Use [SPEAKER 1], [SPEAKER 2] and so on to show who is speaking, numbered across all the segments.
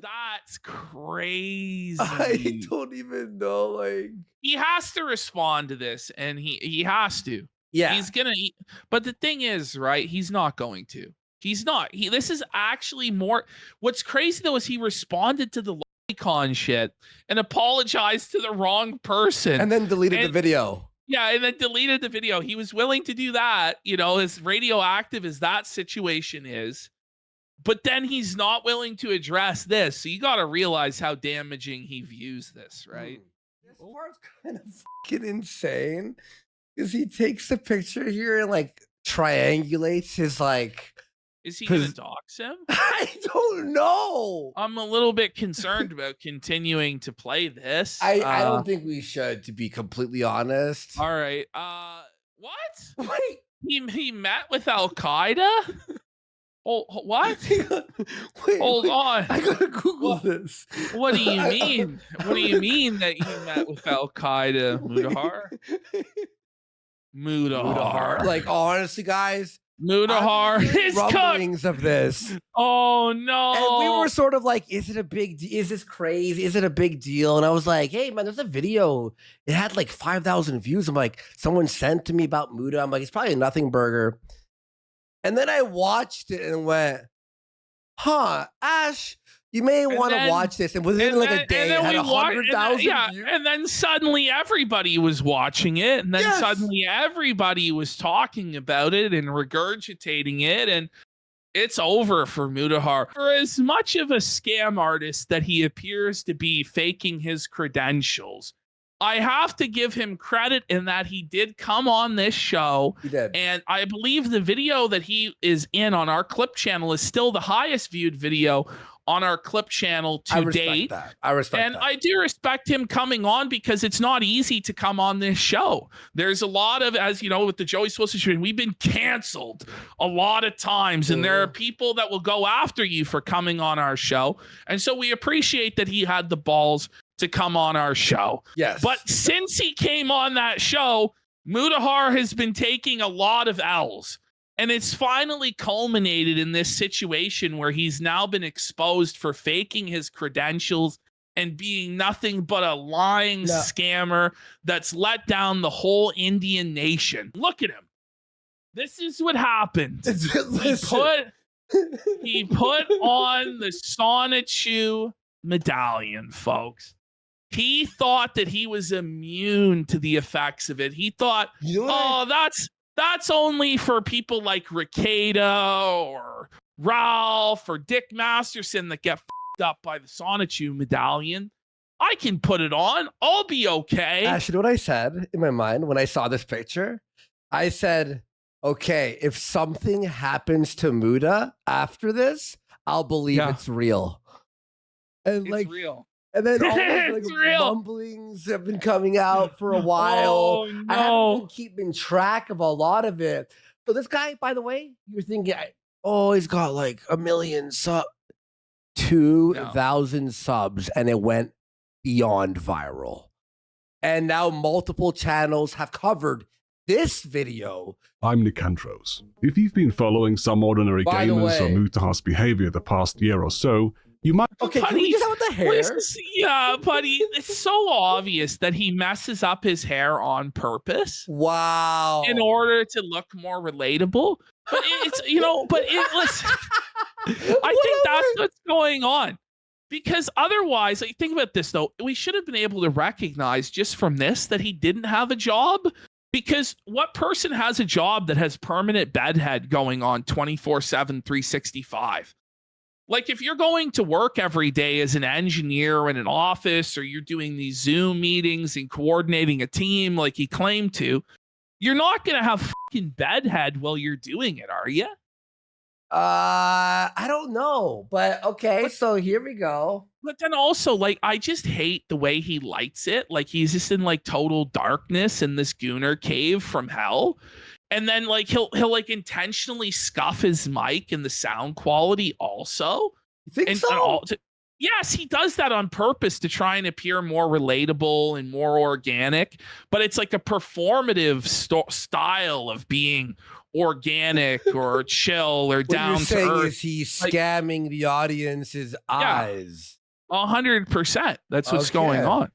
[SPEAKER 1] That's crazy.
[SPEAKER 2] I don't even know. Like,
[SPEAKER 1] he has to respond to this, and he has to.
[SPEAKER 2] yeah,
[SPEAKER 1] He's gonna. But the thing is, right? He's not going to. He's not. This is actually more. What's crazy though is he responded to the Lolicon shit and apologized to the wrong person,
[SPEAKER 2] and then deleted the video.
[SPEAKER 1] Yeah, and then deleted the video. He was willing to do that, as radioactive as that situation is. But then he's not willing to address this. So you got to realize how damaging he views this, right?
[SPEAKER 2] This part's kind of fucking insane because he takes the picture here and like triangulates his like.
[SPEAKER 1] Is he going to dox him?
[SPEAKER 2] I don't know.
[SPEAKER 1] I'm a little bit concerned about continuing to play this.
[SPEAKER 2] I don't think we should, to be completely honest.
[SPEAKER 1] All right. What?
[SPEAKER 2] Wait.
[SPEAKER 1] He met with Al Qaeda? Oh, what?
[SPEAKER 2] Wait,
[SPEAKER 1] Hold on.
[SPEAKER 2] I gotta Google this.
[SPEAKER 1] What do you mean? What do you mean that you met with Al Qaeda, Mutahar? Mutahar.
[SPEAKER 2] Like, honestly, guys,
[SPEAKER 1] Mutahar is
[SPEAKER 2] rumblings of this.
[SPEAKER 1] Oh no!
[SPEAKER 2] And we were sort of like, "Is it a big? Is this crazy? Is it a big deal?" And I was like, "Hey, man, there's a video. It had like 5,000 views." I'm like, someone sent to me about Muta. I'm like, it's probably a nothing burger. And then I watched it and went, "Huh, Ash, you may want to watch this." And within like a day, it had 100,000 views.
[SPEAKER 1] And then suddenly everybody was watching it. And then suddenly everybody was talking about it and regurgitating it. And it's over for Mutahar. For as much of a scam artist that he appears to be, faking his credentials, I have to give him credit in that he did come on this show.
[SPEAKER 2] He did.
[SPEAKER 1] And I believe the video that he is in on our clip channel is still the highest viewed video on our clip channel to date.
[SPEAKER 2] I respect that.
[SPEAKER 1] And I do respect him coming on because it's not easy to come on this show. There's a lot of, as you know, with the Joey Swoll situation, we've been canceled a lot of times. And there are people that will go after you for coming on our show. And so we appreciate that he had the balls to come on our show.
[SPEAKER 2] Yes.
[SPEAKER 1] But since he came on that show, Mutahar has been taking a lot of L's. And it's finally culminated in this situation where he's now been exposed for faking his credentials and being nothing but a lying scammer that's let down the whole Indian nation. Look at him. This is what happened. He put on the Sonichu medallion, folks. He thought that he was immune to the effects of it. He thought, that's only for people like Ricada or Ralph or Dick Masterson that get f***ed up by the Sonichu medallion. I can put it on. I'll be okay.
[SPEAKER 2] Ash, you know what I said in my mind when I saw this picture? I said, okay, if something happens to Muta after this, I'll believe it's real. And
[SPEAKER 1] it's real.
[SPEAKER 2] And then all those rumblings have been coming out for a while.
[SPEAKER 1] Oh, no.
[SPEAKER 2] I haven't been keeping track of a lot of it. So this guy, by the way, you're thinking, oh, he's got like 1 million subs, 2,000 subs, and it went beyond viral. And now multiple channels have covered this video.
[SPEAKER 3] I'm Nicandros. If you've been following Someordinarygamers or Mutahar's behavior the past year or so, you might.
[SPEAKER 2] Okay, can we just have the hair?
[SPEAKER 1] Yeah, buddy. It's so obvious that he messes up his hair on purpose.
[SPEAKER 2] Wow.
[SPEAKER 1] In order to look more relatable. But it's, listen, I think that's what's going on. Because otherwise, like, think about this, though. We should have been able to recognize just from this that he didn't have a job. Because what person has a job that has permanent bedhead going on 24/7, 365? Like, if you're going to work every day as an engineer in an office, or you're doing these Zoom meetings and coordinating a team like he claimed to, you're not going to have fucking bedhead while you're doing it, are you?
[SPEAKER 2] I don't know, but okay, so here we go.
[SPEAKER 1] But then also, like, I just hate the way he lights it. Like, he's just in like total darkness in this Gooner cave from hell. And then like he'll like intentionally scuff his mic and the sound quality also.
[SPEAKER 2] You think so?
[SPEAKER 1] Yes, he does that on purpose to try and appear more relatable and more organic. But it's like a performative style of being organic or chill or
[SPEAKER 2] What
[SPEAKER 1] down
[SPEAKER 2] you're
[SPEAKER 1] to
[SPEAKER 2] saying
[SPEAKER 1] earth.
[SPEAKER 2] is he's
[SPEAKER 1] Like-
[SPEAKER 2] scamming the audience's eyes.
[SPEAKER 1] 100%. That's what's going
[SPEAKER 2] Okay.
[SPEAKER 1] on.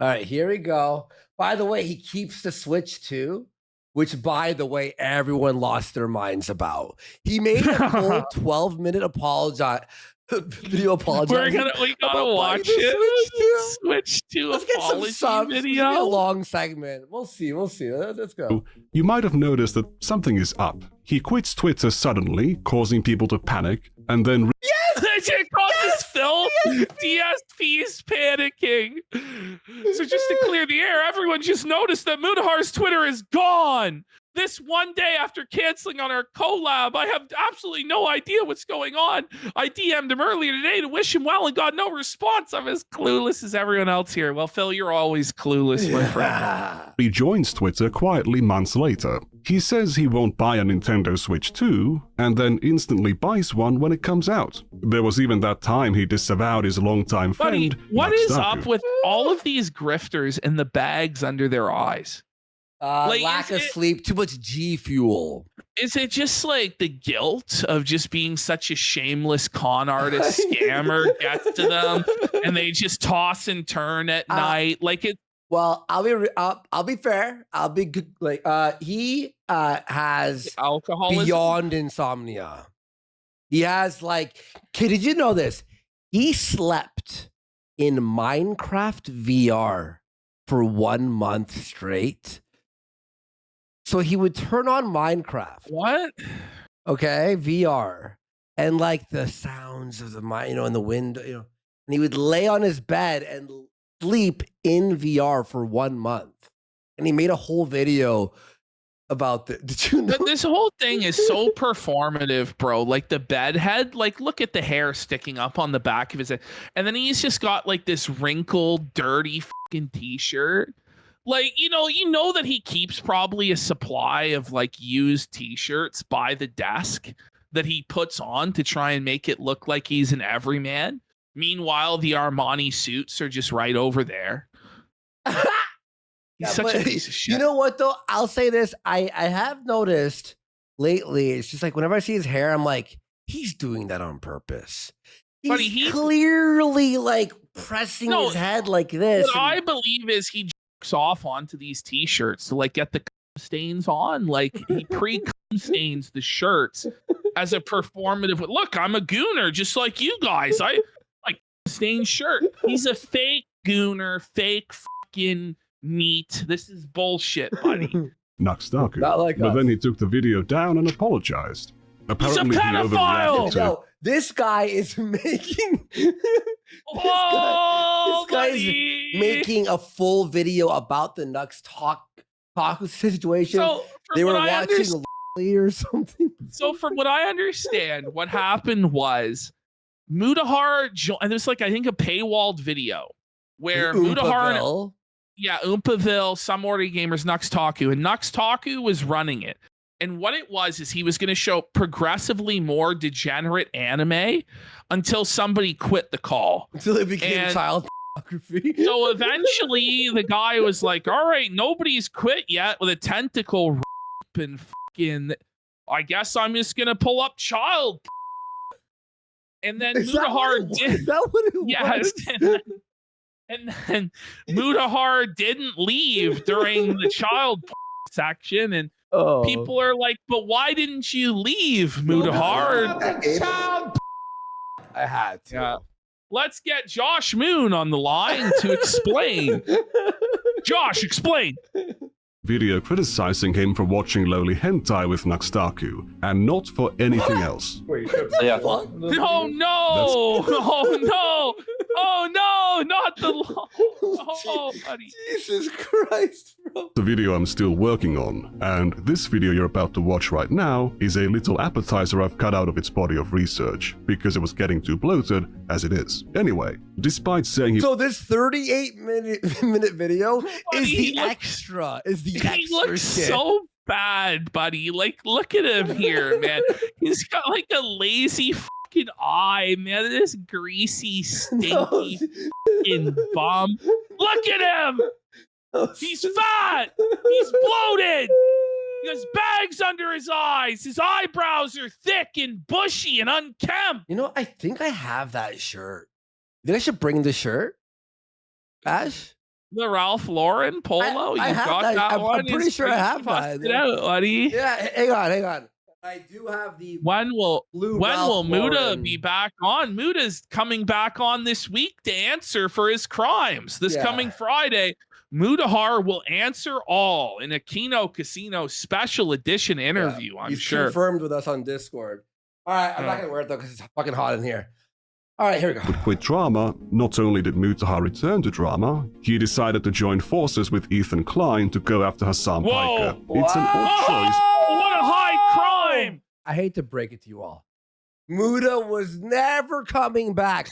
[SPEAKER 2] All right, here we go. By the way, he keeps the Switch too, which, by the way, everyone lost their minds about. He made a full 12-minute video apologizing.
[SPEAKER 1] We gotta
[SPEAKER 2] about
[SPEAKER 1] watch
[SPEAKER 2] buying the
[SPEAKER 1] it. Switch to
[SPEAKER 2] Let's get some
[SPEAKER 1] apology
[SPEAKER 2] subs. This will be a
[SPEAKER 1] video.
[SPEAKER 2] long segment. We'll see. Let's go.
[SPEAKER 3] You might have noticed that something is up. He quits Twitter suddenly, causing people to panic, and then
[SPEAKER 1] It causes Phil DSP's panicking. So just to clear the air, everyone just noticed that Mutahar's Twitter is gone. This one day after canceling on our collab, I have absolutely no idea what's going on. I DM'd him earlier today to wish him well and got no response. I'm as clueless as everyone else here. Well, Phil, you're always clueless, my friend.
[SPEAKER 3] rejoins Twitter quietly months later. He says he won't buy a Nintendo Switch 2, and then instantly buys one when it comes out. There was even that time he disavowed his longtime
[SPEAKER 1] Buddy,
[SPEAKER 3] friend,
[SPEAKER 1] what is
[SPEAKER 3] Nakstaku.
[SPEAKER 1] up with all of these grifters and the bags under their eyes? Like,
[SPEAKER 2] Lack of
[SPEAKER 1] is it-
[SPEAKER 2] sleep, too much G fuel.
[SPEAKER 1] Is it just like the guilt of just being such a shameless con artist scammer gets to them and they just toss and turn at night? Like it.
[SPEAKER 2] Well, I'll be fair. I'll be good. Like he has
[SPEAKER 1] Alcoholism.
[SPEAKER 2] beyond insomnia. He has like, kid, did you know this? He slept in Minecraft VR for 1 month straight. So he would turn on Minecraft,
[SPEAKER 1] What?
[SPEAKER 2] okay, VR, and like the sounds of the in the wind, and he would lay on his bed and sleep in VR for 1 month. And he made a whole video about the. Did you know?
[SPEAKER 1] But this whole thing is so performative, bro. Like the bed head, like look at the hair sticking up on the back of his head. And then he's just got like this wrinkled, dirty fucking t-shirt. Like, you know that he keeps probably a supply of like used t-shirts by the desk that he puts on to try and make it look like he's an everyman. Meanwhile, the Armani suits are just right over there. He's
[SPEAKER 2] Yeah,
[SPEAKER 1] such a
[SPEAKER 2] but
[SPEAKER 1] piece of shit.
[SPEAKER 2] You know what though? I'll say this. I have noticed lately, it's just like whenever I see his hair, I'm like, he's doing that on purpose. He's
[SPEAKER 1] Buddy,
[SPEAKER 2] clearly like pressing
[SPEAKER 1] No,
[SPEAKER 2] his head like this.
[SPEAKER 1] What I believe is he jerks off onto these t-shirts to like get the cum stains on. Like he pre-cum stains the shirts as a performative. Look, I'm a gooner just like you guys. I like stained shirt. He's a fake gooner, fake fucking neat. This is bullshit, buddy.
[SPEAKER 3] Nakstaku.
[SPEAKER 2] Not like
[SPEAKER 3] but
[SPEAKER 2] us.
[SPEAKER 3] then he took the video down and apologized. Apparently, he
[SPEAKER 1] pedophile!
[SPEAKER 3] overreacted to
[SPEAKER 2] Yo, this guy is making
[SPEAKER 1] Oh,
[SPEAKER 2] this guy
[SPEAKER 1] buddy.
[SPEAKER 2] is making a full video about the Nux talk situation.
[SPEAKER 1] So, from
[SPEAKER 2] they were
[SPEAKER 1] what I
[SPEAKER 2] watching
[SPEAKER 1] understand-
[SPEAKER 2] or something.
[SPEAKER 1] So from what I understand, what happened was Mutahar and there's like I think a paywalled video where Mutahar, Oompaville, Someordinarygamers, Nuxtaku, and Nuxtaku was running it. And what it was is he was going to show progressively more degenerate anime until somebody quit the call.
[SPEAKER 2] Until it became
[SPEAKER 1] And-
[SPEAKER 2] child pornography.
[SPEAKER 1] So eventually the guy was like, all right, nobody's quit yet with a tentacle and fucking, I guess I'm just going to pull up child. And then
[SPEAKER 2] Is that what
[SPEAKER 1] Mutahar
[SPEAKER 2] it was?
[SPEAKER 1] did.
[SPEAKER 2] Is that what it
[SPEAKER 1] Yes.
[SPEAKER 2] was?
[SPEAKER 1] And then Mutahar didn't leave during the child section. And
[SPEAKER 2] Oh.
[SPEAKER 1] people are like, but why didn't you leave, Mutahar?
[SPEAKER 2] I had to.
[SPEAKER 1] Yeah. Let's get Josh Moon on the line to explain. Josh, explain.
[SPEAKER 3] video criticizing him for watching lowly hentai with Nakstaku, and not for anything else.
[SPEAKER 4] Yeah.
[SPEAKER 2] What?
[SPEAKER 1] Oh no! Oh no! Oh no! Not the oh, buddy.
[SPEAKER 2] Jesus Christ, bro.
[SPEAKER 3] The video I'm still working on, and this video you're about to watch right now is a little appetizer I've cut out of its body of research, because it was getting too bloated as it is. Anyway, despite saying he
[SPEAKER 2] So this 38-minute video is
[SPEAKER 1] Buddy,
[SPEAKER 2] the
[SPEAKER 1] he looks-
[SPEAKER 2] extra. Is the
[SPEAKER 1] He
[SPEAKER 2] extra
[SPEAKER 1] looks
[SPEAKER 2] shit.
[SPEAKER 1] so bad, buddy. Like, look at him here, man. He's got like a lazy fucking eye, man. This greasy, stinky fucking bum. Look at him. He's fat. He's bloated. He has bags under his eyes. His eyebrows are thick and bushy and unkempt.
[SPEAKER 2] You know, I think I have that shirt. You think I should bring the shirt, Ash?
[SPEAKER 1] The Ralph Lauren polo.
[SPEAKER 2] I
[SPEAKER 1] You
[SPEAKER 2] have
[SPEAKER 1] got
[SPEAKER 2] that.
[SPEAKER 1] that
[SPEAKER 2] I'm
[SPEAKER 1] one?
[SPEAKER 2] pretty sure I have
[SPEAKER 1] Bust
[SPEAKER 2] that.
[SPEAKER 1] it out, buddy.
[SPEAKER 2] Yeah, hang on. I do have the
[SPEAKER 1] When will
[SPEAKER 2] Ralph
[SPEAKER 1] Muta
[SPEAKER 2] Lauren.
[SPEAKER 1] be back on? Muta's coming back on this week to answer for his crimes. This coming Friday, Mutahar will answer all in a Kino Casino special edition interview. I'm
[SPEAKER 2] He's
[SPEAKER 1] sure.
[SPEAKER 2] confirmed with us on Discord. All right, I'm not gonna wear it though because it's fucking hot in here. All right, here we go.
[SPEAKER 3] But with drama, not only did Mutahar return to drama, he decided to join forces with Ethan Klein to go after Hassan Piker. It's an odd choice.
[SPEAKER 1] Oh, what a high crime!
[SPEAKER 2] I hate to break it to you all. Muta was never coming back.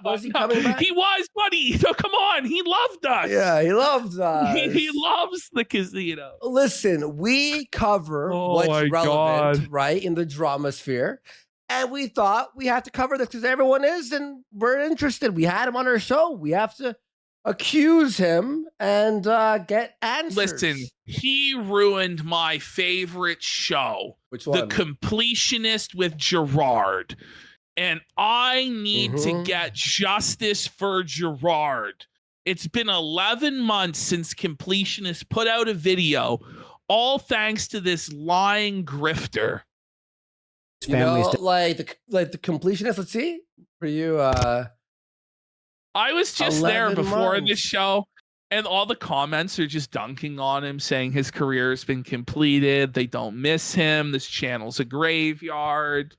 [SPEAKER 2] Was he coming back?
[SPEAKER 1] He was, buddy. So come on, he loved us.
[SPEAKER 2] Yeah, he loves us.
[SPEAKER 1] He loves the casino.
[SPEAKER 2] Listen, we cover
[SPEAKER 1] Oh my
[SPEAKER 2] what's relevant,
[SPEAKER 1] God.
[SPEAKER 2] right, in the drama sphere. And we thought we had to cover this because everyone is, and we're interested. We had him on our show. We have to accuse him and get answers.
[SPEAKER 1] Listen, he ruined my favorite show,
[SPEAKER 2] Which
[SPEAKER 1] The
[SPEAKER 2] one?
[SPEAKER 1] Completionist with Gerard. And I need to get justice for Gerard. It's been 11 months since Completionist put out a video, all thanks to this lying grifter.
[SPEAKER 2] You know, like the completionist. Let's see for you.
[SPEAKER 1] I was just there
[SPEAKER 2] 11
[SPEAKER 1] before the
[SPEAKER 2] months.
[SPEAKER 1] show, and all the comments are just dunking on him, saying his career has been completed. They don't miss him. This channel's a graveyard.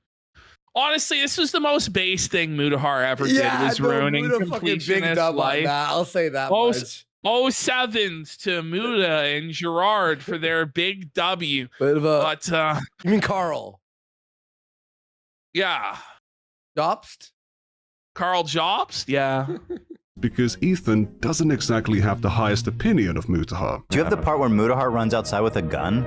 [SPEAKER 1] Honestly, this was the most base thing Mutahar ever did, was ruining Completionist's life.
[SPEAKER 2] I'll say that
[SPEAKER 1] Oh,
[SPEAKER 2] much.
[SPEAKER 1] 07s to Muta and Gerard for their big W.
[SPEAKER 2] Bit of a,
[SPEAKER 1] But
[SPEAKER 2] you mean Carl?
[SPEAKER 1] yeah,
[SPEAKER 2] Jobst?
[SPEAKER 1] Carl Jobst, yeah.
[SPEAKER 3] Because Ethan doesn't exactly have the highest opinion of Mutahar.
[SPEAKER 4] Do you have the part where Mutahar runs outside with a gun?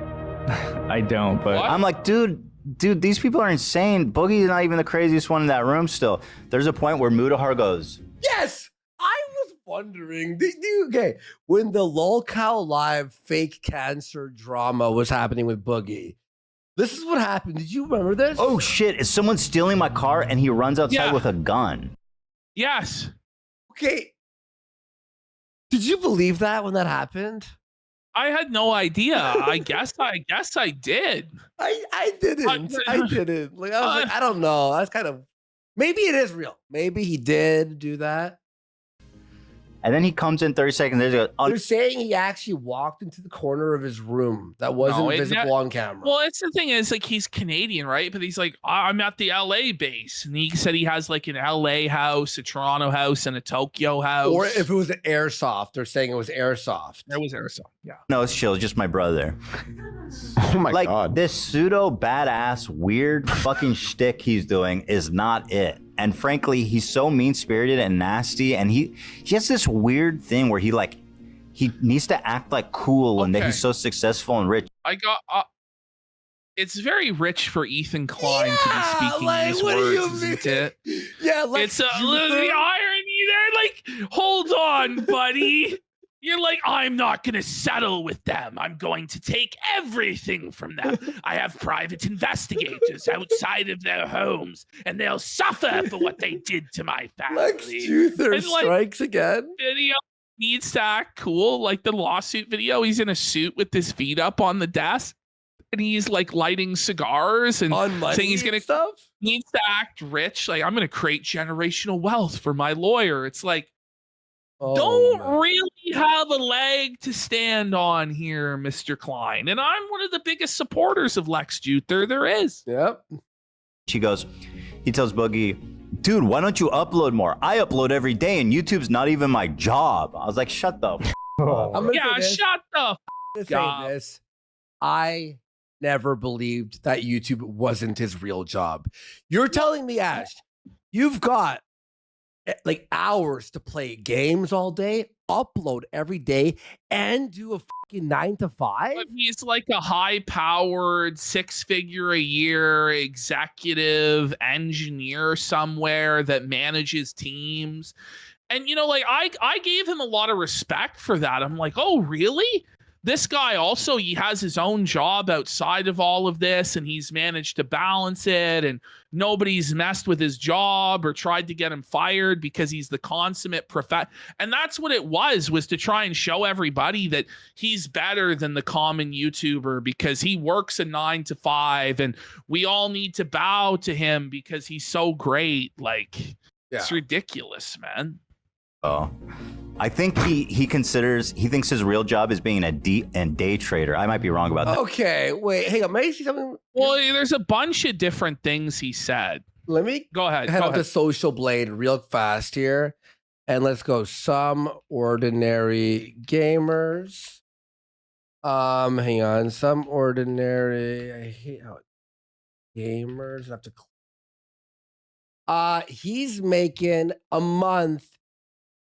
[SPEAKER 5] I don't, but
[SPEAKER 1] What?
[SPEAKER 4] I'm like, dude, these people are insane. Boogie's not even the craziest one in that room still. There's a point where Mutahar goes,
[SPEAKER 2] Yes, I was wondering. Okay, when the Lolcow Live fake cancer drama was happening with Boogie, this is what happened. Did you remember this?
[SPEAKER 4] oh shit, is someone stealing my car? And he runs outside
[SPEAKER 1] Yeah.
[SPEAKER 4] with a gun.
[SPEAKER 1] Yes.
[SPEAKER 2] okay. Did you believe that when that happened?
[SPEAKER 1] I had no idea. I guess I did.
[SPEAKER 2] I didn't. I didn't. Like I was like, I don't know. That's kind of maybe it is real. Maybe he did do that.
[SPEAKER 4] And then he comes in 30 seconds later and goes,
[SPEAKER 2] They're saying he actually walked into the corner of his room that wasn't
[SPEAKER 1] No, it
[SPEAKER 2] visible on camera.
[SPEAKER 1] Well, it's the thing is, like, he's Canadian, right? But he's like, I'm at the LA base. And he said he has like an LA house, a Toronto house, and a Tokyo house.
[SPEAKER 2] Or if it was an airsoft, they're saying it was airsoft.
[SPEAKER 1] there was Arizona. Yeah.
[SPEAKER 4] no, it's chill, it's just my brother.
[SPEAKER 6] Oh my
[SPEAKER 4] Like,
[SPEAKER 6] god.
[SPEAKER 4] this pseudo badass weird fucking shtick he's doing is not it. And frankly, he's so mean-spirited and nasty, and he has this weird thing where he needs to act like cool and that
[SPEAKER 1] Okay.
[SPEAKER 4] he's so successful and rich.
[SPEAKER 1] I got. It's very rich for Ethan Klein to be speaking
[SPEAKER 2] like,
[SPEAKER 1] these
[SPEAKER 2] what do you
[SPEAKER 1] words, isn't it?
[SPEAKER 2] Yeah, like
[SPEAKER 1] It's the irony there. Like, hold on, buddy. You're like, I'm not going to settle with them. I'm going to take everything from them. I have private investigators outside of their homes, and they'll suffer for what they did to my
[SPEAKER 2] Lex
[SPEAKER 1] family.
[SPEAKER 2] Luthor
[SPEAKER 1] And, like,
[SPEAKER 2] strikes again.
[SPEAKER 1] Video needs to act cool, like the lawsuit video. He's in a suit with his feet up on the desk, and he's like lighting cigars and
[SPEAKER 2] On money
[SPEAKER 1] saying he's gonna
[SPEAKER 2] and stuff.
[SPEAKER 1] needs to act rich. Like, I'm going to create generational wealth for my lawyer. It's like,
[SPEAKER 2] Oh,
[SPEAKER 1] don't
[SPEAKER 2] man.
[SPEAKER 1] really have a leg to stand on here, Mr. Klein. And I'm one of the biggest supporters of Lex Luthor there is.
[SPEAKER 2] Yep.
[SPEAKER 4] He tells Boogie, dude, why don't you upload more? I upload every day and YouTube's not even my job. I was like, shut the f
[SPEAKER 2] I'm gonna
[SPEAKER 1] Yeah,
[SPEAKER 2] say this.
[SPEAKER 1] shut the
[SPEAKER 2] I'm gonna say
[SPEAKER 1] up.
[SPEAKER 2] this. I never believed that YouTube wasn't his real job. You're telling me, Ash, you've got like hours to play games all day, upload every day, and do a fucking 9 to 5?
[SPEAKER 1] But he's like a high-powered, 6-figure a year executive engineer somewhere that manages teams. And, you know, like, I gave him a lot of respect for that. I'm like, oh, really? this guy also, he has his own job outside of all of this, and he's managed to balance it, and nobody's messed with his job or tried to get him fired because he's the consummate and that's what it was to try and show everybody that he's better than the common YouTuber because he works a 9 to 5, and we all need to bow to him because he's so great. Like, it's ridiculous, man.
[SPEAKER 4] Oh, I think he thinks his real job is being a day trader. I might be wrong about that.
[SPEAKER 2] Okay, wait, hang on. May I see something?
[SPEAKER 1] Well, there's a bunch of different things he said.
[SPEAKER 2] Let me
[SPEAKER 1] go ahead.
[SPEAKER 2] Head up to Social Blade real fast here, and let's go. Some ordinary gamers. Hang on. Some ordinary. I hate how gamers. I have to. He's making a month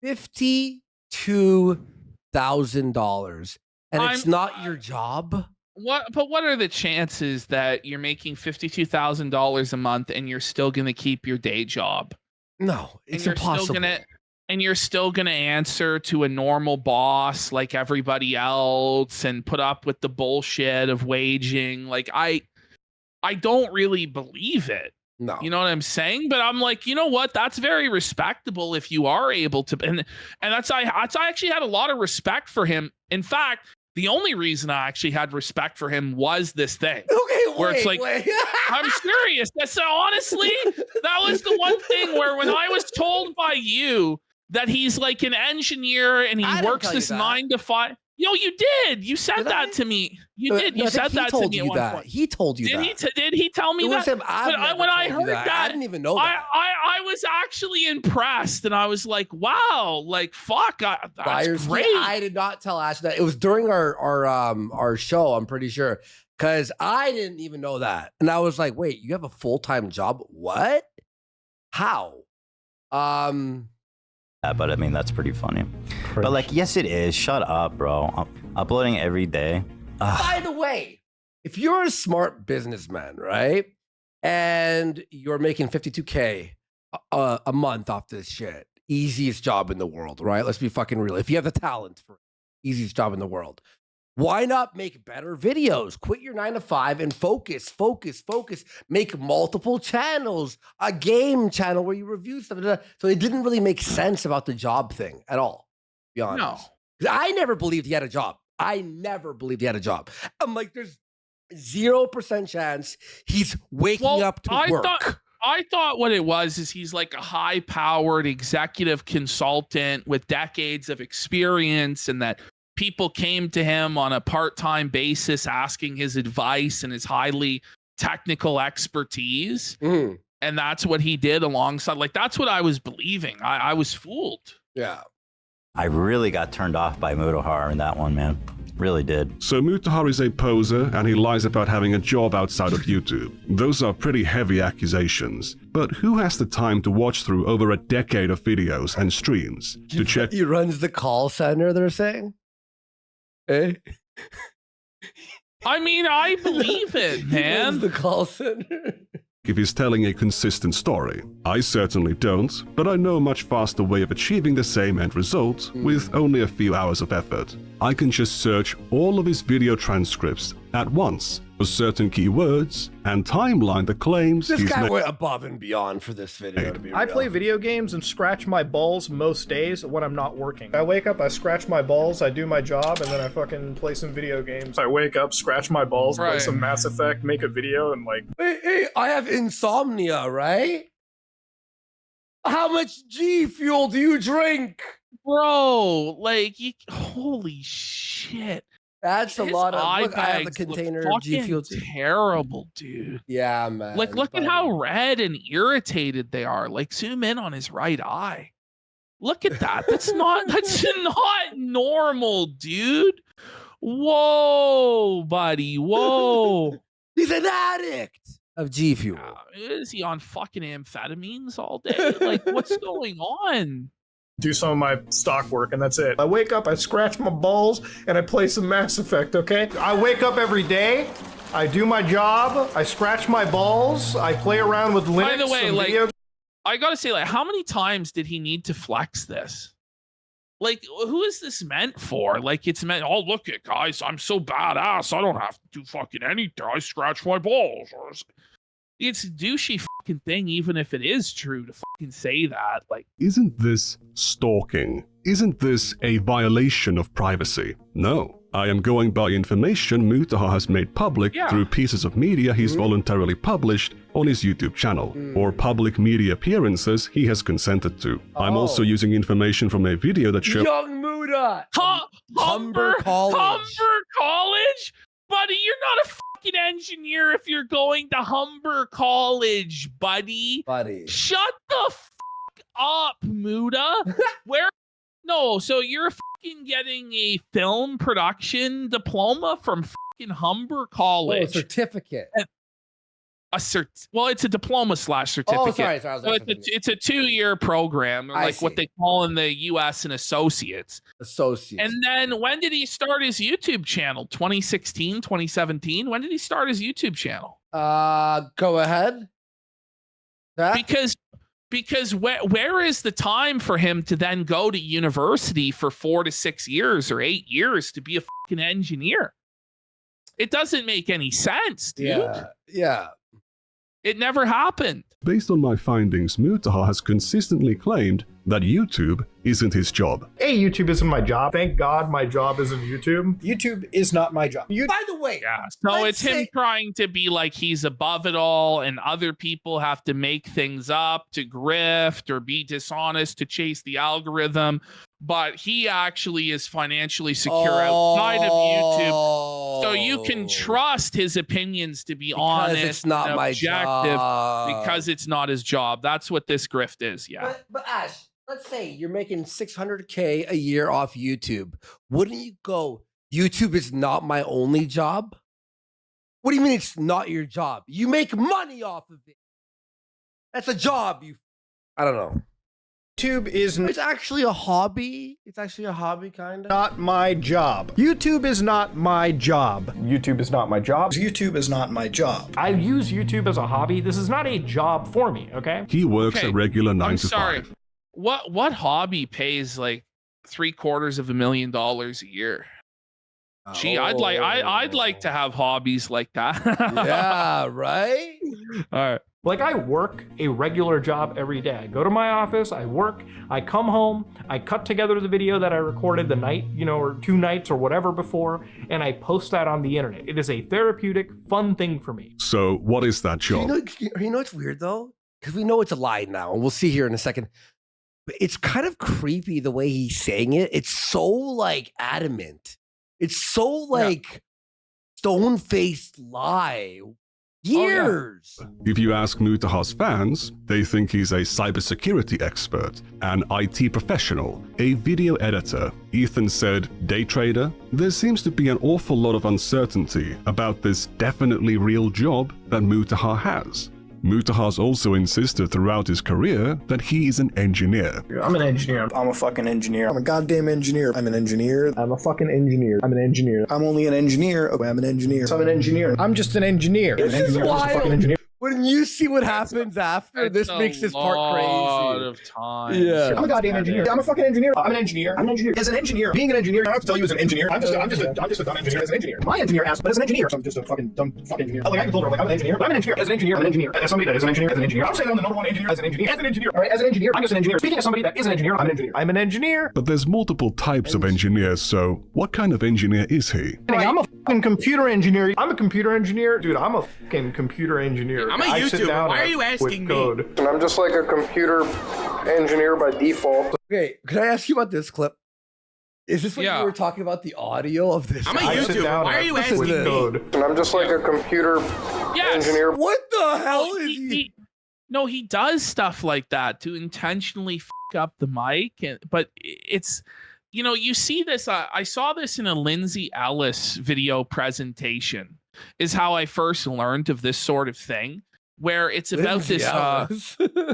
[SPEAKER 2] $52,000, and it's not your job.
[SPEAKER 1] What are the chances that you're making $52,000 a month and you're still going to keep your day job?
[SPEAKER 2] No, it's impossible.
[SPEAKER 1] And you're still going to answer to a normal boss like everybody else and put up with the bullshit of waging. Like, I don't really believe it.
[SPEAKER 2] No.
[SPEAKER 1] You know what I'm saying? But I'm like, you know what? That's very respectable if you are able to. And I actually had a lot of respect for him. In fact, the only reason I actually had respect for him was this thing.
[SPEAKER 2] Okay,
[SPEAKER 1] where it's like, I'm serious. That's honestly, that was the one thing where when I was told by you that he's like an engineer and he works this 9 to 5. Yo, you did. You said that to me. You did. You said that to me at one point.
[SPEAKER 2] He told you that.
[SPEAKER 1] Did he tell me that?
[SPEAKER 2] When I heard that, I didn't even know that.
[SPEAKER 1] I was actually impressed, and I was like, wow, like, fuck, that's great.
[SPEAKER 2] I did not tell Ash that. It was during our show, I'm pretty sure, because I didn't even know that. And I was like, wait, you have a full-time job? What? How?
[SPEAKER 4] But I mean, that's pretty funny. But like, yes, it is. Shut up, bro. I'm uploading every day.
[SPEAKER 2] By the way, if you're a smart businessman, right, and you're making $52K a month off this shit, easiest job in the world, right? Let's be fucking real. If you have the talent for it, easiest job in the world. Why not make better videos? Quit your 9 to 5 and focus. Make multiple channels, a game channel where you review stuff. So it didn't really make sense about the job thing at all, to be honest. No. I never believed he had a job. I'm like, there's 0% chance he's waking up to work.
[SPEAKER 1] I thought what it was is he's like a high-powered executive consultant with decades of experience, and that people came to him on a part-time basis asking his advice and his highly technical expertise. And that's what he did alongside. Like, that's what I was believing. I was fooled.
[SPEAKER 2] Yeah.
[SPEAKER 4] I really got turned off by Mutahar in that one, man. Really did.
[SPEAKER 3] So Mutahar is a poser and he lies about having a job outside of YouTube. Those are pretty heavy accusations. But who has the time to watch through over a decade of videos and streams to check?
[SPEAKER 2] He runs the call center, they're saying? Hey.
[SPEAKER 1] I mean, I believe it, man.
[SPEAKER 2] The call center.
[SPEAKER 3] If he's telling a consistent story. I certainly don't, but I know a much faster way of achieving the same end result with only a few hours of effort. I can just search all of his video transcripts at once for certain keywords and timeline the claims
[SPEAKER 2] this guy went above and beyond for this video, to be real.
[SPEAKER 7] I play video games and scratch my balls most days when I'm not working. I wake up, I scratch my balls, I do my job, and then I fucking play some video games. I wake up, scratch my balls, play some Mass Effect, make a video, and like...
[SPEAKER 2] Hey, I have insomnia, right? How much G Fuel do you drink?
[SPEAKER 1] Bro, like, holy shit.
[SPEAKER 2] That's a lot of. Look, I have a container of G Fuel.
[SPEAKER 1] Terrible, dude.
[SPEAKER 2] Yeah, man.
[SPEAKER 1] Like, look at how red and irritated they are. Like, zoom in on his right eye. Look at that. That's not normal, dude. Whoa, buddy. Whoa.
[SPEAKER 2] He's an addict of G Fuel.
[SPEAKER 1] Is he on fucking amphetamines all day? Like, what's going on?
[SPEAKER 7] Do some of my stock work, and that's it. I wake up, I scratch my balls, and I play some Mass Effect, okay? I wake up every day, I do my job, I scratch my balls, I play around with Linux.
[SPEAKER 1] By the way, like, I gotta say, like, how many times did he need to flex this? Like, who is this meant for? Like, it's meant, oh, look it, guys, I'm so badass. I don't have to do fucking anything. I scratch my balls. It's a douchey fucking thing, even if it is true to fucking say that. Like,
[SPEAKER 3] Isn't this stalking? Isn't this a violation of privacy? No. I am going by information Mutahar has made public through pieces of media he's voluntarily published on his YouTube channel, or public media appearances he has consented to. I'm also using information from a video that shows
[SPEAKER 2] Young Muda.
[SPEAKER 1] Humber
[SPEAKER 2] College.
[SPEAKER 1] Humber College? Buddy, you're not a fucking engineer if you're going to Humber College, buddy. Shut the fuck up, Muda. No, so you're fucking getting a film production diploma from fucking Humber College.
[SPEAKER 2] Oh, a certificate.
[SPEAKER 1] Well, it's a diploma / certificate.
[SPEAKER 2] Oh, sorry.
[SPEAKER 1] So it's a 2-year program, like what they call in the U.S. an associates. And then when did he start his YouTube channel? 2016, 2017? When did he start his YouTube channel?
[SPEAKER 2] Go ahead.
[SPEAKER 1] Because where is the time for him to then go to university for 4 to 6 years or 8 years to be a fucking engineer? It doesn't make any sense, dude.
[SPEAKER 2] Yeah.
[SPEAKER 1] It never happened.
[SPEAKER 3] Based on my findings, Mutahar has consistently claimed that YouTube isn't his job.
[SPEAKER 7] Hey, YouTube isn't my job. Thank God my job isn't YouTube.
[SPEAKER 8] YouTube is not my job.
[SPEAKER 2] By the way,
[SPEAKER 1] so it's him trying to be like he's above it all, and other people have to make things up to grift or be dishonest to chase the algorithm. But he actually is financially secure outside of YouTube. So you can trust his opinions to be honest.
[SPEAKER 2] It's not
[SPEAKER 1] and
[SPEAKER 2] my
[SPEAKER 1] objective
[SPEAKER 2] job.
[SPEAKER 1] because it's not his job. That's what this grift is. Yeah.
[SPEAKER 2] But Ash, let's say you're making $600K a year off YouTube. Wouldn't you go, YouTube is not my only job? What do you mean it's not your job? You make money off of it. That's a job. I don't know.
[SPEAKER 8] YouTube is
[SPEAKER 2] It's actually a hobby. It's actually a hobby, kind of.
[SPEAKER 8] not my job. YouTube is not my job.
[SPEAKER 7] YouTube is not my job.
[SPEAKER 8] YouTube is not my job.
[SPEAKER 9] I use YouTube as a hobby. This is not a job for me, okay?
[SPEAKER 3] He works a regular 9 to 5.
[SPEAKER 1] What hobby pays like $750,000 a year? Gee, I'd like to have hobbies like that.
[SPEAKER 2] Yeah, right?
[SPEAKER 1] All right.
[SPEAKER 9] Like, I work a regular job every day. I go to my office, I work, I come home, I cut together the video that I recorded the night, or 2 nights or whatever before, and I post that on the internet. It is a therapeutic, fun thing for me.
[SPEAKER 3] So what is that job?
[SPEAKER 2] You know what's weird, though? Because we know it's a lie now, and we'll see here in a second. But it's kind of creepy the way he's saying it. It's so, like, adamant. It's so, like, stone-faced lie. Years.
[SPEAKER 3] If you ask Mutahar's fans, they think he's a cybersecurity expert, an IT professional, a video editor. Ethan said, day trader. There seems to be an awful lot of uncertainty about this definitely real job that Mutahar has. Mutahar's also insisted throughout his career that he is an engineer.
[SPEAKER 7] I'm an engineer.
[SPEAKER 8] I'm a fucking engineer. I'm a goddamn engineer. I'm an engineer. I'm a fucking engineer. I'm an engineer. I'm only an engineer. Okay, I'm an engineer. So I'm an engineer. I'm just an engineer.
[SPEAKER 2] This is
[SPEAKER 8] I'm just a fucking
[SPEAKER 2] wild.
[SPEAKER 8] engineer.
[SPEAKER 2] When you see what happens after, this makes this part
[SPEAKER 1] A lot
[SPEAKER 2] crazy.
[SPEAKER 1] of time.
[SPEAKER 2] Yeah.
[SPEAKER 8] I'm a goddamn engineer. I'm a fucking engineer. I'm an engineer. I'm an engineer. As an engineer, being an engineer, I don't have to tell you as an engineer. I'm just a dumb engineer as an engineer. My engineer asked, but as an engineer, so I'm just a fucking dumb fucking engineer. Like I can tell her, like I'm an engineer. I'm an engineer. As an engineer, I'm an engineer. As somebody that is an engineer, as an engineer. I'm saying I'm the number one engineer as an engineer. As an engineer. All right, as an engineer, I'm just an engineer. Speaking as somebody that is an engineer, I'm an engineer. I'm an engineer.
[SPEAKER 3] But there's multiple types of engineers, so what kind of engineer is he?
[SPEAKER 7] I'm a fucking computer engineer. I'm a computer engineer. Dude, I'm a fucking computer engineer.
[SPEAKER 10] I'm a YouTuber. Why are you asking me?
[SPEAKER 7] And I'm just like a computer engineer by default.
[SPEAKER 2] Okay, can I ask you about this clip? Is this what you were talking about, the audio of this?
[SPEAKER 10] I'm a YouTuber. Why are you asking me?
[SPEAKER 7] And I'm just like a computer engineer.
[SPEAKER 2] What the hell is he?
[SPEAKER 1] No, he does stuff like that to intentionally fuck up the mic. But it's, you see this. I saw this in a Lindsay Ellis video presentation, is how I first learned of this sort of thing, where it's about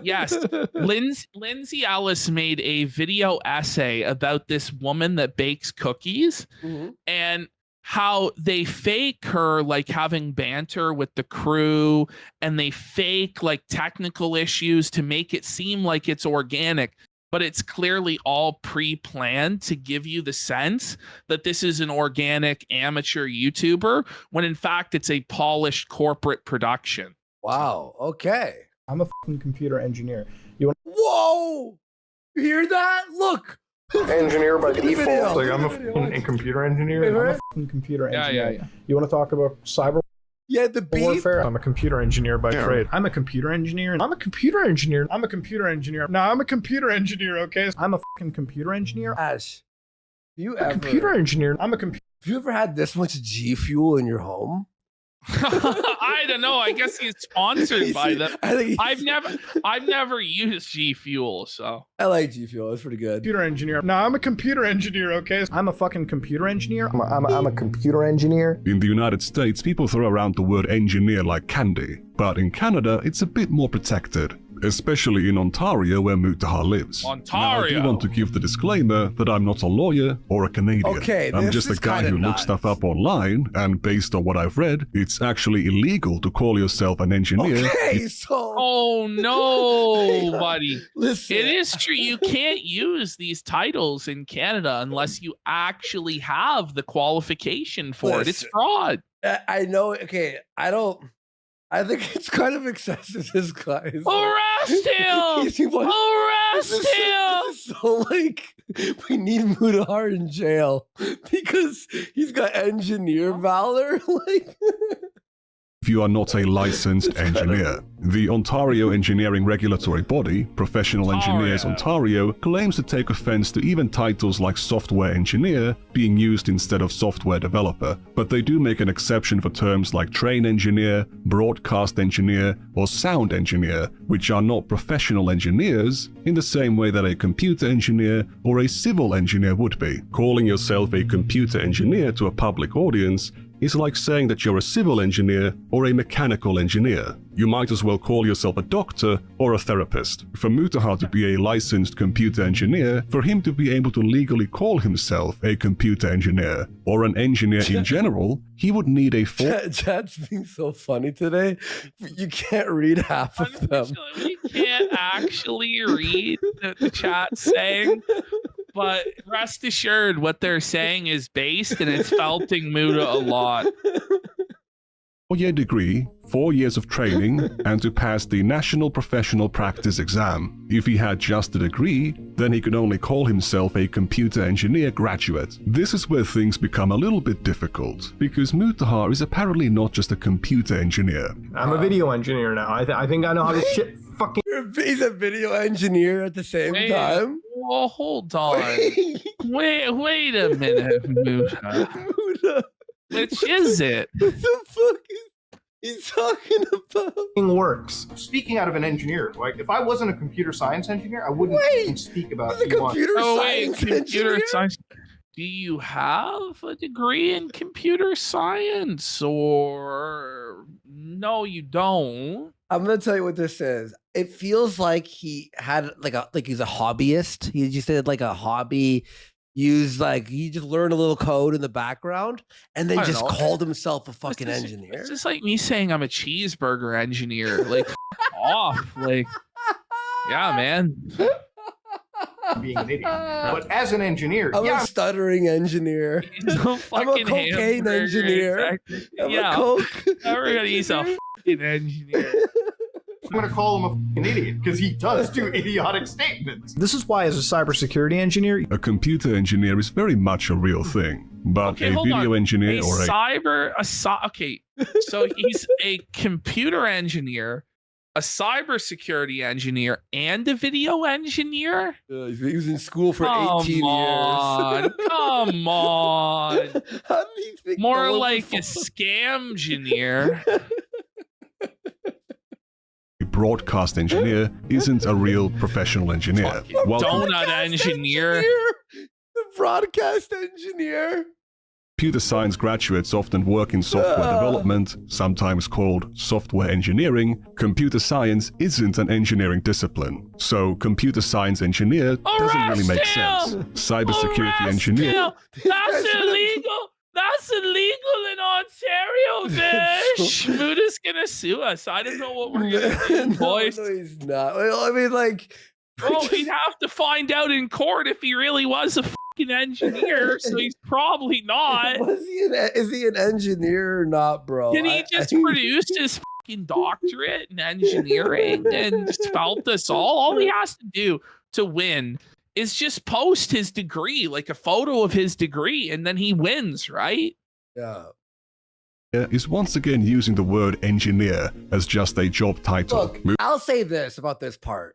[SPEAKER 1] yes, Lindsay Ellis made a video essay about this woman that bakes cookies and how they fake her like having banter with the crew, and they fake like technical issues to make it seem like it's organic. but it's clearly all pre-planned to give you the sense that this is an organic amateur YouTuber, when in fact it's a polished corporate production.
[SPEAKER 2] Wow. Okay.
[SPEAKER 8] I'm a fucking computer engineer. You want?
[SPEAKER 2] Whoa! You hear that? Look.
[SPEAKER 7] Engineer by default.
[SPEAKER 8] Like I'm a fucking computer engineer. I'm a fucking computer engineer.
[SPEAKER 1] Yeah.
[SPEAKER 8] You want to talk about cyber
[SPEAKER 2] Yeah, the beat.
[SPEAKER 8] warfare? I'm a computer engineer by trade. I'm a computer engineer. I'm a computer engineer. I'm a computer engineer. No, I'm a computer engineer. Okay, I'm a fucking computer engineer.
[SPEAKER 2] Ash, you
[SPEAKER 8] I'm a
[SPEAKER 2] ever?
[SPEAKER 8] computer engineer. I'm a computer.
[SPEAKER 2] Have you ever had this much G Fuel in your home?
[SPEAKER 1] I don't know. I guess he's sponsored by them.
[SPEAKER 2] I think
[SPEAKER 1] I've never used G Fuel, so
[SPEAKER 2] I like G Fuel. It's pretty good.
[SPEAKER 8] Computer engineer. No, I'm a computer engineer. Okay, I'm a fucking computer engineer. I'm a computer engineer.
[SPEAKER 3] In the United States, people throw around the word engineer like candy, but in Canada, it's a bit more protected, especially in Ontario where Mutahar lives. Now, I do want to give the disclaimer that I'm not a lawyer or a Canadian.
[SPEAKER 2] Okay,
[SPEAKER 3] I'm
[SPEAKER 2] this
[SPEAKER 3] just a
[SPEAKER 2] is
[SPEAKER 3] guy
[SPEAKER 2] kinda
[SPEAKER 3] who looks
[SPEAKER 2] nuts.
[SPEAKER 3] stuff up online, and based on what I've read, it's actually illegal to call yourself an engineer.
[SPEAKER 2] Okay, so
[SPEAKER 1] oh no, buddy.
[SPEAKER 2] listen.
[SPEAKER 1] It is true. You can't use these titles in Canada unless you actually have the qualification for it. It's
[SPEAKER 2] Listen.
[SPEAKER 1] fraud.
[SPEAKER 2] I know. Okay, I don't. I think it's kind of excessive. This guy. Is
[SPEAKER 1] Arrest him!
[SPEAKER 2] He's like-
[SPEAKER 1] Arrest
[SPEAKER 2] This
[SPEAKER 1] him!
[SPEAKER 2] is so like we need Mutahar in jail because he's got engineer valor. Like
[SPEAKER 3] If you are not a licensed engineer. The Ontario Engineering Regulatory Body, Professional Engineers Ontario, claims to take offense to even titles like software engineer being used instead of software developer, but they do make an exception for terms like train engineer, broadcast engineer, or sound engineer, which are not professional engineers in the same way that a computer engineer or a civil engineer would be. Calling yourself a computer engineer to a public audience is like saying that you're a civil engineer or a mechanical engineer. You might as well call yourself a doctor or a therapist. For Mutahar to be a licensed computer engineer, for him to be able to legally call himself a computer engineer or an engineer in general, he would need a
[SPEAKER 2] Chad's being so funny today. You can't read half of them.
[SPEAKER 1] Unfortunately, we can't actually read the chat saying, but rest assured what they're saying is based and it's felting Muta a lot.
[SPEAKER 3] 4-year degree, 4 years of training, and to pass the National Professional Practice Exam. If he had just a degree, then he could only call himself a computer engineer graduate. This is where things become a little bit difficult, because Mutahar is apparently not just a computer engineer.
[SPEAKER 8] I'm a video engineer now. I think I know how to shit fucking.
[SPEAKER 2] He's a video engineer at the same time.
[SPEAKER 1] Well, hold on. Wait a minute, Muta.
[SPEAKER 2] Muta.
[SPEAKER 1] Which is it?
[SPEAKER 2] What the fuck is he talking about?
[SPEAKER 8] Works. Speaking out of an engineer, like if I wasn't a computer science engineer, I wouldn't even speak about
[SPEAKER 2] He's a computer science
[SPEAKER 1] computer
[SPEAKER 2] engineer?
[SPEAKER 1] science. Do you have a degree in computer science, or no, you don't?
[SPEAKER 2] I'm gonna tell you what this is. It feels like he had like he's a hobbyist. He just did like a hobby. He just learned a little code in the background and then
[SPEAKER 1] I don't
[SPEAKER 2] just
[SPEAKER 1] know.
[SPEAKER 2] called himself a fucking engineer.
[SPEAKER 1] It's just like me saying I'm a cheeseburger engineer. Like, off. Like, yeah, man.
[SPEAKER 8] being an idiot. But as an engineer,
[SPEAKER 2] I'm a stuttering engineer. I'm a cocaine engineer. I'm a coke.
[SPEAKER 1] Everybody's a fucking engineer.
[SPEAKER 8] I'm going to call him a fucking idiot because he does do idiotic statements. This is why, as a cybersecurity engineer,
[SPEAKER 3] A computer engineer is very much a real thing, but a video engineer or
[SPEAKER 1] okay, so he's a computer engineer, a cybersecurity engineer, and a video engineer?
[SPEAKER 2] He was in school for 18 years.
[SPEAKER 1] Come on.
[SPEAKER 2] How did he think
[SPEAKER 1] More
[SPEAKER 2] no one
[SPEAKER 1] like
[SPEAKER 2] would
[SPEAKER 1] a scam engineer.
[SPEAKER 3] a broadcast engineer isn't a real professional engineer. While
[SPEAKER 1] Donut engineer.
[SPEAKER 2] The broadcast engineer.
[SPEAKER 3] computer science graduates often work in software development, sometimes called software engineering, computer science isn't an engineering discipline. So computer science engineer doesn't really make sense. Cybersecurity engineer.
[SPEAKER 1] That's illegal. That's illegal in Ontario, bitch. Muta's gonna sue us. I don't know what we're gonna do, boys.
[SPEAKER 2] No, he's not. Well, I mean, like,
[SPEAKER 1] Well, he'd have to find out in court if he really was a fucking engineer, so he's probably not.
[SPEAKER 2] Is he an engineer or not, bro?
[SPEAKER 1] Can he just produce his fucking doctorate in engineering and just felt us all? All he has to do to win is just post his degree, like a photo of his degree, and then he wins, right?
[SPEAKER 2] Yeah.
[SPEAKER 3] Is once again using the word engineer as just a job title.
[SPEAKER 2] Look, I'll say this about this part.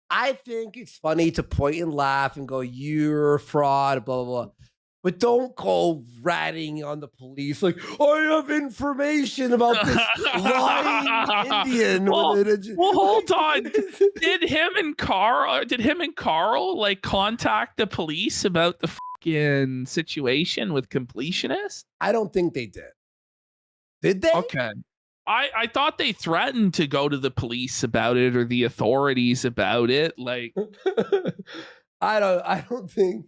[SPEAKER 2] I think it's funny to point and laugh and go, you're a fraud, blah, blah, blah. But don't go ratting on the police like, I have information about this lying Indian.
[SPEAKER 1] Well, hold on. Did him and Carl like contact the police about the fucking situation with completionist?
[SPEAKER 2] I don't think they did. Did they?
[SPEAKER 1] Okay. I thought they threatened to go to the police about it or the authorities about it. Like,
[SPEAKER 2] I don't think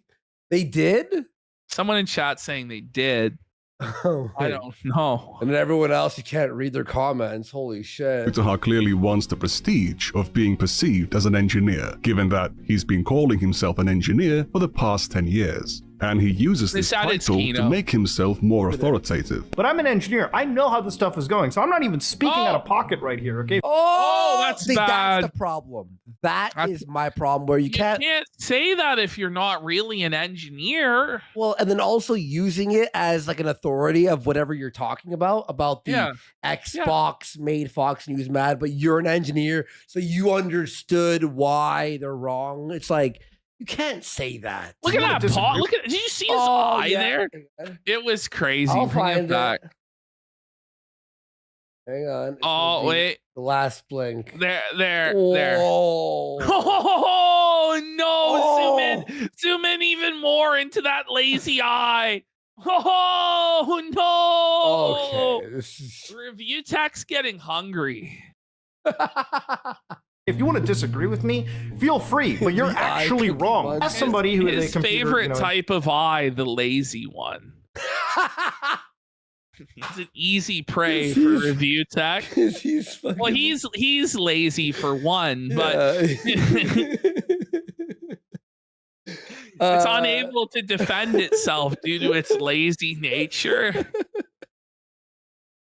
[SPEAKER 2] they did.
[SPEAKER 1] Someone in chat saying they did.
[SPEAKER 2] Oh,
[SPEAKER 1] I don't know.
[SPEAKER 2] And then everyone else, you can't read their comments. Holy shit.
[SPEAKER 3] Mutahar clearly wants the prestige of being perceived as an engineer, given that he's been calling himself an engineer for the past 10 years. And he uses this title to make himself more authoritative.
[SPEAKER 9] But I'm an engineer. I know how this stuff is going, so I'm not even speaking out of pocket right here, okay?
[SPEAKER 2] Oh,
[SPEAKER 1] that's
[SPEAKER 2] see,
[SPEAKER 1] bad.
[SPEAKER 2] That's the problem. That is my problem, where you can't
[SPEAKER 1] say that if you're not really an engineer.
[SPEAKER 2] Well, and then also using it as like an authority of whatever you're talking about the Xbox made Fox News mad, but you're an engineer, so you understood why they're wrong. It's like, you can't say that.
[SPEAKER 1] Look at that paw. Look at. Did you see his eye there? It was crazy.
[SPEAKER 2] I'll
[SPEAKER 1] Bring
[SPEAKER 2] find
[SPEAKER 1] it back.
[SPEAKER 2] Hang on.
[SPEAKER 1] Oh wait.
[SPEAKER 2] The last blink.
[SPEAKER 1] There.
[SPEAKER 2] Oh,
[SPEAKER 1] no! Zoom in even more into that lazy eye. Oh no!
[SPEAKER 2] Okay. This is...
[SPEAKER 1] Review text getting hungry.
[SPEAKER 9] If you want to disagree with me, feel free, but you're actually wrong. As somebody who is a computer,
[SPEAKER 1] favorite type of eye, the lazy one. It's an easy prey for review tech. Well, he's lazy for one, but it's unable to defend itself due to its lazy nature.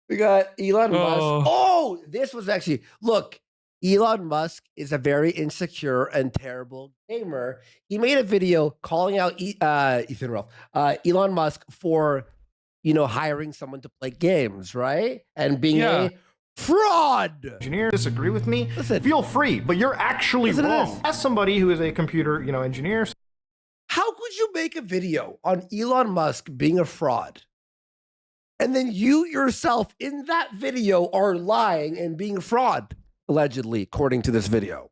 [SPEAKER 2] We got Elon Musk. Oh, this was actually, look, Elon Musk is a very insecure and terrible gamer. He made a video calling out Elon Musk for, hiring someone to play games, right? And being a fraud.
[SPEAKER 9] Engineer, disagree with me? Feel free, but you're actually wrong. As somebody who is a computer, engineer.
[SPEAKER 2] How could you make a video on Elon Musk being a fraud? And then you yourself in that video are lying and being a fraud? Allegedly, according to this video.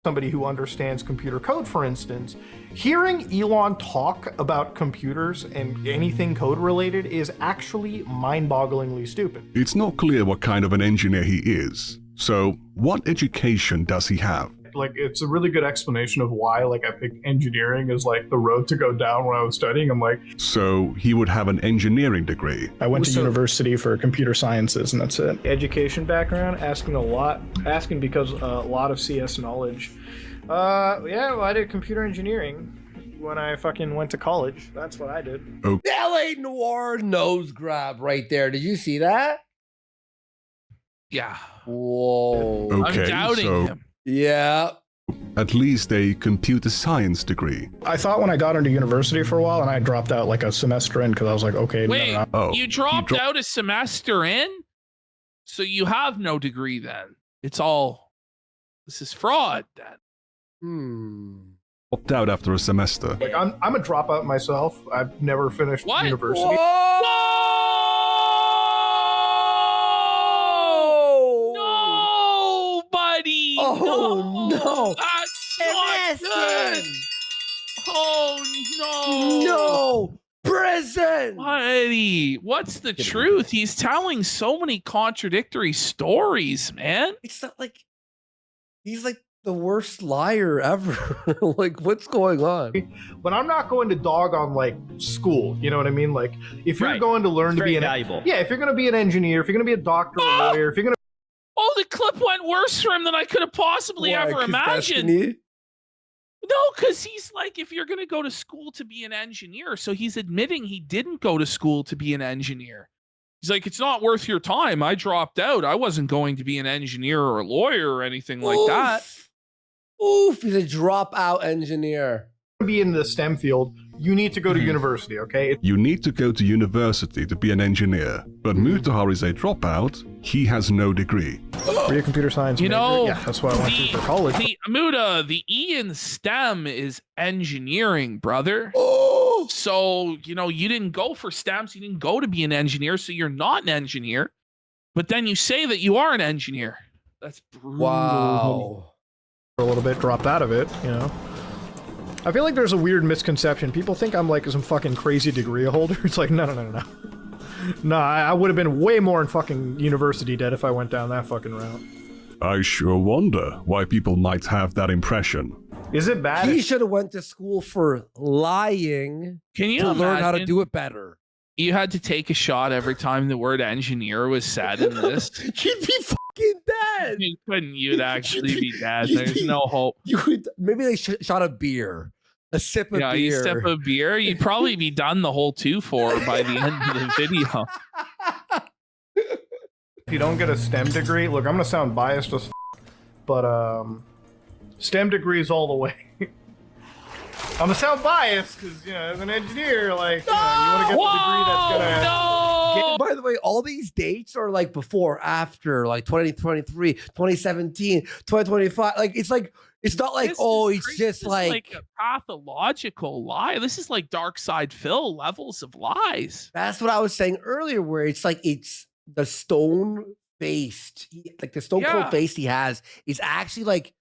[SPEAKER 9] Somebody who understands computer code, for instance, hearing Elon talk about computers and anything code related is actually mind-bogglingly stupid.
[SPEAKER 3] It's not clear what kind of an engineer he is. So, what education does he have?
[SPEAKER 7] Like, it's a really good explanation of why, I picked engineering as, the road to go down when I was studying. I'm like...
[SPEAKER 3] So, he would have an engineering degry.
[SPEAKER 7] I went to university for computer sciences, and that's it. Education background, asking because a lot of CS knowledge. I did computer engineering when I fucking went to college. That's what I did.
[SPEAKER 3] Okay.
[SPEAKER 2] LA Noir nose grab right there. Did you see that?
[SPEAKER 1] Yeah.
[SPEAKER 2] Whoa.
[SPEAKER 3] Okay,
[SPEAKER 1] I'm doubting him.
[SPEAKER 2] Yeah.
[SPEAKER 3] At least a computer science degree.
[SPEAKER 7] I thought when I got into university for a while, and I dropped out a semester in because I was like, okay.
[SPEAKER 1] Wait,
[SPEAKER 7] no.
[SPEAKER 3] Oh,
[SPEAKER 1] you dropped out a semester in? So you have no degree then. This is fraud then.
[SPEAKER 3] Dropped out after a semester.
[SPEAKER 7] I'm a dropout myself. I've never finished university.
[SPEAKER 2] Oh no!
[SPEAKER 1] That's not good. Oh no!
[SPEAKER 2] No! Prison!
[SPEAKER 1] Buddy, what's the truth? He's telling so many contradictory stories, man.
[SPEAKER 2] It's not like he's the worst liar ever. What's going on?
[SPEAKER 7] But I'm not going to dog on school. You know what I mean? If you're going to learn to be valuable. Yeah, if you're going to be an engineer, if you're going to be a doctor or a lawyer, if you're going to.
[SPEAKER 1] Oh, the clip went worse for him than I could have possibly ever imagined. No, because he's like, if you're going to go to school to be an engineer, so he's admitting he didn't go to school to be an engineer. He's like, it's not worth your time. I dropped out. I wasn't going to be an engineer or a lawyer or anything like that.
[SPEAKER 2] Oof, he's a dropout engineer.
[SPEAKER 7] To be in the STEM field, you need to go to university, okay?
[SPEAKER 3] You need to go to university to be an engineer, but Mutahar is a dropout. He has no degree.
[SPEAKER 7] Were you a computer science
[SPEAKER 1] You
[SPEAKER 7] major?
[SPEAKER 1] know,
[SPEAKER 7] Yeah, that's what I went to for college.
[SPEAKER 1] The E in STEM is engineering, brother.
[SPEAKER 2] Oh,
[SPEAKER 1] So, you know, you didn't go for STEM, so you didn't go to be an engineer, so you're not an engineer. But then you say that you are an engineer. That's brutal.
[SPEAKER 2] wow.
[SPEAKER 7] For a little bit, dropped out of it, you know? I feel like there's a weird misconception. People think I'm like some fucking crazy degree holder. It's like, no. No, I would have been way more in fucking university debt if I went down that fucking route.
[SPEAKER 3] I sure wonder why people might have that impression.
[SPEAKER 7] Is it bad?
[SPEAKER 2] He should have went to school for lying
[SPEAKER 1] Can you
[SPEAKER 2] to learn how to
[SPEAKER 1] imagine?
[SPEAKER 2] do it better.
[SPEAKER 1] You had to take a shot every time the word engineer was said in this.
[SPEAKER 2] You'd be fucking dead.
[SPEAKER 1] You couldn't. You'd actually be dead.
[SPEAKER 2] you'd
[SPEAKER 1] There's
[SPEAKER 2] be-
[SPEAKER 1] no hope.
[SPEAKER 2] You would maybe they shot a beer, a sip of
[SPEAKER 1] Yeah,
[SPEAKER 2] beer.
[SPEAKER 1] you sip a beer, you'd probably be done the whole 2-4 by the end of the video.
[SPEAKER 7] If you don't get a STEM degree, look, I'm gonna sound biased as but STEM degrees all the way. I'm gonna sound biased because, you know, as an engineer, like, you want to get the degree that's gonna...
[SPEAKER 1] No!
[SPEAKER 2] By the way, all these dates are like before, after, like 2023, 2017, 2025. Like it's not like,
[SPEAKER 1] This
[SPEAKER 2] oh,
[SPEAKER 1] is
[SPEAKER 2] it's
[SPEAKER 1] crazy.
[SPEAKER 2] just
[SPEAKER 1] This is
[SPEAKER 2] like
[SPEAKER 1] a pathological lie. This is like Dark Side Phil levels of lies.
[SPEAKER 2] that's what I was saying earlier, where it's like it's the stone faced, like the stone cold
[SPEAKER 1] Yeah.
[SPEAKER 2] face he has is actually like,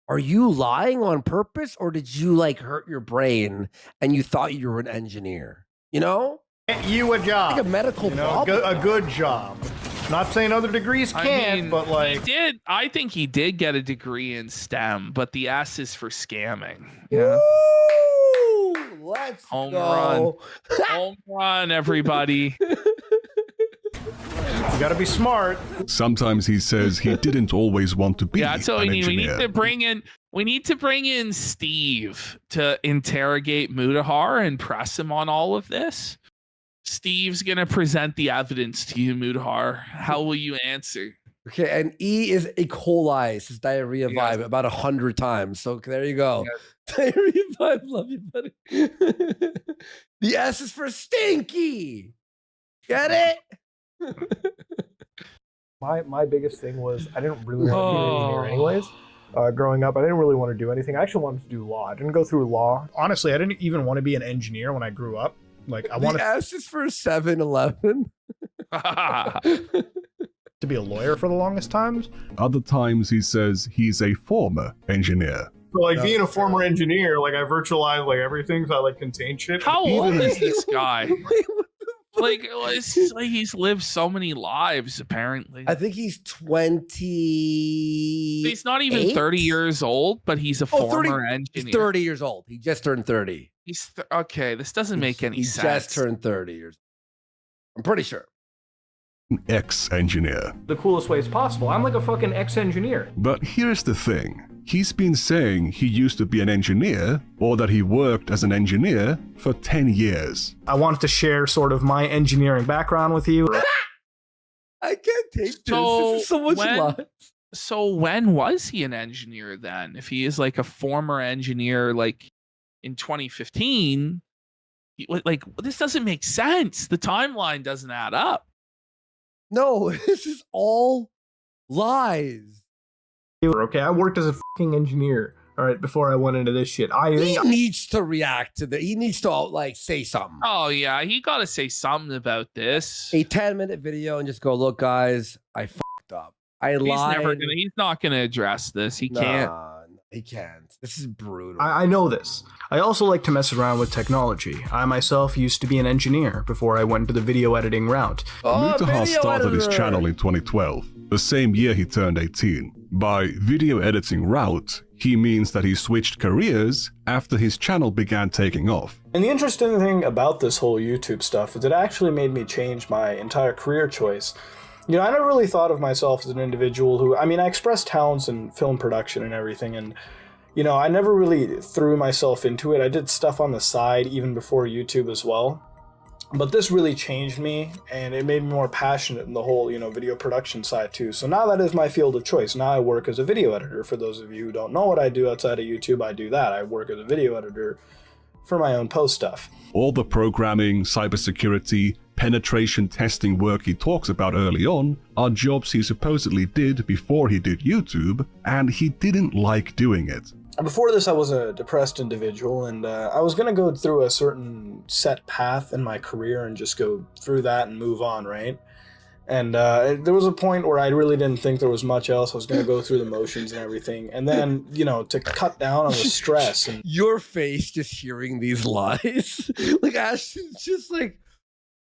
[SPEAKER 2] are you lying on purpose or did you like hurt your brain and you thought you were an engineer? You know?
[SPEAKER 7] Get you a job.
[SPEAKER 2] Like a medical
[SPEAKER 7] you know,
[SPEAKER 2] problem.
[SPEAKER 7] a good job. Not saying other degrees can't, but like...
[SPEAKER 1] he did. I think he did get a degree in STEM, but the S is for scamming. Yeah.
[SPEAKER 2] Woo! Let's
[SPEAKER 1] Home
[SPEAKER 2] go.
[SPEAKER 1] Home run, everybody.
[SPEAKER 7] You gotta be smart.
[SPEAKER 3] Sometimes he says he didn't always want to be
[SPEAKER 1] Yeah, so
[SPEAKER 3] an
[SPEAKER 1] we need
[SPEAKER 3] engineer.
[SPEAKER 1] to bring in Steve to interrogate Mutahar and press him on all of this. Steve's gonna present the evidence to you, Mutahar. How will you answer?
[SPEAKER 2] Okay, and E is E. coli. It's his diarrhea
[SPEAKER 1] Yes.
[SPEAKER 2] vibe about 100 times. So there you go. Diarrhea vibe. Love you, buddy. The S is for stinky. Get it?
[SPEAKER 7] My biggest thing was I didn't really want to be an engineer anyways. Growing up, I didn't really want to do anything. I actually wanted to do law. I didn't go through law. Honestly, I didn't even want to be an engineer when I grew up. Like, I wanted
[SPEAKER 2] The S is for 7-Eleven.
[SPEAKER 7] to be a lawyer for the longest times.
[SPEAKER 3] Other times he says he's a former engineer.
[SPEAKER 7] So, like, being a former engineer, like, I virtualized, like, everything, so I, like, contain shit.
[SPEAKER 1] How old is this guy?
[SPEAKER 2] Wait, what the
[SPEAKER 1] Like, it's just like he's lived so many lives, apparently.
[SPEAKER 2] I think he's 20.
[SPEAKER 1] He's not even
[SPEAKER 2] 8?
[SPEAKER 1] 30 years old, but he's a
[SPEAKER 2] 30
[SPEAKER 1] former
[SPEAKER 2] He's
[SPEAKER 1] engineer.
[SPEAKER 2] 30 years old. He just turned 30.
[SPEAKER 1] Okay, this doesn't make any
[SPEAKER 2] he
[SPEAKER 1] sense.
[SPEAKER 2] just turned 30 years. I'm pretty sure.
[SPEAKER 3] An ex-engineer.
[SPEAKER 9] The coolest ways possible. I'm like a fucking ex-engineer.
[SPEAKER 3] But here's the thing. He's been saying he used to be an engineer, or that he worked as an engineer for 10 years.
[SPEAKER 7] I wanted to share sort of my engineering background with you.
[SPEAKER 2] I can't take this.
[SPEAKER 1] So
[SPEAKER 2] This is so much
[SPEAKER 1] when-
[SPEAKER 2] lies.
[SPEAKER 1] So when was he an engineer then? If he is like a former engineer, like in 2015, like this doesn't make sense. The timeline doesn't add up.
[SPEAKER 2] No, this is all lies.
[SPEAKER 7] Okay, I worked as a fucking engineer, all right, before I went into this shit.
[SPEAKER 2] He needs to react to that. He needs to like say something.
[SPEAKER 1] Oh yeah, he got to say something about this.
[SPEAKER 2] A 10-minute video and just go, look, guys, I fucked up. I
[SPEAKER 1] He's
[SPEAKER 2] lied.
[SPEAKER 1] he's not gonna address this. He can't.
[SPEAKER 2] Nah, he can't. This is brutal.
[SPEAKER 7] I know this. I also like to mess around with technology. I myself used to be an engineer before I went into the video editing route.
[SPEAKER 2] Oh,
[SPEAKER 3] Mutahar
[SPEAKER 2] video
[SPEAKER 3] started his
[SPEAKER 2] editor.
[SPEAKER 3] channel in 2012, the same year he turned 18. By video editing route, he means that he switched careers after his channel began taking off.
[SPEAKER 11] And the interesting thing about this whole YouTube stuff is it actually made me change my entire career choice. You know, I never really thought of myself as an individual who, I mean, I expressed talents in film production and everything, and, you know, I never really threw myself into it. I did stuff on the side even before YouTube as well. But this really changed me, and it made me more passionate in the whole, you know, video production side too. So now that is my field of choice. Now I work as a video editor. For those of you who don't know what I do outside of YouTube, I do that. I work as a video editor for my own post stuff.
[SPEAKER 3] All the programming, cybersecurity, penetration testing work he talks about early on are jobs he supposedly did before he did YouTube, and he didn't like doing it.
[SPEAKER 11] Before this, I was a depressed individual, and I was going to go through a certain set path in my career and just go through that and move on, right? And there was a point where I really didn't think there was much else. I was going to go through the motions and everything. And then, you know, to cut down on the stress. And
[SPEAKER 2] your face just hearing these lies. Like, Ashton's just like,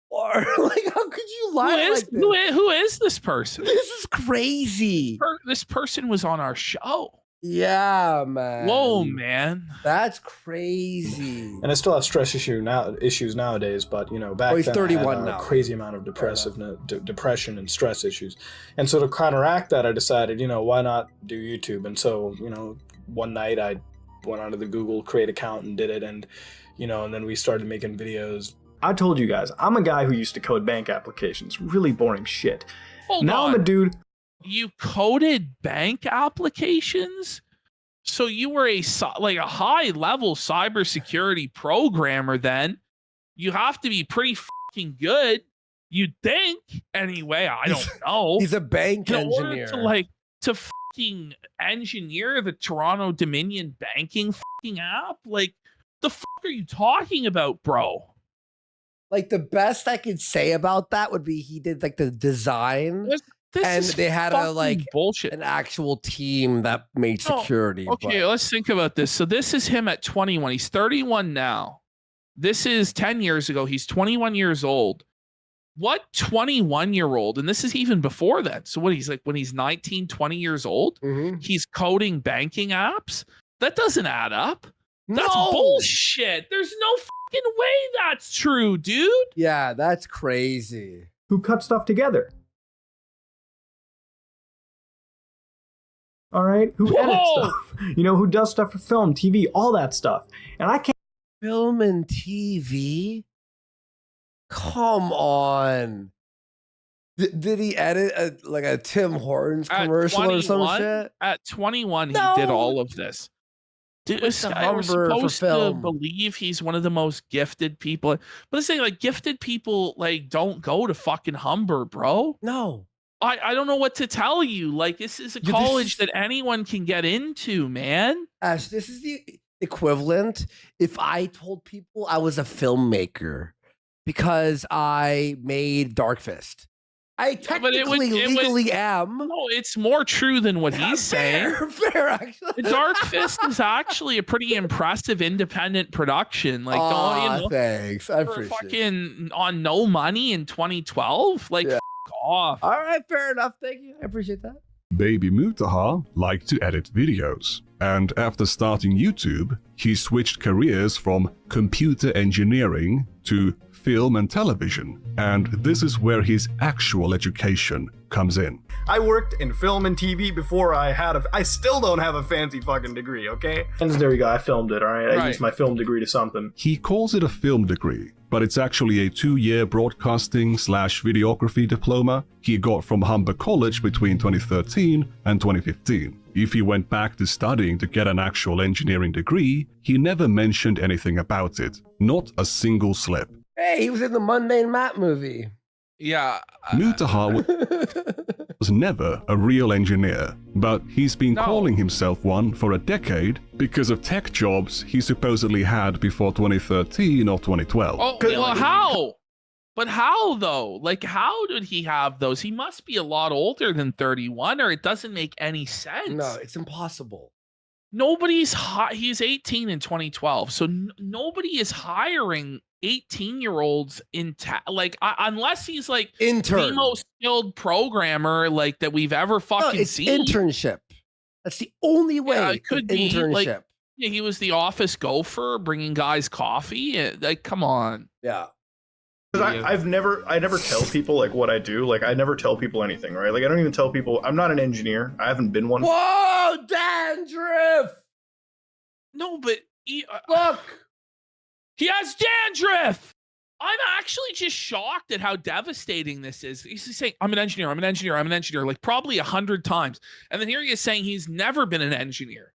[SPEAKER 2] or like, how could you lie like this?
[SPEAKER 1] Who is this person?
[SPEAKER 2] This is crazy.
[SPEAKER 1] This person was on our show.
[SPEAKER 2] Yeah, man.
[SPEAKER 1] Whoa, man.
[SPEAKER 2] That's crazy.
[SPEAKER 11] And I still have stress issues nowadays, but, you know, back
[SPEAKER 2] he's
[SPEAKER 11] then
[SPEAKER 2] 31
[SPEAKER 11] I had a
[SPEAKER 2] now.
[SPEAKER 11] Crazy amount of depression and stress issues. And so to counteract that, I decided, you know, why not do YouTube? And so, you know, one night I went onto the Google Create account and did it, and, you know, and then we started making videos.
[SPEAKER 5] I told you guys, I'm a guy who used to code bank applications. Really boring shit.
[SPEAKER 1] Now
[SPEAKER 5] I'm a dude.
[SPEAKER 1] You coded bank applications? So you were a high-level cybersecurity programmer then. You have to be pretty fucking good, you'd think. Anyway, I don't know.
[SPEAKER 2] He's a bank engineer.
[SPEAKER 1] In order to fucking engineer the Toronto Dominion banking fucking app? Like, the fuck are you talking about, bro?
[SPEAKER 2] Like, the best I could say about that would be he did like the design. And they had
[SPEAKER 1] bullshit.
[SPEAKER 2] An actual team that made security.
[SPEAKER 1] Okay, let's think about this. So this is him at 21. He's 31 now. This is 10 years ago. He's 21 years old. What 21-year-old, and this is even before that. So what, he's like when he's 19, 20 years old, he's coding banking apps? That doesn't add up. That's bullshit. There's no fucking way that's true, dude.
[SPEAKER 2] Yeah, that's crazy.
[SPEAKER 5] Who cut stuff together? All right, who edits stuff? You know, who does stuff for film, TV, all that stuff. And I can't.
[SPEAKER 2] Film and TV? Come on. Did he edit a Tim Hortons commercial or some shit?
[SPEAKER 1] At 21, he did all of this. Dude, this guy, we're supposed to believe he's one of the most gifted people. But let's say, like, gifted people, like, don't go to fucking Humber, bro.
[SPEAKER 2] No.
[SPEAKER 1] I don't know what to tell you. Like, this is a college that anyone can get into, man.
[SPEAKER 2] Ash, this is the equivalent if I told people I was a filmmaker because I made Dark Fist. I technically legally am.
[SPEAKER 1] No, it's more true than what he's saying.
[SPEAKER 2] Fair, actually.
[SPEAKER 1] Dark Fist is actually a pretty impressive independent production. Like,
[SPEAKER 2] thanks. I appreciate
[SPEAKER 1] fucking on no money in 2012. Like, off.
[SPEAKER 2] All right, fair enough. Thank you. I appreciate that.
[SPEAKER 3] Baby Mutahar liked to edit videos, and after starting YouTube, he switched careers from computer engineering to film and television, and this is where his actual education comes in.
[SPEAKER 8] I worked in film and TV before I still don't have a fancy fucking degree, okay?
[SPEAKER 11] And there you go, I filmed it, all right? I used my film degree to something.
[SPEAKER 3] He calls it a film degree, but it's actually a 2-year broadcasting/videography diploma he got from Humber College between 2013 and 2015. If he went back to studying to get an actual engineering degree, he never mentioned anything about it. Not a single slip.
[SPEAKER 2] Hey, he was in the Mundane Matt movie.
[SPEAKER 1] Yeah.
[SPEAKER 3] Mutahar was never a real engineer, but he's been calling himself one for a decade because of tech jobs he supposedly had before 2013 or 2012.
[SPEAKER 1] Oh, well, how? But how, though? Like, how did he have those? He must be a lot older than 31, or it doesn't make any sense.
[SPEAKER 2] No, it's impossible.
[SPEAKER 1] Nobody's he's 18 in 2012, so nobody is hiring 18-year-olds in unless he's like the most skilled programmer like that we've ever fucking seen.
[SPEAKER 2] Internship. That's the only way.
[SPEAKER 1] Yeah, it could be
[SPEAKER 2] internship.
[SPEAKER 1] Like, yeah, he was the office gopher bringing guys coffee. Like, come on.
[SPEAKER 2] Yeah.
[SPEAKER 7] Because I never tell people like what I do. Like I never tell people anything, right? Like I don't even tell people I'm not an engineer. I haven't been one.
[SPEAKER 2] Whoa, dandruff!
[SPEAKER 1] No, but
[SPEAKER 2] Look.
[SPEAKER 1] he has dandruff. I'm actually just shocked at how devastating this is. He's saying, I'm an engineer, I'm an engineer, I'm an engineer, like probably 100 times. And then here he is saying he's never been an engineer.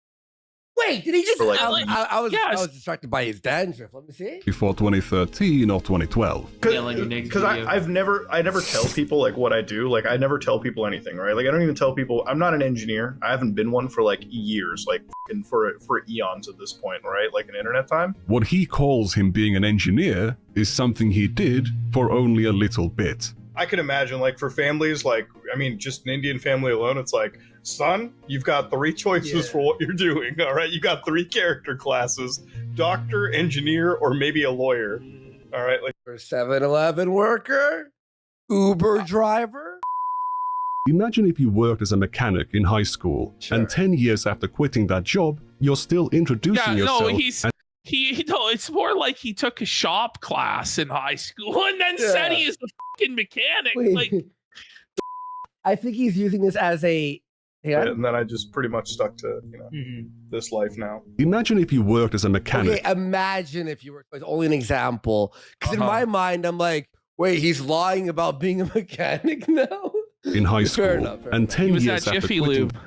[SPEAKER 2] Wait, did he just?
[SPEAKER 7] Like,
[SPEAKER 2] I was
[SPEAKER 1] yes.
[SPEAKER 2] distracted by his dandruff. Let me see.
[SPEAKER 3] Before 2013 or 2012.
[SPEAKER 7] Because I never tell people like what I do. Like I never tell people anything, right? Like I don't even tell people I'm not an engineer. I haven't been one for like years, like for eons at this point, right? Like in internet time.
[SPEAKER 3] What he calls him being an engineer is something he did for only a little bit.
[SPEAKER 7] I can imagine, like, for families, like, I mean, just an Indian family alone, it's like, son, you've got 3 choices for what you're doing, all right? You got 3 character classes, doctor, engineer, or maybe a lawyer, all right? Like,
[SPEAKER 2] For 7-Eleven worker, Uber driver.
[SPEAKER 3] Imagine if you worked as a mechanic in high school, and 10 years after quitting that job, you're still introducing yourself.
[SPEAKER 1] No, it's more like he took a shop class in high school and then said he is a fucking mechanic.
[SPEAKER 2] Wait.
[SPEAKER 1] Like,
[SPEAKER 2] I think he's using this as a.
[SPEAKER 7] and then I just pretty much stuck to, this life now.
[SPEAKER 3] Imagine if you worked as a mechanic.
[SPEAKER 2] Okay, imagine if you were. It's only an example. Because in my mind, I'm like, wait, he's lying about being a mechanic now?
[SPEAKER 3] In high school,
[SPEAKER 2] Fair enough.
[SPEAKER 3] 10
[SPEAKER 1] he was
[SPEAKER 3] years
[SPEAKER 1] at
[SPEAKER 3] after
[SPEAKER 1] Jiffy
[SPEAKER 3] quitting
[SPEAKER 1] Lube.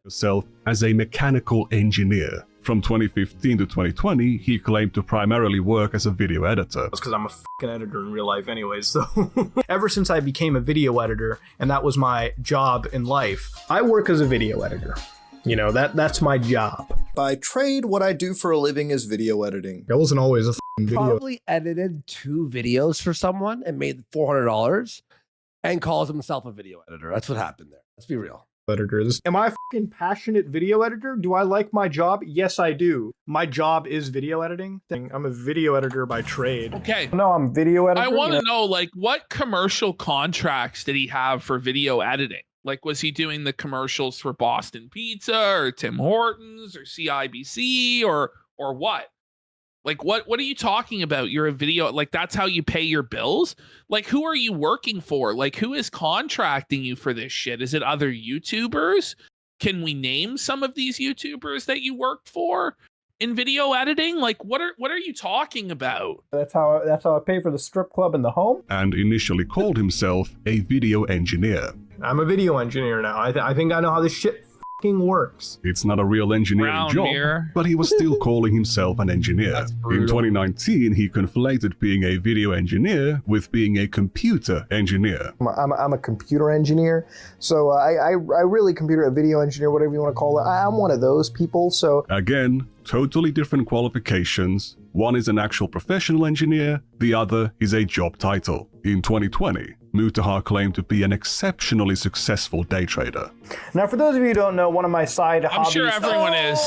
[SPEAKER 3] yourself as a mechanical engineer. From 2015 to 2020, he claimed to primarily work as a video editor.
[SPEAKER 11] Because I'm a fucking editor in real life anyways, so ever since I became a video editor and that was my job in life, I work as a video editor. You know, that's my job.
[SPEAKER 12] By trade, what I do for a living is video editing.
[SPEAKER 11] I wasn't always a fucking video.
[SPEAKER 2] Probably edited 2 videos for someone and made $400 and calls himself a video editor. That's what happened there. Let's be real.
[SPEAKER 11] Editors. Am I a fucking passionate video editor? Do I like my job? Yes, I do. My job is video editing. I'm a video editor by trade.
[SPEAKER 1] Okay.
[SPEAKER 11] No, I'm video editor.
[SPEAKER 1] I want to know, like, what commercial contracts did he have for video editing? Like, was he doing the commercials for Boston Pizza or Tim Hortons or CIBC or what? Like, what are you talking about? You're a video, like, that's how you pay your bills? Like, who are you working for? Like, who is contracting you for this shit? Is it other YouTubers? Can we name some of these YouTubers that you worked for in video editing? Like, what are you talking about?
[SPEAKER 11] That's how I pay for the strip club and the home.
[SPEAKER 3] And initially called himself a video engineer.
[SPEAKER 11] I'm a video engineer now. I think I know how this shit fucking works.
[SPEAKER 3] It's not a real engineering
[SPEAKER 1] Round
[SPEAKER 3] job,
[SPEAKER 1] mirror.
[SPEAKER 3] but he was still calling himself an engineer. In 2019, he conflated being a video engineer with being a computer engineer.
[SPEAKER 8] I'm a computer engineer, so I really a video engineer, whatever you want to call it. I'm one of those people, so...
[SPEAKER 3] Again, totally different qualifications. One is an actual professional engineer, the other is a job title. In 2020, Mutahar claimed to be an exceptionally successful day trader.
[SPEAKER 11] Now, for those of you who don't know, one of my side
[SPEAKER 1] I'm
[SPEAKER 11] hobbies...
[SPEAKER 1] sure everyone is.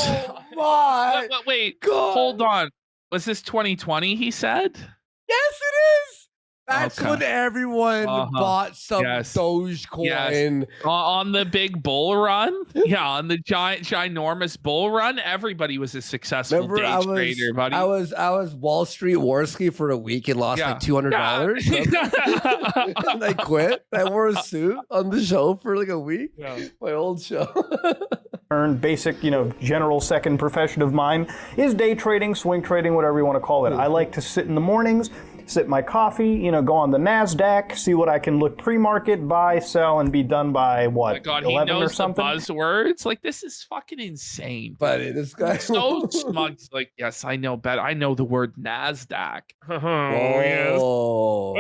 [SPEAKER 2] My
[SPEAKER 1] Wait,
[SPEAKER 2] God.
[SPEAKER 1] hold on. Was this 2020 he said?
[SPEAKER 2] Yes, it is. That's
[SPEAKER 1] Okay.
[SPEAKER 2] when everyone bought some Dogecoin.
[SPEAKER 1] Yes. On the big bull run. Yeah, on the ginormous bull run, everybody was a successful
[SPEAKER 2] Remember,
[SPEAKER 1] day trader, buddy.
[SPEAKER 2] I was Wall Street Warski for a week and lost like $200. And I quit. I wore a suit on the show for like a week.
[SPEAKER 1] Yeah.
[SPEAKER 2] My old show.
[SPEAKER 11] Basic, general second profession of mine is day trading, swing trading, whatever you want to call it. I like to sit in the mornings, sip my coffee, go on the NASDAQ, see what I can look pre-market, buy, sell, and be done by what,
[SPEAKER 1] Oh my God,
[SPEAKER 11] 11
[SPEAKER 1] he
[SPEAKER 11] or
[SPEAKER 1] knows the
[SPEAKER 11] something?
[SPEAKER 1] buzzwords. Like, this is fucking insane.
[SPEAKER 2] Buddy, this guy
[SPEAKER 1] so smug. Like, yes, I know better. I know the word NASDAQ.
[SPEAKER 2] Oh,
[SPEAKER 1] yes.
[SPEAKER 2] oh,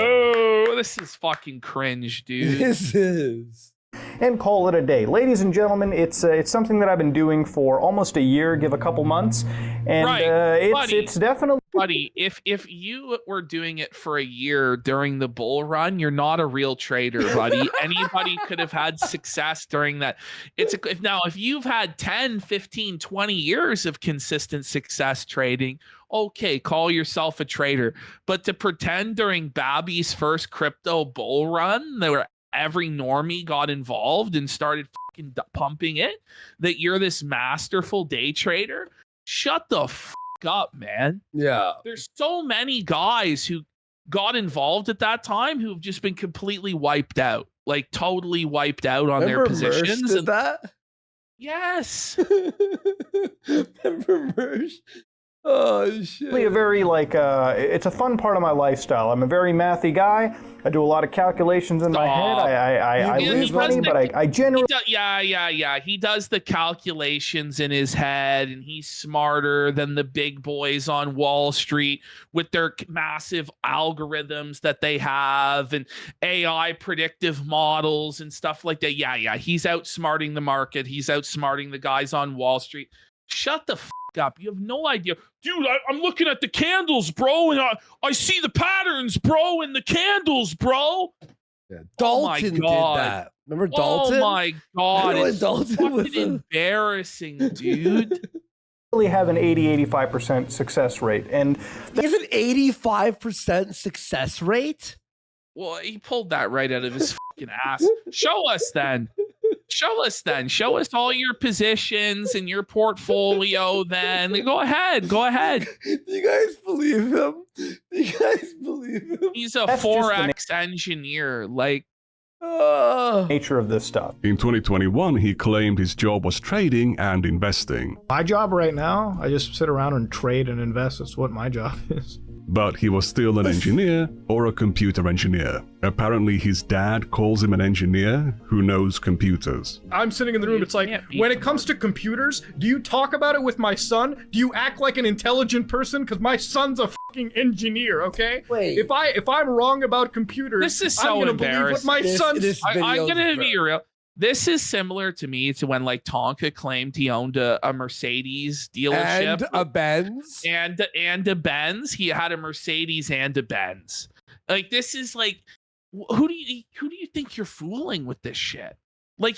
[SPEAKER 1] Oh, this is fucking cringe, dude.
[SPEAKER 2] this is.
[SPEAKER 11] And call it a day. Ladies and gentlemen, it's something that I've been doing for almost a year, give a couple months, and it's definitely...
[SPEAKER 1] Buddy, if you were doing it for a year during the bull run, you're not a real trader, buddy. Anybody could have had success during that. If you've had 10, 15, 20 years of consistent success trading, okay, call yourself a trader. But to pretend during Babby's first crypto bull run, where every normie got involved and started fucking pumping it, that you're this masterful day trader, shut the fuck up, man.
[SPEAKER 2] Yeah.
[SPEAKER 1] There's so many guys who got involved at that time who've just been completely wiped out, like totally wiped out on their
[SPEAKER 2] Remember
[SPEAKER 1] positions.
[SPEAKER 2] Merce did that?
[SPEAKER 1] Yes.
[SPEAKER 2] Remember merch? Oh shit!
[SPEAKER 11] A very it's a fun part of my lifestyle. I'm a very mathy guy. I do a lot of calculations in my head. I lose money, but I generally
[SPEAKER 1] He does the calculations in his head, and he's smarter than the big boys on Wall Street with their massive algorithms that they have and AI predictive models and stuff like that. Yeah, he's outsmarting the market. He's outsmarting the guys on Wall Street. Shut the up. You have no idea. Dude, I'm looking at the candles, bro, and I see the patterns, bro, in the candles, bro.
[SPEAKER 2] Yeah, Dalton did that. Remember Dalton?
[SPEAKER 1] Oh my God. It's
[SPEAKER 2] Dalton
[SPEAKER 1] fucking embarrassing, dude.
[SPEAKER 11] really have an 80-85% success rate. And
[SPEAKER 2] he has an 85% success rate?
[SPEAKER 1] Well, he pulled that right out of his fucking ass. Show us then. Show us all your positions and your portfolio then. Go ahead.
[SPEAKER 2] Do you guys believe him?
[SPEAKER 1] He's a Forex engineer.
[SPEAKER 11] Nature of this stuff.
[SPEAKER 3] In 2021, he claimed his job was trading and investing.
[SPEAKER 7] My job right now, I just sit around and trade and invest. That's what my job is.
[SPEAKER 3] But he was still an engineer or a computer engineer. Apparently his dad calls him an engineer who knows computers.
[SPEAKER 7] I'm sitting in the room, it's like, when it comes to computers, do you talk about it with my son? Do you act like an intelligent person? Because my son's a fucking engineer, okay?
[SPEAKER 2] Wait.
[SPEAKER 7] If I'm wrong about computers,
[SPEAKER 1] This is so
[SPEAKER 7] I'm gonna believe what my son's...
[SPEAKER 1] I'm gonna be real. This is similar to me to when Tonka claimed he owned a Mercedes dealership
[SPEAKER 2] and a Benz
[SPEAKER 1] and a Benz. He had a Mercedes and a Benz. This is who do you think you're fooling with this shit?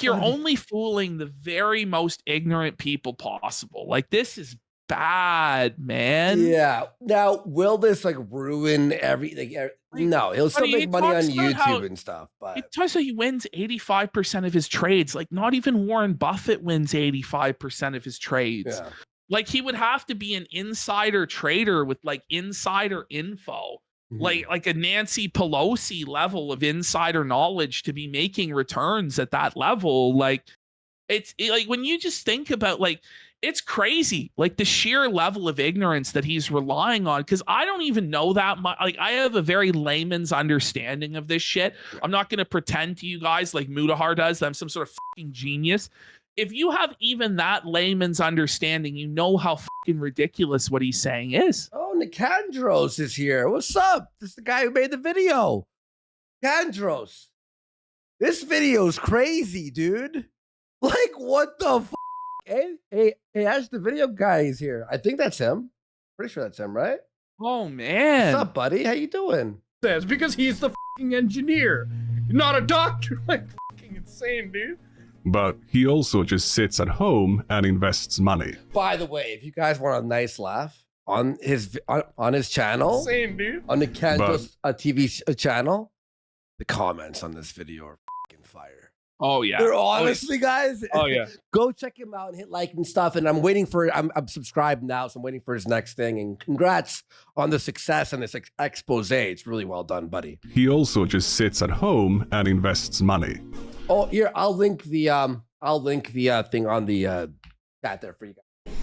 [SPEAKER 1] You're only fooling the very most ignorant people possible. This is bad, man.
[SPEAKER 2] Yeah. Now, will this ruin everything? No, he'll still make money on YouTube and stuff. But
[SPEAKER 1] it talks about he wins 85% of his trades. Not even Warren Buffett wins 85% of his trades.
[SPEAKER 2] Yeah.
[SPEAKER 1] He would have to be an insider trader with insider info. Like a Nancy Pelosi level of insider knowledge to be making returns at that level. It's when you just think about it's crazy, the sheer level of ignorance that he's relying on, because I don't even know that much. I have a very layman's understanding of this shit. I'm not going to pretend to you guys like Mutahar does that I'm some sort of fucking genius. If you have even that layman's understanding, you know how fucking ridiculous what he's saying is.
[SPEAKER 2] Oh, Nicandros is here. What's up? This is the guy who made the video. Nicandros. This video's crazy, dude. What the fuck? Hey, Ash, the video guy is here. I think that's him. Pretty sure that's him, right?
[SPEAKER 1] Oh, man.
[SPEAKER 2] What's up, buddy? How you doing?
[SPEAKER 7] That's because he's the fucking engineer, not a doctor. Fucking insane, dude.
[SPEAKER 3] But he also just sits at home and invests money.
[SPEAKER 2] By the way, if you guys want a nice laugh on his channel,
[SPEAKER 7] insane, dude.
[SPEAKER 2] On the Cantos TV channel, the comments on this video are fucking fire.
[SPEAKER 1] Oh yeah,
[SPEAKER 2] they're honestly, guys.
[SPEAKER 1] Oh yeah,
[SPEAKER 2] go check him out and hit like and stuff. And I'm waiting for. I'm subscribed now, so I'm waiting for his next thing. And congrats on the success and this expose. It's really well done, buddy.
[SPEAKER 3] He also just sits at home and invests money.
[SPEAKER 2] Oh, here, I'll link the thing on the chat there for you guys.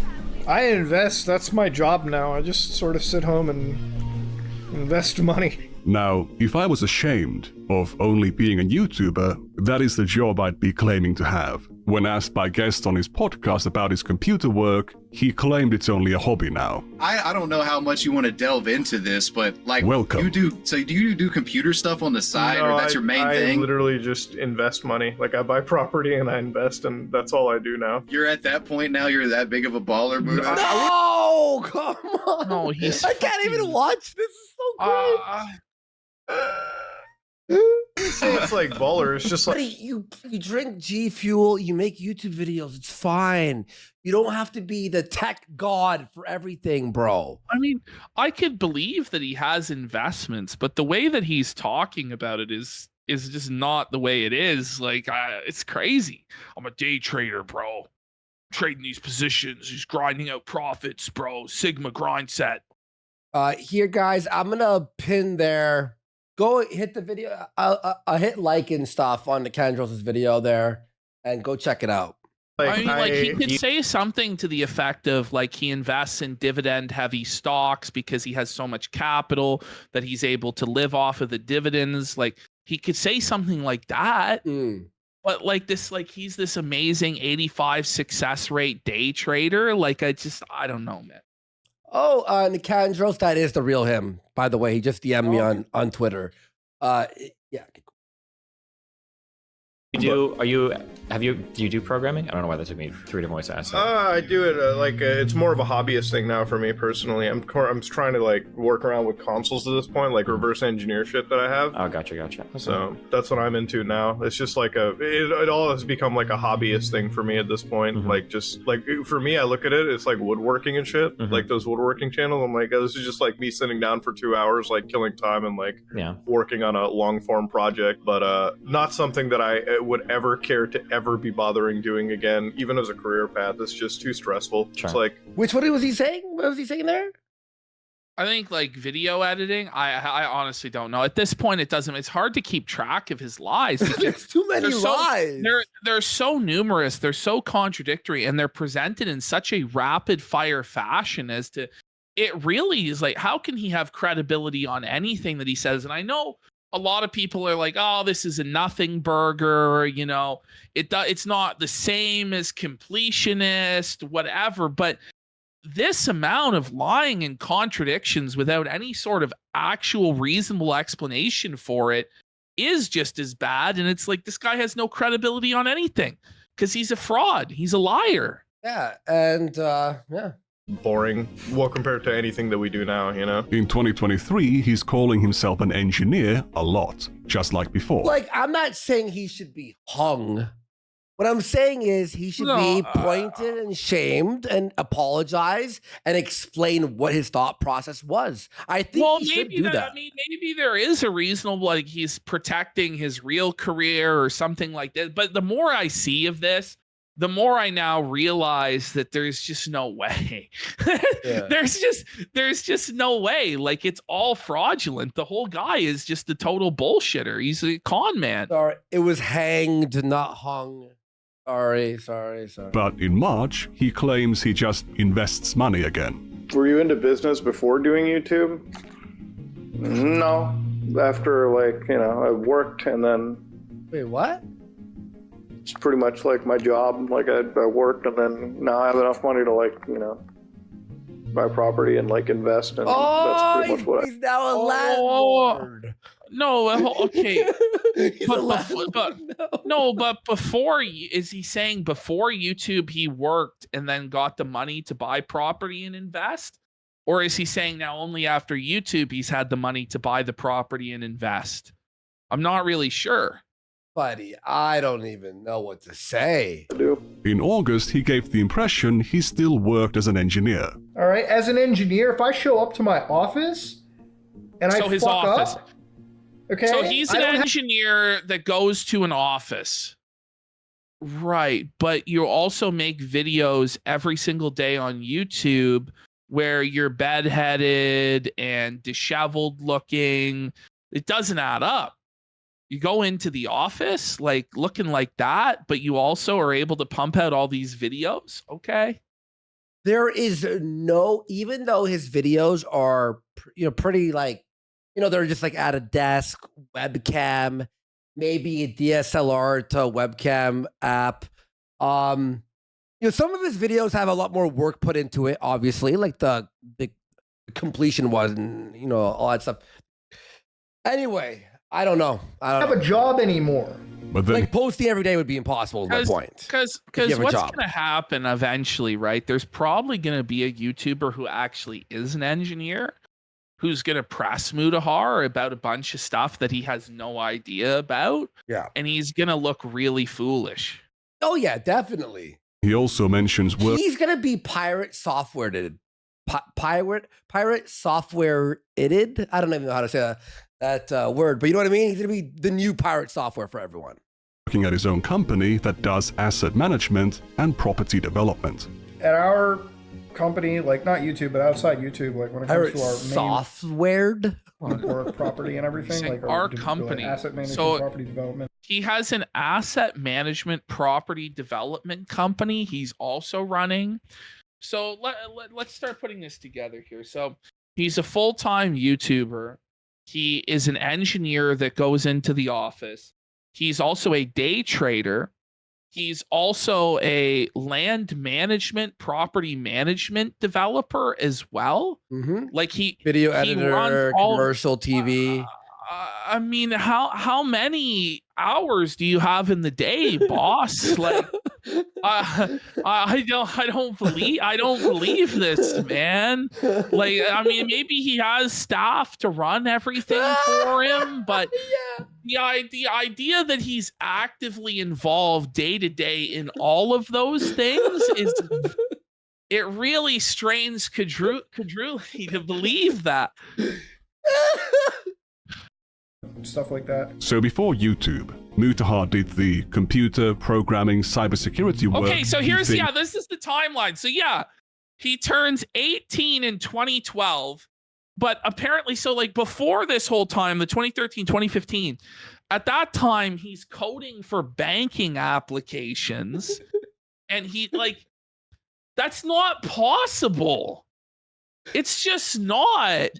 [SPEAKER 7] I invest. That's my job now. I just sort of sit home and invest money.
[SPEAKER 3] Now, if I was ashamed of only being a YouTuber, that is the job I'd be claiming to have. When asked by guests on his podcast about his computer work, he claimed it's only a hobby now.
[SPEAKER 13] I don't know how much you want to delve into this, but
[SPEAKER 3] welcome.
[SPEAKER 13] Do you do computer stuff on the side, or that's your main thing?
[SPEAKER 7] I literally just invest money. I buy property and I invest, and that's all I do now.
[SPEAKER 13] You're at that point now. You're that big of a baller, Buddha.
[SPEAKER 2] No, come on.
[SPEAKER 1] No,
[SPEAKER 2] I can't even watch. This is so great.
[SPEAKER 7] Say it's baller. It's just
[SPEAKER 2] you drink G Fuel, you make YouTube videos. It's fine. You don't have to be the tech god for everything, bro.
[SPEAKER 1] I mean, I could believe that he has investments, but the way that he's talking about it is just not the way it is. It's crazy. I'm a day trader, bro. Trading these positions. He's grinding out profits, bro. Sigma grind set.
[SPEAKER 2] Here, guys, I'm gonna pin there. Go hit the video. I'll hit like and stuff on the Candros' video there, and go check it out.
[SPEAKER 1] I mean, like he could say something to the effect of like he invests in dividend heavy stocks because he has so much capital that he's able to live off of the dividends. Like he could say something like that. But like this, like he's this amazing 85 success rate day trader. Like I don't know, man.
[SPEAKER 2] Oh, Nicandros, that is the real him. By the way, he just DM'd me on Twitter. Yeah.
[SPEAKER 14] Do you do programming? I don't know why that took me 3 different ways to ask that.
[SPEAKER 7] I do it it's more of a hobbyist thing now for me personally. I'm trying to like work around with consoles at this point, like reverse engineer shit that I have.
[SPEAKER 14] Oh, gotcha. Okay.
[SPEAKER 7] So that's what I'm into now. It's just like it all has become like a hobbyist thing for me at this point. Like just like for me, I look at it, it's like woodworking and shit. Like those woodworking channels. I'm like, this is just like me sitting down for 2 hours, like killing time and like working on a long form project, but not something that I would ever care to ever be bothering doing again, even as a career path. It's just too stressful. It's like,
[SPEAKER 2] which what was he saying? What was he saying there?
[SPEAKER 1] I think like video editing. I honestly don't know. At this point, it's hard to keep track of his lies.
[SPEAKER 2] There's too many lies.
[SPEAKER 1] They're so numerous. They're so contradictory, and they're presented in such a rapid fire fashion as to. It really is like, how can he have credibility on anything that he says? And I know a lot of people are like, oh, this is a nothing burger, you know, it's not the same as completionist, whatever. But this amount of lying and contradictions without any sort of actual reasonable explanation for it is just as bad. And it's like, this guy has no credibility on anything because he's a fraud. He's a liar.
[SPEAKER 2] Yeah. And yeah.
[SPEAKER 7] Boring. Well, compared to anything that we do now, you know?
[SPEAKER 3] In 2023, he's calling himself an engineer a lot, just like before.
[SPEAKER 2] Like, I'm not saying he should be hung. What I'm saying is he should be pointed and shamed and apologize and explain what his thought process was. I think he should do that.
[SPEAKER 1] I mean, maybe there is a reasonable, like he's protecting his real career or something like that. But the more I see of this, the more I now realize that there's just no way. There's just no way. Like, it's all fraudulent. The whole guy is just a total bullshitter. He's a con man.
[SPEAKER 2] Sorry, it was hanged, not hung. Sorry.
[SPEAKER 3] But in March, he claims he just invests money again.
[SPEAKER 7] Were you into business before doing YouTube? No. After, like, you know, I worked and then...
[SPEAKER 2] Wait, what?
[SPEAKER 7] It's pretty much like my job. Like I worked and then now I have enough money to, like, you know, buy property and like invest, and that's pretty much what
[SPEAKER 2] he's now a landlord.
[SPEAKER 1] No, okay. but before, is he saying before YouTube he worked and then got the money to buy property and invest? Or is he saying now only after YouTube he's had the money to buy the property and invest? I'm not really sure.
[SPEAKER 2] Buddy, I don't even know what to say.
[SPEAKER 3] In August, he gave the impression he still worked as an engineer.
[SPEAKER 7] All right, as an engineer, if I show up to my office and I
[SPEAKER 1] his
[SPEAKER 7] fuck
[SPEAKER 1] office.
[SPEAKER 7] up, okay.
[SPEAKER 1] So he's an engineer that goes to an office. Right, but you also make videos every single day on YouTube where you're bedheaded and disheveled looking. It doesn't add up. You go into the office like looking like that, but you also are able to pump out all these videos. Okay.
[SPEAKER 2] There is no, even though his videos are, you know, pretty like, you know, they're just like at a desk, webcam, maybe a DSLR to a webcam app. You know, some of his videos have a lot more work put into it, obviously, like the completion was, and, you know, all that stuff. Anyway, I don't know. I don't have a job anymore.
[SPEAKER 3] But then,
[SPEAKER 2] like posting every day would be impossible. Is my point.
[SPEAKER 1] Because what's going to happen eventually, right? There's probably going to be a YouTuber who actually is an engineer, who's going to press Mutahar about a bunch of stuff that he has no idea about.
[SPEAKER 2] Yeah, and
[SPEAKER 1] he's going to look really foolish.
[SPEAKER 2] Oh yeah, definitely.
[SPEAKER 3] He also mentions
[SPEAKER 2] he's going to be pirate software edited. Pirate software edited. I don't even know how to say that word, but you know what I mean? He's going to be the new pirate software for everyone.
[SPEAKER 3] Working at his own company that does asset management and property development.
[SPEAKER 7] At our company, like not YouTube, but outside YouTube, like when it comes to our
[SPEAKER 2] software
[SPEAKER 7] property and everything, like
[SPEAKER 1] our company,
[SPEAKER 7] asset management, property development.
[SPEAKER 1] He has an asset management property development company he's also running. So let's start putting this together here. So he's a full-time YouTuber. He is an engineer that goes into the office. He's also a day trader. He's also a land management, property management developer as well. Like
[SPEAKER 2] video editor, commercial TV.
[SPEAKER 1] I mean, how many hours do you have in the day, boss? Like, I don't believe this, man. Like, I mean, maybe he has staff to run everything for him, but the idea that he's actively involved day to day in all of those things is it really strains credulity to believe that.
[SPEAKER 7] Stuff like that.
[SPEAKER 3] So before YouTube, Mutahar did the computer programming cybersecurity work.
[SPEAKER 1] Okay, so here's this is the timeline. So yeah, he turns 18 in 2012, but apparently, so like before this whole time, the 2013, 2015, at that time he's coding for banking applications, and he like that's not possible. It's just not.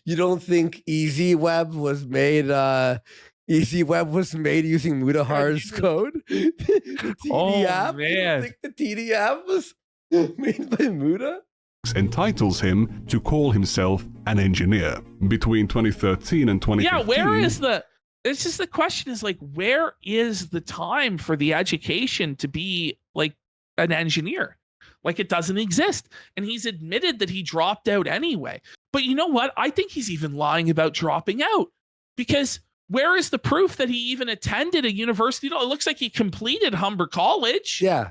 [SPEAKER 2] You don't think Easy Web was made? Easy Web was made using Mutahar's code. The TD app.
[SPEAKER 3] man.
[SPEAKER 2] You don't think the TD app was made by Muta?
[SPEAKER 3] Entitles him to call himself an engineer. Between 2013 and 2015.
[SPEAKER 1] Yeah, where is the? It's just the question is like, where is the time for the education to be like an engineer? Like it doesn't exist. And he's admitted that he dropped out anyway. But you know what? I think he's even lying about dropping out, because where is the proof that he even attended a university? It looks like he completed Humber College.
[SPEAKER 2] Yeah.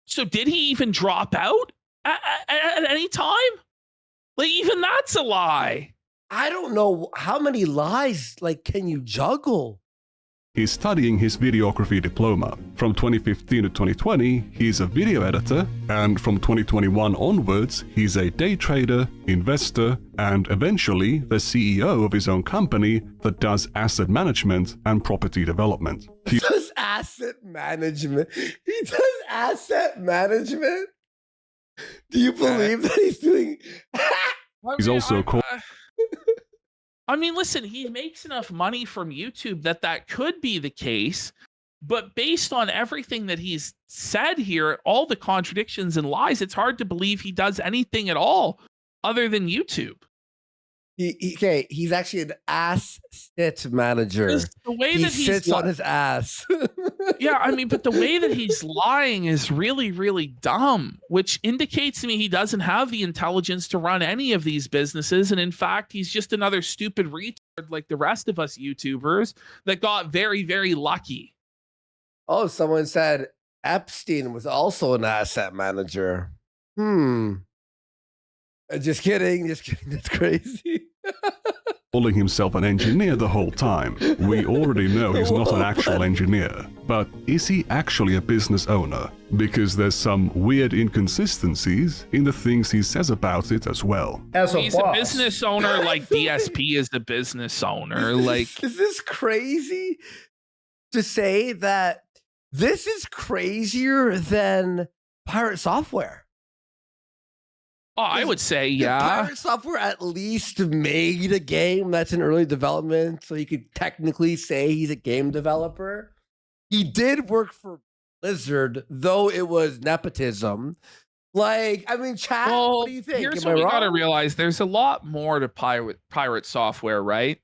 [SPEAKER 1] So did he even drop out at any time? Like even that's a lie.
[SPEAKER 2] I don't know how many lies like can you juggle?
[SPEAKER 3] He's studying his videography diploma. From 2015 to 2020, he's a video editor, and from 2021 onwards, he's a day trader, investor, and eventually the CEO of his own company that does asset management and property development.
[SPEAKER 2] He does asset management. He does asset management. Do you believe that he's doing?
[SPEAKER 3] He's also called.
[SPEAKER 1] I mean, listen, he makes enough money from YouTube that could be the case, but based on everything that he's said here, all the contradictions and lies, it's hard to believe he does anything at all other than YouTube.
[SPEAKER 2] He's actually an asset manager.
[SPEAKER 1] The way
[SPEAKER 2] he
[SPEAKER 1] that
[SPEAKER 2] sits on his ass.
[SPEAKER 1] Yeah, I mean, but the way that he's lying is really, really dumb, which indicates to me he doesn't have the intelligence to run any of these businesses. And in fact, he's just another stupid retard like the rest of us YouTubers that got very, very lucky.
[SPEAKER 2] Oh, someone said Epstein was also an asset manager. Just kidding. That's crazy.
[SPEAKER 3] Calling himself an engineer the whole time. We already know he's not an actual engineer. But is he actually a business owner? Because there's some weird inconsistencies in the things he says about it as well.
[SPEAKER 1] He's a business owner like DSP is the business owner. Like,
[SPEAKER 2] is this crazy to say that this is crazier than Pirate Software?
[SPEAKER 1] Oh, I would say, yeah.
[SPEAKER 2] Pirate Software at least made a game that's in early development, so you could technically say he's a game developer. He did work for Blizzard, though it was nepotism. Like, I mean, chat, what do you think?
[SPEAKER 1] Here's what we gotta realize. There's a lot more to Pirate Software, right?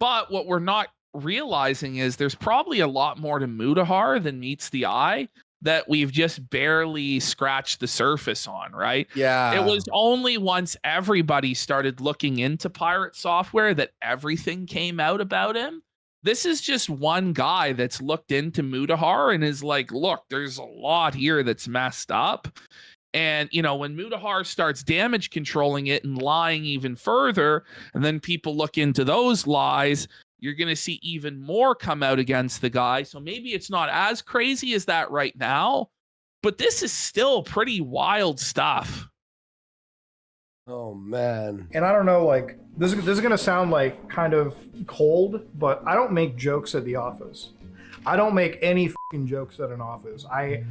[SPEAKER 1] But what we're not realizing is there's probably a lot more to Mutahar than meets the eye that we've just barely scratched the surface on, right?
[SPEAKER 2] Yeah.
[SPEAKER 1] It was only once everybody started looking into Pirate Software that everything came out about him. This is just one guy that's looked into Mutahar and is like, look, there's a lot here that's messed up. And, you know, when Mutahar starts damage controlling it and lying even further, and then people look into those lies, you're going to see even more come out against the guy. So maybe it's not as crazy as that right now, but this is still pretty wild stuff.
[SPEAKER 2] Oh, man.
[SPEAKER 7] And I don't know, like, this is going to sound like kind of cold, but I don't make jokes at the office. I don't make any fucking jokes at an office. I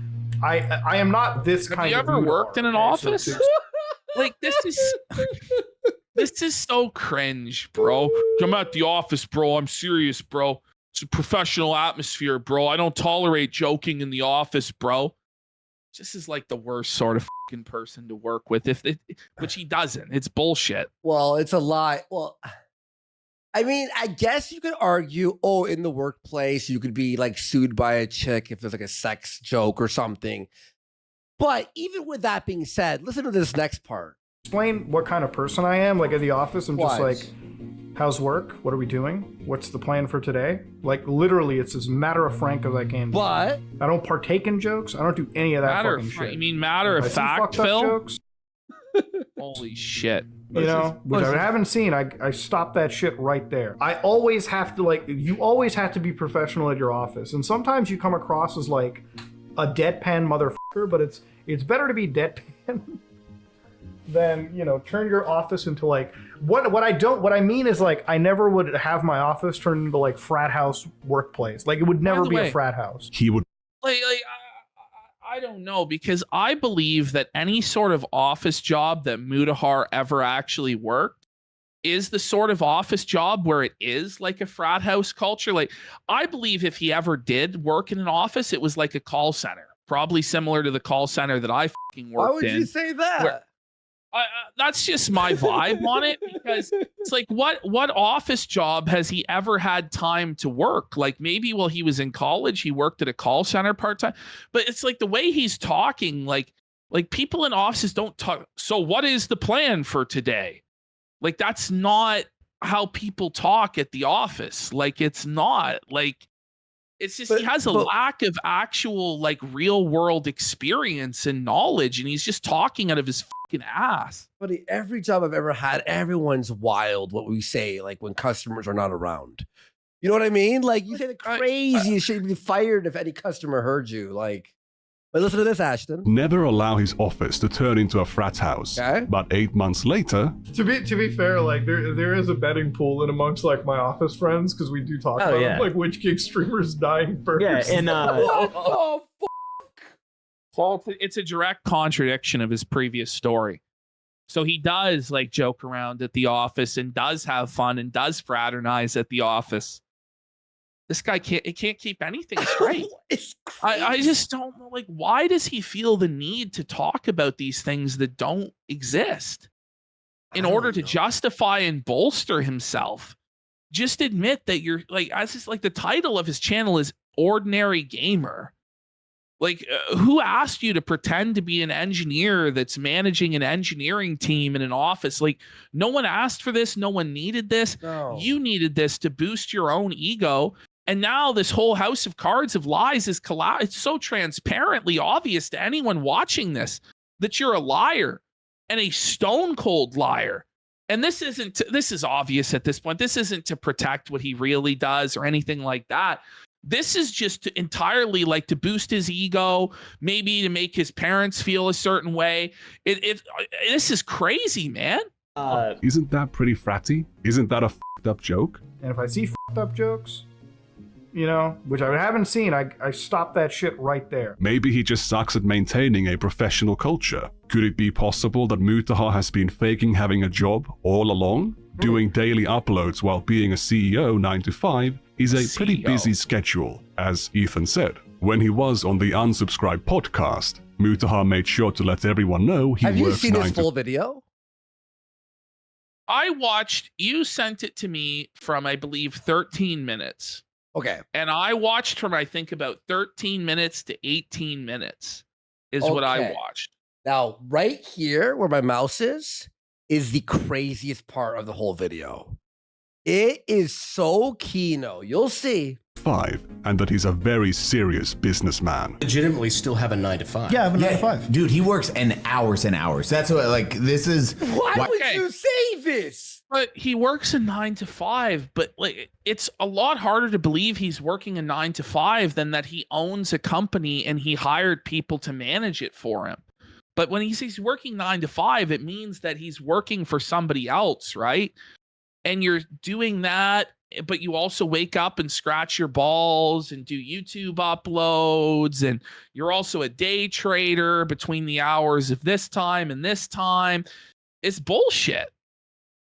[SPEAKER 7] am not this kind of.
[SPEAKER 1] Have you ever worked in an office? Like this is so cringe, bro. I'm at the office, bro. I'm serious, bro. It's a professional atmosphere, bro. I don't tolerate joking in the office, bro. This is like the worst sort of fucking person to work with, which he doesn't. It's bullshit.
[SPEAKER 2] Well, it's a lie. Well, I mean, I guess you could argue, in the workplace, you could be like sued by a chick if there's like a sex joke or something. But even with that being said, listen to this next part.
[SPEAKER 7] Explain what kind of person I am. Like at the office, I'm just
[SPEAKER 2] What?
[SPEAKER 7] like, how's work? What are we doing? What's the plan for today? Like literally, it's as matter of frank as I can be.
[SPEAKER 2] But
[SPEAKER 7] I don't partake in jokes. I don't do any of that
[SPEAKER 1] Matter
[SPEAKER 7] fucking
[SPEAKER 1] of
[SPEAKER 7] shit.
[SPEAKER 1] You mean matter
[SPEAKER 7] If I
[SPEAKER 1] of
[SPEAKER 7] see
[SPEAKER 1] fact,
[SPEAKER 7] fucked up
[SPEAKER 1] Phil?
[SPEAKER 7] jokes,
[SPEAKER 1] Holy shit.
[SPEAKER 7] you know, which I haven't seen. I stop that shit right there. I always have to you always have to be professional at your office. And sometimes you come across as like a deadpan motherfucker, but it's better to be deadpan than, turn your office into like what I mean is like I never would have my office turn into like frat house workplace. Like it would never be a frat house.
[SPEAKER 3] He would
[SPEAKER 1] I don't know, because I believe that any sort of office job that Mutahar ever actually worked is the sort of office job where it is like a frat house culture. Like I believe if he ever did work in an office, it was like a call center, probably similar to the call center that I fucking worked in.
[SPEAKER 2] Why would you say that?
[SPEAKER 1] That's just my vibe on it, because it's like what office job has he ever had time to work? Like maybe while he was in college he worked at a call center part-time, but it's like the way he's talking, like people in offices don't talk. So what is the plan for today? Like that's not how people talk at the office. Like it's not like, it's just he has a lack of actual like real world experience and knowledge, and he's just talking out of his fucking ass.
[SPEAKER 2] Buddy, every job I've ever had, everyone's wild what we say, like when customers are not around. You know what I mean? Like you say the craziest shit, you'd be fired if any customer heard you. Like, but listen to this, Ashton.
[SPEAKER 3] never allow his office to turn into a frat house.
[SPEAKER 2] Okay.
[SPEAKER 3] But 8 months later,
[SPEAKER 7] To be fair, like there is a betting pool in amongst like my office friends because we do talk about
[SPEAKER 14] yeah.
[SPEAKER 7] like which gig streamer's dying first.
[SPEAKER 14] Yeah, and
[SPEAKER 2] Oh,
[SPEAKER 1] So it's a direct contradiction of his previous story. So he does like joke around at the office and does have fun and does fraternize at the office. This guy can't keep anything straight. I just don't know. Like, why does he feel the need to talk about these things that don't exist in order to justify and bolster himself? Just admit that you're like, as just like the title of his channel is Ordinary Gamer. Like, who asked you to pretend to be an engineer that's managing an engineering team in an office? Like, no one asked for this. No one needed this.
[SPEAKER 2] No.
[SPEAKER 1] You needed this to boost your own ego. And now this whole house of cards of lies is it's so transparently obvious to anyone watching this that you're a liar and a stone cold liar. And this is obvious at this point. This isn't to protect what he really does or anything like that. This is just entirely like to boost his ego, maybe to make his parents feel a certain way. This is crazy, man.
[SPEAKER 3] isn't that pretty fratty? Isn't that a fucked up joke?
[SPEAKER 7] And if I see fucked up jokes, which I haven't seen, I stop that shit right there.
[SPEAKER 3] Maybe he just sucks at maintaining a professional culture. Could it be possible that Mutahar has been faking having a job all along? Doing daily uploads while being a CEO 9 to 5 is a pretty busy schedule, as Ethan said. When he was on the Unsubscribed podcast, Mutahar made sure to let everyone know he
[SPEAKER 2] Have you
[SPEAKER 3] works
[SPEAKER 2] seen
[SPEAKER 3] 9
[SPEAKER 2] his
[SPEAKER 3] to
[SPEAKER 2] full video?
[SPEAKER 1] You sent it to me from, I believe, 13 minutes.
[SPEAKER 2] Okay.
[SPEAKER 1] And I watched from, I think, about 13 minutes to 18 minutes is what I
[SPEAKER 2] Okay.
[SPEAKER 1] watched.
[SPEAKER 2] Now, right here where my mouse is the craziest part of the whole video. It is so Kino. You'll see.
[SPEAKER 3] 5, and that he's a very serious businessman.
[SPEAKER 15] Legitimately still have a 9 to 5.
[SPEAKER 8] Yeah, I have a 9 to 5.
[SPEAKER 15] Dude, he works in hours and hours. That's what, like, this is...
[SPEAKER 2] Why would you say this?
[SPEAKER 1] But he works a 9 to 5, but like it's a lot harder to believe he's working a 9 to 5 than that he owns a company and he hired people to manage it for him. But when he says he's working 9 to 5, it means that he's working for somebody else, right? and you're doing that, but you also wake up and scratch your balls and do YouTube uploads, and you're also a day trader between the hours of this time and this time. It's bullshit.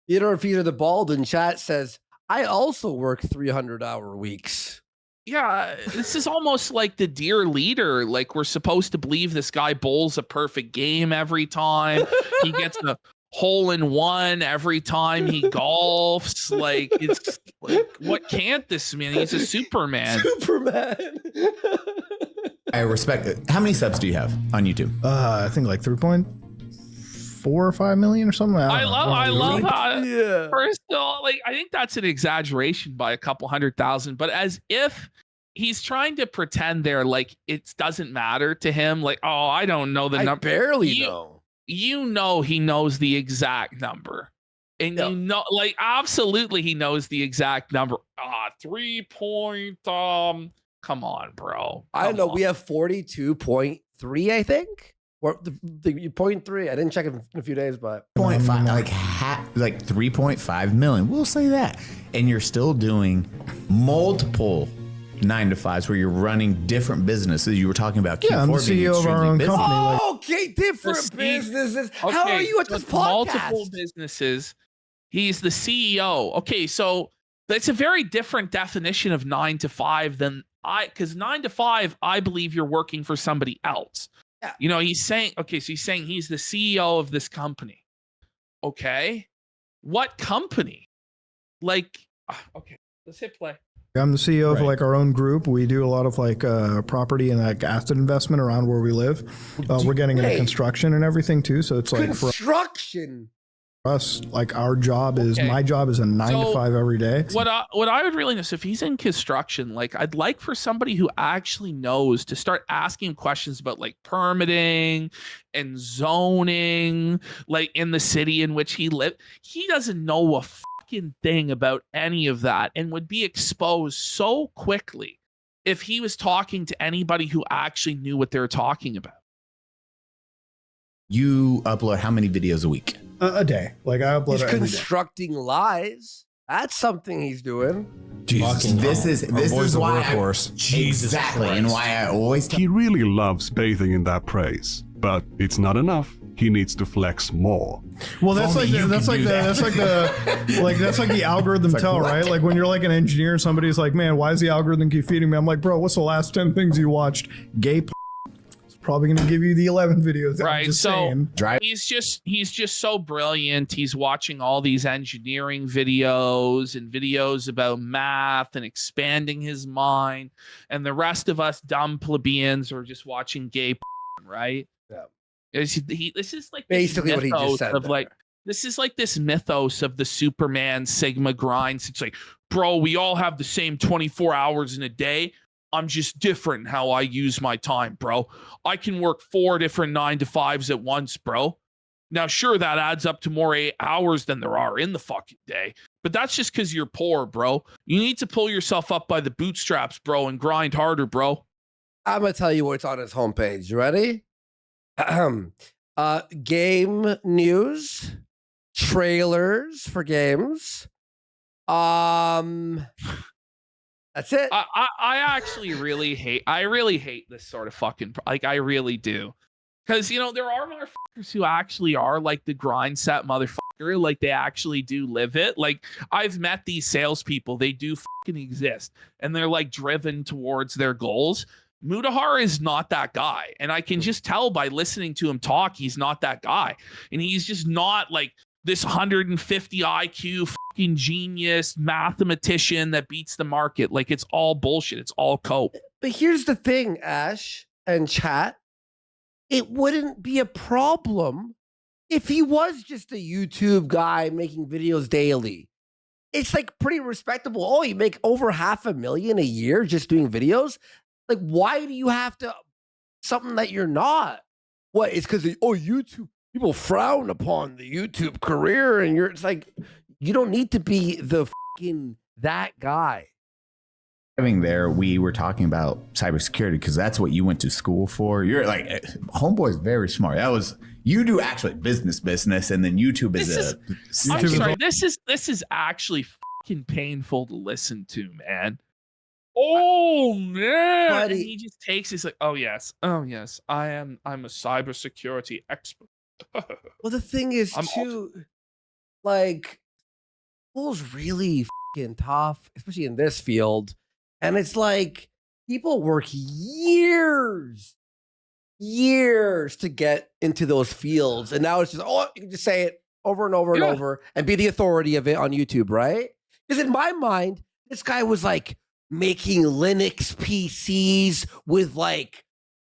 [SPEAKER 2] You know, if either the bald in chat says, I also work 300-hour weeks.
[SPEAKER 1] Yeah, this is almost like the dear leader. Like, we're supposed to believe this guy bowls a perfect game every time. He gets a hole-in-one every time he golfs. Like, it's like, what can't this mean? He's a Superman.
[SPEAKER 2] Superman.
[SPEAKER 15] I respect it. How many subs do you have on YouTube?
[SPEAKER 11] I think like 3.4 or 5 million or something.
[SPEAKER 1] I love how, first of all, like, I think that's an exaggeration by a couple 100,000, but as if he's trying to pretend there, like, it doesn't matter to him. Like, oh, I don't know the number.
[SPEAKER 2] Barely know.
[SPEAKER 1] You know, he knows the exact number. And you know, like, absolutely he knows the exact number. 3 point, come on, bro.
[SPEAKER 2] I don't know. We have 42.3, I think. Or the 0.3. I didn't check it in a few days, but
[SPEAKER 15] 0.5, like 3.5 million. We'll say that. And you're still doing multiple 9-to-5s where you're running different businesses. You were talking about Q4
[SPEAKER 11] I'm the CEO of our own company.
[SPEAKER 2] Okay, different businesses. How are you at this podcast?
[SPEAKER 1] Multiple businesses. He's the CEO. Okay, so that's a very different definition of 9 to 5 than because 9 to 5, I believe you're working for somebody else.
[SPEAKER 2] Yeah.
[SPEAKER 1] You know, he's saying, okay, so he's saying he's the CEO of this company. Okay. What company? Like, okay, let's hit play.
[SPEAKER 11] I'm the CEO of like our own group. We do a lot of like property and like asset investment around where we live. We're getting into construction and everything too. So it's like
[SPEAKER 2] construction.
[SPEAKER 11] For us, like our job is my job is a 9 to 5 every day.
[SPEAKER 1] What I would really know, so if he's in construction, like, I'd like for somebody who actually knows to start asking questions about like permitting and zoning, like in the city in which he lived. He doesn't know a fucking thing about any of that and would be exposed so quickly if he was talking to anybody who actually knew what they were talking about.
[SPEAKER 15] You upload how many videos a week?
[SPEAKER 11] A day. Like I upload.
[SPEAKER 2] He's
[SPEAKER 11] every day.
[SPEAKER 2] constructing lies. That's something he's doing.
[SPEAKER 15] Jesus, this is why exactly, and why I always.
[SPEAKER 3] He really loves bathing in that praise, but it's not enough. He needs to flex more.
[SPEAKER 11] Well, that's like the algorithm tell, right? Like when you're like an engineer, and somebody's like, "Man, why does the algorithm keep feeding me?" I'm like, "Bro, what's the last 10 things you watched?" Gay. Probably going to give you the 11 videos.
[SPEAKER 1] Right. So he's just so brilliant. He's watching all these engineering videos and videos about math and expanding his mind. And the rest of us dumb plebeians are just watching gay porn, right?
[SPEAKER 2] Yeah.
[SPEAKER 1] This is like
[SPEAKER 2] basically what he just said.
[SPEAKER 1] This is like this mythos of the Superman Sigma grinds. It's like, bro, we all have the same 24 hours in a day. I'm just different in how I use my time, bro. I can work 4 different 9 to 5s at once, bro. Now, sure, that adds up to more 8 hours than there are in the fucking day. But that's just because you're poor, bro. You need to pull yourself up by the bootstraps, bro, and grind harder, bro.
[SPEAKER 2] I'm going to tell you what's on his homepage. You ready? Game news, trailers for games. That's it.
[SPEAKER 1] I actually really hate this sort of fucking, like, I really do. Because, you know, there are motherfuckers who actually are like the grind set motherfucker. Like, they actually do live it. Like, I've met these salespeople. They do fucking exist. And they're like driven towards their goals. Mutahar is not that guy. And I can just tell by listening to him talk, he's not that guy. And he's just not like this 150 IQ fucking genius mathematician that beats the market. Like, it's all bullshit. It's all cope.
[SPEAKER 2] But here's the thing, Ash and chat. It wouldn't be a problem if he was just a YouTube guy making videos daily. It's like pretty respectable. Oh, you make over $500,000 a year just doing videos? Like, why do you have to something that you're not? What? It's because YouTube. People frown upon the YouTube career, and it's like, you don't need to be the fucking that guy.
[SPEAKER 15] There, we were talking about cybersecurity because that's what you went to school for. You're like, homeboy's very smart. You do actually business, and then YouTube is
[SPEAKER 1] I'm sorry. This is actually fucking painful to listen to, man. Oh man!
[SPEAKER 2] Buddy.
[SPEAKER 1] And he just takes. He's like, oh yes, I'm a cybersecurity expert.
[SPEAKER 2] Well, the thing is too, like, school's really fucking tough, especially in this field, and it's like people work years to get into those fields, and now it's just you can just say it over and over and over and be the authority of it on YouTube, right? Because in my mind, this guy was like making Linux PCs with like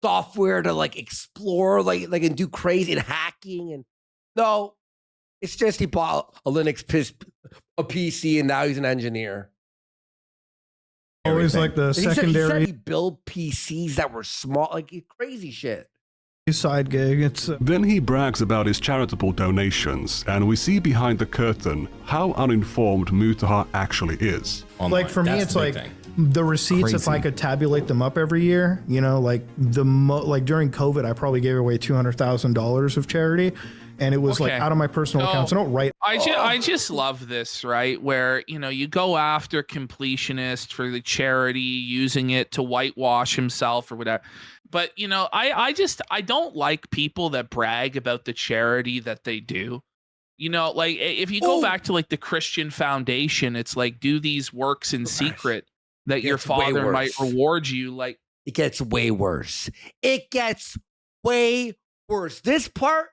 [SPEAKER 2] software to like explore like and do crazy and hacking, and no, it's just he bought a Linux PC and now he's an engineer.
[SPEAKER 7] Always like the secondary.
[SPEAKER 2] He built PCs that were small, like crazy shit.
[SPEAKER 7] Side gig.
[SPEAKER 3] Then he brags about his charitable donations, and we see behind the curtain how uninformed Mutahar actually is.
[SPEAKER 7] Like for me, it's like the receipts. If I could tabulate them up every year, you know, like like during COVID, I probably gave away $200,000 of charity, and it was like out of my personal accounts. I don't write.
[SPEAKER 1] I just love this, right? Where, you know, you go after completionist for the charity, using it to whitewash himself or whatever. But, you know, I don't like people that brag about the charity that they do. You know, like if you go back to like the Christian Foundation, it's like do these works in secret that your father might reward you. Like
[SPEAKER 2] it gets way worse. It gets way worse. This part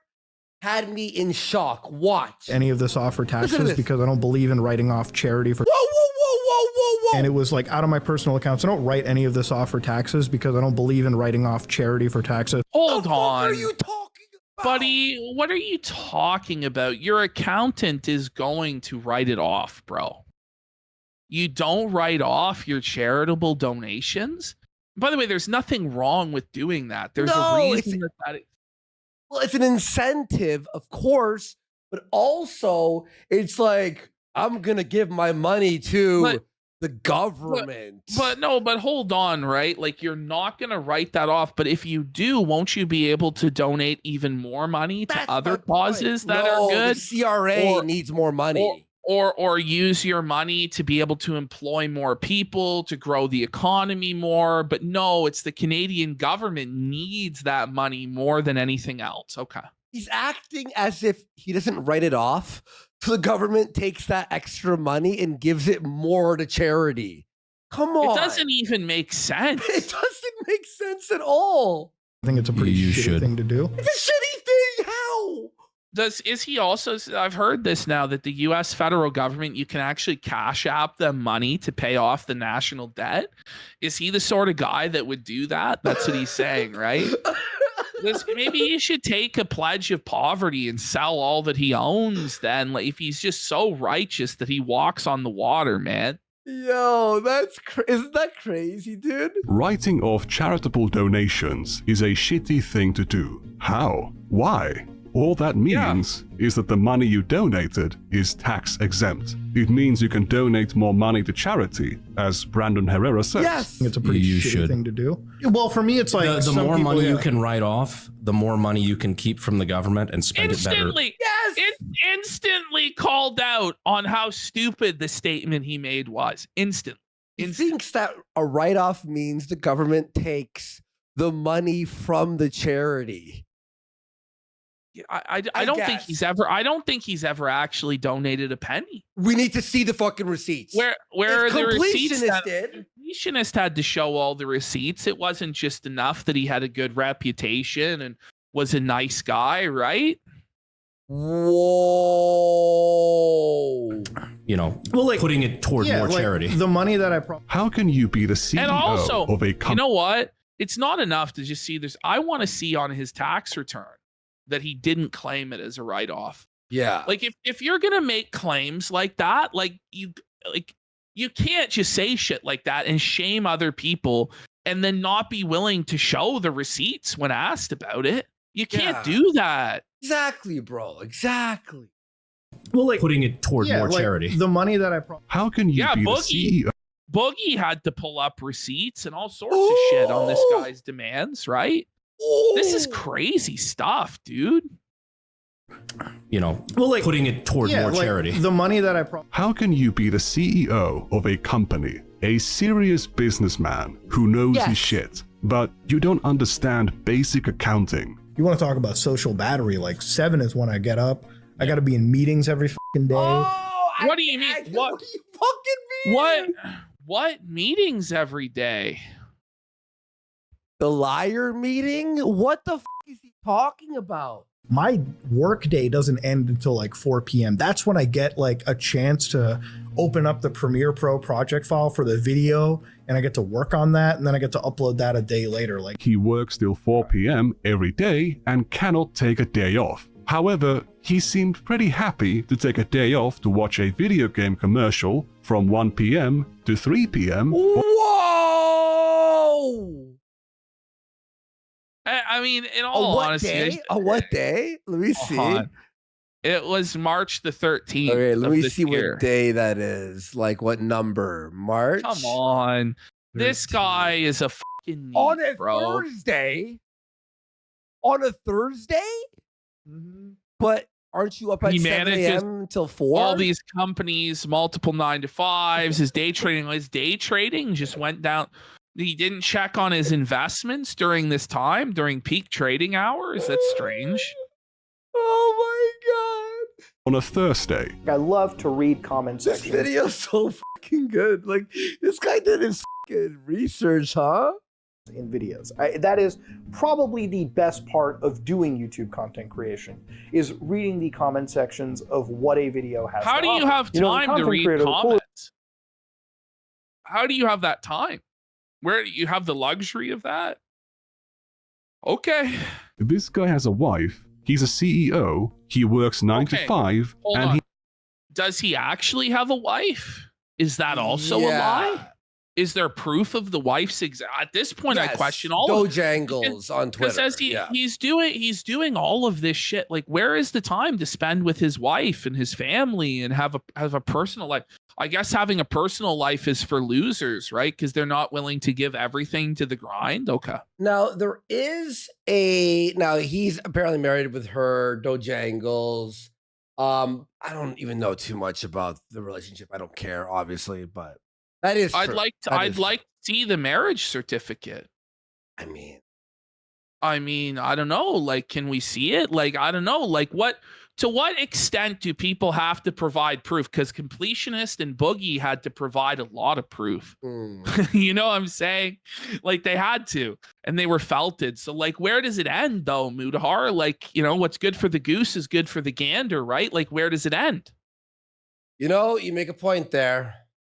[SPEAKER 2] had me in shock. Watch.
[SPEAKER 7] Any of this off for taxes because I don't believe in writing off charity for.
[SPEAKER 2] Whoa.
[SPEAKER 7] And it was like out of my personal accounts. I don't write any of this off for taxes because I don't believe in writing off charity for taxes.
[SPEAKER 1] Hold on.
[SPEAKER 2] What are you talking about?
[SPEAKER 1] Buddy, what are you talking about? Your accountant is going to write it off, bro. You don't write off your charitable donations? By the way, there's nothing wrong with doing that. There's a reason that
[SPEAKER 2] well, it's an incentive, of course, but also it's like I'm going to give my money to the government.
[SPEAKER 1] But hold on, right? Like you're not going to write that off. But if you do, won't you be able to donate even more money to other causes that are good?
[SPEAKER 2] The CRA needs more money.
[SPEAKER 1] Or use your money to be able to employ more people, to grow the economy more. But no, it's the Canadian government needs that money more than anything else. Okay.
[SPEAKER 2] He's acting as if he doesn't write it off. So the government takes that extra money and gives it more to charity. Come on.
[SPEAKER 1] It doesn't even make sense.
[SPEAKER 2] It doesn't make sense at all.
[SPEAKER 7] I think it's a pretty shitty thing to do.
[SPEAKER 2] It's a shitty thing. How?
[SPEAKER 1] Is he also, I've heard this now, that the US federal government, you can actually cash app them money to pay off the national debt. Is he the sort of guy that would do that? That's what he's saying, right? Maybe he should take a pledge of poverty and sell all that he owns then. Like, if he's just so righteous that he walks on the water, man.
[SPEAKER 2] Yo, isn't that crazy, dude?
[SPEAKER 3] Writing off charitable donations is a shitty thing to do. How? Why? All that means is that the money you donated is tax exempt. It means you can donate more money to charity, as Brandon Herrera says.
[SPEAKER 2] Yes,
[SPEAKER 7] it's a pretty shitty thing to do. Well, for me, it's like
[SPEAKER 16] the more money you can write off, the more money you can keep from the government and spend it better.
[SPEAKER 1] Yes, instantly called out on how stupid the statement he made was. Instantly.
[SPEAKER 2] He thinks that a write-off means the government takes the money from the charity.
[SPEAKER 1] I don't think he's ever. I don't think he's ever actually donated a penny.
[SPEAKER 2] We need to see the fucking receipts.
[SPEAKER 1] Where the receipts?
[SPEAKER 2] Did.
[SPEAKER 1] Completionist had to show all the receipts. It wasn't just enough that he had a good reputation and was a nice guy, right?
[SPEAKER 2] Whoa.
[SPEAKER 16] You know, putting it toward more charity.
[SPEAKER 7] The money that I
[SPEAKER 3] How can you be the CEO
[SPEAKER 1] and also,
[SPEAKER 3] of a company?
[SPEAKER 1] You know what? It's not enough to just see this. I want to see on his tax return that he didn't claim it as a write-off.
[SPEAKER 2] Yeah.
[SPEAKER 1] Like if you're gonna make claims like that, you can't just say shit like that and shame other people and then not be willing to show the receipts when asked about it. You can't do that.
[SPEAKER 2] Exactly, bro. Exactly.
[SPEAKER 7] Well,
[SPEAKER 16] putting it toward more charity.
[SPEAKER 7] The money that I
[SPEAKER 3] How can you be the CEO?
[SPEAKER 1] Boogie had to pull up receipts and all sorts of shit on this guy's demands, right? This is crazy stuff, dude.
[SPEAKER 16] putting it toward more charity.
[SPEAKER 7] The money that I
[SPEAKER 3] How can you be the CEO of a company, a serious businessman who knows his shit, but you don't understand basic accounting?
[SPEAKER 7] You want to talk about social battery? Like 7 is when I get up. I got to be in meetings every fucking day.
[SPEAKER 1] What do you mean? What
[SPEAKER 2] do you fucking mean?
[SPEAKER 1] What meetings every day?
[SPEAKER 2] The liar meeting? What the fuck is he talking about?
[SPEAKER 7] My work day doesn't end until like 4 p.m. That's when I get like a chance to open up the Premiere Pro project file for the video, and I get to work on that, and then I get to upload that a day later. Like,
[SPEAKER 3] he works till 4 p.m. every day and cannot take a day off. However, he seemed pretty happy to take a day off to watch a video game commercial from 1 p.m. to 3 p.m.
[SPEAKER 2] Whoa!
[SPEAKER 1] I mean, in all honesty,
[SPEAKER 2] what day? Let me see.
[SPEAKER 1] It was March the 13th.
[SPEAKER 2] Okay, let me see
[SPEAKER 1] year.
[SPEAKER 2] what day that is. Like what number? March?
[SPEAKER 1] Come on. This guy is a fucking neat,
[SPEAKER 2] on a
[SPEAKER 1] bro.
[SPEAKER 2] Thursday? On a Thursday? But aren't you up at 7 a.m. until 4?
[SPEAKER 1] All these companies, multiple 9-to-5s. His day trading just went down. He didn't check on his investments during this time, during peak trading hours. That's strange.
[SPEAKER 2] Oh my god.
[SPEAKER 3] On a Thursday.
[SPEAKER 8] I love to read comment sections.
[SPEAKER 2] This video's so fucking good. Like, this guy did his fucking research, huh?
[SPEAKER 8] In videos. That is probably the best part of doing YouTube content creation, is reading the comment sections of what a video has.
[SPEAKER 1] How do you have time to read comments? How do you have that time? Where you have the luxury of that? Okay.
[SPEAKER 3] This guy has a wife. He's a CEO. He works 9 to 5.
[SPEAKER 1] Hold
[SPEAKER 3] and
[SPEAKER 1] on. Does he actually have a wife? Is that also a lie? Is there proof of the wife's at this point? I question all
[SPEAKER 2] Dojangles on Twitter.
[SPEAKER 1] Because he's doing all of this shit. Like, where is the time to spend with his wife and his family and have a personal life? I guess having a personal life is for losers, right? Because they're not willing to give everything to the grind. Okay.
[SPEAKER 2] Now there is now he's apparently married with her, Dojangles. I don't even know too much about the relationship. I don't care, obviously, but that is
[SPEAKER 1] I'd
[SPEAKER 2] true.
[SPEAKER 1] like to see the marriage certificate.
[SPEAKER 2] I mean,
[SPEAKER 1] I don't know. Like, can we see it? Like, I don't know. Like, to what extent do people have to provide proof? Because Completionist and Boogie had to provide a lot of proof. You know what I'm saying? Like, they had to, and they were felted. So, like, where does it end, though, Mutahar? Like, what's good for the goose is good for the gander, right? Like, where does it end?
[SPEAKER 2] You make a point there.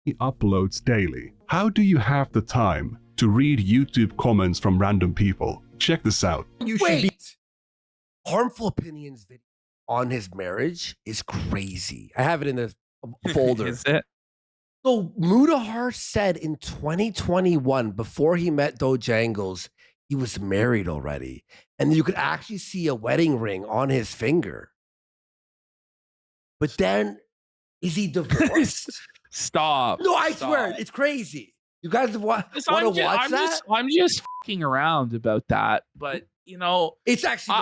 [SPEAKER 3] he uploads daily. How do you have the time to read YouTube comments from random people? Check this out.
[SPEAKER 2] You should be harmful opinions video on his marriage is crazy. I have it in the folder.
[SPEAKER 1] Is it?
[SPEAKER 2] So Mutahar said in 2021, before he met Dojangles, he was married already. And you could actually see a wedding ring on his finger. But then, is he divorced?
[SPEAKER 1] Stop.
[SPEAKER 2] No, I swear, it's crazy. You guys want to watch that?
[SPEAKER 1] I'm just fucking around about that. But,
[SPEAKER 2] it's actually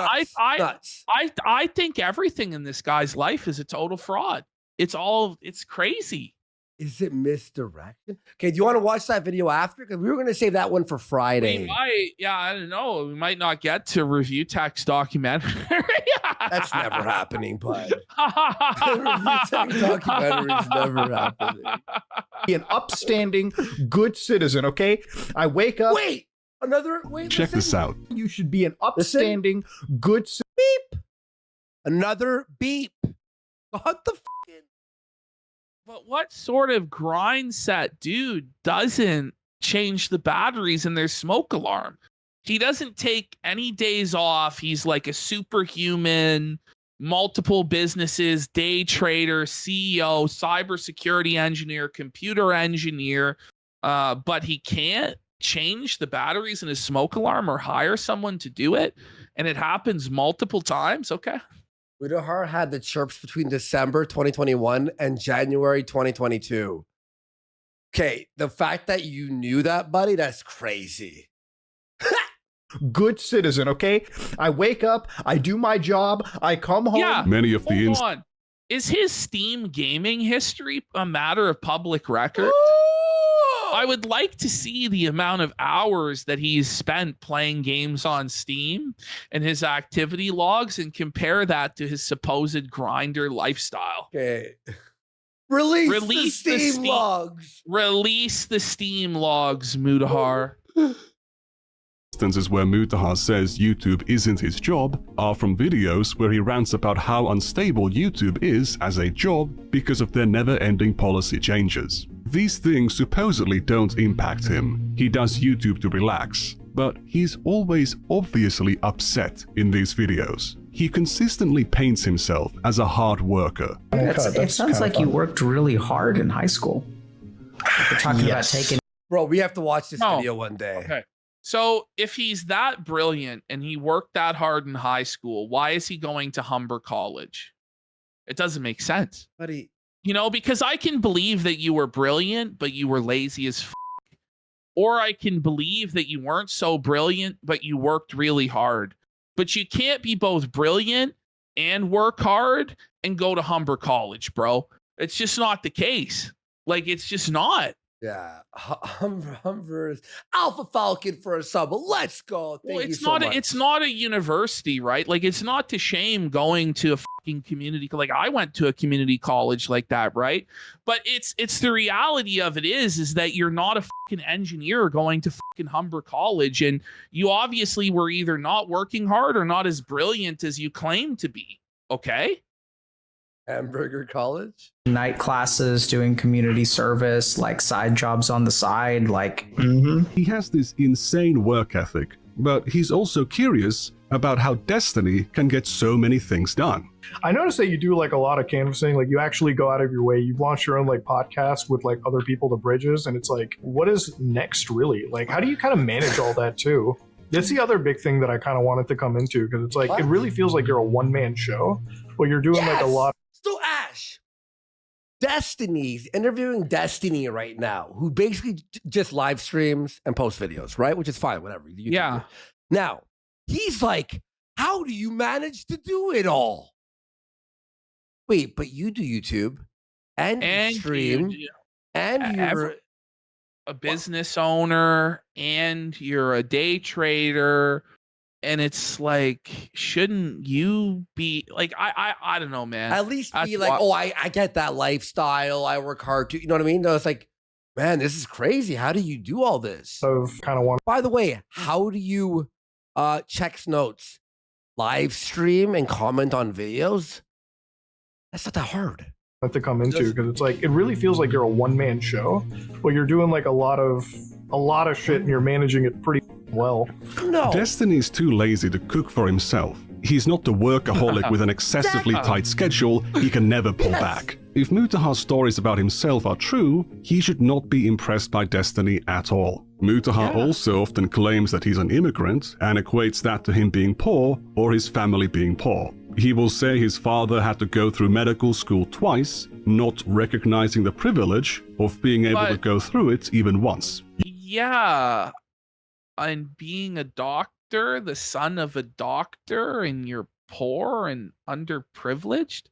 [SPEAKER 2] nuts.
[SPEAKER 1] I think everything in this guy's life is a total fraud. It's crazy.
[SPEAKER 2] Is it misdirection? Okay, do you want to watch that video after? Because we were going to save that one for Friday.
[SPEAKER 1] We might, I don't know. We might not get to review text documentary.
[SPEAKER 2] That's never happening, bud. Review text documentary is never happening.
[SPEAKER 7] Be an upstanding, good citizen, okay? I wake up.
[SPEAKER 2] Wait,
[SPEAKER 3] check this out.
[SPEAKER 7] You should be an upstanding, good citizen.
[SPEAKER 2] Beep. Another beep. What the fucking?
[SPEAKER 1] But what sort of grind set dude doesn't change the batteries in their smoke alarm? He doesn't take any days off. He's like a superhuman, multiple businesses, day trader, CEO, cybersecurity engineer, computer engineer. But he can't change the batteries in his smoke alarm or hire someone to do it. And it happens multiple times. Okay.
[SPEAKER 2] Mutahar had the chirps between December 2021 and January 2022. Okay, the fact that you knew that, buddy, that's crazy.
[SPEAKER 7] good citizen, okay? I wake up, I do my job, I come home.
[SPEAKER 1] Yeah.
[SPEAKER 3] Many of the
[SPEAKER 1] Hold on. Is his Steam gaming history a matter of public record? I would like to see the amount of hours that he's spent playing games on Steam and his activity logs and compare that to his supposed grinder lifestyle.
[SPEAKER 2] Okay. Release the Steam logs.
[SPEAKER 1] Release the Steam logs, Mutahar.
[SPEAKER 3] Instances where Mutahar says YouTube isn't his job are from videos where he rants about how unstable YouTube is as a job because of their never-ending policy changes. These things supposedly don't impact him. He does YouTube to relax, but he's always obviously upset in these videos. He consistently paints himself as a hard worker.
[SPEAKER 5] It sounds like you worked really hard in high school. We're talking about taking.
[SPEAKER 2] Bro, we have to watch this video one day.
[SPEAKER 1] Okay. So if he's that brilliant and he worked that hard in high school, why is he going to Humber College? It doesn't make sense.
[SPEAKER 2] Buddy.
[SPEAKER 1] You know, because I can believe that you were brilliant, but you were lazy as f. Or I can believe that you weren't so brilliant, but you worked really hard. But you can't be both brilliant and work hard and go to Humber College, bro. It's just not the case. Like, it's just not.
[SPEAKER 2] Yeah, Humber's Alpha Falcon for a sub. Let's go. Thank you so much.
[SPEAKER 1] It's not a university, right? Like, it's not to shame going to a fucking community. Like, I went to a community college like that, right? But it's the reality of it is that you're not a fucking engineer going to fucking Humber College, and you obviously were either not working hard or not as brilliant as you claim to be. Okay.
[SPEAKER 2] Hamburger College?
[SPEAKER 5] Night classes, doing community service, like side jobs on the side, like...
[SPEAKER 3] He has this insane work ethic, but he's also curious about how Destiny can get so many things done.
[SPEAKER 7] I noticed that you do like a lot of canvassing, like you actually go out of your way. You've launched your own like podcast with like other people to bridges, and it's like, what is next really? Like, how do you kind of manage all that too? That's the other big thing that I kind of wanted to come into, because it's like, it really feels like you're a one-man show, but you're doing like a lot.
[SPEAKER 2] So Ash, Destiny's interviewing Destiny right now, who basically just live streams and posts videos, right? Which is fine, whatever.
[SPEAKER 1] Yeah.
[SPEAKER 2] Now, he's like, how do you manage to do it all? Wait, but you do YouTube and you stream and you're
[SPEAKER 1] a business owner and you're a day trader. And it's like, shouldn't you be like, I don't know, man.
[SPEAKER 2] At least be like, oh, I get that lifestyle. I work hard too. You know what I mean? No, it's like, man, this is crazy. How do you do all this?
[SPEAKER 7] So kind of want.
[SPEAKER 2] By the way, how do you check notes, live stream and comment on videos? That's not that hard.
[SPEAKER 7] To come into, because it's like, it really feels like you're a one-man show, but you're doing like a lot of shit and you're managing it pretty well.
[SPEAKER 2] No.
[SPEAKER 3] Destiny's too lazy to cook for himself. He's not the workaholic with an excessively tight schedule he can never pull back. If Mutahar's stories about himself are true, he should not be impressed by Destiny at all. Mutahar also often claims that he's an immigrant and equates that to him being poor or his family being poor. He will say his father had to go through medical school twice, not recognizing the privilege of being able to go through it even once.
[SPEAKER 1] Yeah. And being a doctor, the son of a doctor, and you're poor and underprivileged?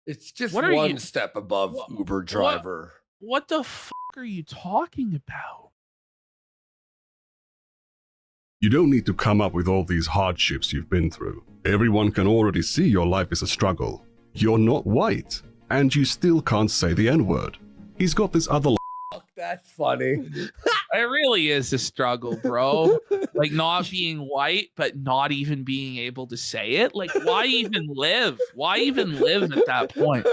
[SPEAKER 2] It's just one step above Uber driver.
[SPEAKER 1] What the fuck are you talking about?
[SPEAKER 3] You don't need to come up with all these hardships you've been through. Everyone can already see your life is a struggle. You're not white, and you still can't say the N-word. He's got this other...
[SPEAKER 2] That's funny.
[SPEAKER 1] It really is a struggle, bro. Like, not being white, but not even being able to say it. Like, why even live? Why even live at that point?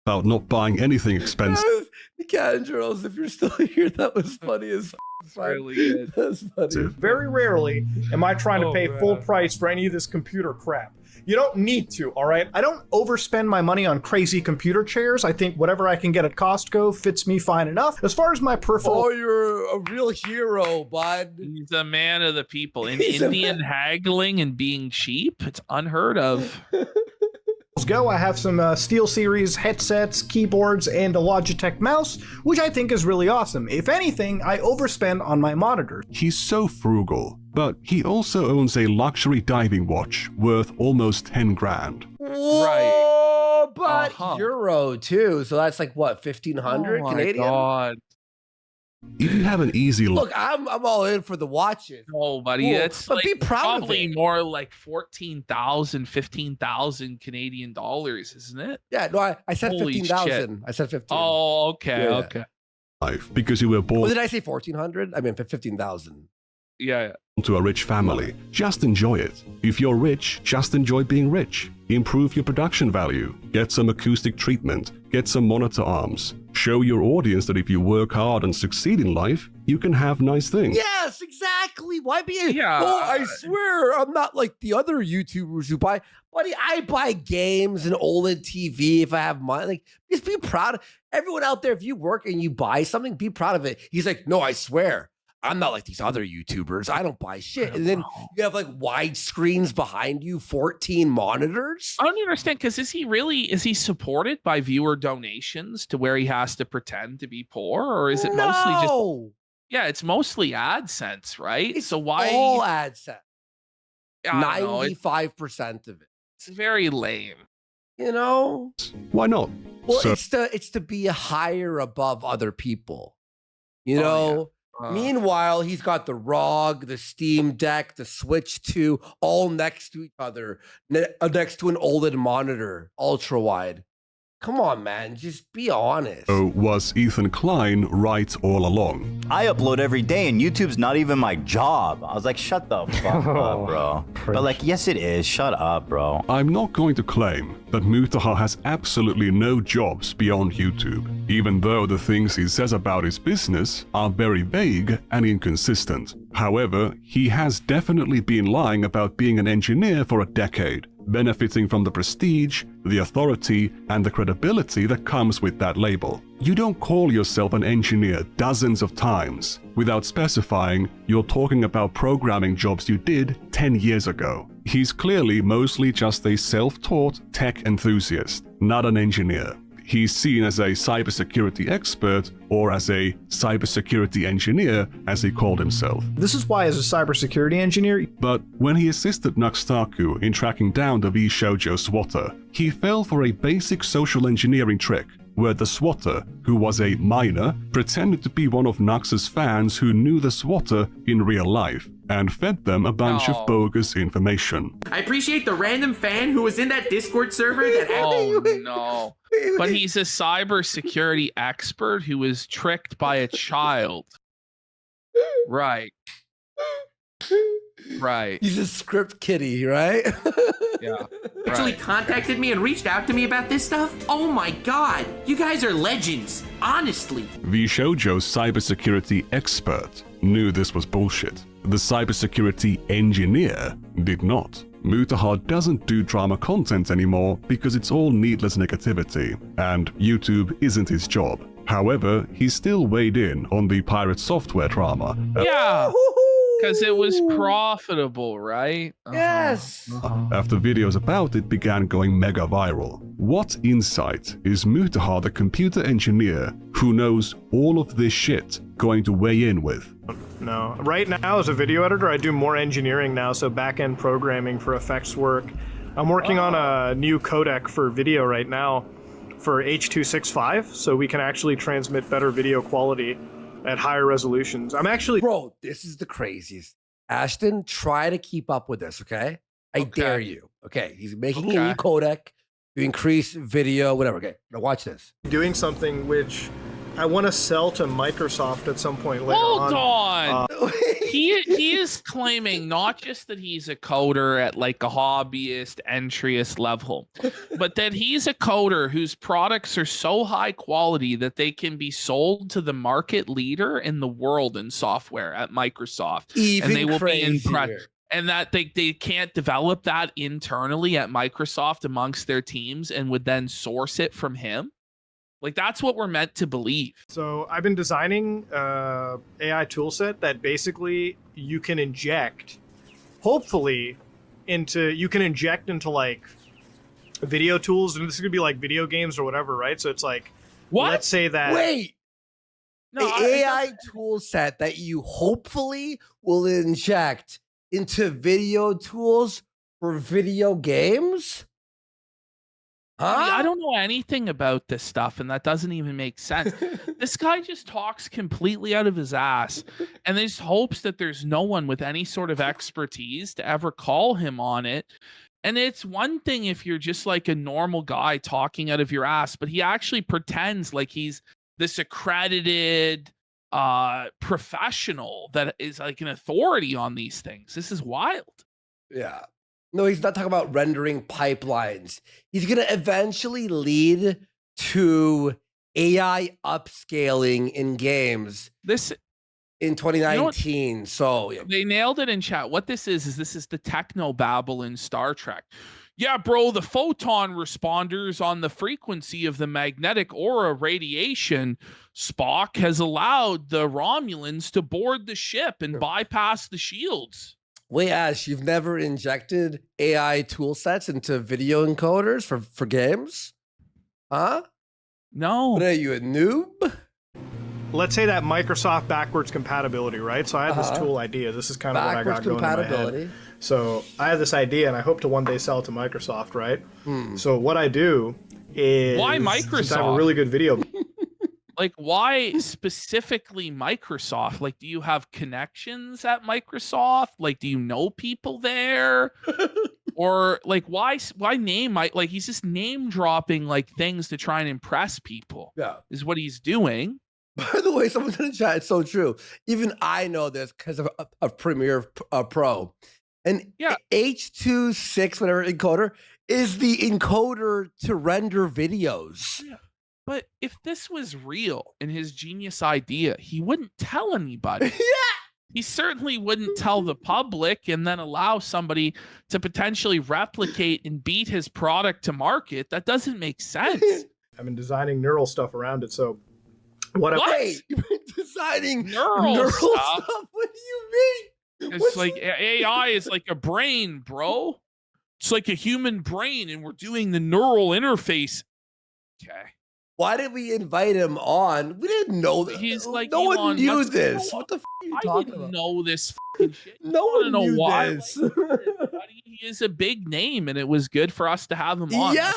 [SPEAKER 3] About not buying anything expensive.
[SPEAKER 2] Candros, if you're still here, that was funny as
[SPEAKER 1] really good.
[SPEAKER 2] That's funny.
[SPEAKER 7] Very rarely am I trying to pay full price for any of this computer crap. You don't need to, all right? I don't overspend my money on crazy computer chairs. I think whatever I can get at Costco fits me fine enough. As far as my peripheral...
[SPEAKER 2] Oh, you're a real hero, bud.
[SPEAKER 1] He's a man of the people. In Indian haggling and being cheap, it's unheard of.
[SPEAKER 7] go, I have some SteelSeries headsets, keyboards, and a Logitech mouse, which I think is really awesome. If anything, I overspend on my monitors.
[SPEAKER 3] He's so frugal, but he also owns a luxury diving watch worth almost 10 grand.
[SPEAKER 2] Whoa, but euro too. So that's like what, 1,500 Canadian?
[SPEAKER 1] God.
[SPEAKER 3] If you have an easy
[SPEAKER 2] Look, I'm all in for the watches.
[SPEAKER 1] Oh, buddy,
[SPEAKER 2] Cool.
[SPEAKER 1] it's
[SPEAKER 2] But
[SPEAKER 1] like
[SPEAKER 2] be proud of
[SPEAKER 1] probably
[SPEAKER 2] it.
[SPEAKER 1] more like 14,000, 15,000 Canadian dollars, isn't it?
[SPEAKER 2] Yeah, no, I said
[SPEAKER 1] Holy
[SPEAKER 2] 15,000.
[SPEAKER 1] shit.
[SPEAKER 2] I said 15.
[SPEAKER 1] Oh, okay,
[SPEAKER 2] Yeah.
[SPEAKER 1] okay.
[SPEAKER 3] life because you were
[SPEAKER 2] Oh,
[SPEAKER 3] born
[SPEAKER 2] did I say 1,400? I mean 15,000.
[SPEAKER 1] Yeah.
[SPEAKER 3] to a rich family. Just enjoy it. If you're rich, just enjoy being rich. Improve your production value. Get some acoustic treatment. Get some monitor arms. Show your audience that if you work hard and succeed in life, you can have nice things.
[SPEAKER 2] Yes, exactly. Why be?
[SPEAKER 1] Yeah.
[SPEAKER 2] Oh, I swear, I'm not like the other YouTubers who buy. Buddy, I buy games and OLED TV if I have money. Like, just be proud. Everyone out there, if you work and you buy something, be proud of it. He's like, no, I swear, I'm not like these other YouTubers. I don't buy shit. And then you have like wide screens behind you, 14 monitors.
[SPEAKER 1] I don't understand, because is he supported by viewer donations to where he has to pretend to be poor, or is it mostly just? Yeah, it's mostly AdSense, right?
[SPEAKER 2] It's
[SPEAKER 1] so why
[SPEAKER 2] all AdSense?
[SPEAKER 1] I don't know,
[SPEAKER 2] 95% of it.
[SPEAKER 1] it's very lame.
[SPEAKER 2] You know?
[SPEAKER 3] Why not?
[SPEAKER 2] Well,
[SPEAKER 3] So-
[SPEAKER 2] it's to be higher above other people. You
[SPEAKER 1] Oh,
[SPEAKER 2] know? Meanwhile, he's got the ROG, the Steam Deck, the Switch 2, all next to each other, next to an OLED monitor, ultra wide. Come on, man, just be honest.
[SPEAKER 3] So was Ethan Klein right all along?
[SPEAKER 4] I upload every day and YouTube's not even my job. I was like, shut the fuck up, bro. But like, yes it is. Shut up, bro.
[SPEAKER 3] I'm not going to claim that Mutahar has absolutely no jobs beyond YouTube, even though the things he says about his business are very vague and inconsistent. However, he has definitely been lying about being an engineer for a decade, benefiting from the prestige, the authority, and the credibility that comes with that label. You don't call yourself an engineer dozens of times without specifying you're talking about programming jobs you did 10 years ago. He's clearly mostly just a self-taught tech enthusiast, not an engineer. He's seen as a cybersecurity expert or as a cybersecurity engineer, as he called himself.
[SPEAKER 7] This is why, as a cybersecurity engineer,
[SPEAKER 3] But when he assisted Nuxtaku in tracking down the V-Shoujo swatter, he fell for a basic social engineering trick where the swatter, who was a minor, pretended to be one of Nux's fans who knew the swatter in real life and fed them a bunch of bogus information.
[SPEAKER 10] I appreciate the random fan who was in that Discord server that
[SPEAKER 1] Oh no. But he's a cybersecurity expert who was tricked by a child. Right. Right.
[SPEAKER 2] He's a script kiddie, right?
[SPEAKER 1] Yeah.
[SPEAKER 10] actually contacted me and reached out to me about this stuff. Oh my god, you guys are legends, honestly.
[SPEAKER 3] V-Shoujo's cybersecurity expert knew this was bullshit. The cybersecurity engineer did not. Mutahar doesn't do drama content anymore because it's all needless negativity, and YouTube isn't his job. However, he still weighed in on the pirate software drama.
[SPEAKER 1] Yeah. Because it was profitable, right?
[SPEAKER 2] Yes.
[SPEAKER 3] After videos about it began going mega viral. What insight is Mutahar, the computer engineer who knows all of this shit, going to weigh in with?
[SPEAKER 7] No. Right now, as a video editor, I do more engineering now, so back-end programming for effects work. I'm working on a new codec for video right now for H.265, so we can actually transmit better video quality at higher resolutions. I'm actually...
[SPEAKER 2] Bro, this is the craziest. Ashton, try to keep up with this, okay? I dare you. Okay, he's making a new codec to increase video, whatever. Okay, now watch this.
[SPEAKER 7] doing something which I want to sell to Microsoft at some point later
[SPEAKER 1] Hold on.
[SPEAKER 7] on.
[SPEAKER 1] He is claiming not just that he's a coder at like a hobbyist, entryist level, but that he's a coder whose products are so high quality that they can be sold to the market leader in the world in software at Microsoft.
[SPEAKER 2] Even
[SPEAKER 1] and they will be
[SPEAKER 2] crazier.
[SPEAKER 1] impressed. And that they can't develop that internally at Microsoft amongst their teams and would then source it from him. Like, that's what we're meant to believe.
[SPEAKER 7] So I've been designing AI toolset that basically you can inject, hopefully, into like video tools, and this is gonna be like video games or whatever, right? So it's like,
[SPEAKER 1] what?
[SPEAKER 7] Let's say that.
[SPEAKER 2] Wait.
[SPEAKER 1] No,
[SPEAKER 2] the AI tool set that you hopefully will inject into video tools for video games? Huh?
[SPEAKER 1] I don't know anything about this stuff, and that doesn't even make sense. This guy just talks completely out of his ass, and just hopes that there's no one with any sort of expertise to ever call him on it. And it's one thing if you're just like a normal guy talking out of your ass, but he actually pretends like he's this accredited professional that is like an authority on these things. This is wild.
[SPEAKER 2] Yeah. No, he's not talking about rendering pipelines. He's going to eventually lead to AI upscaling in games.
[SPEAKER 1] This
[SPEAKER 2] in 2019.
[SPEAKER 1] You know
[SPEAKER 2] so yeah.
[SPEAKER 1] They nailed it in chat. What this is the techno babble in Star Trek. Yeah, bro, the photon responders on the frequency of the magnetic aura radiation, Spock has allowed the Romulans to board the ship and bypass the shields.
[SPEAKER 2] Wait, Ash, you've never injected AI tool sets into video encoders for games? Huh?
[SPEAKER 1] No.
[SPEAKER 2] What are you, a noob?
[SPEAKER 7] Let's say that Microsoft backwards compatibility, right? So I had this tool idea. This is kind of what I got going in my head. So I have this idea, and I hope to one day sell it to Microsoft, right? So what I do is...
[SPEAKER 1] Why Microsoft?
[SPEAKER 7] Since I have a really good video...
[SPEAKER 1] Like, why specifically Microsoft? Like, do you have connections at Microsoft? Like, do you know people there? Or like, why name like he's just name dropping like things to try and impress people.
[SPEAKER 2] Yeah,
[SPEAKER 1] is what he's doing.
[SPEAKER 2] By the way, someone in the chat, it's so true. Even I know this because of Premiere Pro. And
[SPEAKER 1] yeah,
[SPEAKER 2] H.2.6 whatever encoder is the encoder to render videos.
[SPEAKER 1] Yeah. But if this was real and his genius idea, he wouldn't tell anybody.
[SPEAKER 2] Yeah.
[SPEAKER 1] He certainly wouldn't tell the public and then allow somebody to potentially replicate and beat his product to market. That doesn't make sense.
[SPEAKER 7] I've been designing neural stuff around it. So
[SPEAKER 1] what?
[SPEAKER 2] You've been designing
[SPEAKER 1] neural stuff?
[SPEAKER 2] What do you mean?
[SPEAKER 1] It's like AI is like a brain, bro. It's like a human brain, and we're doing the neural interface. Okay.
[SPEAKER 2] Why did we invite him on? We didn't know that.
[SPEAKER 1] He's like
[SPEAKER 2] no
[SPEAKER 1] Elon
[SPEAKER 2] one knew
[SPEAKER 1] Musk.
[SPEAKER 2] this. What the f are you talking about?
[SPEAKER 1] Know this fucking shit.
[SPEAKER 2] No one knew this.
[SPEAKER 1] He is a big name, and it was good for us to have him on.
[SPEAKER 2] Yeah,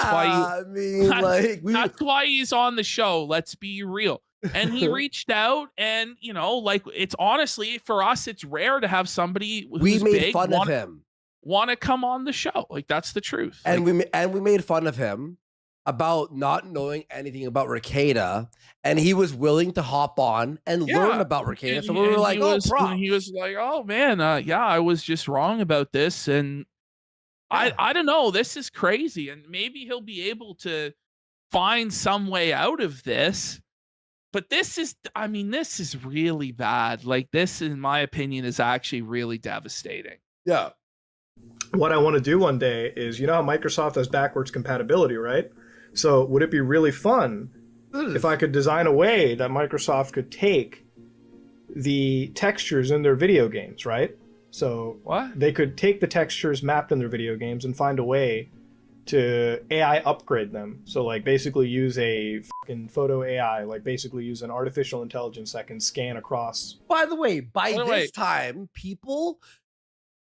[SPEAKER 1] that's why he's on the show. Let's be real. And he reached out, and like it's honestly for us, it's rare to have somebody who's
[SPEAKER 2] we made
[SPEAKER 1] big
[SPEAKER 2] fun of him
[SPEAKER 1] want to come on the show. Like that's the truth.
[SPEAKER 2] And we made fun of him about not knowing anything about Ricada, and he was willing to hop on and learn about Ricada. So we were like,
[SPEAKER 1] he was like, oh man, I was just wrong about this, and I don't know, this is crazy, and maybe he'll be able to find some way out of this. But this is really bad. Like this, in my opinion, is actually really devastating.
[SPEAKER 2] Yeah.
[SPEAKER 7] What I want to do one day is, how Microsoft has backwards compatibility, right? So would it be really fun if I could design a way that Microsoft could take the textures in their video games, right? So they could take the textures mapped in their video games and find a way to AI upgrade them. So like basically use a fucking photo AI, like basically use an artificial intelligence that can scan across.
[SPEAKER 2] By the way, this time, people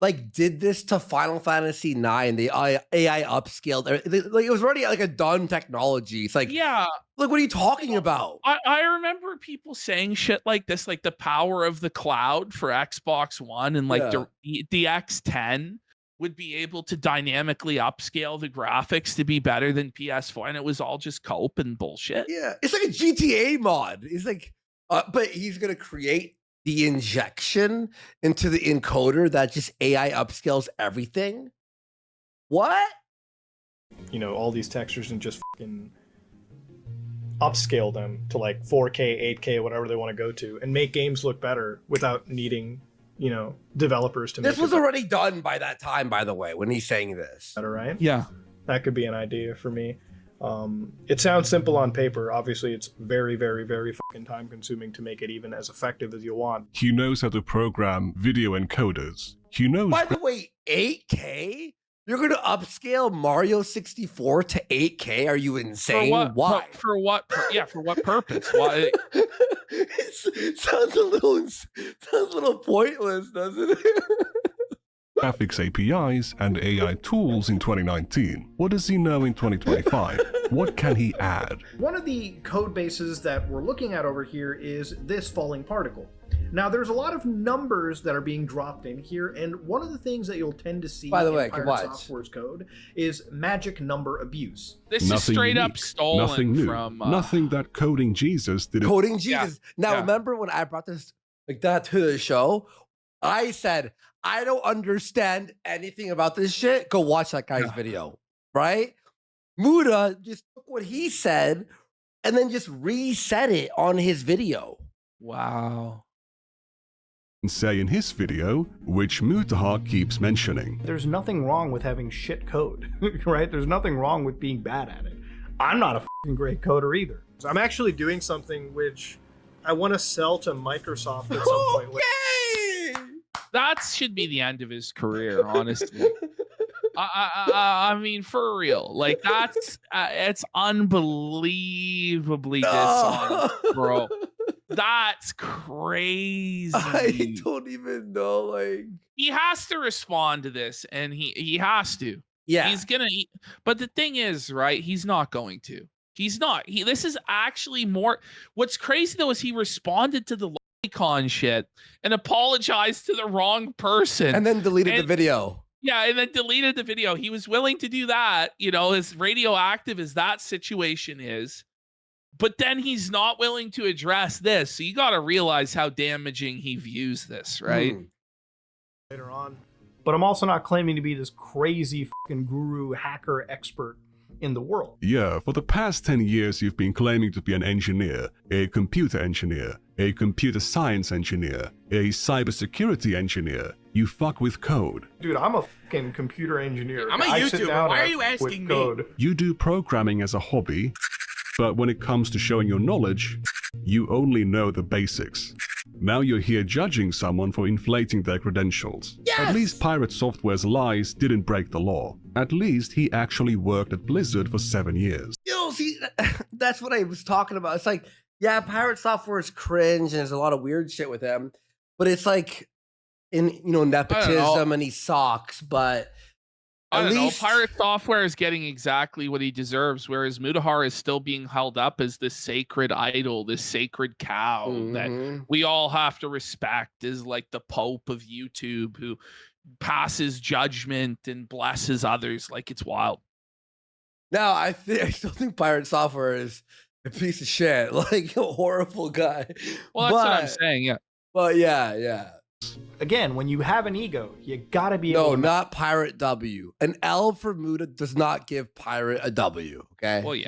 [SPEAKER 2] like did this to Final Fantasy IX. The AI upscaled. Like it was already like a done technology. It's like,
[SPEAKER 1] yeah,
[SPEAKER 2] like what are you talking about?
[SPEAKER 1] I remember people saying shit like this, like the power of the cloud for Xbox One, and like the X10 would be able to dynamically upscale the graphics to be better than PS4, and it was all just cope and bullshit.
[SPEAKER 2] Yeah, it's like a GTA mod. It's like, but he's gonna create the injection into the encoder that just AI upscales everything. What?
[SPEAKER 7] All these textures and just fucking upscale them to like 4K, 8K, whatever they want to go to, and make games look better without needing developers to make
[SPEAKER 2] this was already done by that time, by the way, when he's saying this.
[SPEAKER 7] All right.
[SPEAKER 1] Yeah.
[SPEAKER 7] That could be an idea for me. It sounds simple on paper. Obviously, it's very, very, very fucking time consuming to make it even as effective as you want.
[SPEAKER 3] He knows how to program video encoders. He knows.
[SPEAKER 2] By the way, 8K? You're gonna upscale Mario 64 to 8K? Are you insane?
[SPEAKER 1] For what?
[SPEAKER 2] Why?
[SPEAKER 1] For what? Yeah, for what purpose? Why?
[SPEAKER 2] It sounds a little pointless, doesn't it?
[SPEAKER 3] Graphics APIs and AI tools in 2019. What does he know in 2025? What can he add?
[SPEAKER 8] One of the code bases that we're looking at over here is this falling particle. Now, there's a lot of numbers that are being dropped in here, and one of the things that you'll tend to see
[SPEAKER 2] By the
[SPEAKER 8] in
[SPEAKER 2] way,
[SPEAKER 8] Pirate Software's code is magic number abuse.
[SPEAKER 1] This is straight up stolen
[SPEAKER 3] nothing new,
[SPEAKER 1] from
[SPEAKER 3] nothing that Coding Jesus did.
[SPEAKER 2] Coding Jesus. Now, remember when I brought this like that to the show? I said, I don't understand anything about this shit. Go watch that guy's video, right? Muta just took what he said and then just reset it on his video.
[SPEAKER 1] Wow.
[SPEAKER 3] Say in his video, which Mutahar keeps mentioning.
[SPEAKER 11] There's nothing wrong with having shit code, right? There's nothing wrong with being bad at it. I'm not a fucking great coder either. So I'm actually doing something which I want to sell to Microsoft at some point.
[SPEAKER 1] That should be the end of his career, honestly. I mean, for real. Like, that's it's unbelievably dishonest, bro. That's crazy.
[SPEAKER 2] I don't even know. Like,
[SPEAKER 1] he has to respond to this, and he has to.
[SPEAKER 2] Yeah,
[SPEAKER 1] he's gonna. But the thing is, right? He's not going to. He's not. This is actually more. What's crazy though is he responded to the Con shit and apologized to the wrong person,
[SPEAKER 2] and then deleted the video.
[SPEAKER 1] Yeah, and then deleted the video. He was willing to do that, you know, as radioactive as that situation is. But then he's not willing to address this. So you got to realize how damaging he views this, right?
[SPEAKER 11] Later on. But I'm also not claiming to be this crazy fucking guru hacker expert in the world.
[SPEAKER 3] Yeah, for the past 10 years you've been claiming to be an engineer, a computer engineer, a computer science engineer, a cybersecurity engineer. You fuck with code.
[SPEAKER 11] Dude, I'm a fucking computer engineer.
[SPEAKER 10] I'm a YouTuber. Why are you asking me?
[SPEAKER 3] You do programming as a hobby, but when it comes to showing your knowledge, you only know the basics. Now you're here judging someone for inflating their credentials.
[SPEAKER 2] Yes!
[SPEAKER 3] At least Pirate Software's lies didn't break the law. At least he actually worked at Blizzard for 7 years.
[SPEAKER 2] See, that's what I was talking about. It's like, yeah, Pirate Software is cringe and there's a lot of weird shit with him, but it's like, nepotism and he sucks, but
[SPEAKER 1] I don't know. Pirate Software is getting exactly what he deserves, whereas Mutahar is still being held up as this sacred idol, this sacred cow that we all have to respect as like the Pope of YouTube who passes judgment and blesses others. Like, it's wild.
[SPEAKER 2] Now, I still think Pirate Software is a piece of shit, like a horrible guy.
[SPEAKER 1] Well, that's what I'm saying, yeah.
[SPEAKER 2] But yeah.
[SPEAKER 11] Again, when you have an ego, you gotta be
[SPEAKER 2] able to... not Pirate W. An L for Muta does not give Pirate a W, okay?
[SPEAKER 1] Well, yeah.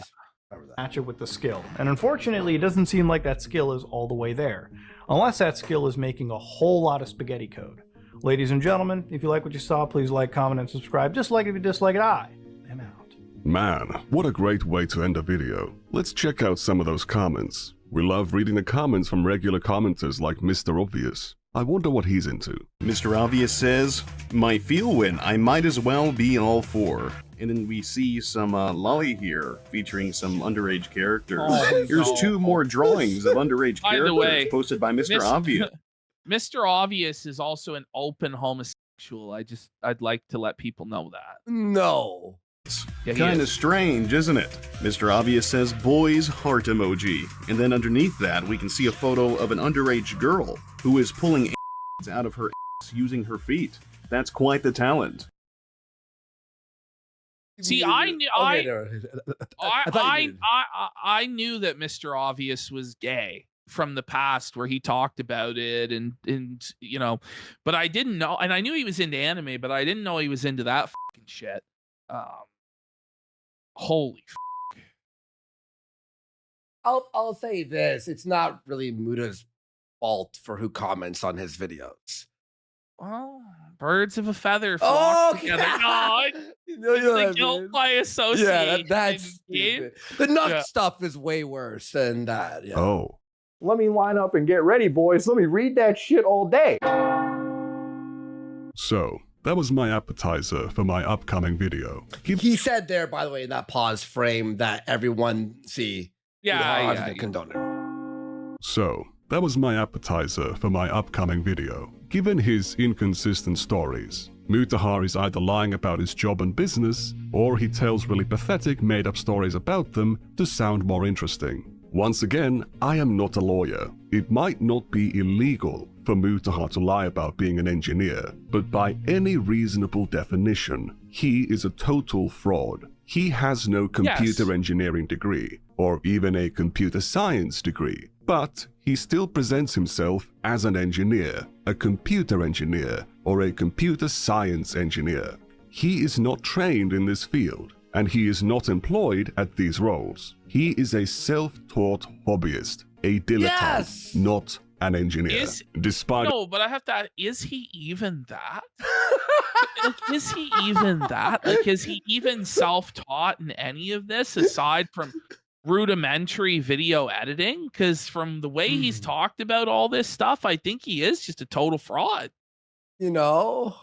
[SPEAKER 11] Match it with the skill. And unfortunately, it doesn't seem like that skill is all the way there. Unless that skill is making a whole lot of spaghetti code. Ladies and gentlemen, if you like what you saw, please like, comment, and subscribe. Dislike it if you dislike it. I am out.
[SPEAKER 3] Man, what a great way to end a video. Let's check out some of those comments. We love reading the comments from regular commenters like Mr. Obvious. I wonder what he's into.
[SPEAKER 17] Mr. Obvious says, my feel win, I might as well be all for. And then we see some lolly here featuring some underage characters.
[SPEAKER 1] Oh,
[SPEAKER 17] Here's
[SPEAKER 1] no.
[SPEAKER 17] 2 more drawings of underage
[SPEAKER 1] By the
[SPEAKER 17] characters
[SPEAKER 1] way,
[SPEAKER 17] posted by Mr. Obvious.
[SPEAKER 1] Mr. Obvious is also an open homosexual. I'd like to let people know that.
[SPEAKER 2] No.
[SPEAKER 1] Yeah,
[SPEAKER 17] Kind of strange, isn't it? Mr. Obvious says boys heart emoji, and then underneath that we can see a photo of an underage girl who is pulling out of her using her feet. That's quite the talent.
[SPEAKER 1] See, I knew I knew that Mr. Obvious was gay from the past where he talked about it and you know, but I didn't know, and I knew he was into anime, but I didn't know he was into that fucking shit. Holy
[SPEAKER 2] I'll say this, it's not really Muta's fault for who comments on his videos.
[SPEAKER 1] Well, birds of a feather flock together. No, it's the guilt by association.
[SPEAKER 2] Yeah, that's stupid. The nut stuff is way worse than that. Yeah.
[SPEAKER 3] Oh.
[SPEAKER 7] Let me line up and get ready, boys. Let me read that shit all day.
[SPEAKER 3] So, that was my appetizer for my upcoming video.
[SPEAKER 2] He said there, by the way, in that pause frame that everyone see.
[SPEAKER 1] Yeah.
[SPEAKER 2] Condone it.
[SPEAKER 3] So, that was my appetizer for my upcoming video. Given his inconsistent stories, Mutahar is either lying about his job and business, or he tells really pathetic made-up stories about them to sound more interesting. Once again, I am not a lawyer. It might not be illegal for Mutahar to lie about being an engineer, but by any reasonable definition, he is a total fraud. He has no computer engineering degree, or even a computer science degree, but he still presents himself as an engineer, a computer engineer, or a computer science engineer. He is not trained in this field, and he is not employed at these roles. He is a self-taught hobbyist, a dilettante, not an engineer.
[SPEAKER 1] No, but I have to ask, is he even that? Like, is he even that? Like, is he even self-taught in any of this aside from rudimentary video editing? Because from the way he's talked about all this stuff, I think he is just a total fraud.
[SPEAKER 2] You know?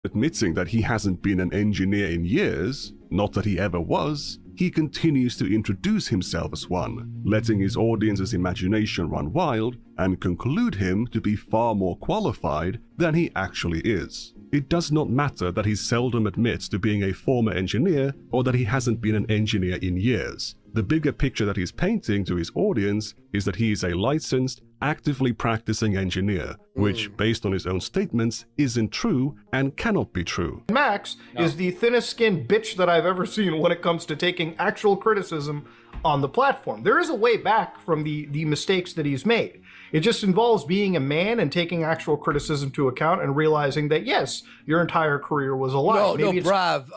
[SPEAKER 3] Admitting that he hasn't been an engineer in years, not that he ever was, he continues to introduce himself as one, letting his audience's imagination run wild and conclude him to be far more qualified than he actually is. It does not matter that he seldom admits to being a former engineer or that he hasn't been an engineer in years. The bigger picture that he's painting to his audience is that he is a licensed, actively practicing engineer, which, based on his own statements, isn't true and cannot be true.
[SPEAKER 7] Max is the thinnest skinned bitch that I've ever seen when it comes to taking actual criticism on the platform. There is a way back from the mistakes that he's made. It just involves being a man and taking actual criticism to account and realizing that, yes, your entire career was a lie.
[SPEAKER 2] No, Brav,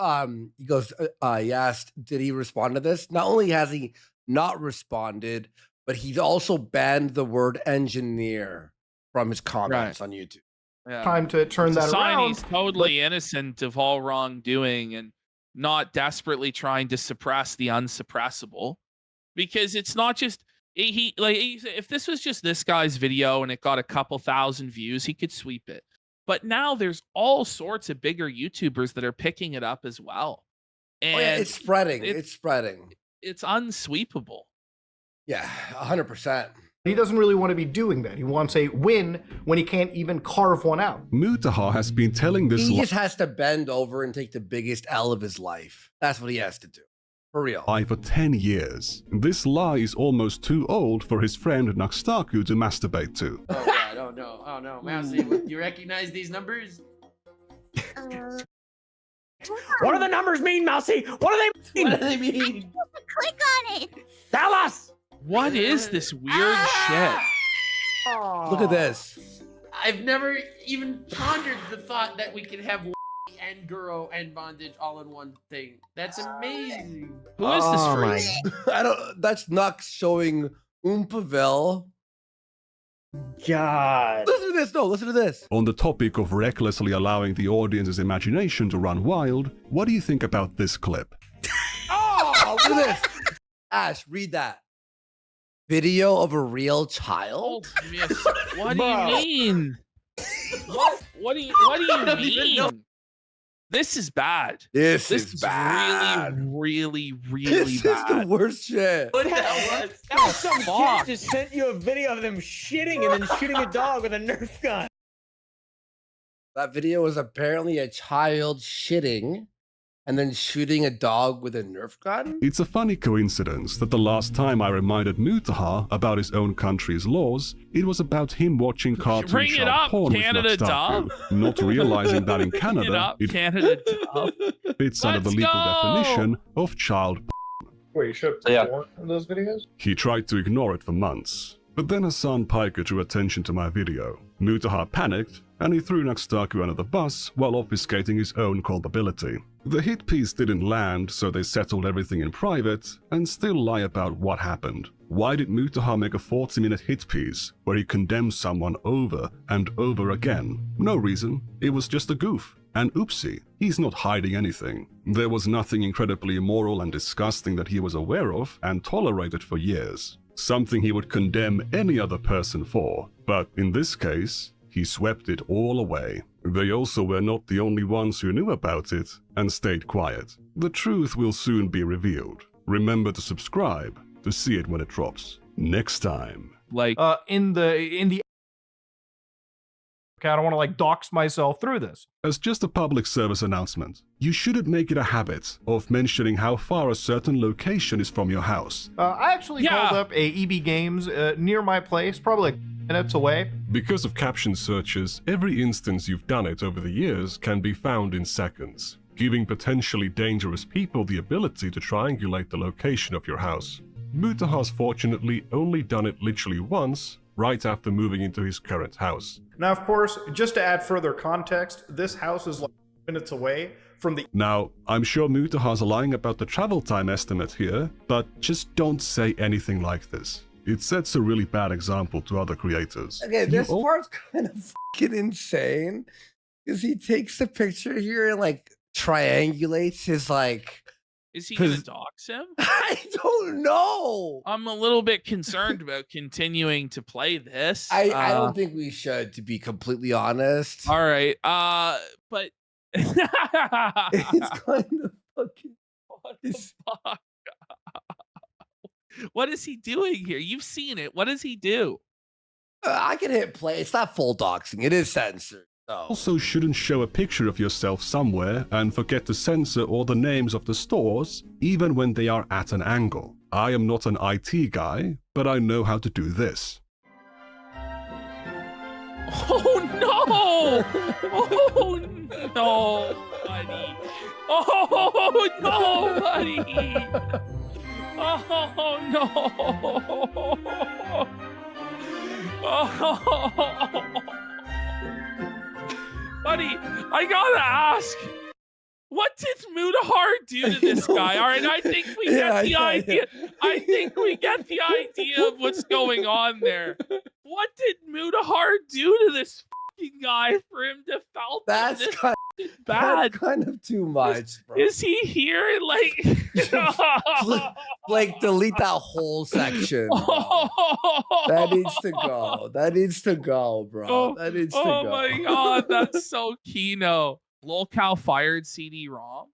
[SPEAKER 2] he goes, he asked, did he respond to this? Not only has he not responded, but he's also banned the word engineer from his comments on YouTube.
[SPEAKER 1] Yeah.
[SPEAKER 7] Time to turn that around.
[SPEAKER 1] He's totally innocent of all wrongdoing and not desperately trying to suppress the unsuppressible, because it's not just if this was just this guy's video and it got a couple thousand views, he could sweep it. But now there's all sorts of bigger YouTubers that are picking it up as well, and
[SPEAKER 2] it's spreading. It's spreading.
[SPEAKER 1] It's unsweepable.
[SPEAKER 2] Yeah, 100%.
[SPEAKER 7] He doesn't really want to be doing that. He wants a win when he can't even carve one out.
[SPEAKER 3] Mutahar has been telling this
[SPEAKER 2] He just has to bend over and take the biggest L of his life. That's what he has to do. For real.
[SPEAKER 3] lie for 10 years. This lie is almost too old for his friend Naxtaku to masturbate to.
[SPEAKER 10] Oh God, oh no, oh no. Mousy, you recognize these numbers?
[SPEAKER 9] What do the numbers mean, Mousy? What do they mean?
[SPEAKER 10] What do they mean?
[SPEAKER 18] Click on it.
[SPEAKER 9] Tell us!
[SPEAKER 1] What is this weird shit?
[SPEAKER 2] Look at this.
[SPEAKER 10] I've never even pondered the thought that we could have and Guro and bondage all in one thing. That's amazing.
[SPEAKER 1] Who is this for?
[SPEAKER 2] I don't. That's Nux showing Oompavel.
[SPEAKER 9] God.
[SPEAKER 2] Listen to this. No, listen to this.
[SPEAKER 3] On the topic of recklessly allowing the audience's imagination to run wild, what do you think about this clip?
[SPEAKER 2] Oh, look at this. Ash, read that. Video of a real child?
[SPEAKER 1] What do you mean? What do you mean? This is bad.
[SPEAKER 2] This is bad.
[SPEAKER 1] Really bad.
[SPEAKER 2] This is the worst shit.
[SPEAKER 9] What happened? That was some kid just sent you a video of them shitting and then shooting a dog with a Nerf gun.
[SPEAKER 2] That video was apparently a child shitting and then shooting a dog with a Nerf gun?
[SPEAKER 3] It's a funny coincidence that the last time I reminded Mutahar about his own country's laws, it was about him watching cartoon
[SPEAKER 1] Bring it
[SPEAKER 3] child
[SPEAKER 1] up,
[SPEAKER 3] porn
[SPEAKER 1] Canada
[SPEAKER 3] with Naxtaku, not realizing that in Canada,
[SPEAKER 1] Canada Dub.
[SPEAKER 3] fits under the
[SPEAKER 1] Let's
[SPEAKER 3] legal
[SPEAKER 1] go!
[SPEAKER 3] definition of child
[SPEAKER 7] Wait, you showed porn in those videos?
[SPEAKER 3] He tried to ignore it for months, but then Hassan Piker drew attention to my video. Mutahar panicked, and he threw Naxtaku under the bus while obfuscating his own culpability. The hit piece didn't land, so they settled everything in private and still lie about what happened. Why did Mutahar make a 40-minute hit piece where he condemns someone over and over again? No reason. It was just a goof. And oopsie, he's not hiding anything. There was nothing incredibly immoral and disgusting that he was aware of and tolerated for years. Something he would condemn any other person for. But in this case, he swept it all away. They also were not the only ones who knew about it and stayed quiet. The truth will soon be revealed. Remember to subscribe to see it when it drops. Next time.
[SPEAKER 1] Like
[SPEAKER 9] in the okay, I don't want to like dox myself through this.
[SPEAKER 3] As just a public service announcement, you shouldn't make it a habit of mentioning how far a certain location is from your house.
[SPEAKER 7] I actually called up a EB Games near my place, probably like minutes away.
[SPEAKER 3] Because of caption searches, every instance you've done it over the years can be found in seconds, giving potentially dangerous people the ability to triangulate the location of your house. Mutahar's fortunately only done it literally once, right after moving into his current house.
[SPEAKER 7] Now, of course, just to add further context, this house is like minutes away from the...
[SPEAKER 3] Now, I'm sure Mutahar's lying about the travel time estimate here, but just don't say anything like this. It sets a really bad example to other creators.
[SPEAKER 2] Okay, this part's kind of fucking insane, because he takes the picture here and like triangulates his like...
[SPEAKER 1] Is he gonna dox him?
[SPEAKER 2] I don't know.
[SPEAKER 1] I'm a little bit concerned about continuing to play this.
[SPEAKER 2] I don't think we should, to be completely honest.
[SPEAKER 1] All right. But
[SPEAKER 2] it's kind of fucking
[SPEAKER 1] what the fuck? What is he doing here? You've seen it. What does he do?
[SPEAKER 2] I can hit play. It's not full doxing. It is censored.
[SPEAKER 3] Also shouldn't show a picture of yourself somewhere and forget to censor all the names of the stores, even when they are at an angle. I am not an IT guy, but I know how to do this.
[SPEAKER 1] Oh no! Oh no, buddy! Oh no, buddy! Oh no! Oh. Buddy, I gotta ask, what did Mutahar do to this guy? All right, I think we get the idea. I think we get the idea of what's going on there. What did Mutahar do to this fucking guy for him to felt
[SPEAKER 2] that's
[SPEAKER 1] this
[SPEAKER 2] kind,
[SPEAKER 1] bad?
[SPEAKER 2] That's kind of too much, bro.
[SPEAKER 1] Is he here?
[SPEAKER 2] Like delete that whole section. Bro. That needs to go. That needs to go, bro. That needs to go.
[SPEAKER 1] Oh my god, that's so Kino. Lolcow fired CD-ROM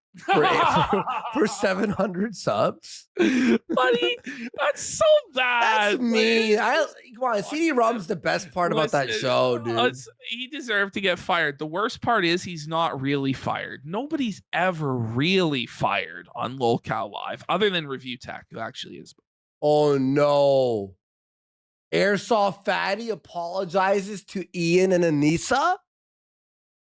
[SPEAKER 2] for 700 subs.
[SPEAKER 1] Buddy, that's so bad.
[SPEAKER 2] That's mean. Come on, CD-ROM's the best part about that show, dude.
[SPEAKER 1] He deserved to get fired. The worst part is he's not really fired. Nobody's ever really fired on Lolcow Live, other than Review Tech, who actually is.
[SPEAKER 2] Oh no. Airsoft Fatty apologizes to Ian and Anissa?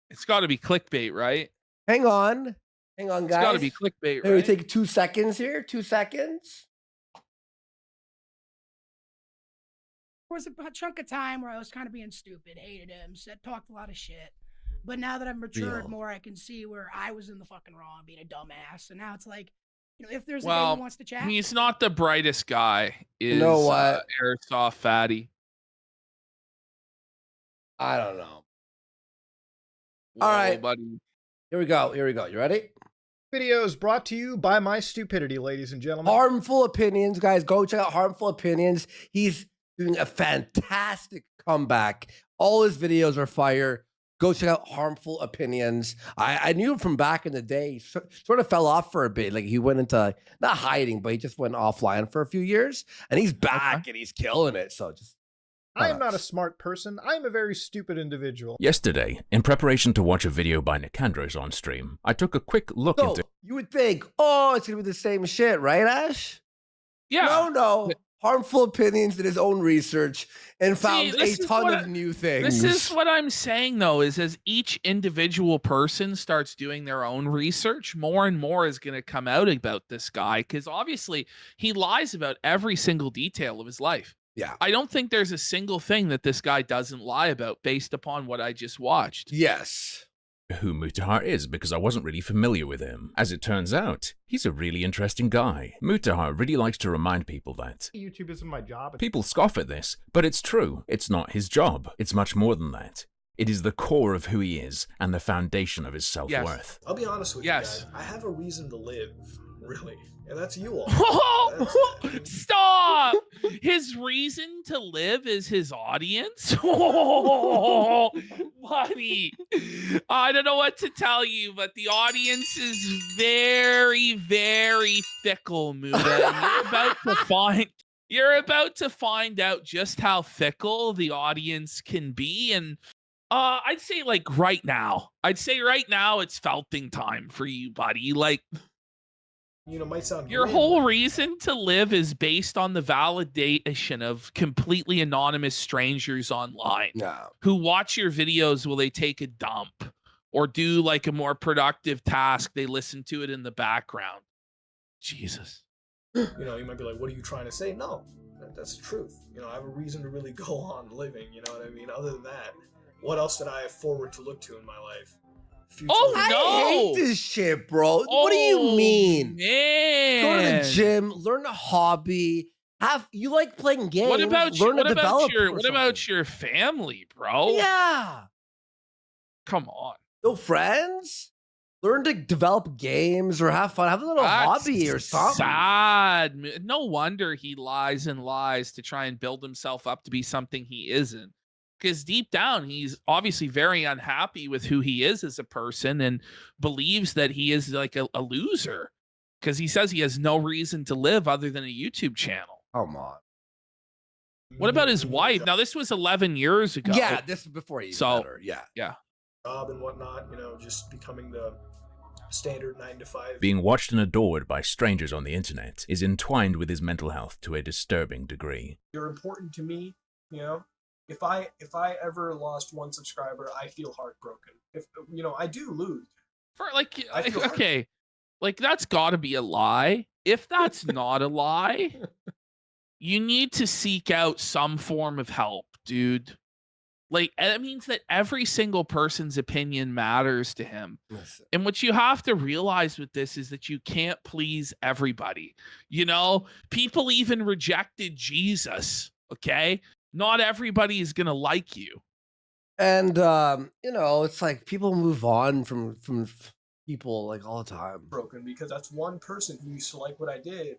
[SPEAKER 1] It's got to be clickbait, right?
[SPEAKER 2] Hang on, guys.
[SPEAKER 1] It's got to be clickbait, right?
[SPEAKER 2] Let me take 2 seconds here. 2 seconds.
[SPEAKER 18] There was a chunk of time where I was kind of being stupid, hated him, talked a lot of shit. But now that I've matured more, I can see where I was in the fucking wrong, being a dumbass. And now it's like, you know, if there's a guy who wants to chat,
[SPEAKER 1] he's not the brightest guy.
[SPEAKER 2] You know what?
[SPEAKER 1] Airsoft Fatty.
[SPEAKER 2] I don't know.
[SPEAKER 1] Whoa,
[SPEAKER 2] all right,
[SPEAKER 1] buddy.
[SPEAKER 2] Here we go. You ready?
[SPEAKER 7] Video is brought to you by my stupidity, ladies and gentlemen.
[SPEAKER 2] Harmful Opinions, guys. Go check out Harmful Opinions. He's doing a fantastic comeback. All his videos are fire. Go check out Harmful Opinions. I knew him from back in the day. Sort of fell off for a bit. Like he went into, not hiding, but he just went offline for a few years. And he's back and he's killing it. So just...
[SPEAKER 7] I am not a smart person. I am a very stupid individual.
[SPEAKER 19] Yesterday, in preparation to watch a video by Nicandros on stream, I took a quick look into...
[SPEAKER 2] You would think, oh, it's going to be the same shit, right, Ash?
[SPEAKER 1] Yeah.
[SPEAKER 2] No. Harmful Opinions did his own research and found a ton of new things.
[SPEAKER 1] This is what I'm saying, though, is as each individual person starts doing their own research, more and more is going to come out about this guy, because obviously he lies about every single detail of his life.
[SPEAKER 2] Yeah.
[SPEAKER 1] I don't think there's a single thing that this guy doesn't lie about based upon what I just watched.
[SPEAKER 2] Yes.
[SPEAKER 19] Who Mutahar is, because I wasn't really familiar with him. As it turns out, he's a really interesting guy. Mutahar really likes to remind people that
[SPEAKER 7] YouTube isn't my job.
[SPEAKER 19] People scoff at this, but it's true. It's not his job. It's much more than that. It is the core of who he is and the foundation of his self-worth.
[SPEAKER 8] I'll be honest with you guys. I have a reason to live.
[SPEAKER 7] really. And that's you all.
[SPEAKER 1] Stop! His reason to live is his audience? Oh, buddy. I don't know what to tell you, but the audience is very, very fickle, Muda. And you're about to find out just how fickle the audience can be. And I'd say right now it's felting time for you, buddy. Like,
[SPEAKER 7] might sound
[SPEAKER 1] your
[SPEAKER 7] weird,
[SPEAKER 1] whole
[SPEAKER 7] but-
[SPEAKER 1] reason to live is based on the validation of completely anonymous strangers online who watch your videos while they take a dump or do like a more productive task. They listen to it in the background. Jesus.
[SPEAKER 7] You might be like, what are you trying to say? No, that's the truth. I have a reason to really go on living, you know what I mean? Other than that, what else did I have forward to look to in my life?
[SPEAKER 2] I hate this shit, bro. What do you mean?
[SPEAKER 1] Man.
[SPEAKER 2] Go to the gym, learn a hobby. You like playing games.
[SPEAKER 1] What about your family, bro?
[SPEAKER 2] Yeah.
[SPEAKER 1] Come on.
[SPEAKER 2] No friends? Learn to develop games or have fun. Have a little hobby or something.
[SPEAKER 1] Sad. No wonder he lies and lies to try and build himself up to be something he isn't. Because deep down, he's obviously very unhappy with who he is as a person and believes that he is like a loser. Because he says he has no reason to live other than a YouTube channel.
[SPEAKER 2] Come on.
[SPEAKER 1] What about his wife? Now, this was 11 years ago.
[SPEAKER 2] Yeah, this is before you met her. Yeah.
[SPEAKER 1] Yeah.
[SPEAKER 7] Job and whatnot, just becoming the standard 9 to 5.
[SPEAKER 19] Being watched and adored by strangers on the internet is entwined with his mental health to a disturbing degree.
[SPEAKER 7] You're important to me, If I ever lost one subscriber, I feel heartbroken. If I do lose.
[SPEAKER 1] Okay, that's got to be a lie. If that's not a lie, you need to seek out some form of help, dude. It means that every single person's opinion matters to him.
[SPEAKER 2] Listen.
[SPEAKER 1] And what you have to realize with this is that you can't please everybody. People even rejected Jesus, okay? Not everybody is going to like you.
[SPEAKER 2] And, it's like people move on from people all the time.
[SPEAKER 7] Broken because that's one person who used to like what I did.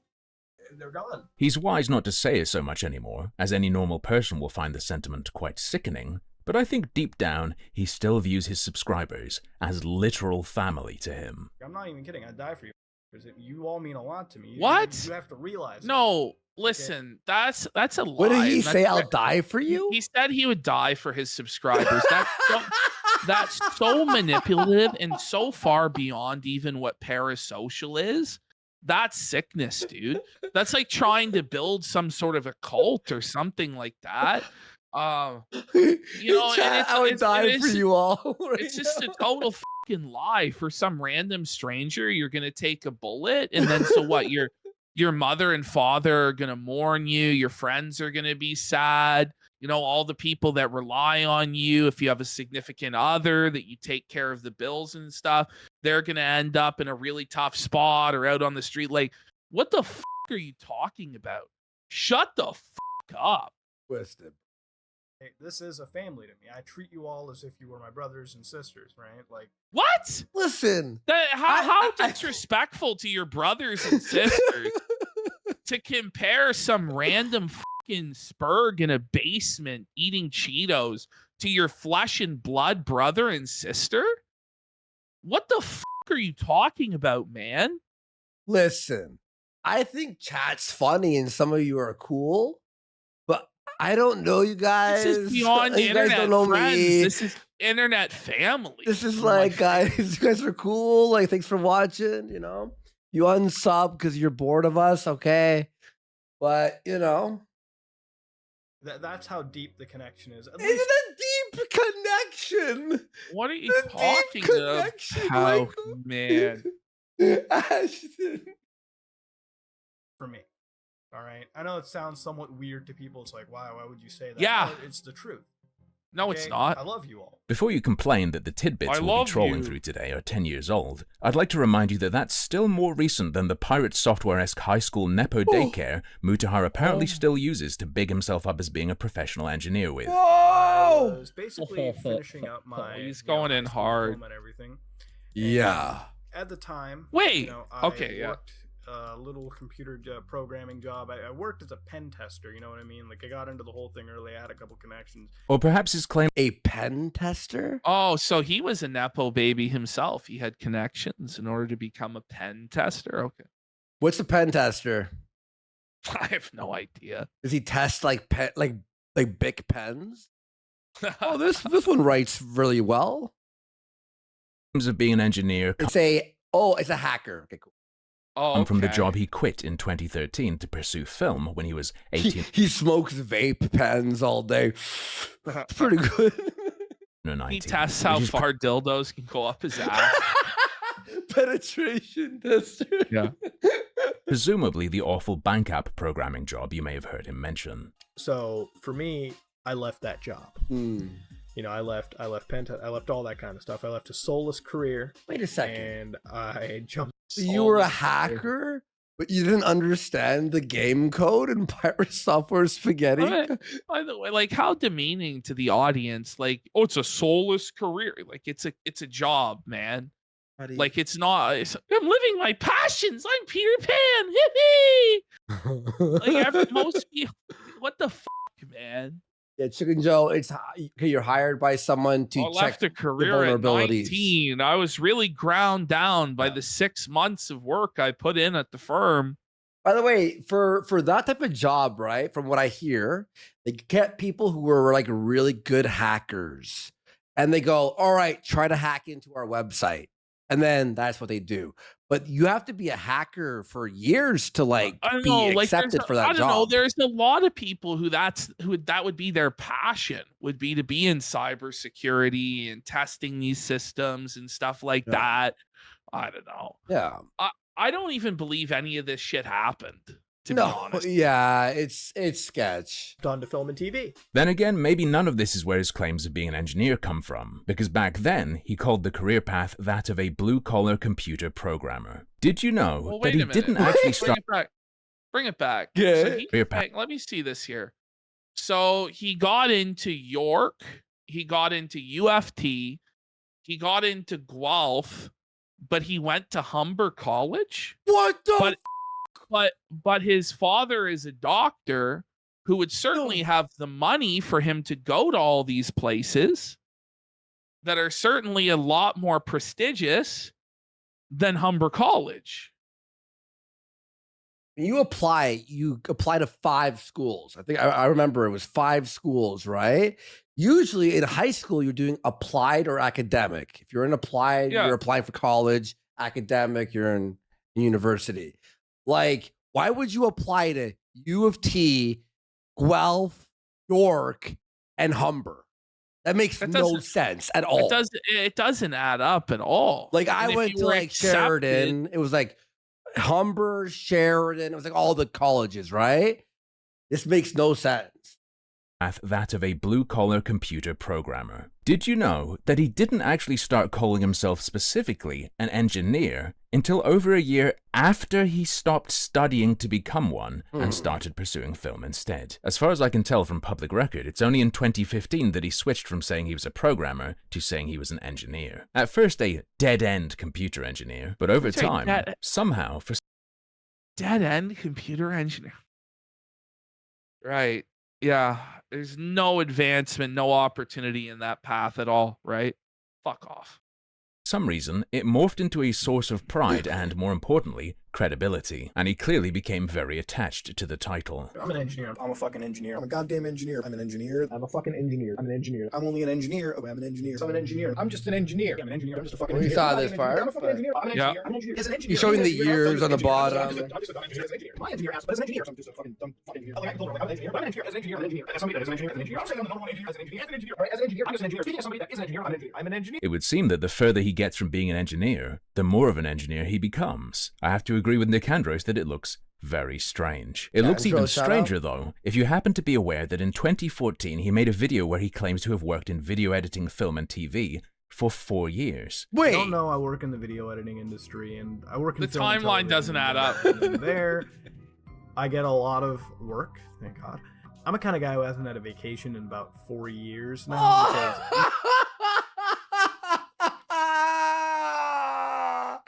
[SPEAKER 7] And they're gone.
[SPEAKER 19] He's wise not to say so much anymore, as any normal person will find the sentiment quite sickening, but I think deep down he still views his subscribers as literal family to him.
[SPEAKER 11] I'm not even kidding. I'd die for you. Because you all mean a lot to me.
[SPEAKER 1] What?
[SPEAKER 11] You have to realize.
[SPEAKER 1] No, listen, that's a lie.
[SPEAKER 2] What did he say? I'll die for you?
[SPEAKER 1] He said he would die for his subscribers. That's so manipulative and so far beyond even what parasocial is. That's sickness, dude. That's like trying to build some sort of a cult or something like that.
[SPEAKER 2] I would die for you all.
[SPEAKER 1] It's just a total fucking lie. For some random stranger, you're gonna take a bullet, and then so what? Your mother and father are gonna mourn you. Your friends are gonna be sad. All the people that rely on you, if you have a significant other that you take care of the bills and stuff, they're going to end up in a really tough spot or out on the street. What the fuck are you talking about? Shut the fuck up.
[SPEAKER 2] Twisted.
[SPEAKER 11] Hey, this is a family to me. I treat you all as if you were my brothers and sisters, right?
[SPEAKER 1] What?
[SPEAKER 2] Listen.
[SPEAKER 1] How disrespectful to your brothers and sisters to compare some random fucking spurg in a basement eating Cheetos to your flesh and blood brother and sister? What the fuck are you talking about, man?
[SPEAKER 2] Listen, I think chat's funny and some of you are cool, but I don't know you guys.
[SPEAKER 1] This is beyond
[SPEAKER 2] you
[SPEAKER 1] internet
[SPEAKER 2] guys don't know
[SPEAKER 1] friends.
[SPEAKER 2] me.
[SPEAKER 1] This is internet family.
[SPEAKER 2] This is guys, you guys are cool. Thanks for watching. You unsub because you're bored of us, okay? But
[SPEAKER 11] That's how deep the connection is.
[SPEAKER 2] It's a deep connection.
[SPEAKER 1] What are you talking about, man?
[SPEAKER 2] Ashton.
[SPEAKER 11] For me. All right. I know it sounds somewhat weird to people. It's like, wow, why would you say that?
[SPEAKER 1] Yeah.
[SPEAKER 11] But it's the truth.
[SPEAKER 1] No, it's not.
[SPEAKER 11] I love you all.
[SPEAKER 19] Before you complain that the tidbits we'll be trolling through today are 10 years old, I'd like to remind you that that's still more recent than the Pirate Software-esque high school Nepo daycare Mutahar apparently still uses to big himself up as being a professional engineer with.
[SPEAKER 11] I was basically finishing up my
[SPEAKER 1] He's going in hard.
[SPEAKER 11] And everything.
[SPEAKER 2] Yeah.
[SPEAKER 11] At the time,
[SPEAKER 1] Wait.
[SPEAKER 11] I
[SPEAKER 1] okay, yeah.
[SPEAKER 11] worked
[SPEAKER 7] little computer programming job. I worked as a pen tester, you know what I mean? Like, I got into the whole thing early. I had a couple connections.
[SPEAKER 19] Or perhaps his claim...
[SPEAKER 2] A pen tester?
[SPEAKER 1] Oh, so he was a Nepo baby himself. He had connections in order to become a pen tester? Okay.
[SPEAKER 2] What's a pen tester?
[SPEAKER 1] I have no idea.
[SPEAKER 2] Does he test like Bic pens? Oh, this one writes really well.
[SPEAKER 19] Of being an engineer...
[SPEAKER 2] It's a hacker. Okay, cool.
[SPEAKER 1] Oh, okay.
[SPEAKER 19] From the job he quit in 2013 to pursue film when he was 18.
[SPEAKER 2] He smokes vape pens all day. It's pretty good.
[SPEAKER 1] He tests how far dildos can go up his ass.
[SPEAKER 2] Penetration tester.
[SPEAKER 1] Yeah.
[SPEAKER 19] Presumably the awful bank app programming job you may have heard him mention.
[SPEAKER 7] So for me, I left that job. You know, I left I left all that kind of stuff. I left a soulless career.
[SPEAKER 2] Wait a second.
[SPEAKER 7] And I jumped.
[SPEAKER 2] So you were a hacker, but you didn't understand the game code in Pirate Software Spaghetti?
[SPEAKER 1] By the way, like, how demeaning to the audience. Like, oh, it's a soulless career. Like, it's a job, man. Like, it's not. I'm living my passions. I'm Peter Pan. Like, most people. What the fuck, man?
[SPEAKER 2] Yeah, Chicken Joe, it's you're hired by someone to check
[SPEAKER 1] left a career at 19. I was really ground down by the 6 months of work I put in at the firm.
[SPEAKER 2] By the way, for that type of job, right? From what I hear, they get people who are like really good hackers, and they go, "All right, try to hack into our website," and then that's what they do. But you have to be a hacker for years to be accepted for that job.
[SPEAKER 1] I don't know. There's a lot of people who that would be their passion, would be to be in cybersecurity and testing these systems and stuff like that. I don't know.
[SPEAKER 2] Yeah.
[SPEAKER 1] I don't even believe any of this shit happened, to be honest.
[SPEAKER 2] Yeah, it's sketch.
[SPEAKER 7] On to film and TV.
[SPEAKER 19] Then again, maybe none of this is where his claims of being an engineer come from, because back then he called the career path that of a blue-collar computer programmer. Did you know that he didn't actually start...
[SPEAKER 1] Bring it back.
[SPEAKER 2] Yeah.
[SPEAKER 1] So let me see this here. So he got into York, he got into UFT, he got into Guelph, but he went to Humber College.
[SPEAKER 2] What the?
[SPEAKER 1] But his father is a doctor who would certainly have the money for him to go to all these places that are certainly a lot more prestigious than Humber College.
[SPEAKER 2] You apply to 5 schools. I think I remember it was 5 schools, right? Usually in high school, you're doing applied or academic. If you're in applied, you're applying for college. Academic, you're in university. Like, why would you apply to U of T, Guelph, York, and Humber? That makes no sense at all.
[SPEAKER 1] It doesn't add up at all.
[SPEAKER 2] Like, I went to like Sheridan. It was like Humber, Sheridan. It was like all the colleges, right? This makes no sense.
[SPEAKER 19] That of a blue-collar computer programmer. Did you know that he didn't actually start calling himself specifically an engineer until over a year after he stopped studying to become one and started pursuing film instead? As far as I can tell from public record, it's only in 2015 that he switched from saying he was a programmer to saying he was an engineer. At first a dead-end computer engineer, but over time, somehow for...
[SPEAKER 1] Dead-end computer engineer. Right. Yeah, there's no advancement, no opportunity in that path at all, right? Fuck off.
[SPEAKER 19] some reason, it morphed into a source of pride and, more importantly, credibility, and he clearly became very attached to the title.
[SPEAKER 8] I'm an engineer. I'm a fucking engineer. I'm a goddamn engineer. I'm an engineer. I'm a fucking engineer. I'm an engineer. I'm only an engineer. Oh, I'm an engineer. So I'm an engineer. I'm just an engineer. I'm an engineer. I'm just a fucking engineer.
[SPEAKER 2] We saw this part.
[SPEAKER 8] I'm a fucking engineer. I'm an engineer. I'm an engineer. As an engineer.
[SPEAKER 2] He's showing the years on the bottom.
[SPEAKER 8] I'm just a dumb engineer as an engineer. My engineer asked, but as an engineer, I'm just a fucking dumb fucking engineer. Like I told her, like, I'm an engineer. I'm an engineer. As an engineer. I'm an engineer. As somebody that is an engineer. As an engineer. I'm saying I'm the number one engineer. As an engineer. As an engineer. As an engineer. I'm just an engineer. Speaking as somebody that is an engineer. I'm an engineer. I'm an engineer.
[SPEAKER 19] It would seem that the further he gets from being an engineer, the more of an engineer he becomes. I have to agree with Nick Andros that it looks very strange. It looks even stranger, though, if you happen to be aware that in 2014 he made a video where he claims to have worked in video editing, film, and TV for 4 years.
[SPEAKER 7] Wait! I don't know, I work in the video editing industry, and I work in
[SPEAKER 1] the timeline doesn't add up.
[SPEAKER 7] There, I get a lot of work, thank God. I'm a kind of guy who hasn't had a vacation in about 4 years now.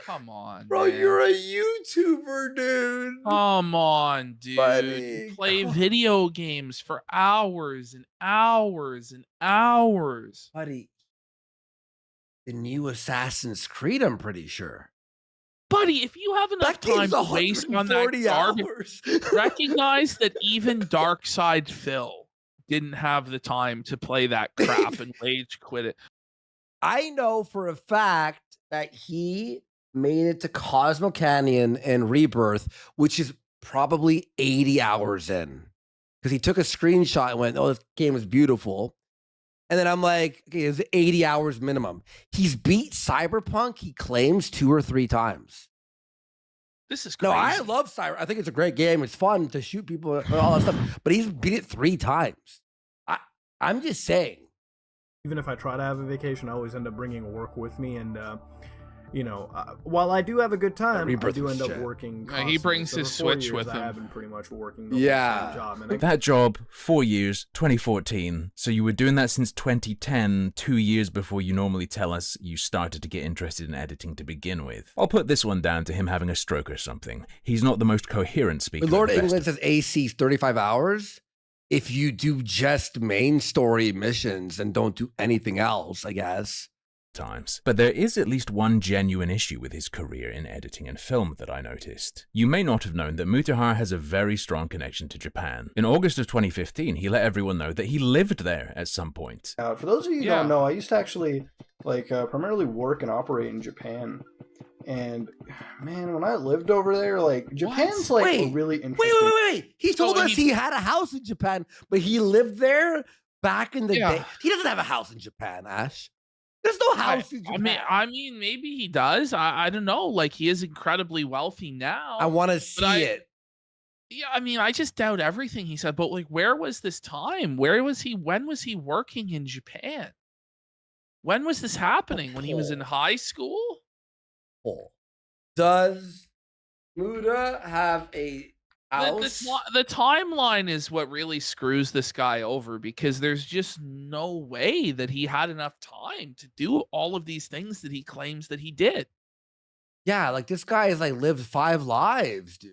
[SPEAKER 1] Come on,
[SPEAKER 2] Bro,
[SPEAKER 1] man.
[SPEAKER 2] you're a YouTuber, dude.
[SPEAKER 1] Come on, dude.
[SPEAKER 2] Buddy,
[SPEAKER 1] You play video games for hours and hours and hours.
[SPEAKER 2] Buddy, the new Assassin's Creed, I'm pretty sure.
[SPEAKER 1] Buddy, if you have enough time to waste on that garbage, recognize that even Dark Side Phil didn't have the time to play that crap and rage quit it.
[SPEAKER 2] I know for a fact that he made it to Cosmo Canyon and Rebirth, which is probably 80 hours in. Because he took a screenshot and went, oh, this game is beautiful. And then I'm like, okay, it's 80 hours minimum. He's beat Cyberpunk, he claims, 2 or 3 times.
[SPEAKER 1] This is crazy.
[SPEAKER 2] No, I love Cyber. I think it's a great game. It's fun to shoot people and all that stuff. But he's beat it 3 times. I'm just saying.
[SPEAKER 11] Even if I try to have a vacation, I always end up bringing work with me. And, while I do have a good time, I do end up working.
[SPEAKER 1] He brings his Switch with him.
[SPEAKER 11] I have been pretty much working the same job. And
[SPEAKER 19] That job, 4 years, 2014. So you were doing that since 2010, 2 years before you normally tell us you started to get interested in editing to begin with. I'll put this one down to him having a stroke or something. He's not the most coherent speaker.
[SPEAKER 2] But Lord England says AC is 35 hours. If you do just main story missions and don't do anything else, I guess.
[SPEAKER 19] Times. But there is at least one genuine issue with his career in editing and film that I noticed. You may not have known that Mutahar has a very strong connection to Japan. In August of 2015, he let everyone know that he lived there at some point.
[SPEAKER 11] for those of you who don't know, I used to actually primarily work and operate in Japan. And man, when I lived over there, Japan's a really interesting.
[SPEAKER 2] Wait. He told us he had a house in Japan, but he lived there back in the day. He doesn't have a house in Japan, Ash. There's no house in Japan.
[SPEAKER 1] I mean, maybe he does. I don't know. Like, he is incredibly wealthy now.
[SPEAKER 2] I want to see it.
[SPEAKER 1] Yeah, I mean, I just doubt everything he said. But where was this time? Where was he? When was he working in Japan? When was this happening? When he was in high school?
[SPEAKER 2] Does Muda have a house?
[SPEAKER 1] The timeline is what really screws this guy over, because there's just no way that he had enough time to do all of these things that he claims that he did.
[SPEAKER 2] Yeah, this guy has lived 5 lives, dude.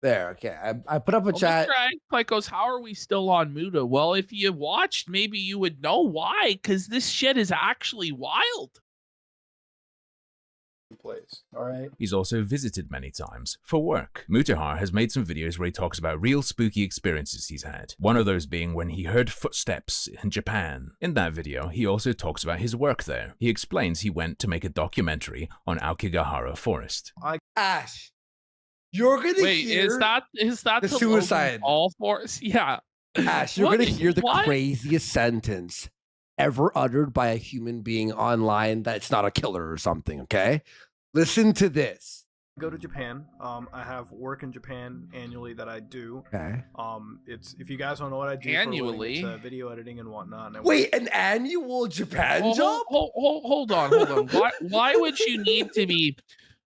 [SPEAKER 2] There, okay. I put up a chat.
[SPEAKER 1] Mr. goes, how are we still on Muda? Well, if you watched, maybe you would know why, because this shit is actually wild.
[SPEAKER 11] Place. All right.
[SPEAKER 19] He's also visited many times for work. Mutahar has made some videos where he talks about real spooky experiences he's had. One of those being when he heard footsteps in Japan. In that video, he also talks about his work there. He explains he went to make a documentary on Aokigahara Forest.
[SPEAKER 2] Ash, you're gonna hear.
[SPEAKER 1] Is that
[SPEAKER 2] the suicide?
[SPEAKER 1] All Forest? Yeah.
[SPEAKER 2] Ash, you're gonna hear the craziest sentence ever uttered by a human being online that's not a killer or something, okay? Listen to this.
[SPEAKER 11] Go to Japan. I have work in Japan annually that I do.
[SPEAKER 2] Okay.
[SPEAKER 11] It's, if you guys don't know what I do
[SPEAKER 1] annually,
[SPEAKER 11] it's video editing and whatnot. And
[SPEAKER 2] wait, an annual Japan job?
[SPEAKER 1] Hold on. Why would you need to be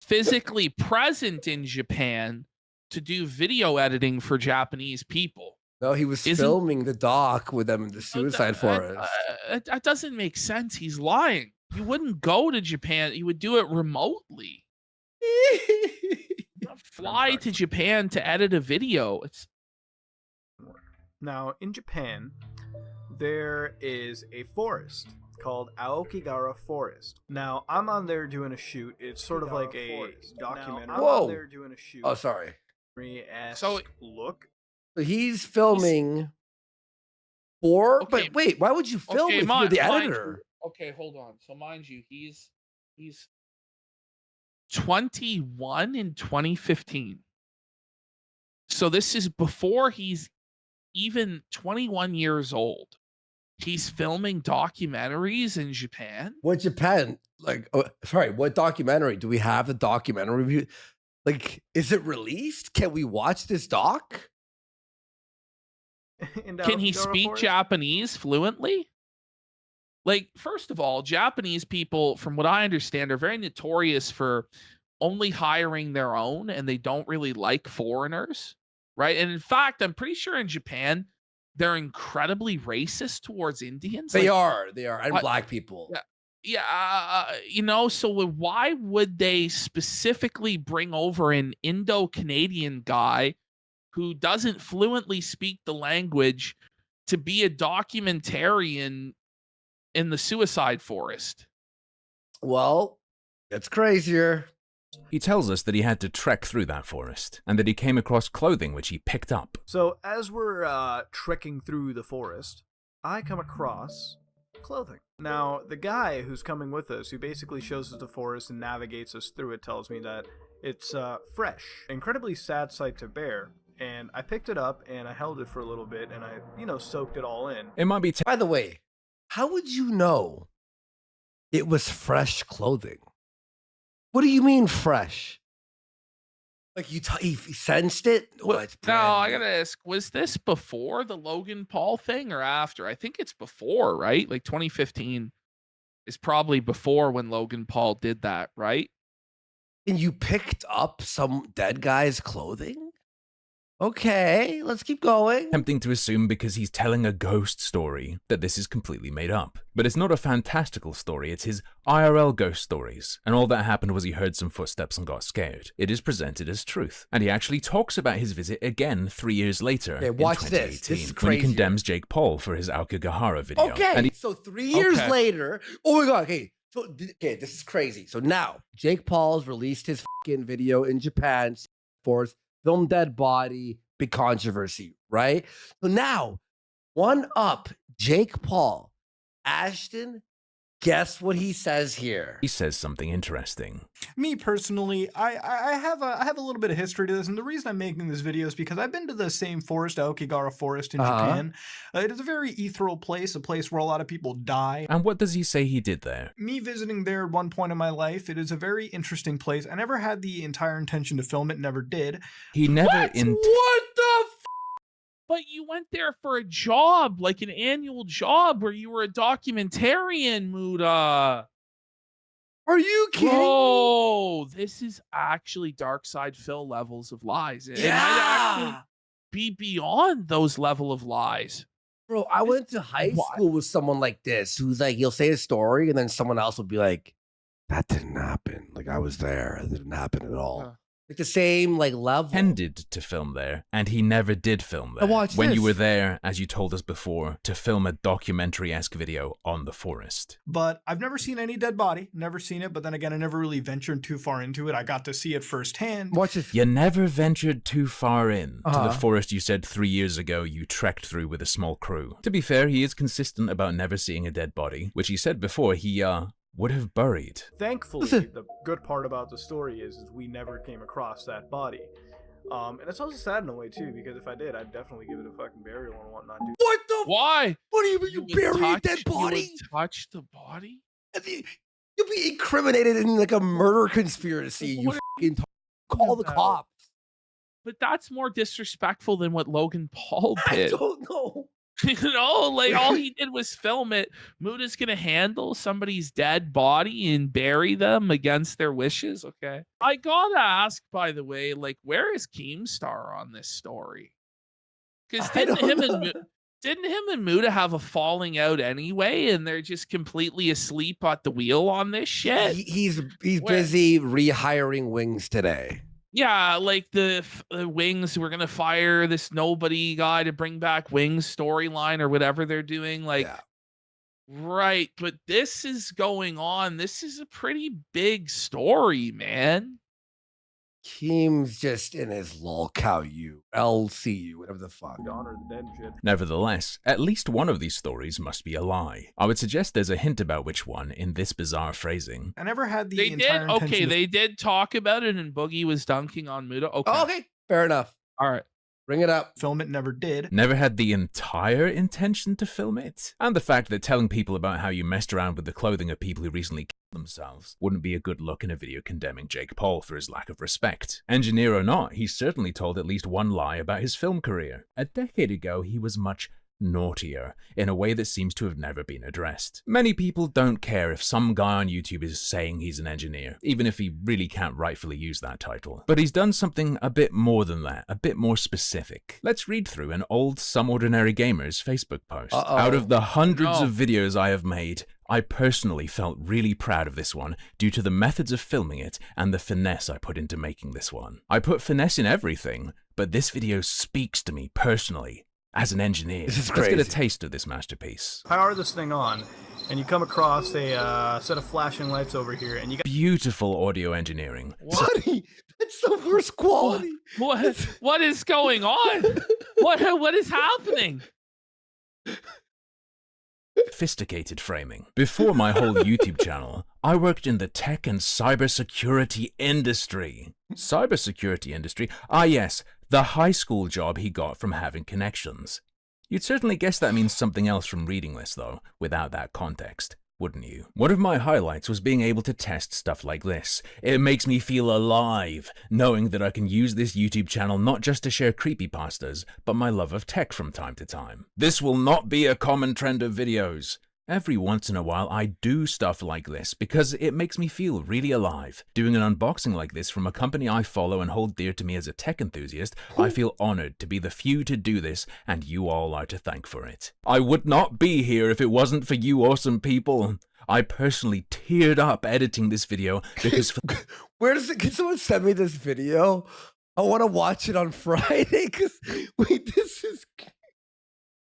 [SPEAKER 1] physically present in Japan to do video editing for Japanese people?
[SPEAKER 2] No, he was filming the doc with them in the suicide forest.
[SPEAKER 1] That doesn't make sense. He's lying. You wouldn't go to Japan. You would do it remotely. Fly to Japan to edit a video.
[SPEAKER 11] Now, in Japan, there is a forest called Aokigahara Forest. Now, I'm on there doing a shoot. It's sort of like a documentary. I'm on there doing a shoot.
[SPEAKER 2] Oh, sorry.
[SPEAKER 11] So look.
[SPEAKER 2] He's filming but wait, why would you film if you're the editor?
[SPEAKER 1] Okay, hold on. So mind you, he's 21 in 2015. So this is before he's even 21 years old. He's filming documentaries in Japan.
[SPEAKER 2] What Japan? What documentary? Do we have a documentary? Is it released? Can we watch this doc?
[SPEAKER 1] Can he speak Japanese fluently? First of all, Japanese people, from what I understand, are very notorious for only hiring their own, and they don't really like foreigners, right? And in fact, I'm pretty sure in Japan, they're incredibly racist towards Indians.
[SPEAKER 2] They are, and black people.
[SPEAKER 1] Yeah. Yeah, so why would they specifically bring over an Indo-Canadian guy who doesn't fluently speak the language to be a documentarian in the suicide forest?
[SPEAKER 2] Well, it's crazier.
[SPEAKER 19] He tells us that he had to trek through that forest, and that he came across clothing which he picked up.
[SPEAKER 7] So as we're trekking through the forest, I come across clothing. Now, the guy who's coming with us, who basically shows us the forest and navigates us through it, tells me that it's fresh. Incredibly sad sight to bear. And I picked it up and I held it for a little bit and I, soaked it all in.
[SPEAKER 19] It might be.
[SPEAKER 2] By the way, how would you know it was fresh clothing? What do you mean fresh? Like you sensed it? Well, it's
[SPEAKER 1] No, I gotta ask, was this before the Logan Paul thing or after? I think it's before, right? Like 2015 is probably before when Logan Paul did that, right?
[SPEAKER 2] And you picked up some dead guy's clothing? Okay, let's keep going.
[SPEAKER 19] Tempting to assume because he's telling a ghost story that this is completely made up. But it's not a fantastical story, it's his IRL ghost stories. And all that happened was he heard some footsteps and got scared. It is presented as truth. And he actually talks about his visit again 3 years later in
[SPEAKER 2] watch
[SPEAKER 19] 2018,
[SPEAKER 2] this. This is
[SPEAKER 19] when he
[SPEAKER 2] crazy.
[SPEAKER 19] condemns Jake Paul for his Aokigahara video.
[SPEAKER 2] Okay,
[SPEAKER 19] And
[SPEAKER 2] so 3 years later, oh my God, okay, this is crazy. So now, Jake Paul's released his fucking video in Japan, force, film dead body, big controversy, right? So now, one up, Jake Paul, Ashton, guess what he says here?
[SPEAKER 19] He says something interesting.
[SPEAKER 11] Me personally, I have a little bit of history to this, and the reason I'm making this video is because I've been to the same forest, Aokigahara Forest in Japan. It is a very ethereal place, a place where a lot of people die.
[SPEAKER 19] And what does he say he did there?
[SPEAKER 11] Me visiting there at one point in my life, it is a very interesting place. I never had the entire intention to film it, never did.
[SPEAKER 19] He never
[SPEAKER 1] What the But you went there for a job, like an annual job where you were a documentarian, Muta.
[SPEAKER 2] Are you kidding?
[SPEAKER 1] Oh, this is actually Dark Side Phil levels of lies. It might actually be beyond those level of lies.
[SPEAKER 2] Bro, I went to high school with someone like this who's like, he'll say a story and then someone else will be like, that didn't happen. Like, I was there. It didn't happen at all. Like the same level.
[SPEAKER 19] Tended to film there, and he never did film there.
[SPEAKER 2] Watch
[SPEAKER 19] when
[SPEAKER 2] this.
[SPEAKER 19] you were there, as you told us before, to film a documentary-esque video on the forest.
[SPEAKER 11] But I've never seen any dead body, never seen it, but then again, I never really ventured too far into it. I got to see it firsthand.
[SPEAKER 2] Watch this.
[SPEAKER 19] You never ventured too far in to the forest you said 3 years ago you trekked through with a small crew. To be fair, he is consistent about never seeing a dead body, which he said before he, would have buried.
[SPEAKER 7] Thankfully, the good part about the story is we never came across that body. And it's also sad in a way too, because if I did, I'd definitely give it a fucking burial and whatnot. Dude.
[SPEAKER 2] What the?
[SPEAKER 1] Why?
[SPEAKER 2] What do you mean you bury a dead body?
[SPEAKER 1] You would touch the body?
[SPEAKER 2] You'll be incriminated in like a murder conspiracy. You fucking call the cops.
[SPEAKER 1] But that's more disrespectful than what Logan Paul did.
[SPEAKER 2] I don't know.
[SPEAKER 1] All he did was film it. Muta's gonna handle somebody's dead body and bury them against their wishes. Okay. I gotta ask, by the way, where is Keemstar on this story? Because didn't him and Muta have a falling out anyway, and they're just completely asleep at the wheel on this shit?
[SPEAKER 2] He's busy rehiring wings today.
[SPEAKER 1] Yeah, like the Wings, we're gonna fire this nobody guy to bring back Wings storyline or whatever they're doing. Right, but this is going on. This is a pretty big story, man.
[SPEAKER 2] Keem's just in his LCU, whatever the fuck.
[SPEAKER 7] Honor the dead and shit.
[SPEAKER 19] Nevertheless, at least one of these stories must be a lie. I would suggest there's a hint about which one in this bizarre phrasing.
[SPEAKER 11] I never had the
[SPEAKER 1] They
[SPEAKER 11] entire
[SPEAKER 1] did. Okay,
[SPEAKER 11] intention
[SPEAKER 1] they did talk about it, and Boogie was dunking on Muta. Okay,
[SPEAKER 2] Okay, fair enough.
[SPEAKER 1] All right.
[SPEAKER 2] Bring it up.
[SPEAKER 11] Film it, never did.
[SPEAKER 19] Never had the entire intention to film it. And the fact that telling people about how you messed around with the clothing of people who recently killed themselves wouldn't be a good look in a video condemning Jake Paul for his lack of respect. Engineer or not, he certainly told at least one lie about his film career. A decade ago, he was much naughtier, in a way that seems to have never been addressed. Many people don't care if some guy on YouTube is saying he's an engineer, even if he really can't rightfully use that title. But he's done something a bit more than that, a bit more specific. Let's read through an old Someordinarygamers Facebook post. Out of the hundreds of videos I have made, I personally felt really proud of this one due to the methods of filming it and the finesse I put into making this one. I put finesse in everything, but this video speaks to me personally as an engineer.
[SPEAKER 2] This is
[SPEAKER 19] Let's
[SPEAKER 2] crazy.
[SPEAKER 19] get a taste of this masterpiece.
[SPEAKER 11] Power this thing on, and you come across a set of flashing lights over here, and you got
[SPEAKER 19] Beautiful audio engineering.
[SPEAKER 2] Buddy, that's the worst quality.
[SPEAKER 1] What is going on? What is happening?
[SPEAKER 19] Sophisticated framing. Before my whole YouTube channel, I worked in the tech and cybersecurity industry. Cybersecurity industry? Ah yes, the high school job he got from having connections. You'd certainly guess that means something else from reading this though, without that context, wouldn't you? One of my highlights was being able to test stuff like this. It makes me feel alive, knowing that I can use this YouTube channel not just to share creepypastas, but my love of tech from time to time. This will not be a common trend of videos. Every once in a while I do stuff like this because it makes me feel really alive. Doing an unboxing like this from a company I follow and hold dear to me as a tech enthusiast, I feel honored to be the few to do this, and you all are to thank for it. I would not be here if it wasn't for you awesome people. I personally teared up editing this video because
[SPEAKER 2] Where does it? Can someone send me this video? I want to watch it on Friday. Because wait, this is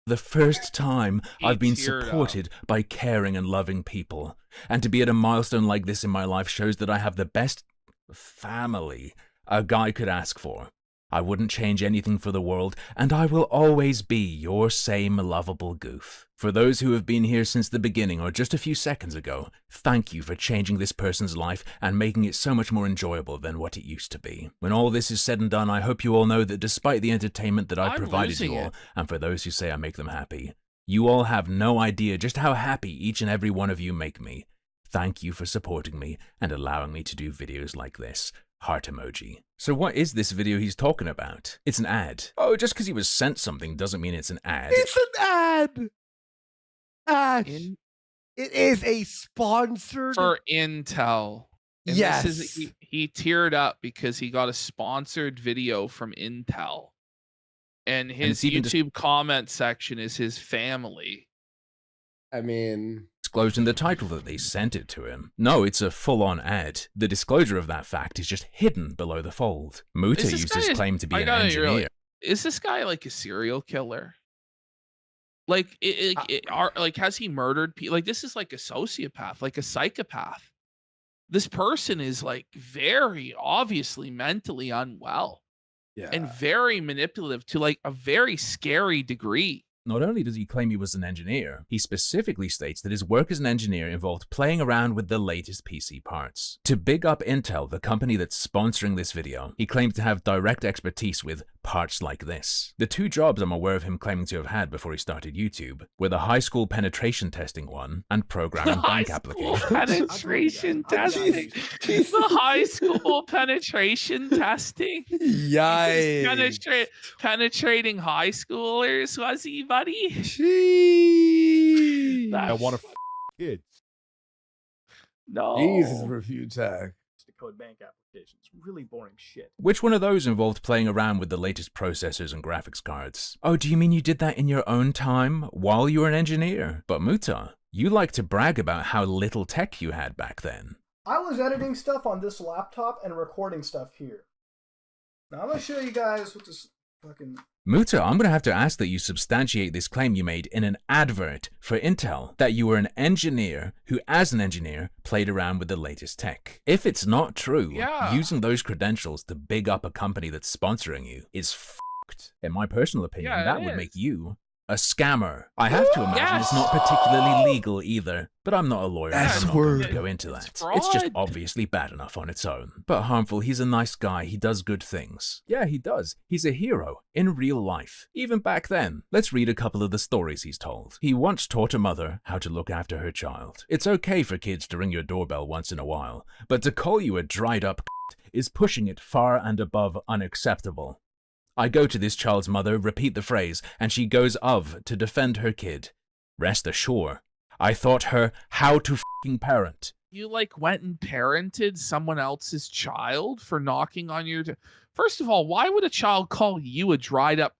[SPEAKER 19] the first time I've been
[SPEAKER 1] teared
[SPEAKER 19] supported by caring and loving people. And to be at a milestone like this in my life shows that I have the best family a guy could ask for. I wouldn't change anything for the world, and I will always be your same lovable goof. For those who have been here since the beginning or just a few seconds ago, thank you for changing this person's life and making it so much more enjoyable than what it used to be. When all this is said and done, I hope you all know that despite the entertainment that I've provided you all, and for those who say I make them happy, you all have no idea just how happy each and every one of you make me. Thank you for supporting me and allowing me to do videos like this. Heart emoji. So what is this video he's talking about? It's an ad. Oh, just because he was sent something doesn't mean it's an ad.
[SPEAKER 2] It's an ad. Ash, it is a sponsored
[SPEAKER 1] for Intel. And
[SPEAKER 2] yes,
[SPEAKER 1] this is, he teared up because he got a sponsored video from Intel, and his YouTube comment section is his family.
[SPEAKER 2] I mean,
[SPEAKER 19] disclosed in the title that they sent it to him. No, it's a full-on ad. The disclosure of that fact is just hidden below the fold. Muta used his claim to be an engineer.
[SPEAKER 1] Is this guy like a serial killer? Like, has he murdered people? Like, this is like a sociopath, like a psychopath. This person is like very obviously mentally unwell, and very manipulative to like a very scary degree.
[SPEAKER 19] Not only does he claim he was an engineer, he specifically states that his work as an engineer involved playing around with the latest PC parts. To big up Intel, the company that's sponsoring this video, he claimed to have direct expertise with parts like this. The two jobs I'm aware of him claiming to have had before he started YouTube were the high school penetration testing one and programming bank applications.
[SPEAKER 1] Penetration testing. The high school penetration testing.
[SPEAKER 2] Yikes.
[SPEAKER 1] Penetrating high schoolers, was he, buddy?
[SPEAKER 2] Jeez.
[SPEAKER 1] I
[SPEAKER 6] want to kids.
[SPEAKER 1] No.
[SPEAKER 2] Jesus, review tag.
[SPEAKER 11] to code bank applications. Really boring shit.
[SPEAKER 19] Which one of those involved playing around with the latest processors and graphics cards? Oh, do you mean you did that in your own time while you were an engineer? But Muta, you like to brag about how little tech you had back then.
[SPEAKER 11] I was editing stuff on this laptop and recording stuff here. Now I'm going to show you guys what this fucking...
[SPEAKER 19] Muta, I'm going to have to ask that you substantiate this claim you made in an advert for Intel, that you were an engineer who, as an engineer, played around with the latest tech. If it's not true, using those credentials to big up a company that's sponsoring you is f***ed. In my personal opinion, that would make you a scammer. I have to imagine it's not particularly legal either, but I'm not a lawyer. I'm not going to go into that. It's just obviously bad enough on its own. But harmful, he's a nice guy. He does good things. Yeah, he does. He's a hero in real life. Even back then. Let's read a couple of the stories he's told. He once taught a mother how to look after her child. It's okay for kids to ring your doorbell once in a while, but to call you a dried up is pushing it far and above unacceptable. I go to this child's mother, repeat the phrase, and she goes of to defend her kid. Rest assured, I taught her how to f***ing parent.
[SPEAKER 1] You like went and parented someone else's child for knocking on your First of all, why would a child call you a dried up?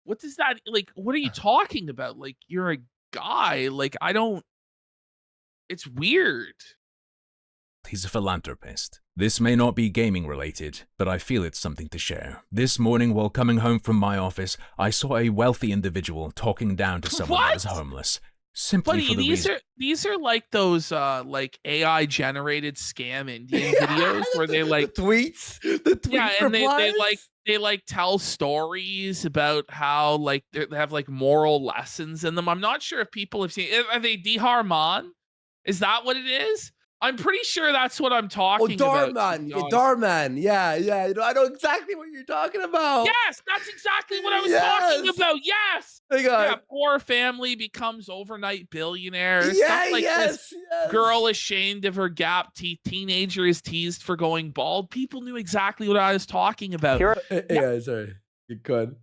[SPEAKER 1] What does that like? What are you talking about? Like, you're a guy. Like, I don't It's weird.
[SPEAKER 19] He's a philanthropist. This may not be gaming related, but I feel it's something to share. This morning while coming home from my office, I saw a wealthy individual talking down to someone that was homeless. Simply
[SPEAKER 1] Buddy,
[SPEAKER 19] for the reason.
[SPEAKER 1] these are like those like AI generated scam Indian videos where they like
[SPEAKER 2] the tweets
[SPEAKER 1] yeah, and
[SPEAKER 2] replies?
[SPEAKER 1] they like tell stories about how like they have like moral lessons in them. I'm not sure if people have seen. Are they Diharman? Is that what it is? I'm pretty sure that's what I'm talking about.
[SPEAKER 2] Darman. Darman. Yeah. You know, I know exactly what you're talking about.
[SPEAKER 1] Yes, that's exactly what I was talking about. Yes. Yeah, poor family becomes overnight billionaires. Stuff like this. Girl ashamed of her gap teeth. Teenager is teased for going bald. People knew exactly what I was talking about.
[SPEAKER 2] Yeah, sorry. You could.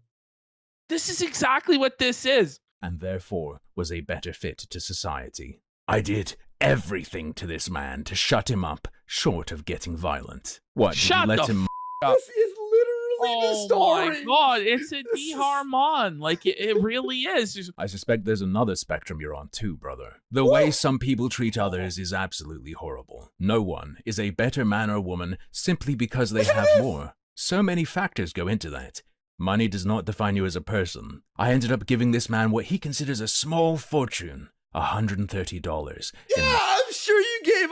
[SPEAKER 1] This is exactly what this is.
[SPEAKER 19] And therefore was a better fit to society. I did everything to this man to shut him up, short of getting violent. What, did you let him
[SPEAKER 1] up?
[SPEAKER 2] This is literally the story.
[SPEAKER 1] Oh my god, it's a Diharman. Like, it really is.
[SPEAKER 19] I suspect there's another spectrum you're on too, brother. The way some people treat others is absolutely horrible. No one is a better man or woman simply because they have more. So many factors go into that. Money does not define you as a person. I ended up giving this man what he considers a small fortune. $130.
[SPEAKER 2] Yeah, I'm sure you gave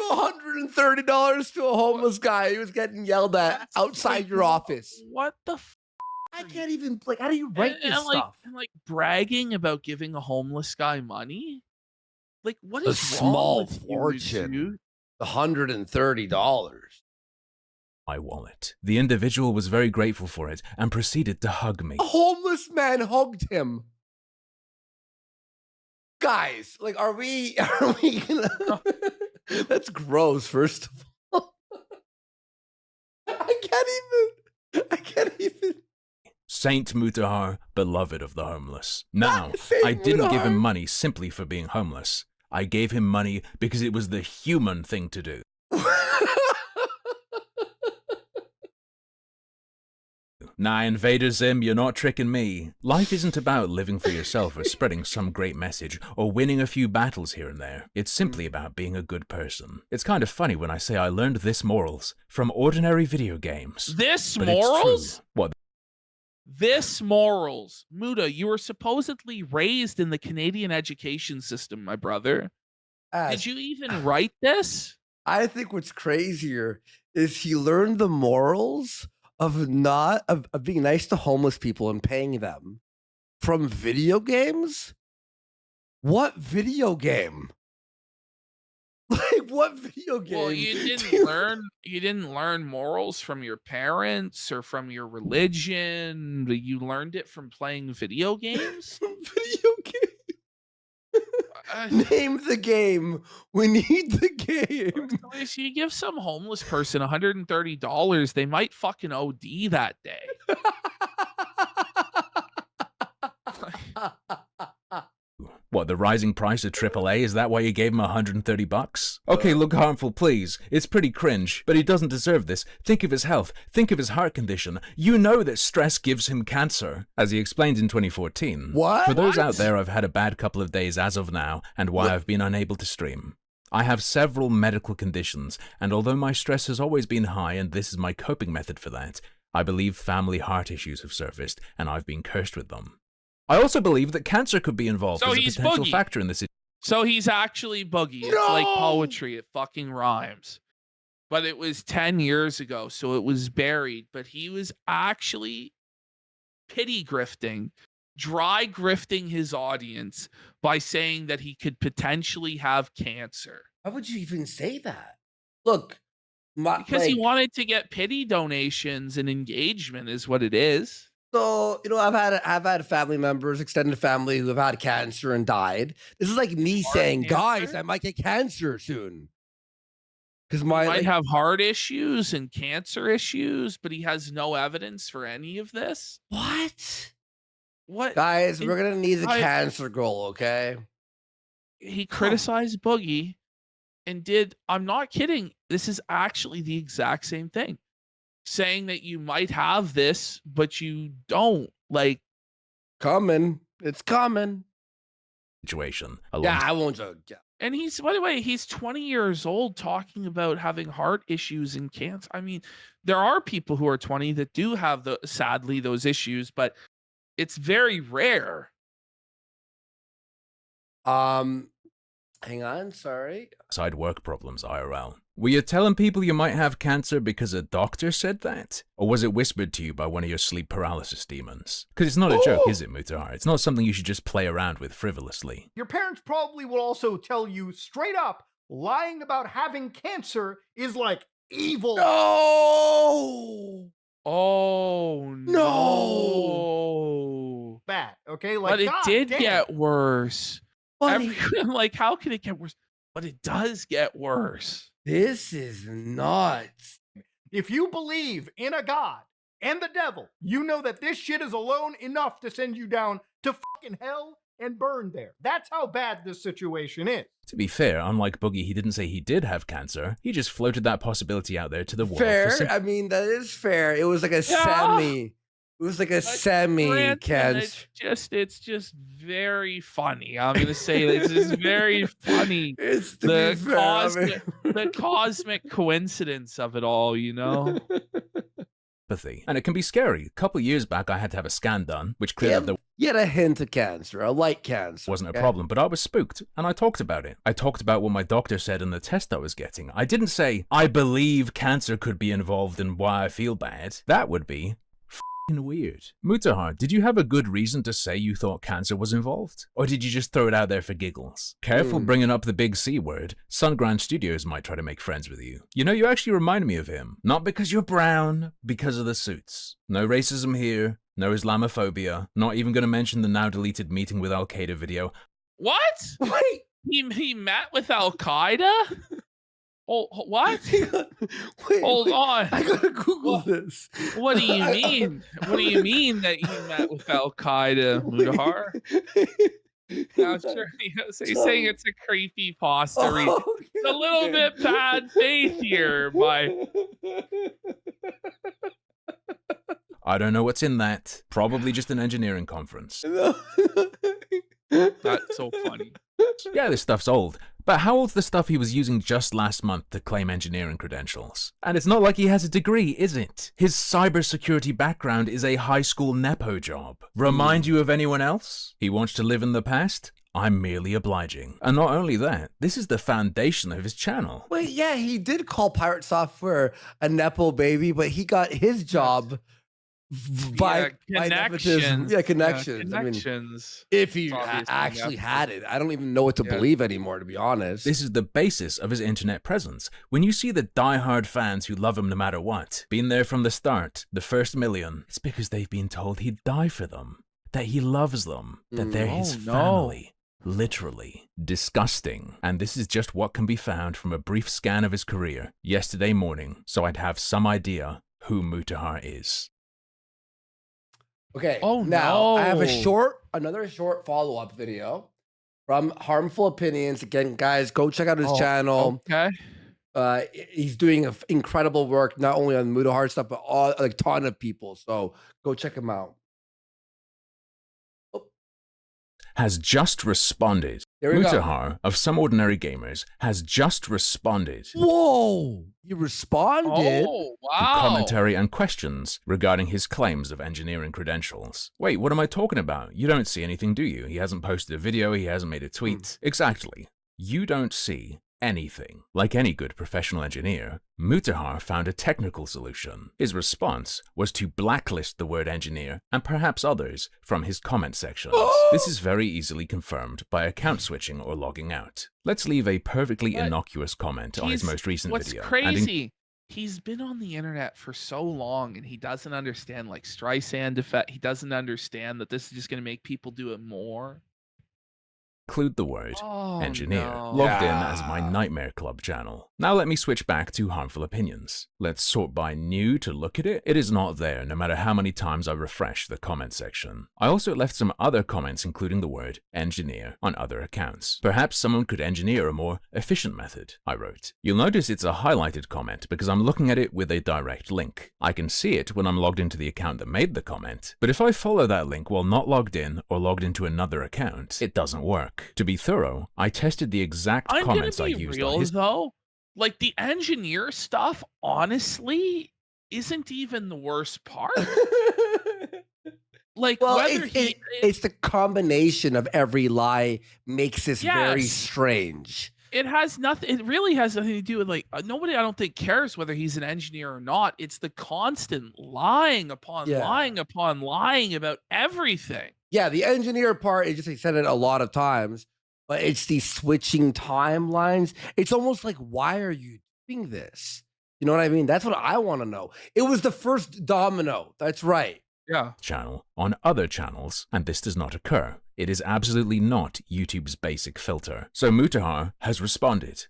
[SPEAKER 2] $130 to a homeless guy who was getting yelled at outside your office.
[SPEAKER 1] What the
[SPEAKER 2] I can't even, like, how do you write this stuff?
[SPEAKER 1] And like bragging about giving a homeless guy money? Like, what is
[SPEAKER 2] a
[SPEAKER 1] wrong
[SPEAKER 2] small
[SPEAKER 1] with
[SPEAKER 2] fortune?
[SPEAKER 1] You, dude?
[SPEAKER 2] $130.
[SPEAKER 19] My wallet. The individual was very grateful for it and proceeded to hug me.
[SPEAKER 2] A homeless man hugged him. Guys, like, are we gonna? That's gross. First of all, I can't even.
[SPEAKER 19] Saint Mutahar, beloved of the homeless. Now, I didn't give him money simply for being homeless. I gave him money because it was the human thing to do. Nah, Invader Zim, you're not tricking me. Life isn't about living for yourself or spreading some great message or winning a few battles here and there. It's simply about being a good person. It's kind of funny when I say I learned this morals from ordinary video games.
[SPEAKER 1] This
[SPEAKER 19] but
[SPEAKER 1] morals?
[SPEAKER 19] It's true. What?
[SPEAKER 1] This morals. Muta, you were supposedly raised in the Canadian education system, my brother. Did you even write this?
[SPEAKER 2] I think what's crazier is he learned the morals of being nice to homeless people and paying them from video games. What video game? Like, what video game?
[SPEAKER 1] Well, you didn't learn morals from your parents or from your religion. You learned it from playing video games.
[SPEAKER 2] Video game. Name the game. We need the game.
[SPEAKER 1] If you give some homeless person $130, they might fucking OD that day.
[SPEAKER 19] What, the rising price of AAA? Is that why you gave him $130? Okay, look, Harmful, please. It's pretty cringe, but he doesn't deserve this. Think of his health. Think of his heart condition. You know that stress gives him cancer, as he explained in 2014.
[SPEAKER 2] What?
[SPEAKER 19] For those out there, I've had a bad couple of days as of now, and why I've been unable to stream. I have several medical conditions, and although my stress has always been high and this is my coping method for that, I believe family heart issues have surfaced, and I've been cursed with them. I also believe that cancer could be involved as a potential factor in this.
[SPEAKER 1] So he's actually Boogie. It's like poetry. It fucking rhymes. But it was 10 years ago, so it was buried. But he was actually pity grifting, dry grifting his audience by saying that he could potentially have cancer.
[SPEAKER 2] Why would you even say that? Look,
[SPEAKER 1] because he wanted to get pity donations and engagement is what it is.
[SPEAKER 2] So, you know, I've had family members, extended family, who have had cancer and died. This is like me saying, guys, I might get cancer soon. Because
[SPEAKER 1] he might have heart issues and cancer issues, but he has no evidence for any of this.
[SPEAKER 2] What?
[SPEAKER 1] What?
[SPEAKER 2] Guys, we're going to need the cancer goal, okay?
[SPEAKER 1] He criticized Boogie and I'm not kidding, this is actually the exact same thing. Saying that you might have this, but you don't. Like,
[SPEAKER 2] coming. It's coming.
[SPEAKER 19] Situation.
[SPEAKER 2] Yeah, I won't joke.
[SPEAKER 1] And he's, by the way, he's 20 years old talking about having heart issues and cancer. I mean, there are people who are 20 that do have sadly those issues, but it's very rare.
[SPEAKER 2] Hang on, sorry.
[SPEAKER 19] Side work problems IRL. Were you telling people you might have cancer because a doctor said that? Or was it whispered to you by one of your sleep paralysis demons? Because it's not a joke, is it, Mutahar? It's not something you should just play around with frivolously.
[SPEAKER 8] Your parents probably will also tell you straight up, lying about having cancer is like evil.
[SPEAKER 2] No!
[SPEAKER 1] Oh,
[SPEAKER 2] no!
[SPEAKER 8] Bad, okay? Like,
[SPEAKER 1] But it
[SPEAKER 8] God
[SPEAKER 1] did
[SPEAKER 8] damn.
[SPEAKER 1] get worse. Like, how can it get worse? But it does get worse.
[SPEAKER 2] This is nuts.
[SPEAKER 8] If you believe in a god and the devil, you know that this shit is alone enough to send you down to fucking hell and burn there. That's how bad this situation is.
[SPEAKER 19] To be fair, unlike Boogie, he didn't say he did have cancer. He just floated that possibility out there to the world.
[SPEAKER 2] Fair. I mean, that is fair. It was like a semi. It was like a semi cancer.
[SPEAKER 1] It's just very funny. I'm gonna say it's just very funny.
[SPEAKER 2] It's
[SPEAKER 1] the cosmic coincidence of it all, you know.
[SPEAKER 19] And it can be scary. A couple years back, I had to have a scan done, which cleared up the
[SPEAKER 2] You had a hint of cancer, a light cancer.
[SPEAKER 19] Wasn't a problem, but I was spooked, and I talked about it. I talked about what my doctor said in the test I was getting. I didn't say, I believe cancer could be involved in why I feel bad. That would be weird. Mutahar, did you have a good reason to say you thought cancer was involved? Or did you just throw it out there for giggles? Careful bringing up the big C word. Sunground Studios might try to make friends with you. You know, you actually remind me of him. Not because you're brown, because of the suits. No racism here, no Islamophobia. Not even going to mention the now deleted meeting with Al-Qaeda video.
[SPEAKER 1] What?
[SPEAKER 2] Wait.
[SPEAKER 1] He met with Al-Qaeda? Oh, what?
[SPEAKER 2] Wait,
[SPEAKER 1] Hold on.
[SPEAKER 2] I gotta Google this.
[SPEAKER 1] What do you mean? What do you mean that you met with Al-Qaeda, Mutahar? Now, sure, he's saying it's a creepy pasta read. It's a little bit bad faith here,
[SPEAKER 19] I don't know what's in that. Probably just an engineering conference.
[SPEAKER 1] That's so funny.
[SPEAKER 19] Yeah, this stuff's old. But how old's the stuff he was using just last month to claim engineering credentials? And it's not like he has a degree, is it? His cybersecurity background is a high school nepo job. Remind you of anyone else? He wants to live in the past? I'm merely obliging. And not only that, this is the foundation of his channel.
[SPEAKER 2] Wait, yeah, he did call Pirate Software a nepo baby, but he got his job by
[SPEAKER 1] connections.
[SPEAKER 2] Connections.
[SPEAKER 1] Connections.
[SPEAKER 2] I mean, if he actually had it, I don't even know what to believe anymore, to be honest.
[SPEAKER 19] This is the basis of his internet presence. When you see the diehard fans who love him no matter what, been there from the start, the first million, it's because they've been told he'd die for them, that he loves them, that they're his family. Literally. Disgusting. And this is just what can be found from a brief scan of his career yesterday morning, so I'd have some idea who Mutahar is.
[SPEAKER 2] Okay.
[SPEAKER 1] Oh,
[SPEAKER 2] now I have
[SPEAKER 1] no.
[SPEAKER 2] another short follow-up video from Harmful Opinions. Again, guys, go check out his channel.
[SPEAKER 1] Okay.
[SPEAKER 2] He's doing incredible work, not only on Mutahar stuff, but a ton of people. So go check him out.
[SPEAKER 19] Has just responded.
[SPEAKER 2] There we go.
[SPEAKER 19] Mutahar of Someordinarygamers has just responded.
[SPEAKER 2] Whoa! You responded?
[SPEAKER 1] Oh,
[SPEAKER 19] to
[SPEAKER 1] wow.
[SPEAKER 19] commentary and questions regarding his claims of engineering credentials. Wait, what am I talking about? You don't see anything, do you? He hasn't posted a video, he hasn't made a tweet. Exactly. You don't see anything. Like any good professional engineer, Mutahar found a technical solution. His response was to blacklist the word engineer and perhaps others from his comment sections. This is very easily confirmed by account switching or logging out. Let's leave a perfectly innocuous comment on his most recent video.
[SPEAKER 1] What's crazy? He's been on the internet for so long and he doesn't understand like Streisand effect. He doesn't understand that this is just going to make people do it more.
[SPEAKER 19] Include the word engineer
[SPEAKER 1] no.
[SPEAKER 19] logged in as my Nightmare Club channel. Now let me switch back to Harmful Opinions. Let's sort by new to look at it. It is not there no matter how many times I refresh the comment section. I also left some other comments including the word engineer on other accounts. Perhaps someone could engineer a more efficient method, I wrote. You'll notice it's a highlighted comment because I'm looking at it with a direct link. I can see it when I'm logged into the account that made the comment, but if I follow that link while not logged in or logged into another account, it doesn't work. work. To be thorough, I tested the exact
[SPEAKER 1] I'm
[SPEAKER 19] comments I
[SPEAKER 1] gonna be
[SPEAKER 19] used
[SPEAKER 1] real
[SPEAKER 19] on his.
[SPEAKER 1] though. Like the engineer stuff, honestly, isn't even the worst part. Like
[SPEAKER 2] Well,
[SPEAKER 1] whether
[SPEAKER 2] it's the combination of every lie makes this very
[SPEAKER 1] Yes.
[SPEAKER 2] strange.
[SPEAKER 1] it has nothing. It really has nothing to do with like nobody. I don't think cares whether he's an engineer or not. It's the constant lying upon
[SPEAKER 2] Yeah.
[SPEAKER 1] lying upon lying about everything.
[SPEAKER 2] Yeah, the engineer part, it just, I said it a lot of times, but it's these switching timelines. It's almost like, why are you doing this? You know what I mean? That's what I want to know. It was the first domino. That's right.
[SPEAKER 1] Yeah.
[SPEAKER 19] Channel on other channels, and this does not occur. It is absolutely not YouTube's basic filter. So Mutahar has responded,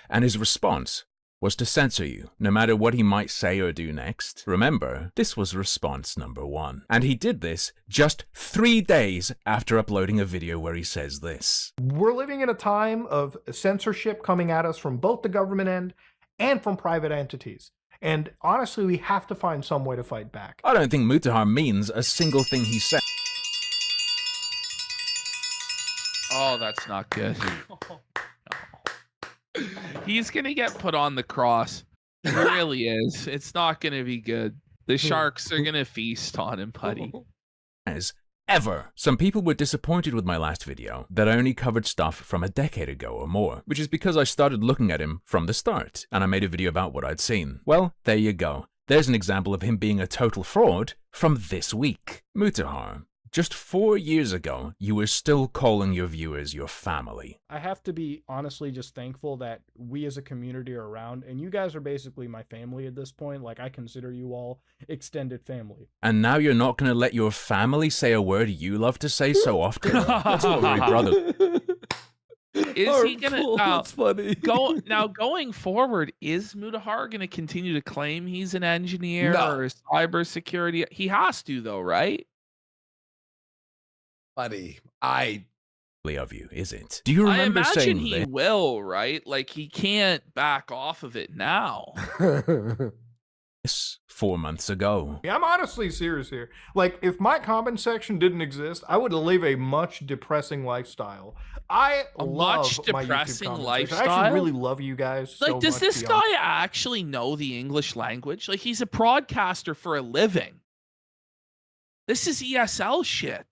[SPEAKER 19] and his response was to censor you, no matter what he might say or do next. Remember, this was response number 1. And he did this just 3 days after uploading a video where he says this.
[SPEAKER 7] We're living in a time of censorship coming at us from both the government end and from private entities. And honestly, we have to find some way to fight back.
[SPEAKER 19] I don't think Mutahar means a single thing he said.
[SPEAKER 1] Oh, that's not good. He's gonna get put on the cross. He really is. It's not gonna be good. The sharks are gonna feast on him, buddy.
[SPEAKER 19] As ever. Some people were disappointed with my last video that I only covered stuff from a decade ago or more, which is because I started looking at him from the start, and I made a video about what I'd seen. Well, there you go. There's an example of him being a total fraud from this week. Mutahar, just 4 years ago, you were still calling your viewers your family.
[SPEAKER 9] I have to be honestly just thankful that we as a community are around, and you guys are basically my family at this point. Like, I consider you all extended family.
[SPEAKER 19] And now you're not going to let your family say a word you love to say so often? That's not very brother.
[SPEAKER 1] Is he gonna
[SPEAKER 2] That's funny.
[SPEAKER 1] going forward? Is Mutahar gonna continue to claim he's an engineer
[SPEAKER 2] No.
[SPEAKER 1] or cybersecurity? He has to, though, right?
[SPEAKER 2] Buddy,
[SPEAKER 19] Of you, is it? Do you remember
[SPEAKER 1] I imagine
[SPEAKER 19] saying
[SPEAKER 1] he
[SPEAKER 19] this?
[SPEAKER 1] will, right? Like he can't back off of it now.
[SPEAKER 19] 4 months ago.
[SPEAKER 7] Yeah, I'm honestly serious here. Like, if my comment section didn't exist, I would live a much depressing lifestyle. I love
[SPEAKER 1] much
[SPEAKER 7] my YouTube
[SPEAKER 1] depressing
[SPEAKER 7] comment section. I
[SPEAKER 1] lifestyle?
[SPEAKER 7] actually really love you guys.
[SPEAKER 1] Like,
[SPEAKER 7] so
[SPEAKER 1] does
[SPEAKER 7] much
[SPEAKER 1] this
[SPEAKER 7] beyond-
[SPEAKER 1] guy actually know the English language? Like, he's a broadcaster for a living. This is ESL shit.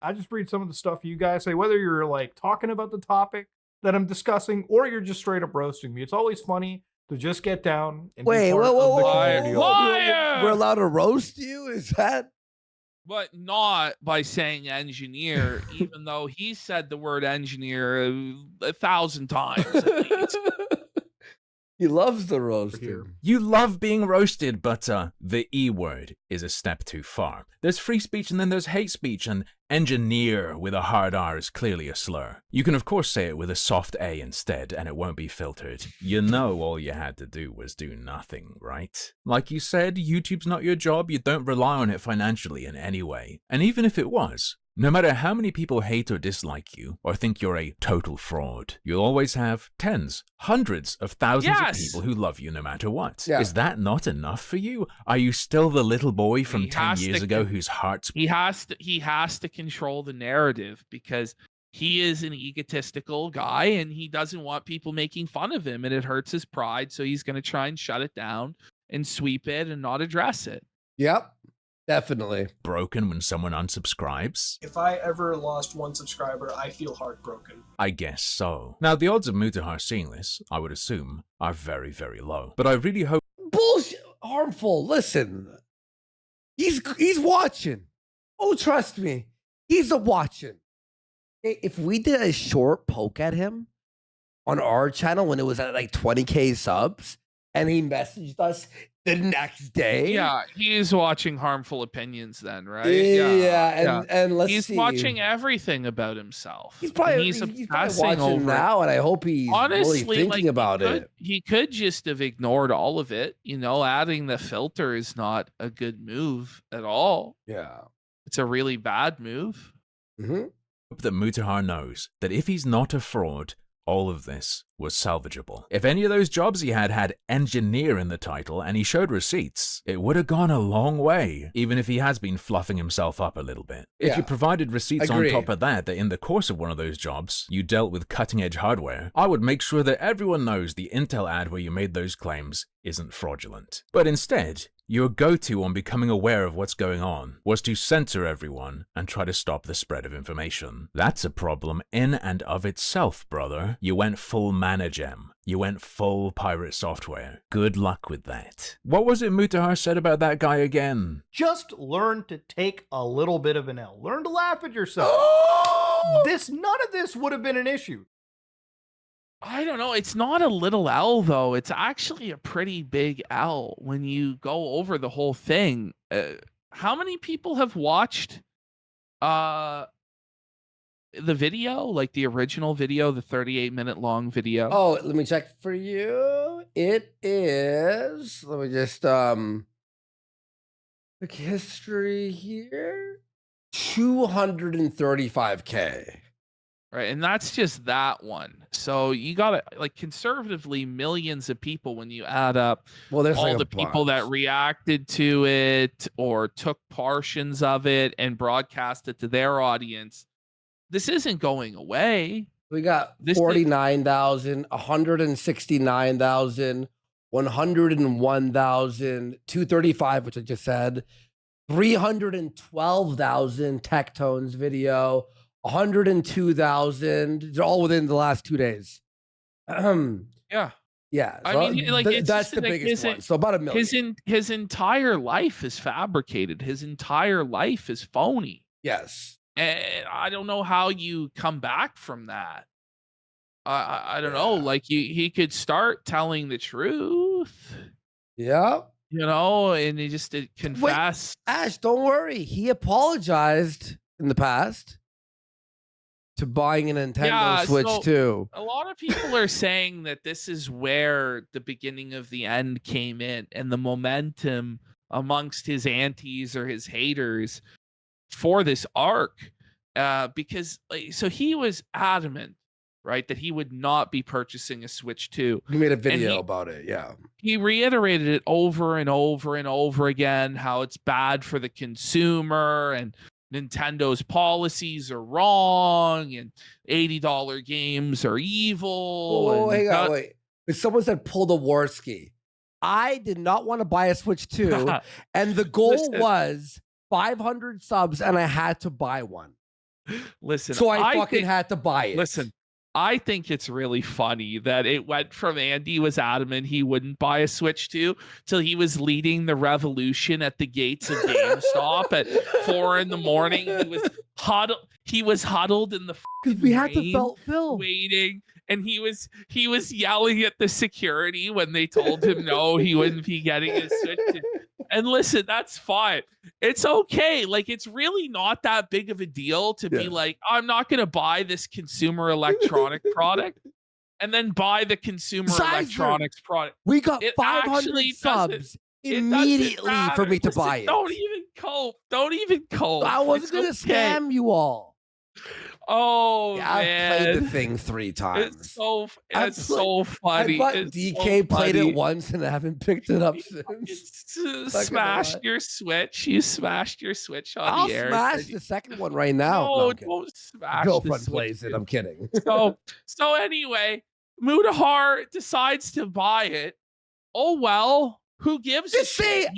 [SPEAKER 7] I just read some of the stuff you guys say, whether you're like talking about the topic that I'm discussing or you're just straight up roasting me. It's always funny to just get down and
[SPEAKER 2] Wait,
[SPEAKER 7] be part
[SPEAKER 2] whoa,
[SPEAKER 7] of
[SPEAKER 2] whoa,
[SPEAKER 7] the
[SPEAKER 2] whoa,
[SPEAKER 7] community.
[SPEAKER 1] Liar!
[SPEAKER 2] We're allowed to roast you? Is that?
[SPEAKER 1] But not by saying engineer, even though he said the word engineer 1,000 times at least.
[SPEAKER 2] He loves the roasting.
[SPEAKER 19] You love being roasted, but the E word is a step too far. There's free speech and then there's hate speech, and engineer with a hard R is clearly a slur. You can of course say it with a soft A instead, and it won't be filtered. You know all you had to do was do nothing, right? Like you said, YouTube's not your job, you don't rely on it financially in any way. And even if it was, no matter how many people hate or dislike you, or think you're a total fraud, you'll always have tens, hundreds of thousands of people who love you no matter what.
[SPEAKER 2] Yeah.
[SPEAKER 19] Is that not enough for you? Are you still the little boy from 10
[SPEAKER 1] has
[SPEAKER 19] years
[SPEAKER 1] to
[SPEAKER 19] ago
[SPEAKER 1] con-
[SPEAKER 19] whose heart's...
[SPEAKER 1] He has to control the narrative because he is an egotistical guy and he doesn't want people making fun of him, and it hurts his pride, so he's going to try and shut it down and sweep it and not address it.
[SPEAKER 2] Yep, definitely.
[SPEAKER 19] broken when someone unsubscribes?
[SPEAKER 8] If I ever lost one subscriber, I feel heartbroken.
[SPEAKER 19] I guess so. Now, the odds of Mutahar seeing this, I would assume, are very, very low. But I really hope...
[SPEAKER 2] Bullshit. Harmful. Listen. He's watching. Oh, trust me. He's a watching. If we did a short poke at him on our channel when it was at like 20K subs and he messaged us the next day.
[SPEAKER 1] Yeah, he's watching Harmful Opinions then, right?
[SPEAKER 2] Yeah, and let's
[SPEAKER 1] he's
[SPEAKER 2] see.
[SPEAKER 1] watching everything about himself.
[SPEAKER 2] He's probably,
[SPEAKER 1] And
[SPEAKER 2] he's probably
[SPEAKER 1] obsessing
[SPEAKER 2] watching
[SPEAKER 1] over it.
[SPEAKER 2] now, and I hope he's
[SPEAKER 1] Honestly,
[SPEAKER 2] really thinking about it.
[SPEAKER 1] He could just have ignored all of it. You know, adding the filter is not a good move at all.
[SPEAKER 2] Yeah.
[SPEAKER 1] It's a really bad move.
[SPEAKER 2] Mm-hmm.
[SPEAKER 19] that Mutahar knows that if he's not a fraud, All of this was salvageable. If any of those jobs he had engineer in the title and he showed receipts, it would have gone a long way, even if he has been fluffing himself up a little bit. If you provided receipts on top of that in the course of one of those jobs, you dealt with cutting-edge hardware, I would make sure that everyone knows the Intel ad where you made those claims isn't fraudulent. But instead, your go-to on becoming aware of what's going on was to censor everyone and try to stop the spread of information. That's a problem in and of itself, brother. You went full Managem. You went full pirate software. Good luck with that. What was it Mutahar said about that guy again?
[SPEAKER 7] Just learn to take a little bit of an L. Learn to laugh at yourself. None of this would have been an issue.
[SPEAKER 1] I don't know. It's not a little L though. It's actually a pretty big L when you go over the whole thing. How many people have watched the video, like the original video, the 38-minute long video?
[SPEAKER 2] Oh, let me check for you. It is, let me just look history here. 235K.
[SPEAKER 1] Right, and that's just that one. So you got like conservatively millions of people when you add up all
[SPEAKER 2] like
[SPEAKER 1] the people that reacted to it or took portions of it and broadcast it to their audience. This isn't going away.
[SPEAKER 2] We got 49,000, 169,000, 101,000, 235, which I just said, 312,000 Tectones video, 102,000. They're all within the last 2 days.
[SPEAKER 1] Yeah.
[SPEAKER 2] Yeah.
[SPEAKER 1] I
[SPEAKER 2] So
[SPEAKER 1] mean, like
[SPEAKER 2] that's the biggest one. So about 1 million.
[SPEAKER 1] His entire life is fabricated. His entire life is phony.
[SPEAKER 2] Yes.
[SPEAKER 1] And I don't know how you come back from that. I don't know. Like he could start telling the truth.
[SPEAKER 2] Yeah.
[SPEAKER 1] You know, and he just did confess.
[SPEAKER 2] Wait, Ash, don't worry. He apologized in the past to buying a Nintendo Switch too.
[SPEAKER 1] A lot of people are saying that this is where the beginning of the end came in and the momentum amongst his antis or his haters for this arc. Because so he was adamant, right, that he would not be purchasing a Switch 2.
[SPEAKER 2] He made a video about it, yeah.
[SPEAKER 1] He reiterated it over and over and over again, how it's bad for the consumer and Nintendo's policies are wrong and $80 games are evil.
[SPEAKER 2] Oh, hang on, wait. But someone said pull the Warski. I did not want to buy a Switch 2, and the goal was 500 subs, and I had to buy one.
[SPEAKER 1] Listen,
[SPEAKER 2] so I fucking had to buy it.
[SPEAKER 1] Listen, I think it's really funny that it went from Andy was adamant he wouldn't buy a Switch 2 till he was leading the revolution at the gates of GameStop at 4 a.m. He was huddled in the
[SPEAKER 2] because we had to felt Phil
[SPEAKER 1] waiting, and he was yelling at the security when they told him no, he wouldn't be getting his Switch 2. And listen, that's fine. It's okay. Like, it's really not that big of a deal to be like, I'm not going to buy this consumer electronic product and then buy the consumer electronics product.
[SPEAKER 2] We got 500 subs immediately for me to buy it.
[SPEAKER 1] Don't even cope. Don't even cope.
[SPEAKER 2] I wasn't going to scam you all.
[SPEAKER 1] Oh,
[SPEAKER 2] yeah,
[SPEAKER 1] man.
[SPEAKER 2] I've played the thing 3 times.
[SPEAKER 1] It's so funny.
[SPEAKER 2] I thought DK played it once and I haven't picked it up since.
[SPEAKER 1] Smashed your Switch. You smashed your Switch on the air.
[SPEAKER 2] I'll smash the second one right now.
[SPEAKER 1] No, don't smash
[SPEAKER 2] Girlfriend
[SPEAKER 1] the
[SPEAKER 2] plays it. I'm kidding.
[SPEAKER 1] So anyway, Mutahar decides to buy it. Oh, well, who gives a shit?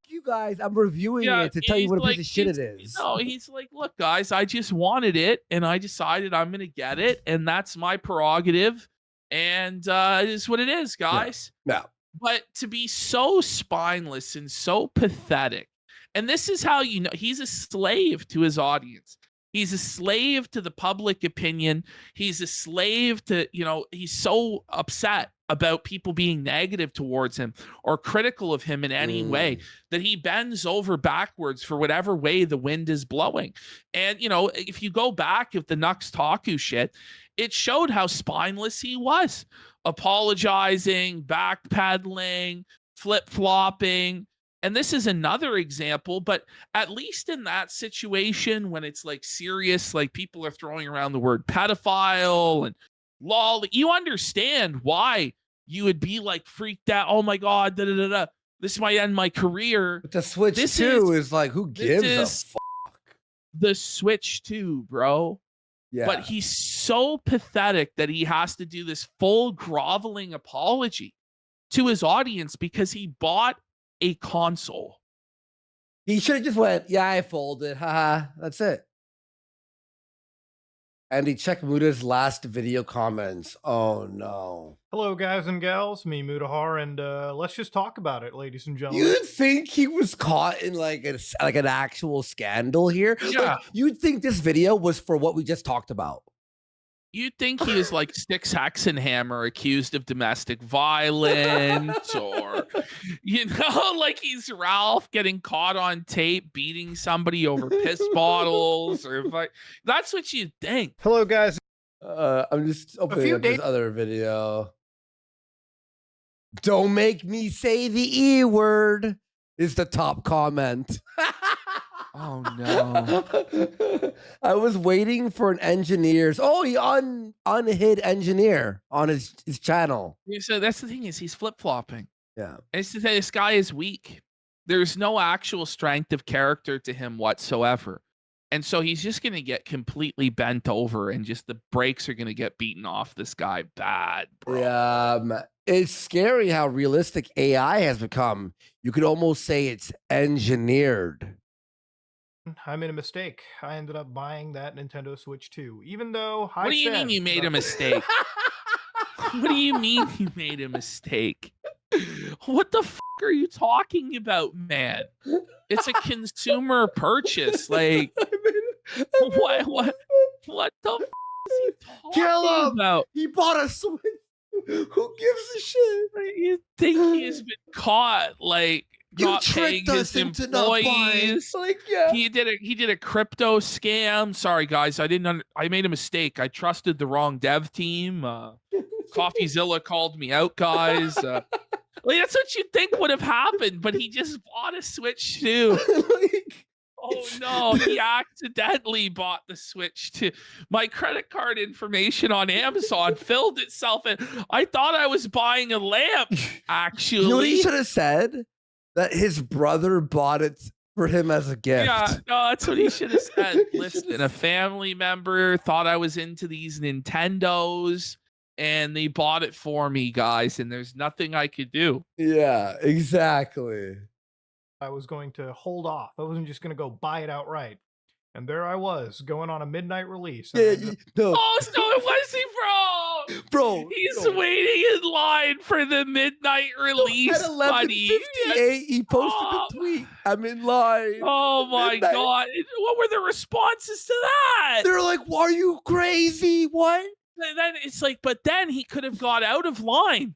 [SPEAKER 2] You guys, I'm reviewing it to tell you what a piece of shit it is.
[SPEAKER 1] No, he's like, look, guys, I just wanted it and I decided I'm going to get it. And that's my prerogative. And it is what it is, guys.
[SPEAKER 2] No.
[SPEAKER 1] But to be so spineless and so pathetic, and this is how you know he's a slave to his audience. He's a slave to the public opinion. He's a slave to, he's so upset about people being negative towards him or critical of him in any way that he bends over backwards for whatever way the wind is blowing. And, if you go back of the Nux Taku shit, it showed how spineless he was, apologizing, backpedaling, flip-flopping. And this is another example, but at least in that situation when it's like serious, like people are throwing around the word pedophile and lol. You understand why you would be like freaked out. Oh my God, da, da, da, da. This might end my career.
[SPEAKER 2] But the Switch 2 is like, who gives a fuck?
[SPEAKER 1] The Switch 2, bro.
[SPEAKER 2] Yeah.
[SPEAKER 1] But he's so pathetic that he has to do this full groveling apology to his audience because he bought a console.
[SPEAKER 2] He should have just went, yeah, I folded. Haha, that's it. Andy, check Muda's last video comments. Oh no.
[SPEAKER 11] Hello, guys and gals. Me, Mutahar, and let's just talk about it, ladies and gentlemen.
[SPEAKER 2] You'd think he was caught in like an actual scandal here?
[SPEAKER 1] Yeah.
[SPEAKER 2] Like, you'd think this video was for what we just talked about.
[SPEAKER 1] You'd think he was like Styx Hexenhammer accused of domestic violence, or, you know, like he's Ralph getting caught on tape beating somebody over piss bottles, or like, that's what you'd think.
[SPEAKER 11] Hello, guys.
[SPEAKER 2] I'm just opening up this other video. Don't make me say the E word is the top comment.
[SPEAKER 1] Oh no.
[SPEAKER 2] I was waiting for an engineer's. Oh, he unhid engineer on his channel.
[SPEAKER 1] So that's the thing, is he's flip-flopping.
[SPEAKER 2] Yeah.
[SPEAKER 1] It's to say this guy is weak. There's no actual strength of character to him whatsoever. And so he's just going to get completely bent over, and just the brakes are going to get beaten off this guy bad, bro.
[SPEAKER 2] Yeah, it's scary how realistic AI has become. You could almost say it's engineered.
[SPEAKER 11] I made a mistake. I ended up buying that Nintendo Switch 2, even though
[SPEAKER 1] What do you mean you made a mistake? What do you mean you made a mistake? What the fuck are you talking about, man? It's a consumer purchase. Like, what the fuck is he talking about?
[SPEAKER 2] He bought a Switch. Who gives a shit?
[SPEAKER 1] You think he has been caught, like, not paying his employees?
[SPEAKER 2] Like, yeah.
[SPEAKER 1] He did a crypto scam. Sorry guys, I made a mistake. I trusted the wrong dev team. CoffeeZilla called me out, guys. Like, that's what you'd think would have happened, but he just bought a Switch 2. Oh no, he accidentally bought the Switch 2. My credit card information on Amazon filled itself, and I thought I was buying a lamp, actually.
[SPEAKER 2] You know what he should have said? That his brother bought it for him as a gift.
[SPEAKER 1] Yeah, no, that's what he should have said. Listen, a family member thought I was into these Nintendos, and they bought it for me, guys, and there's nothing I could do.
[SPEAKER 2] Yeah, exactly.
[SPEAKER 11] I was going to hold off. I wasn't just going to go buy it outright. And there I was, going on a midnight release.
[SPEAKER 2] Yeah, no.
[SPEAKER 1] Oh, so it was he, bro?
[SPEAKER 2] Bro.
[SPEAKER 1] He's waiting in line for the midnight release,
[SPEAKER 2] At 11:58, he posted a tweet. I'm in line.
[SPEAKER 1] Oh my
[SPEAKER 2] Midnight.
[SPEAKER 1] God. What were the responses to that?
[SPEAKER 2] They're like, "Are you crazy? What?"
[SPEAKER 1] And then it's like, but then he could have got out of line.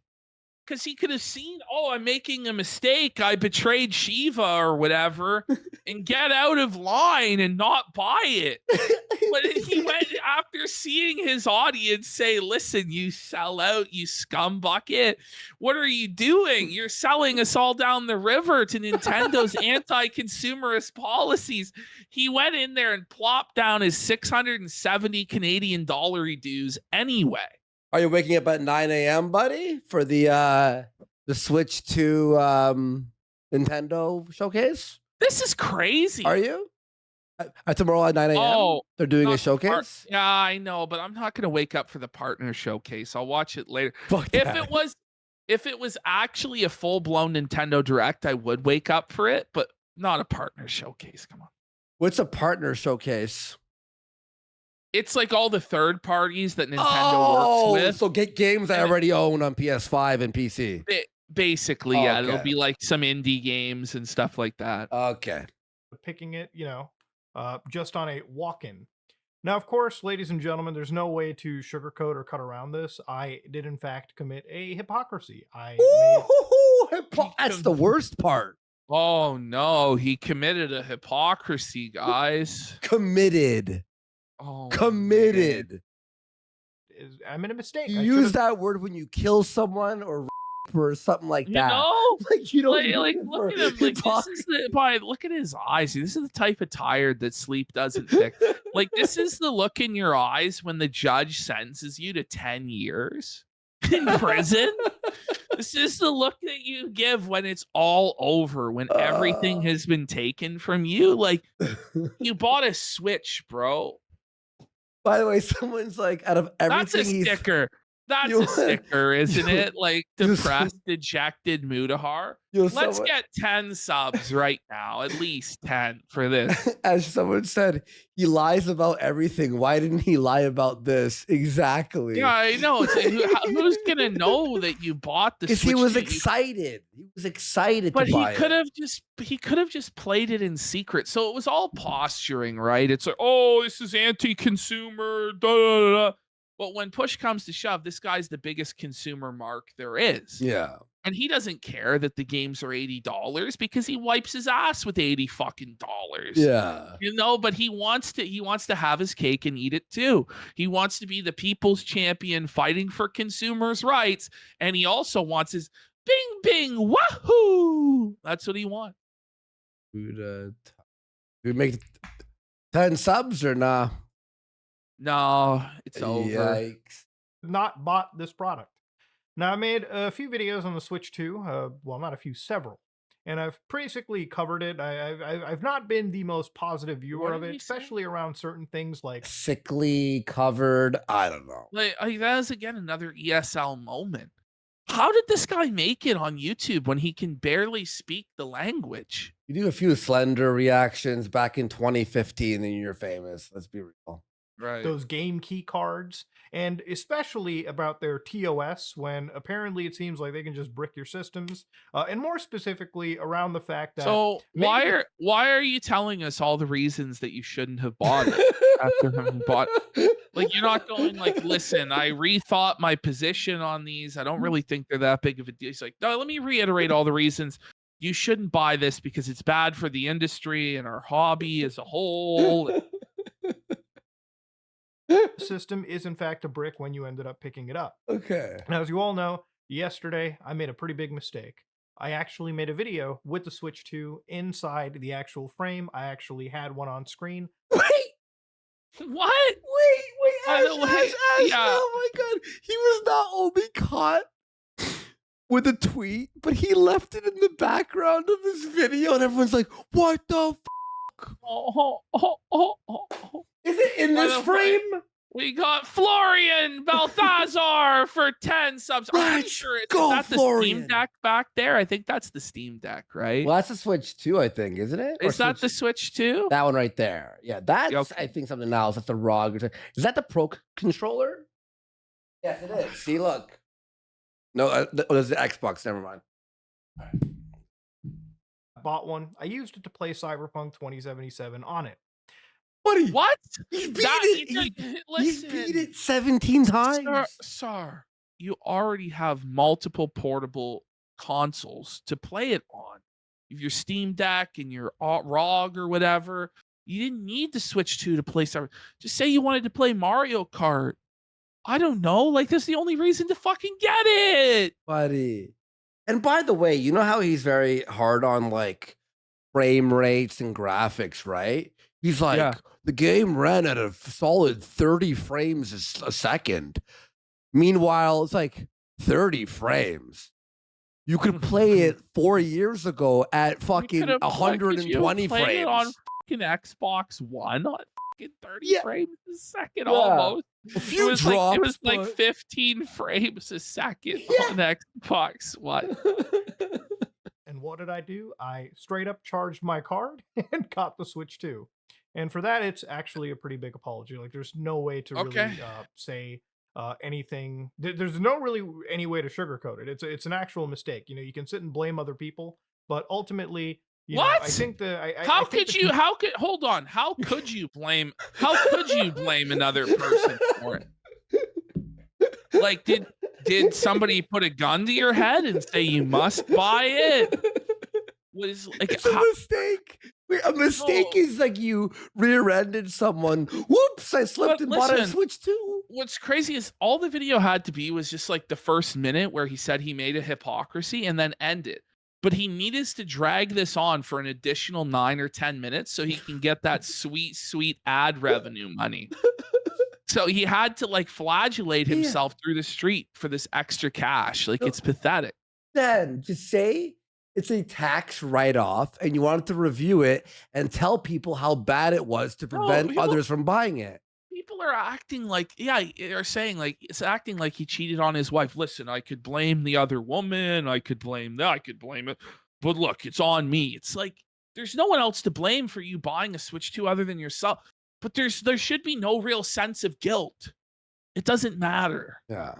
[SPEAKER 1] Because he could have seen, oh, I'm making a mistake. I betrayed Shiva or whatever, and get out of line and not buy it. But he went after seeing his audience say, listen, you sell out, you scumbucket. What are you doing? You're selling us all down the river to Nintendo's anti-consumerist policies. He went in there and plopped down his 670 Canadian dollar dues anyway.
[SPEAKER 2] Are you waking up at 9 a.m., buddy, for the Switch 2 Nintendo showcase?
[SPEAKER 1] This is crazy.
[SPEAKER 2] Are you? Tomorrow at 9 a.m.
[SPEAKER 1] Oh,
[SPEAKER 2] they're doing a showcase.
[SPEAKER 1] Yeah, I know, but I'm not going to wake up for the partner showcase. I'll watch it later.
[SPEAKER 2] Fuck
[SPEAKER 1] if
[SPEAKER 2] that.
[SPEAKER 1] it was actually a full-blown Nintendo Direct, I would wake up for it, but not a partner showcase. Come on.
[SPEAKER 2] What's a partner showcase?
[SPEAKER 1] It's like all the third parties that Nintendo works with.
[SPEAKER 2] So get games I already own on PS5 and PC.
[SPEAKER 1] Basically, yeah.
[SPEAKER 2] Okay.
[SPEAKER 1] It'll be like some indie games and stuff like that.
[SPEAKER 2] Okay.
[SPEAKER 11] Picking it, just on a walk-in. Now, of course, ladies and gentlemen, there's no way to sugarcoat or cut around this. I did, in fact, commit a hypocrisy.
[SPEAKER 2] That's the worst part.
[SPEAKER 1] Oh, no. He committed a hypocrisy, guys.
[SPEAKER 2] Committed.
[SPEAKER 1] Oh,
[SPEAKER 2] committed.
[SPEAKER 11] I made a mistake.
[SPEAKER 2] You use that word when you kill someone or or something like
[SPEAKER 1] You
[SPEAKER 2] that.
[SPEAKER 1] know,
[SPEAKER 2] Like you don't
[SPEAKER 1] like look at him. Like this is look at his eyes. This is the type of tired that sleep doesn't fix. Like this is the look in your eyes when the judge sentences you to 10 years in prison. This is the look that you give when it's all over, when everything has been taken from you. Like you bought a Switch, bro.
[SPEAKER 2] By the way, someone's like, out of everything,
[SPEAKER 1] That's a sticker. That's a sticker, isn't it? Like depressed, dejected Mutahar. Let's get 10 subs right now, at least 10 for this.
[SPEAKER 2] As someone said, he lies about everything. Why didn't he lie about this? Exactly.
[SPEAKER 1] Yeah, I know. It's like, who's gonna know that you bought the Switch?
[SPEAKER 2] Because he was excited. He was excited
[SPEAKER 1] but
[SPEAKER 2] to buy
[SPEAKER 1] he could have just played it in secret. So it was all posturing, right? It's like, oh, this is anti-consumer. Da, da, da, da. But when push comes to shove, this guy's the biggest consumer mark there is.
[SPEAKER 2] Yeah.
[SPEAKER 1] And he doesn't care that the games are $80 because he wipes his ass with $80 fucking dollars.
[SPEAKER 2] Yeah.
[SPEAKER 1] You know, but he wants to have his cake and eat it too. He wants to be the people's champion fighting for consumers' rights. And he also wants his bing bing wahoo. That's what he wants.
[SPEAKER 2] We make 10 subs or nah?
[SPEAKER 1] No, it's over.
[SPEAKER 2] Yikes.
[SPEAKER 9] Not bought this product. Now, I made a few videos on the Switch 2. Well, not a few, several. And I've basically covered it. I've not been the most positive viewer of it, especially around certain things like
[SPEAKER 2] sickly, covered. I don't know.
[SPEAKER 1] Like that is again another ESL moment. How did this guy make it on YouTube when he can barely speak the language?
[SPEAKER 2] You do a few Slender reactions back in 2015 and you're famous. Let's be real.
[SPEAKER 1] Right.
[SPEAKER 9] Those game key cards, and especially about their TOS, when apparently it seems like they can just brick your systems, and more specifically around the fact that.
[SPEAKER 1] So why are you telling us all the reasons that you shouldn't have bought it after having bought? Like you're not going like, listen, I rethought my position on these. I don't really think they're that big of a deal. He's like, no, let me reiterate all the reasons you shouldn't buy this because it's bad for the industry and our hobby as a whole.
[SPEAKER 9] System is in fact a brick when you ended up picking it up.
[SPEAKER 2] Okay.
[SPEAKER 9] Now, as you all know, yesterday I made a pretty big mistake. I actually made a video with the Switch 2 inside the actual frame. I actually had one on screen.
[SPEAKER 2] Wait!
[SPEAKER 1] What?
[SPEAKER 2] Wait, Ash,
[SPEAKER 1] yeah.
[SPEAKER 2] oh my god. He was not only caught with a tweet, but he left it in the background of his video and everyone's like, what the f***? Is it in this frame?
[SPEAKER 1] We got Florian Balthazar for 10 subs. I'm pretty sure it's the Steam Deck back there. I think that's the Steam Deck, right?
[SPEAKER 2] Well, that's the Switch 2, I think, isn't it?
[SPEAKER 1] Is that the Switch 2?
[SPEAKER 2] That one right there. Yeah, that's, I think, something else. That's the ROG. Is that the Pro controller? Yes, it is. See, look. No, there's the Xbox. Never mind.
[SPEAKER 9] Bought one. I used it to play Cyberpunk 2077 on it.
[SPEAKER 2] Buddy,
[SPEAKER 1] what?
[SPEAKER 2] He's beat it. He's beat it 17 times.
[SPEAKER 1] Sir, you already have multiple portable consoles to play it on. If your Steam Deck and your ROG or whatever, you didn't need the Switch 2 to play Cyberpunk. Just say you wanted to play Mario Kart. I don't know. Like, that's the only reason to fucking get it.
[SPEAKER 2] Buddy. And by the way, you know how he's very hard on, like, frame rates and graphics, right? He's like, the game ran at a solid 30 frames a second. Meanwhile, it's like 30 frames. You could play it 4 years ago at fucking 120 frames.
[SPEAKER 1] It on fucking Xbox One on fucking 30 frames a second almost.
[SPEAKER 2] A few drops.
[SPEAKER 1] It was like 15 frames a second on Xbox One.
[SPEAKER 9] And what did I do? I straight up charged my card and got the Switch 2. And for that, it's actually a pretty big apology. Like, there's no way to really say anything. There's no really any way to sugarcoat it. It's an actual mistake. You know, you can sit and blame other people, but ultimately, you know, I think
[SPEAKER 1] how could you blame another person for it? Like, did somebody put a gun to your head and say you must buy it? Was like
[SPEAKER 2] it's a mistake. A mistake is like you rear-ended someone. Whoops! I slipped and bought a Switch 2.
[SPEAKER 1] what's crazy is all the video had to be was just like the first minute where he said he made a hypocrisy and then end it. But he needs to drag this on for an additional 9 or 10 minutes so he can get that sweet, sweet ad revenue money. So he had to like flagellate himself through the street for this extra cash. Like, it's pathetic.
[SPEAKER 2] Then just say it's a tax write-off and you wanted to review it and tell people how bad it was to prevent others from buying it.
[SPEAKER 1] People are acting like, they're saying like, it's acting like he cheated on his wife. Listen, I could blame the other woman. I could blame that. I could blame it. But look, it's on me. It's like, there's no one else to blame for you buying a Switch 2 other than yourself. But there should be no real sense of guilt. It doesn't matter.
[SPEAKER 2] Yeah.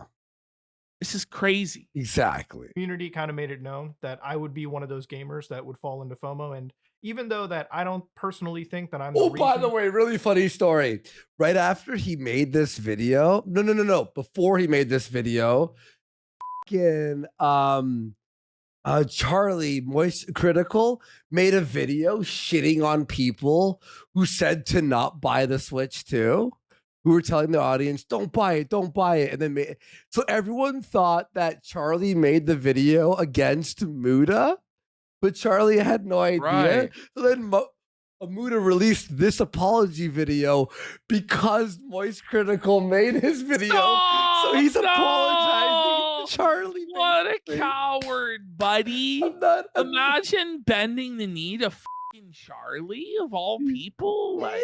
[SPEAKER 1] This is crazy.
[SPEAKER 2] Exactly.
[SPEAKER 9] Community kind of made it known that I would be one of those gamers that would fall into FOMO. And even though that I don't personally think that I'm the
[SPEAKER 2] by the way, really funny story. Right after he made this video, no. Before he made this video, Charlie Moist Critical made a video shitting on people who said to not buy the Switch 2. Who were telling the audience, don't buy it. And then so everyone thought that Charlie made the video against Muta, but Charlie had no idea.
[SPEAKER 1] Right.
[SPEAKER 2] So then Muta released this apology video because Moist Critical made his video. So he's apologizing to Charlie.
[SPEAKER 1] What a coward, buddy. Imagine bending the knee to fucking Charlie of all people. Like,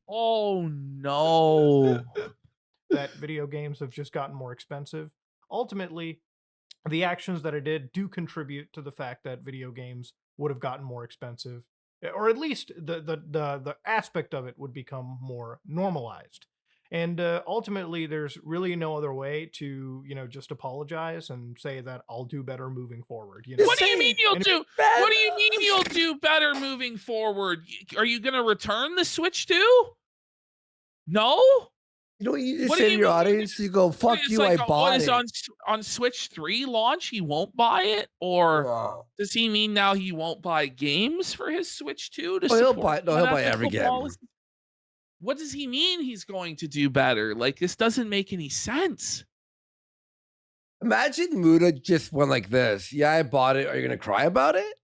[SPEAKER 1] oh no.
[SPEAKER 9] That video games have just gotten more expensive. Ultimately, the actions that I did do contribute to the fact that video games would have gotten more expensive, or at least the aspect of it would become more normalized. And ultimately, there's really no other way to, just apologize and say that I'll do better moving forward.
[SPEAKER 1] What do you mean you'll do? What do you mean you'll do better moving forward? Are you going to return the Switch 2? No?
[SPEAKER 2] You just say to your audience, you go, fuck you,
[SPEAKER 1] like,
[SPEAKER 2] I bought it.
[SPEAKER 1] On Switch 3 launch, he won't buy it? Or does he mean now he won't buy games for his Switch 2?
[SPEAKER 2] He'll buy every game.
[SPEAKER 1] What does he mean he's going to do better? Like, this doesn't make any sense.
[SPEAKER 2] Imagine Muta just went like this. Yeah, I bought it. Are you going to cry about it?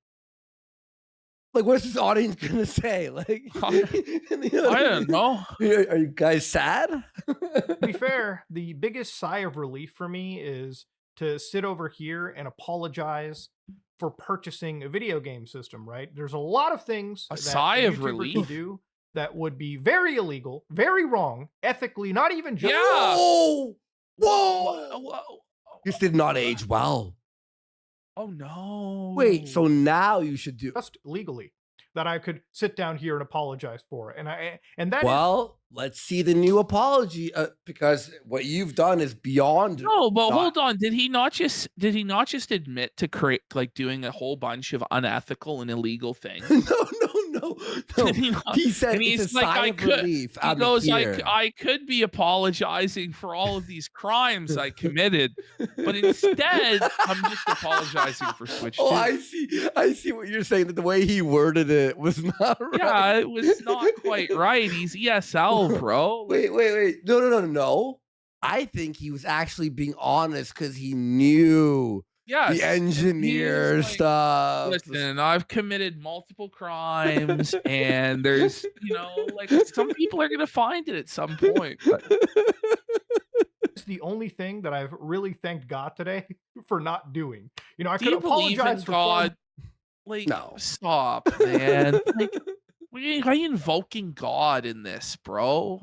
[SPEAKER 2] Like, what's this audience going to say? Like,
[SPEAKER 1] I don't know.
[SPEAKER 2] Are you guys sad?
[SPEAKER 9] To be fair, the biggest sigh of relief for me is to sit over here and apologize for purchasing a video game system, right? There's a lot of things
[SPEAKER 1] a
[SPEAKER 9] that
[SPEAKER 1] sigh of
[SPEAKER 9] YouTuber
[SPEAKER 1] relief
[SPEAKER 9] can do that would be very illegal, very wrong, ethically, not even just.
[SPEAKER 1] Yeah.
[SPEAKER 2] Whoa. This did not age well.
[SPEAKER 1] Oh no.
[SPEAKER 2] Wait, so now you should do
[SPEAKER 9] just legally that I could sit down here and apologize for.
[SPEAKER 2] Let's see the new apology because what you've done is beyond.
[SPEAKER 1] No, but hold on. Did he not just admit to doing a whole bunch of unethical and illegal things?
[SPEAKER 2] No. He said it's a sigh of relief.
[SPEAKER 1] He goes, I could be apologizing for all of these crimes I committed, but instead I'm just apologizing for Switch 2.
[SPEAKER 2] Oh, I see what you're saying. That the way he worded it was not right.
[SPEAKER 1] Yeah, it was not quite right. He's ESL, bro.
[SPEAKER 2] Wait. No. I think he was actually being honest because he knew the engineer stuff.
[SPEAKER 1] Listen, I've committed multiple crimes, and there's, some people are going to find it at some point. But
[SPEAKER 9] it's the only thing that I've really thanked God today for not doing. I
[SPEAKER 1] do
[SPEAKER 9] could
[SPEAKER 1] you believe in
[SPEAKER 9] apologize for
[SPEAKER 1] God?
[SPEAKER 2] No.
[SPEAKER 1] Stop, man. Why are you invoking God in this, bro?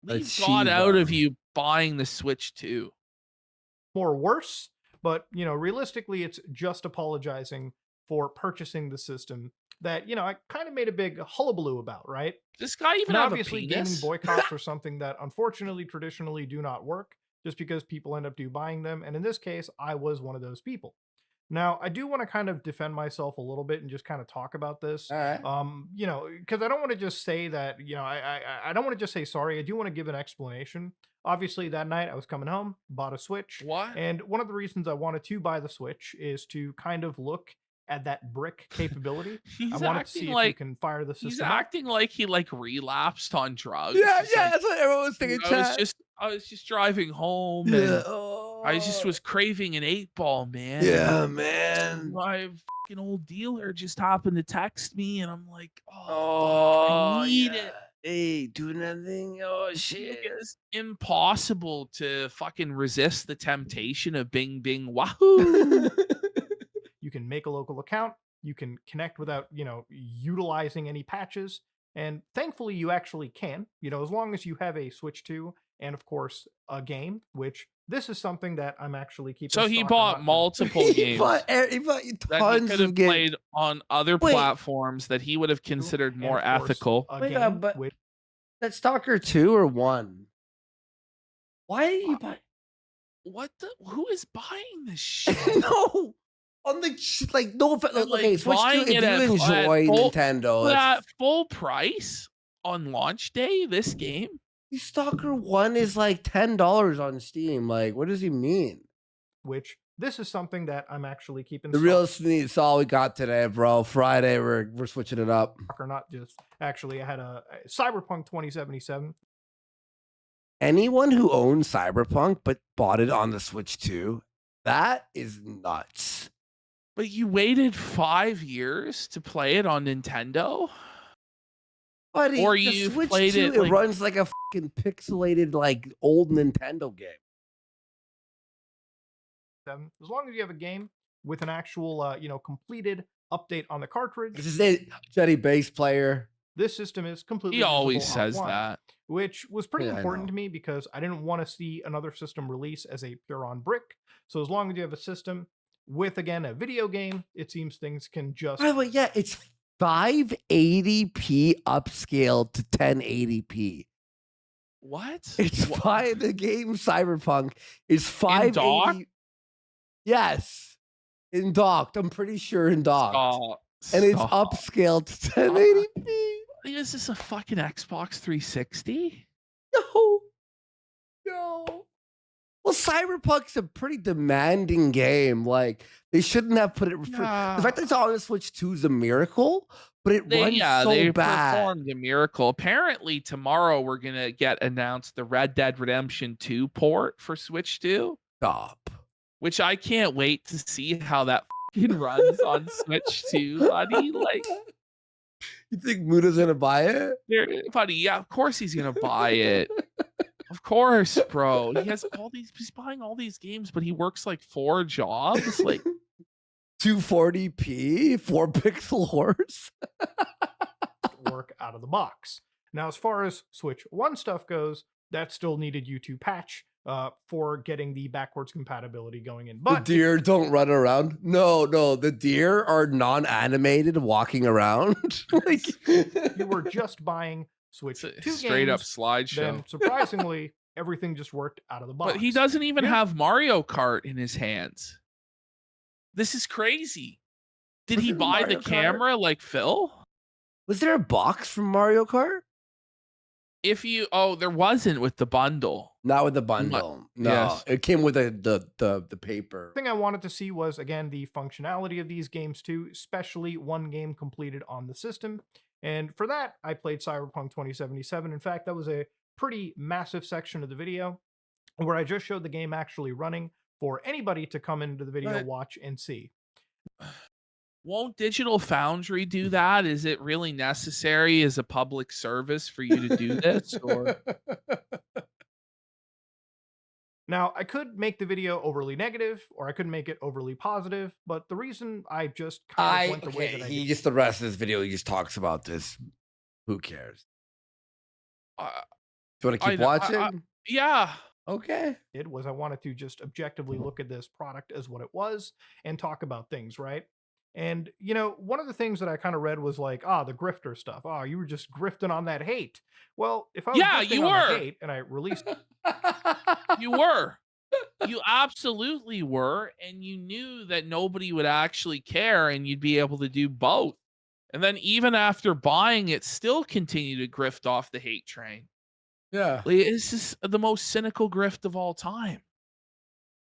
[SPEAKER 1] Leave God out of you buying the Switch 2.
[SPEAKER 9] More worse, but realistically, it's just apologizing for purchasing the system that I kind of made a big hullabaloo about, right?
[SPEAKER 1] This guy even
[SPEAKER 9] and
[SPEAKER 1] have
[SPEAKER 9] obviously
[SPEAKER 1] a penis?
[SPEAKER 9] gaming boycotts are something that unfortunately traditionally do not work, just because people end up buying them, and in this case, I was one of those people. Now, I do want to kind of defend myself a little bit and just kind of talk about this.
[SPEAKER 2] All right.
[SPEAKER 9] Because I don't want to just say that, I don't want to just say sorry. I do want to give an explanation. Obviously, that night I was coming home, bought a Switch.
[SPEAKER 1] What?
[SPEAKER 9] And one of the reasons I wanted to buy the Switch is to kind of look at that brick capability. I wanted to see if you can fire the system.
[SPEAKER 1] He's acting like he relapsed on drugs.
[SPEAKER 2] Yeah, that's what everyone was thinking.
[SPEAKER 1] I was just driving home and I just was craving an 8-ball, man.
[SPEAKER 2] Yeah,
[SPEAKER 1] And
[SPEAKER 2] man.
[SPEAKER 1] my fucking old dealer just happened to text me, and I'm like,
[SPEAKER 2] Oh,
[SPEAKER 1] I need
[SPEAKER 2] yeah.
[SPEAKER 1] it.
[SPEAKER 2] Hey, do nothing. Oh shit.
[SPEAKER 1] It's impossible to fucking resist the temptation of Bing Bing Wahoo.
[SPEAKER 9] You can make a local account. You can connect without, utilizing any patches. And thankfully, you actually can, as long as you have a Switch 2 and, of course, a game, which this is something that I'm actually keeping.
[SPEAKER 1] So he
[SPEAKER 9] stock.
[SPEAKER 1] bought multiple games
[SPEAKER 2] He bought
[SPEAKER 1] that he
[SPEAKER 2] tons
[SPEAKER 1] could have
[SPEAKER 2] of games.
[SPEAKER 1] played on other
[SPEAKER 2] Wait.
[SPEAKER 1] platforms that he would have considered
[SPEAKER 9] And,
[SPEAKER 1] more
[SPEAKER 9] of course,
[SPEAKER 1] ethical.
[SPEAKER 9] a
[SPEAKER 2] Wait,
[SPEAKER 9] game
[SPEAKER 2] but
[SPEAKER 9] which
[SPEAKER 2] that Stalker 2 or 1? Why did you buy?
[SPEAKER 1] Who is buying this shit?
[SPEAKER 2] No. On the no, okay, Switch 2,
[SPEAKER 1] buying
[SPEAKER 2] if
[SPEAKER 1] it
[SPEAKER 2] you
[SPEAKER 1] at
[SPEAKER 2] enjoy
[SPEAKER 1] full,
[SPEAKER 2] Nintendo,
[SPEAKER 1] at full price on launch day, this game.
[SPEAKER 2] Stalker 1 is like $10 on Steam. Like, what does he mean?
[SPEAKER 9] which this is something that I'm actually keeping.
[SPEAKER 2] The real sneeze. It's all we got today, bro. Friday, we're switching it up.
[SPEAKER 9] Or not just actually, I had a Cyberpunk 2077.
[SPEAKER 2] Anyone who owns Cyberpunk but bought it on the Switch 2, that is nuts.
[SPEAKER 1] But you waited 5 years to play it on Nintendo?
[SPEAKER 2] Buddy,
[SPEAKER 1] Or
[SPEAKER 2] the
[SPEAKER 1] you
[SPEAKER 2] Switch
[SPEAKER 1] played
[SPEAKER 2] 2,
[SPEAKER 1] it
[SPEAKER 2] it
[SPEAKER 1] like
[SPEAKER 2] runs like a fucking pixelated, like, old Nintendo game.
[SPEAKER 9] As long as you have a game with an actual, completed update on the cartridge.
[SPEAKER 2] This is it, Jetty bass player.
[SPEAKER 9] This system is completely.
[SPEAKER 1] He always
[SPEAKER 9] usable
[SPEAKER 1] says
[SPEAKER 9] offline,
[SPEAKER 1] that.
[SPEAKER 9] which was pretty
[SPEAKER 2] Yeah, I
[SPEAKER 9] important
[SPEAKER 2] know.
[SPEAKER 9] to me because I didn't want to see another system release as a pure on brick. So as long as you have a system with, again, a video game, it seems things can just.
[SPEAKER 2] By the way, yeah, it's 580p upscaled to 1080p.
[SPEAKER 1] What?
[SPEAKER 2] It's the game Cyberpunk is
[SPEAKER 1] In dock?
[SPEAKER 2] 580. Yes, in docked. I'm pretty sure in docked, and it's upscaled to 1080p.
[SPEAKER 1] Is this a fucking Xbox 360?
[SPEAKER 2] No. Well, Cyberpunk's a pretty demanding game. Like, they shouldn't have put it. The fact that it's on the Switch 2 is a miracle, but it runs so
[SPEAKER 1] they
[SPEAKER 2] bad.
[SPEAKER 1] performed a miracle. Apparently, tomorrow we're gonna get announced the Red Dead Redemption 2 port for Switch 2.
[SPEAKER 2] Stop.
[SPEAKER 1] Which I can't wait to see how that fucking runs on Switch 2, buddy. Like,
[SPEAKER 2] you think Muda's gonna buy it?
[SPEAKER 1] Buddy, yeah, of course he's gonna buy it. Of course, bro. He's buying all these games, but he works like 4 jobs. Like
[SPEAKER 2] 240p, 4-pixel horse.
[SPEAKER 9] work out of the box. Now, as far as Switch 1 stuff goes, that still needed you to patch for getting the backwards compatibility going in. But
[SPEAKER 2] the deer don't run around. No, the deer are non-animated walking around. Like,
[SPEAKER 9] you were just buying Switch 2
[SPEAKER 1] straight
[SPEAKER 9] games,
[SPEAKER 1] up slideshow.
[SPEAKER 9] Then surprisingly, everything just worked out of the box.
[SPEAKER 1] But he doesn't even have Mario Kart in his hands. This is crazy. Did he buy the camera like Phil?
[SPEAKER 2] Was there a box from Mario Kart?
[SPEAKER 1] There wasn't with the bundle.
[SPEAKER 2] Not with the bundle. No,
[SPEAKER 1] Yes.
[SPEAKER 2] it came with the paper.
[SPEAKER 9] The thing I wanted to see was, again, the functionality of these games too, especially one game completed on the system. And for that, I played Cyberpunk 2077. In fact, that was a pretty massive section of the video where I just showed the game actually running for anybody to come into the video, watch, and see.
[SPEAKER 1] Won't Digital Foundry do that? Is it really necessary as a public service for you to do this? Or
[SPEAKER 9] now, I could make the video overly negative, or I could make it overly positive, but the reason I just kind of went the way that I did.
[SPEAKER 2] The rest of this video, he just talks about this. Who cares? Do you want to keep watching?
[SPEAKER 1] Yeah.
[SPEAKER 2] Okay.
[SPEAKER 9] It was I wanted to just objectively look at this product as what it was and talk about things, right? And, one of the things that I kind of read was like, the grifter stuff. You were just grifting on that hate. Well, if I was grifting on the hate and I released
[SPEAKER 1] You were. You absolutely were. And you knew that nobody would actually care and you'd be able to do both. And then even after buying it, still continue to grift off the hate train.
[SPEAKER 2] Yeah.
[SPEAKER 1] Like, it's just the most cynical grift of all time.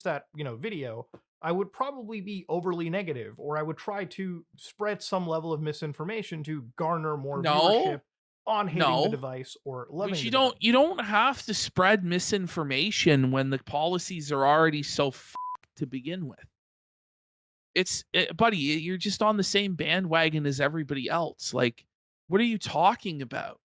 [SPEAKER 9] that, video, I would probably be overly negative, or I would try to spread some level of misinformation to garner more viewership on hitting the device or loving
[SPEAKER 1] But
[SPEAKER 9] the
[SPEAKER 1] you don't have to spread misinformation when the policies are already so f***ed to begin with. Buddy, you're just on the same bandwagon as everybody else. Like, what are you talking about?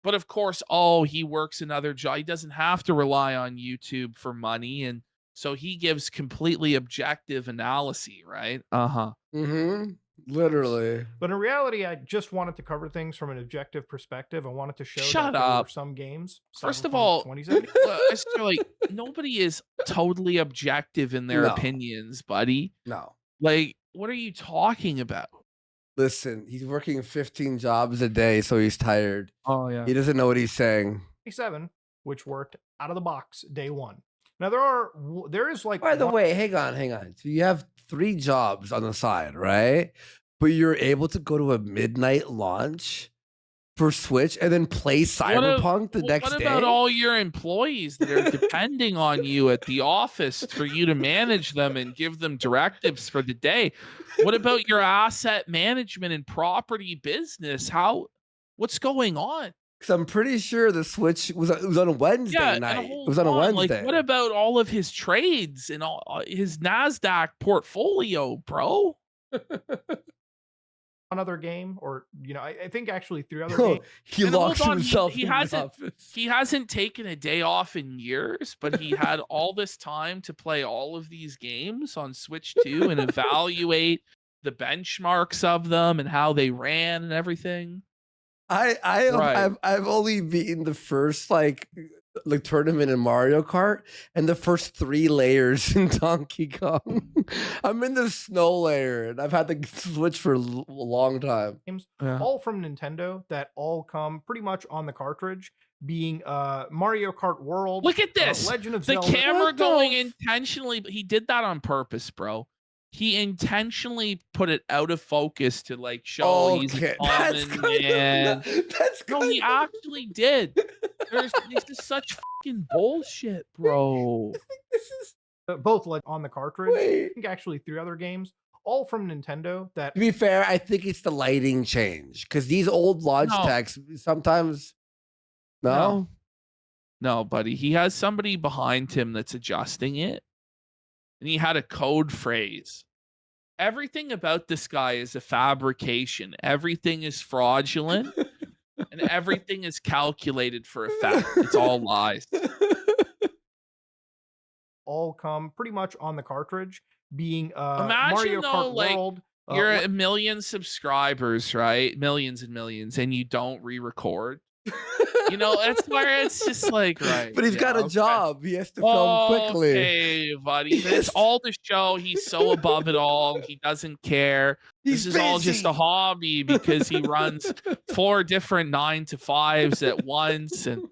[SPEAKER 1] But of course, he works another job. He doesn't have to rely on YouTube for money, and so he gives completely objective analysis, right?
[SPEAKER 2] Mm-hmm. Literally.
[SPEAKER 9] But in reality, I just wanted to cover things from an objective perspective. I wanted to show
[SPEAKER 1] Shut
[SPEAKER 9] that there
[SPEAKER 1] up.
[SPEAKER 9] were some games.
[SPEAKER 1] First of all,
[SPEAKER 9] 2070.
[SPEAKER 1] like nobody is totally objective in their
[SPEAKER 2] No.
[SPEAKER 1] opinions, buddy.
[SPEAKER 2] No.
[SPEAKER 1] Like, what are you talking about?
[SPEAKER 2] Listen, he's working 15 jobs a day, so he's tired.
[SPEAKER 1] Oh, yeah.
[SPEAKER 2] He doesn't know what he's saying.
[SPEAKER 9] 27, which worked out of the box day one. Now there is like.
[SPEAKER 2] By the way, hang on. So you have 3 jobs on the side, right? But you're able to go to a midnight launch for Switch and then play Cyberpunk the next day?
[SPEAKER 1] What about all your employees that are depending on you at the office for you to manage them and give them directives for the day? What about your asset management and property business? What's going on?
[SPEAKER 2] Because I'm pretty sure the Switch was on a Wednesday night. It was on a Wednesday.
[SPEAKER 1] Like, what about all of his trades and all his NASDAQ portfolio, bro?
[SPEAKER 9] Another game, or I think actually 3 other
[SPEAKER 2] No,
[SPEAKER 9] games.
[SPEAKER 2] he locks himself in his office.
[SPEAKER 1] He hasn't taken a day off in years, but he had all this time to play all of these games on Switch 2 and evaluate the benchmarks of them and how they ran and everything.
[SPEAKER 2] I've only beaten the first like tournament in Mario Kart and the first 3 layers in Donkey Kong. I'm in the snow layer and I've had the Switch for a long time.
[SPEAKER 9] Games, all from Nintendo, that all come pretty much on the cartridge, being Mario Kart World.
[SPEAKER 1] Look at this.
[SPEAKER 9] Legend of
[SPEAKER 1] the
[SPEAKER 9] Zelda.
[SPEAKER 1] camera going intentionally. He did that on purpose, bro. He intentionally put it out of focus to like show he's a common man. No, he actually did. This is such fucking bullshit, bro.
[SPEAKER 2] This is
[SPEAKER 9] both like on the cartridge.
[SPEAKER 2] Wait.
[SPEAKER 9] I think actually 3 other games, all from Nintendo. That,
[SPEAKER 2] to be fair, I think it's the lighting change because these old Logitechs sometimes. No,
[SPEAKER 1] buddy. He has somebody behind him that's adjusting it, and he had a code phrase. Everything about this guy is a fabrication. Everything is fraudulent, and everything is calculated for effect. It's all lies.
[SPEAKER 9] all come pretty much on the cartridge, being
[SPEAKER 1] Imagine
[SPEAKER 9] Mario
[SPEAKER 1] though,
[SPEAKER 9] Kart
[SPEAKER 1] like,
[SPEAKER 9] World.
[SPEAKER 1] You're a million subscribers, right? Millions and millions, and you don't re-record. That's where it's just like, right.
[SPEAKER 2] but he's got a job. He has to film quickly.
[SPEAKER 1] Okay, buddy. It's all to show he's so above it all. He doesn't care.
[SPEAKER 2] This
[SPEAKER 1] is all just a hobby because he runs 4 different 9-to-5s at once. And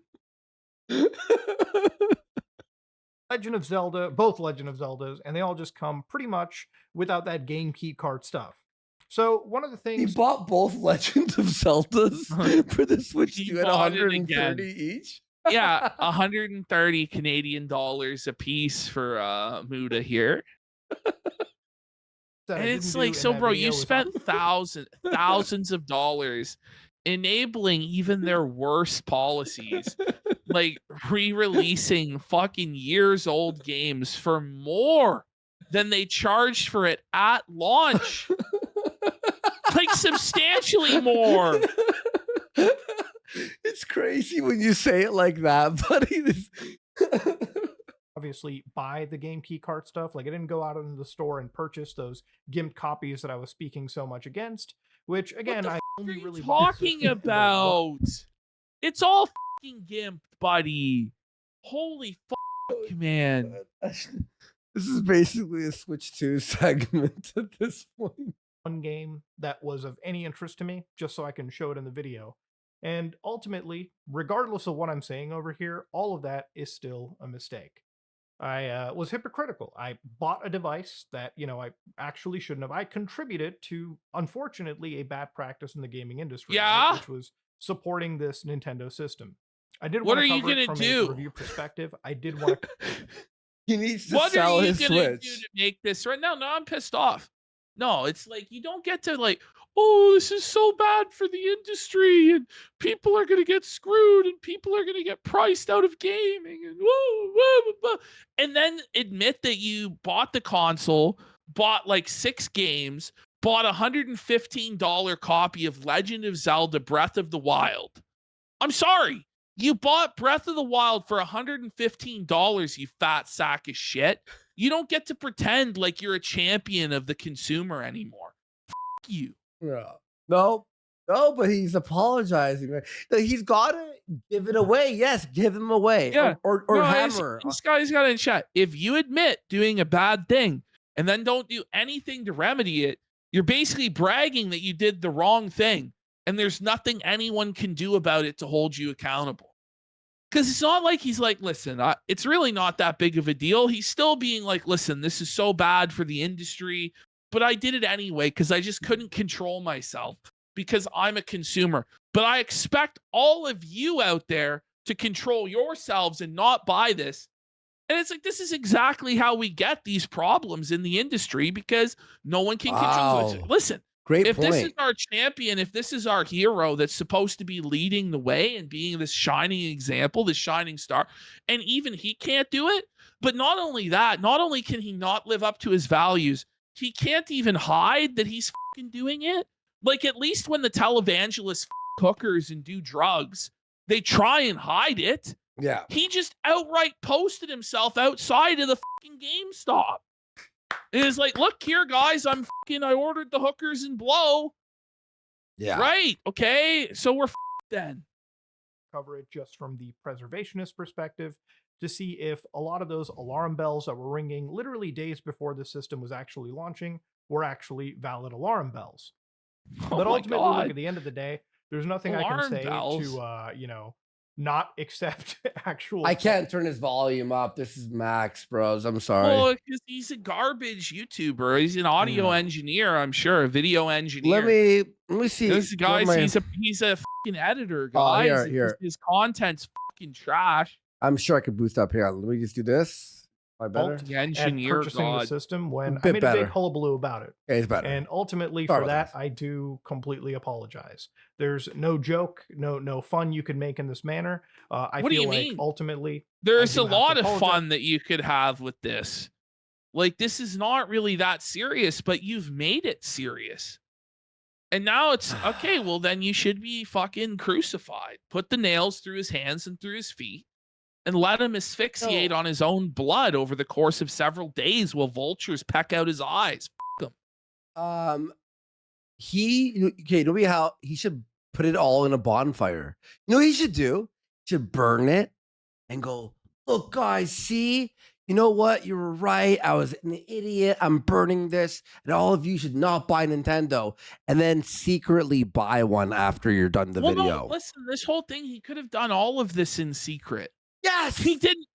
[SPEAKER 9] Legend of Zelda, both Legend of Zeldas, and they all just come pretty much without that game key card stuff. So one of the things
[SPEAKER 2] he bought both Legends of Zeldas for the Switch 2 at 130 each.
[SPEAKER 1] Yeah, 130 Canadian dollars a piece for Muda here. And it's like, so bro, you spent thousands of dollars enabling even their worst policies, like re-releasing fucking years old games for more than they charged for it at launch. Like substantially more.
[SPEAKER 2] It's crazy when you say it like that, buddy.
[SPEAKER 9] Obviously buy the game key card stuff. Like, I didn't go out into the store and purchase those gimped copies that I was speaking so much against, which again, I only really
[SPEAKER 1] talking about. It's all fucking gimped, buddy. Holy fuck, man.
[SPEAKER 2] This is basically a Switch 2 segment at this point.
[SPEAKER 9] One game that was of any interest to me, just so I can show it in the video. And ultimately, regardless of what I'm saying over here, all of that is still a mistake. I was hypocritical. I bought a device that, I actually shouldn't have. I contributed to, unfortunately, a bad practice in the gaming industry.
[SPEAKER 1] Yeah?
[SPEAKER 9] Right, which was supporting this Nintendo system. I did
[SPEAKER 1] What
[SPEAKER 9] want
[SPEAKER 1] are
[SPEAKER 9] to
[SPEAKER 1] you
[SPEAKER 9] cover it
[SPEAKER 1] gonna
[SPEAKER 9] from
[SPEAKER 1] do?
[SPEAKER 9] a review perspective. I did want to...
[SPEAKER 2] He needs to
[SPEAKER 1] What
[SPEAKER 2] sell
[SPEAKER 1] are you
[SPEAKER 2] his
[SPEAKER 1] gonna do
[SPEAKER 2] Switch.
[SPEAKER 1] to make this right now? No, I'm pissed off. No, it's like you don't get to like, oh, this is so bad for the industry, and people are going to get screwed, and people are going to get priced out of gaming, and whoa, whoa, whoa. And then admit that you bought the console, bought like 6 games, bought a $115 copy of Legend of Zelda Breath of the Wild. I'm sorry. You bought Breath of the Wild for $115, you fat sack of shit. You don't get to pretend like you're a champion of the consumer anymore. F you.
[SPEAKER 2] Yeah. No, but he's apologizing. Right? He's got to give it away. Yes, give him away.
[SPEAKER 1] Yeah.
[SPEAKER 2] Or
[SPEAKER 1] No,
[SPEAKER 2] hammer.
[SPEAKER 1] This guy's got in chat. If you admit doing a bad thing and then don't do anything to remedy it, you're basically bragging that you did the wrong thing. And there's nothing anyone can do about it to hold you accountable. Because it's not like he's like, listen, it's really not that big of a deal. He's still being like, listen, this is so bad for the industry, but I did it anyway because I just couldn't control myself because I'm a consumer. But I expect all of you out there to control yourselves and not buy this. And it's like, this is exactly how we get these problems in the industry because no one can control it. Listen.
[SPEAKER 2] Great
[SPEAKER 1] if
[SPEAKER 2] point.
[SPEAKER 1] This is our champion, if this is our hero that's supposed to be leading the way and being this shining example, this shining star, and even he can't do it, but not only that, not only can he not live up to his values, he can't even hide that he's fucking doing it. Like, at least when the televangelists hookers and do drugs, they try and hide it.
[SPEAKER 2] Yeah.
[SPEAKER 1] He just outright posted himself outside of the fucking GameStop. It is like, look here, guys, I ordered the hookers and blow.
[SPEAKER 2] Yeah.
[SPEAKER 1] Right. Okay. So we're then.
[SPEAKER 9] Cover it just from the preservationist perspective to see if a lot of those alarm bells that were ringing literally days before the system was actually launching were actually valid alarm bells. But ultimately, look, at the end of the day, there's nothing I can say to, not accept actual.
[SPEAKER 2] I can't turn his volume up. This is Max, bros. I'm sorry.
[SPEAKER 1] Well, because he's a garbage YouTuber. He's an audio engineer, I'm sure, a video engineer.
[SPEAKER 2] Let me see.
[SPEAKER 1] This guy's he's a fucking editor, guys.
[SPEAKER 2] Here.
[SPEAKER 1] His content's fucking trash.
[SPEAKER 2] I'm sure I could boost up here. Let me just do this. Am I better?
[SPEAKER 1] The engineer,
[SPEAKER 9] purchasing the system when
[SPEAKER 2] I
[SPEAKER 9] made a big hullabaloo about it.
[SPEAKER 2] Yeah, he's better.
[SPEAKER 9] And ultimately,
[SPEAKER 2] Sorry
[SPEAKER 9] for
[SPEAKER 2] about
[SPEAKER 9] that, I do completely apologize. There's no joke, no fun you can make in this manner. I
[SPEAKER 1] What do
[SPEAKER 9] feel
[SPEAKER 1] you
[SPEAKER 9] like
[SPEAKER 1] mean?
[SPEAKER 9] ultimately,
[SPEAKER 1] There's a lot of fun that you could have with this. Like, this is not really that serious, but you've made it serious. And now it's okay. Well, then you should be fucking crucified. Put the nails through his hands and through his feet. And let him asphyxiate on his own blood over the course of several days while vultures peck out his eyes. F him.
[SPEAKER 2] Know how he should put it all in a bonfire. You know what he should do? He should burn it and go, look, guys, see? You know what? You were right. I was an idiot. I'm burning this. And all of you should not buy Nintendo. And then secretly buy one after you're done the video.
[SPEAKER 1] No, listen, this whole thing, he could have done all of this in secret.
[SPEAKER 2] Yes,
[SPEAKER 1] he didn't.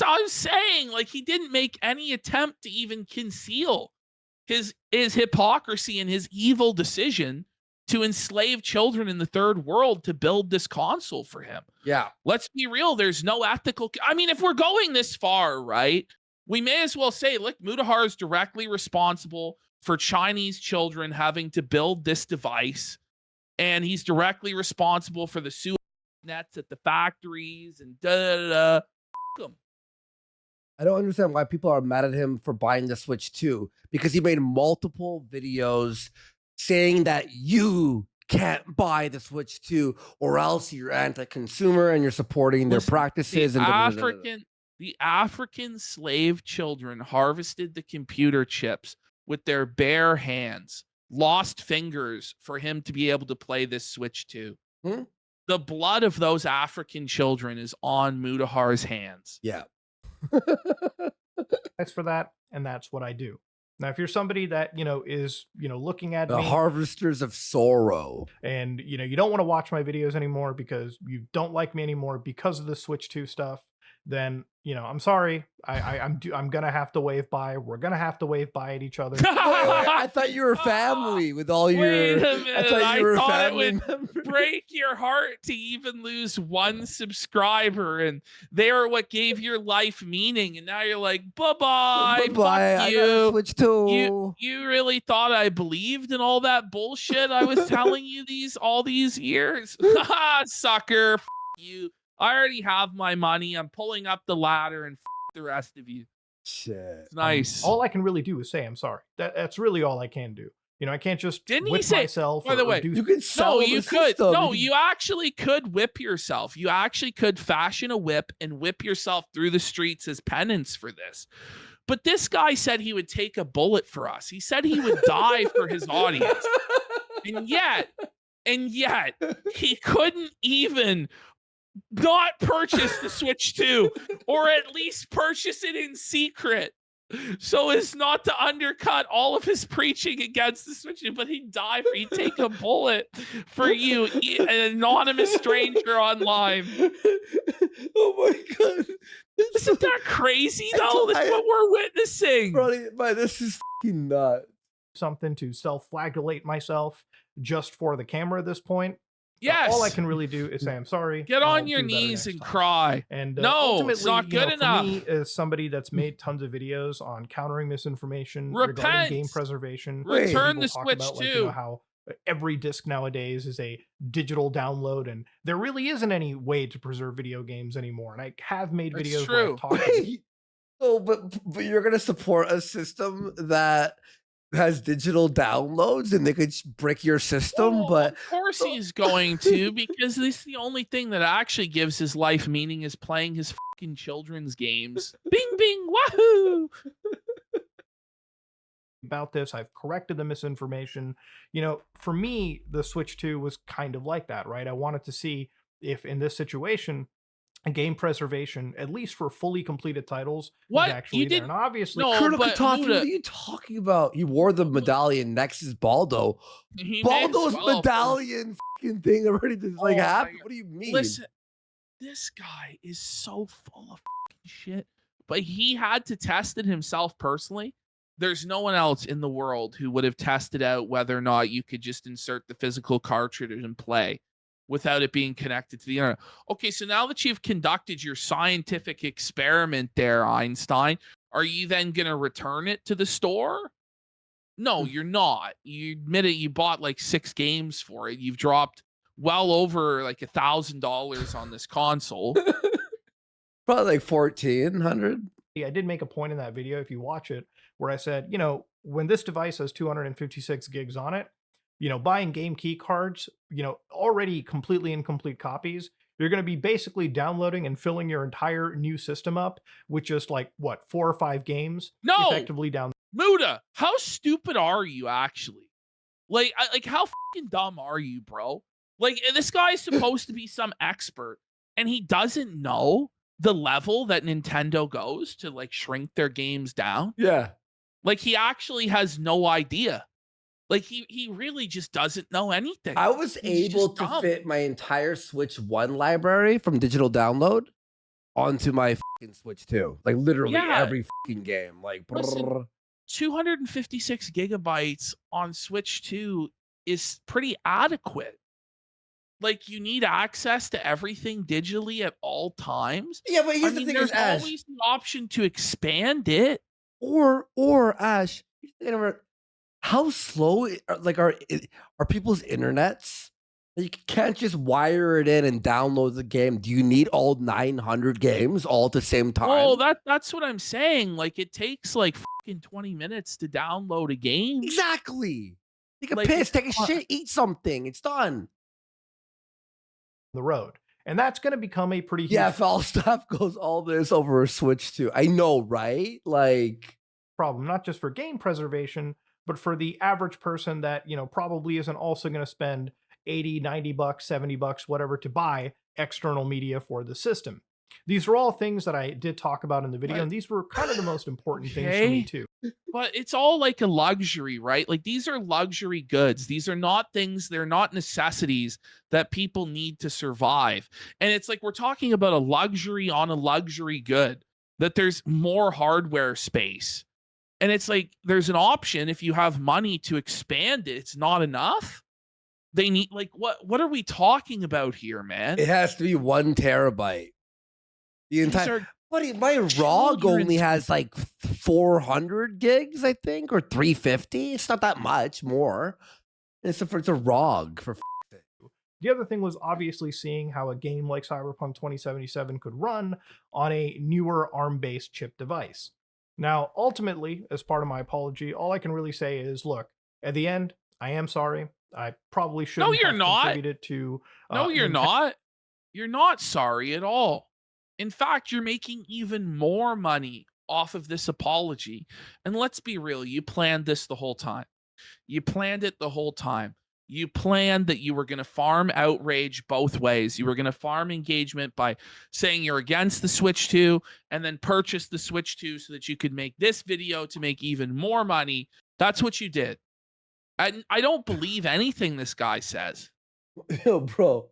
[SPEAKER 1] I'm saying, like, he didn't make any attempt to even conceal his hypocrisy and his evil decision to enslave children in the third world to build this console for him.
[SPEAKER 2] Yeah.
[SPEAKER 1] Let's be real. There's no ethical. I mean, if we're going this far, right, we may as well say, look, Mutahar is directly responsible for Chinese children having to build this device, and he's directly responsible for the sewer nets at the factories and da.
[SPEAKER 2] I don't understand why people are mad at him for buying the Switch 2 because he made multiple videos saying that you can't buy the Switch 2 or else you're anti-consumer and you're supporting their practices.
[SPEAKER 1] The African slave children harvested the computer chips with their bare hands, lost fingers for him to be able to play this Switch 2. The blood of those African children is on Mutahar's hands.
[SPEAKER 2] Yeah.
[SPEAKER 9] That's for that, and that's what I do. Now, if you're somebody that, is, looking at
[SPEAKER 2] the
[SPEAKER 9] me,
[SPEAKER 2] harvesters of sorrow,
[SPEAKER 9] and, you don't want to watch my videos anymore because you don't like me anymore because of the Switch 2 stuff,
[SPEAKER 11] then I'm sorry. I'm gonna have to wave bye. We're gonna have to wave bye at each other.
[SPEAKER 2] I thought you were family with all your.
[SPEAKER 1] Wait a minute.
[SPEAKER 2] I thought you were a
[SPEAKER 1] thought
[SPEAKER 2] family
[SPEAKER 1] it would
[SPEAKER 2] member.
[SPEAKER 1] break your heart to even lose one subscriber, and they are what gave your life meaning. And now you're like, bye-bye,
[SPEAKER 2] Bye-bye,
[SPEAKER 1] fuck
[SPEAKER 2] I
[SPEAKER 1] you.
[SPEAKER 2] gotta switch too.
[SPEAKER 1] You really thought I believed in all that bullshit I was telling you all these years? Sucker, f you. I already have my money. I'm pulling up the ladder and f the rest of you.
[SPEAKER 2] Shit.
[SPEAKER 1] It's nice.
[SPEAKER 11] All I can really do is say I'm sorry. That's really all I can do. I can't just
[SPEAKER 1] Didn't
[SPEAKER 11] whip
[SPEAKER 1] he say,
[SPEAKER 11] myself.
[SPEAKER 1] by the way,
[SPEAKER 2] You could sell
[SPEAKER 1] you
[SPEAKER 2] the
[SPEAKER 1] could.
[SPEAKER 2] system.
[SPEAKER 1] No, you actually could whip yourself. You actually could fashion a whip and whip yourself through the streets as penance for this. But this guy said he would take a bullet for us. He said he would die for his audience. And yet, he couldn't even not purchase the Switch 2, or at least purchase it in secret, so as not to undercut all of his preaching against the Switch 2. But he'd take a bullet for you, an anonymous stranger online.
[SPEAKER 2] Oh my god.
[SPEAKER 1] Isn't that crazy though? That's what we're witnessing.
[SPEAKER 2] Bro, this is fucking nuts.
[SPEAKER 11] Something to self-flagellate myself just for the camera at this point.
[SPEAKER 1] Yes.
[SPEAKER 11] All I can really do is say I'm sorry.
[SPEAKER 1] Get
[SPEAKER 11] I'll
[SPEAKER 1] on your
[SPEAKER 11] do better
[SPEAKER 1] knees
[SPEAKER 11] next
[SPEAKER 1] and
[SPEAKER 11] time.
[SPEAKER 1] cry.
[SPEAKER 11] And
[SPEAKER 1] no,
[SPEAKER 11] ultimately,
[SPEAKER 1] it's not good
[SPEAKER 11] for
[SPEAKER 1] enough.
[SPEAKER 11] me, as somebody that's made tons of videos on countering misinformation
[SPEAKER 1] Repent.
[SPEAKER 11] regarding game preservation,
[SPEAKER 1] Return
[SPEAKER 11] people
[SPEAKER 1] the
[SPEAKER 11] talk
[SPEAKER 1] Switch
[SPEAKER 11] about,
[SPEAKER 1] 2.
[SPEAKER 11] How every disc nowadays is a digital download, and there really isn't any way to preserve video games anymore. And I have made
[SPEAKER 1] That's
[SPEAKER 11] videos
[SPEAKER 1] true.
[SPEAKER 11] where I've talked.
[SPEAKER 2] Oh, but you're gonna support a system that has digital downloads and they could brick your system, but
[SPEAKER 1] of course he's going to, because this is the only thing that actually gives his life meaning, is playing his fucking children's games. Bing, bing, wahoo!
[SPEAKER 11] About this, I've corrected the misinformation. For me, the Switch 2 was kind of like that, right? I wanted to see if in this situation, game preservation, at least for fully completed titles,
[SPEAKER 1] What?
[SPEAKER 11] was actually
[SPEAKER 1] You
[SPEAKER 11] there.
[SPEAKER 1] didn't-
[SPEAKER 11] And obviously,
[SPEAKER 1] No,
[SPEAKER 2] Colonel
[SPEAKER 1] but
[SPEAKER 2] Kotafi, what
[SPEAKER 1] Muda-
[SPEAKER 2] are you talking about? You wore the medallion next is Baldo.
[SPEAKER 1] He
[SPEAKER 2] Baldo's
[SPEAKER 1] may as well.
[SPEAKER 2] medallion fucking thing already just
[SPEAKER 1] Oh my
[SPEAKER 2] happened.
[SPEAKER 1] God.
[SPEAKER 2] What do you mean?
[SPEAKER 1] Listen, this guy is so full of fucking shit, but he had to test it himself personally. There's no one else in the world who would have tested out whether or not you could just insert the physical cartridge and play without it being connected to the internet. Okay, so now that you've conducted your scientific experiment there, Einstein, are you then going to return it to the store? No, you're not. You admit it, you bought like 6 games for it. You've dropped well over like $1,000 on this console.
[SPEAKER 2] Probably like 1,400.
[SPEAKER 11] I did make a point in that video, if you watch it, where I said, when this device has 256 gigs on it, buying game key cards, already completely incomplete copies, you're going to be basically downloading and filling your entire new system up with just like, 4 or 5 games effectively down.
[SPEAKER 1] Muda, how stupid are you actually? Like how fucking dumb are you, bro? Like, this guy is supposed to be some expert, and he doesn't know the level that Nintendo goes to like shrink their games down.
[SPEAKER 2] Yeah.
[SPEAKER 1] Like, he actually has no idea. Like, he really just doesn't know anything.
[SPEAKER 2] I was
[SPEAKER 1] He's
[SPEAKER 2] able
[SPEAKER 1] just
[SPEAKER 2] to
[SPEAKER 1] dumb.
[SPEAKER 2] fit my entire Switch 1 library from digital download onto my fucking Switch 2. Like literally
[SPEAKER 1] Yeah.
[SPEAKER 2] every fucking game. Like
[SPEAKER 1] Listen,
[SPEAKER 2] brrr.
[SPEAKER 1] 256 gigabytes on Switch 2 is pretty adequate. Like, you need access to everything digitally at all times.
[SPEAKER 2] Yeah, but here's the thing
[SPEAKER 1] there's
[SPEAKER 2] is, Ash,
[SPEAKER 1] always the option to expand it.
[SPEAKER 2] or Ash, how slow are people's internets? You can't just wire it in and download the game. Do you need all 900 games all at the same time?
[SPEAKER 1] Oh, that's what I'm saying. Like, it takes like fucking 20 minutes to download a game.
[SPEAKER 2] Exactly. Take a
[SPEAKER 1] Like,
[SPEAKER 2] piss,
[SPEAKER 1] it's
[SPEAKER 2] take a
[SPEAKER 1] not-
[SPEAKER 2] shit, eat something. It's done.
[SPEAKER 11] the road. And that's going to become a pretty huge
[SPEAKER 2] Yeah, if all stuff goes all this over a Switch 2. I know, right? Like,
[SPEAKER 11] problem, not just for game preservation, but for the average person that, probably isn't also going to spend $80, $90, $70, whatever to buy external media for the system.
[SPEAKER 9] These are all things that I did talk about in the video, and these were kind of the most important things for me too.
[SPEAKER 1] But it's all like a luxury, right? Like these are luxury goods. These are not things, they're not necessities that people need to survive. And it's like we're talking about a luxury on a luxury good, that there's more hardware space. And it's like there's an option if you have money to expand it. It's not enough. They need like what are we talking about here, man?
[SPEAKER 2] It has to be 1 terabyte. The entire buddy, my ROG only has like 400 gigs, I think, or 350. It's not that much more. It's a ROG for.
[SPEAKER 9] The other thing was obviously seeing how a game like Cyberpunk 2077 could run on a newer ARM-based chip device. Now, ultimately, as part of my apology, all I can really say is, look, at the end, I am sorry. I probably shouldn't have contributed to...
[SPEAKER 1] No, you're not. You're not sorry at all. In fact, you're making even more money off of this apology. And let's be real, you planned this the whole time. You planned it the whole time. You planned that you were going to farm outrage both ways. You were going to farm engagement by saying you're against the Switch 2 and then purchase the Switch 2 so that you could make this video to make even more money. That's what you did. And I don't believe anything this guy says.
[SPEAKER 2] Yo, bro.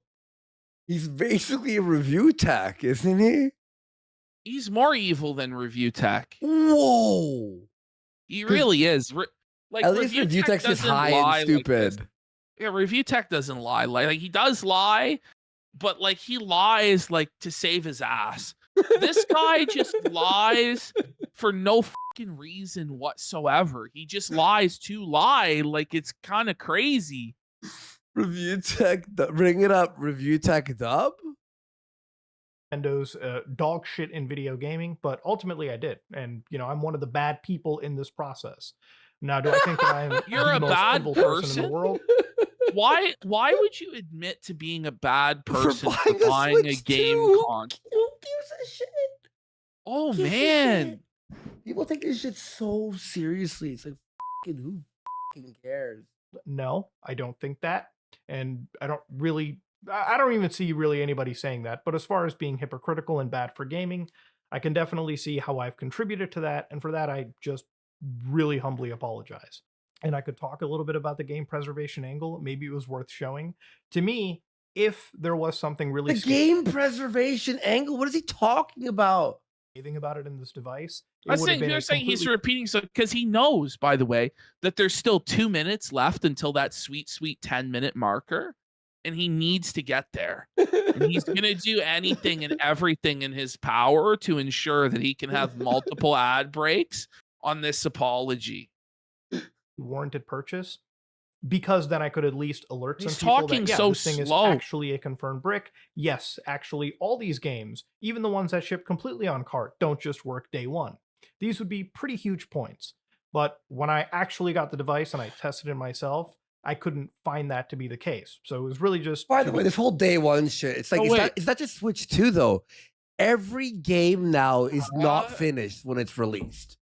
[SPEAKER 2] He's basically a review tech, isn't he?
[SPEAKER 1] He's more evil than review tech.
[SPEAKER 2] Whoa.
[SPEAKER 1] He really is. Like
[SPEAKER 2] at least review tech is high and stupid.
[SPEAKER 1] Like yeah, review tech doesn't lie. Like he does lie, but like he lies like to save his ass. This guy just lies for no fucking reason whatsoever. He just lies to lie. Like it's kind of crazy.
[SPEAKER 2] Review tech, bring it up. Review tech dub.
[SPEAKER 9] Nintendo's dog shit in video gaming, but ultimately I did, and you know I'm one of the bad people in this process. Now, do I think that I'm
[SPEAKER 1] you're a
[SPEAKER 9] most
[SPEAKER 1] bad
[SPEAKER 9] evil
[SPEAKER 1] person
[SPEAKER 9] in the world?
[SPEAKER 1] Why would you admit to being a bad person for
[SPEAKER 2] buying
[SPEAKER 1] a game console?
[SPEAKER 2] Who gives a shit?
[SPEAKER 1] Oh man,
[SPEAKER 2] people take this shit so seriously. It's like fucking who fucking cares?
[SPEAKER 9] No, I don't think that, and I don't even see really anybody saying that. But as far as being hypocritical and bad for gaming, I can definitely see how I've contributed to that, and for that I just really humbly apologize. And I could talk a little bit about the game preservation angle. Maybe it was worth showing. To me, if there was something really
[SPEAKER 2] game preservation angle, what is he talking about?
[SPEAKER 9] Anything about it in this device?
[SPEAKER 1] I'm saying you're saying he's repeating so because he knows, by the way, that there's still 2 minutes left until that sweet 10-minute marker, and he needs to get there. And he's gonna do anything and everything in his power to ensure that he can have multiple ad breaks on this apology.
[SPEAKER 9] Warranted purchase, because then I could at least alert some
[SPEAKER 1] He's
[SPEAKER 9] people
[SPEAKER 1] talking
[SPEAKER 9] that yeah,
[SPEAKER 1] so
[SPEAKER 9] this thing
[SPEAKER 1] slow.
[SPEAKER 9] is actually a confirmed brick. Yes, actually, all these games, even the ones that ship completely on cart, don't just work day one. These would be pretty huge points. But when I actually got the device and I tested it myself, I couldn't find that to be the case. So it was really just.
[SPEAKER 2] By the way, this whole day one shit, it's like it's not just Switch 2 though. Every game now is not finished when it's released.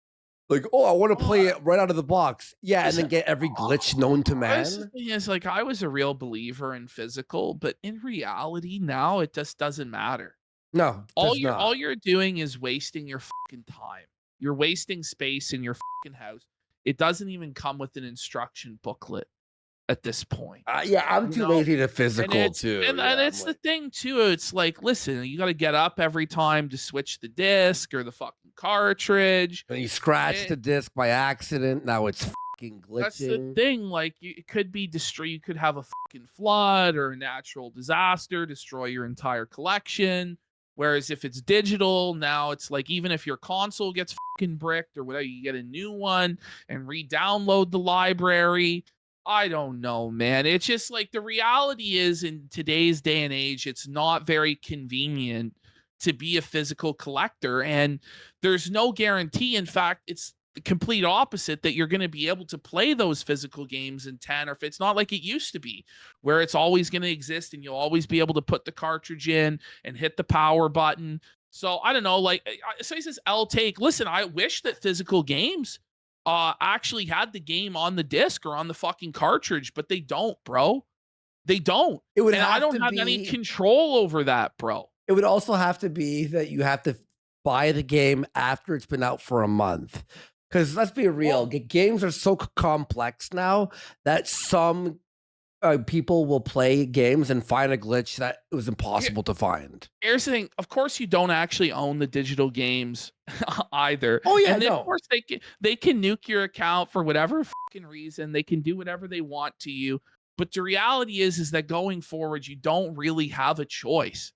[SPEAKER 2] Like, oh, I want to play it right out of the box. Yeah, and then get every glitch known to man.
[SPEAKER 1] The thing is, like, I was a real believer in physical, but in reality now it just doesn't matter.
[SPEAKER 2] No,
[SPEAKER 1] all you're doing is wasting your fucking time. You're wasting space in your fucking house. It doesn't even come with an instruction booklet at this point.
[SPEAKER 2] Yeah, I'm too lazy to physical too.
[SPEAKER 1] And it's the thing too. It's like, listen, you got to get up every time to switch the disc or the fucking cartridge.
[SPEAKER 2] And you scratch the disc by accident. Now it's fucking glitching.
[SPEAKER 1] That's the thing. Like, it could be destroyed. You could have a fucking flood or a natural disaster destroy your entire collection. Whereas if it's digital, now it's like, even if your console gets fucking bricked or whatever, you get a new one and re-download the library. I don't know, man. It's just like the reality is in today's day and age, it's not very convenient to be a physical collector. And there's no guarantee. In fact, it's the complete opposite, that you're going to be able to play those physical games in 10, or if it's not like it used to be, where it's always going to exist and you'll always be able to put the cartridge in and hit the power button. So I don't know, like, so he says, I'll take, listen, I wish that physical games actually had the game on the disc or on the fucking cartridge, but they don't, bro. They don't.
[SPEAKER 2] It would
[SPEAKER 1] and I don't have any control over that, bro.
[SPEAKER 2] it would also have to be that you have to buy the game after it's been out for a month. Because let's be real, games are so complex now that some people will play games and find a glitch that it was impossible to find.
[SPEAKER 1] Here's the thing. Of course, you don't actually own the digital games either.
[SPEAKER 2] Oh, yeah,
[SPEAKER 1] and then,
[SPEAKER 2] no.
[SPEAKER 1] of course, they can nuke your account for whatever fucking reason. They can do whatever they want to you. But the reality is that going forward, you don't really have a choice.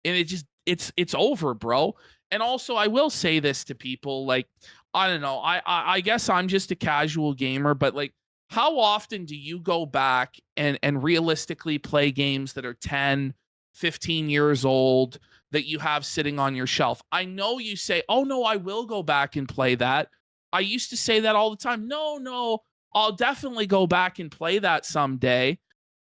[SPEAKER 1] And it's over, bro. And also, I will say this to people, like, I don't know. I guess I'm just a casual gamer, but like, how often do you go back and realistically play games that are 10, 15 years old that you have sitting on your shelf? I know you say, oh no, I will go back and play that. I used to say that all the time. No, I'll definitely go back and play that someday.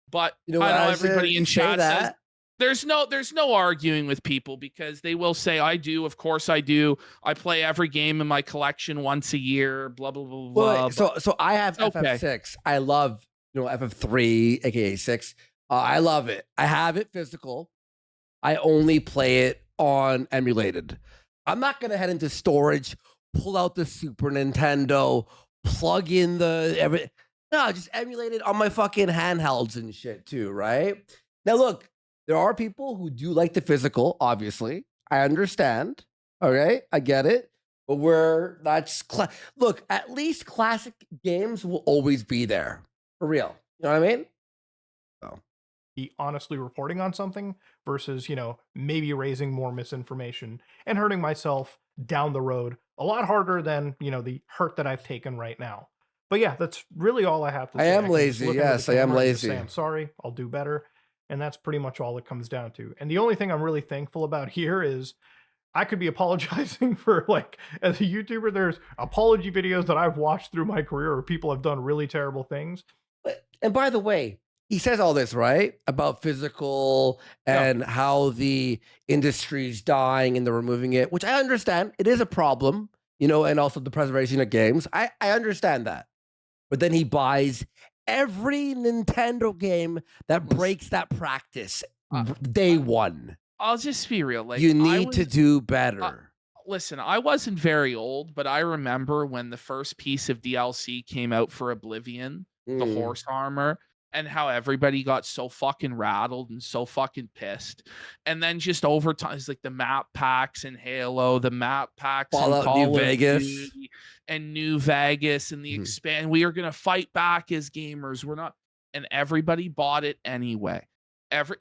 [SPEAKER 1] But I know everybody in chat says, there's no arguing with people because they will say, I do. Of course I do. I play every game in my collection once a year, blah, blah, blah, blah.
[SPEAKER 2] So I have FF6. I love, FF3, aka 6. I love it. I have it physical. I only play it on emulated. I'm not going to head into storage, pull out the Super Nintendo, plug in no, just emulate it on my fucking handhelds and shit too, right? Now look, there are people who do like the physical, obviously. I understand. Okay, I get it. But look, at least classic games will always be there. For real. You know what I mean?
[SPEAKER 9] Be honestly reporting on something versus, maybe raising more misinformation and hurting myself down the road a lot harder than, the hurt that I've taken right now. But yeah, that's really all I have to say.
[SPEAKER 2] I am lazy. Yes, I am lazy.
[SPEAKER 9] I'm sorry. I'll do better. And that's pretty much all it comes down to. And the only thing I'm really thankful about here is I could be apologizing for, like, as a YouTuber, there's apology videos that I've watched through my career where people have done really terrible things.
[SPEAKER 2] And by the way, he says all this, right? About physical and how the industry's dying and they're removing it, which I understand. It is a problem, and also the preservation of games. I understand that. But then he buys every Nintendo game that breaks that practice day one.
[SPEAKER 1] I'll just be real. Like,
[SPEAKER 2] you need to do better.
[SPEAKER 1] Listen, I wasn't very old, but I remember when the first piece of DLC came out for Oblivion, the horse armor, and how everybody got so fucking rattled and so fucking pissed. And then just over time, it's like the map packs in Halo, the map packs in Call
[SPEAKER 2] New Vegas.
[SPEAKER 1] Duty, and New Vegas, and the expand. We are going to fight back as gamers. We're not. And everybody bought it anyway.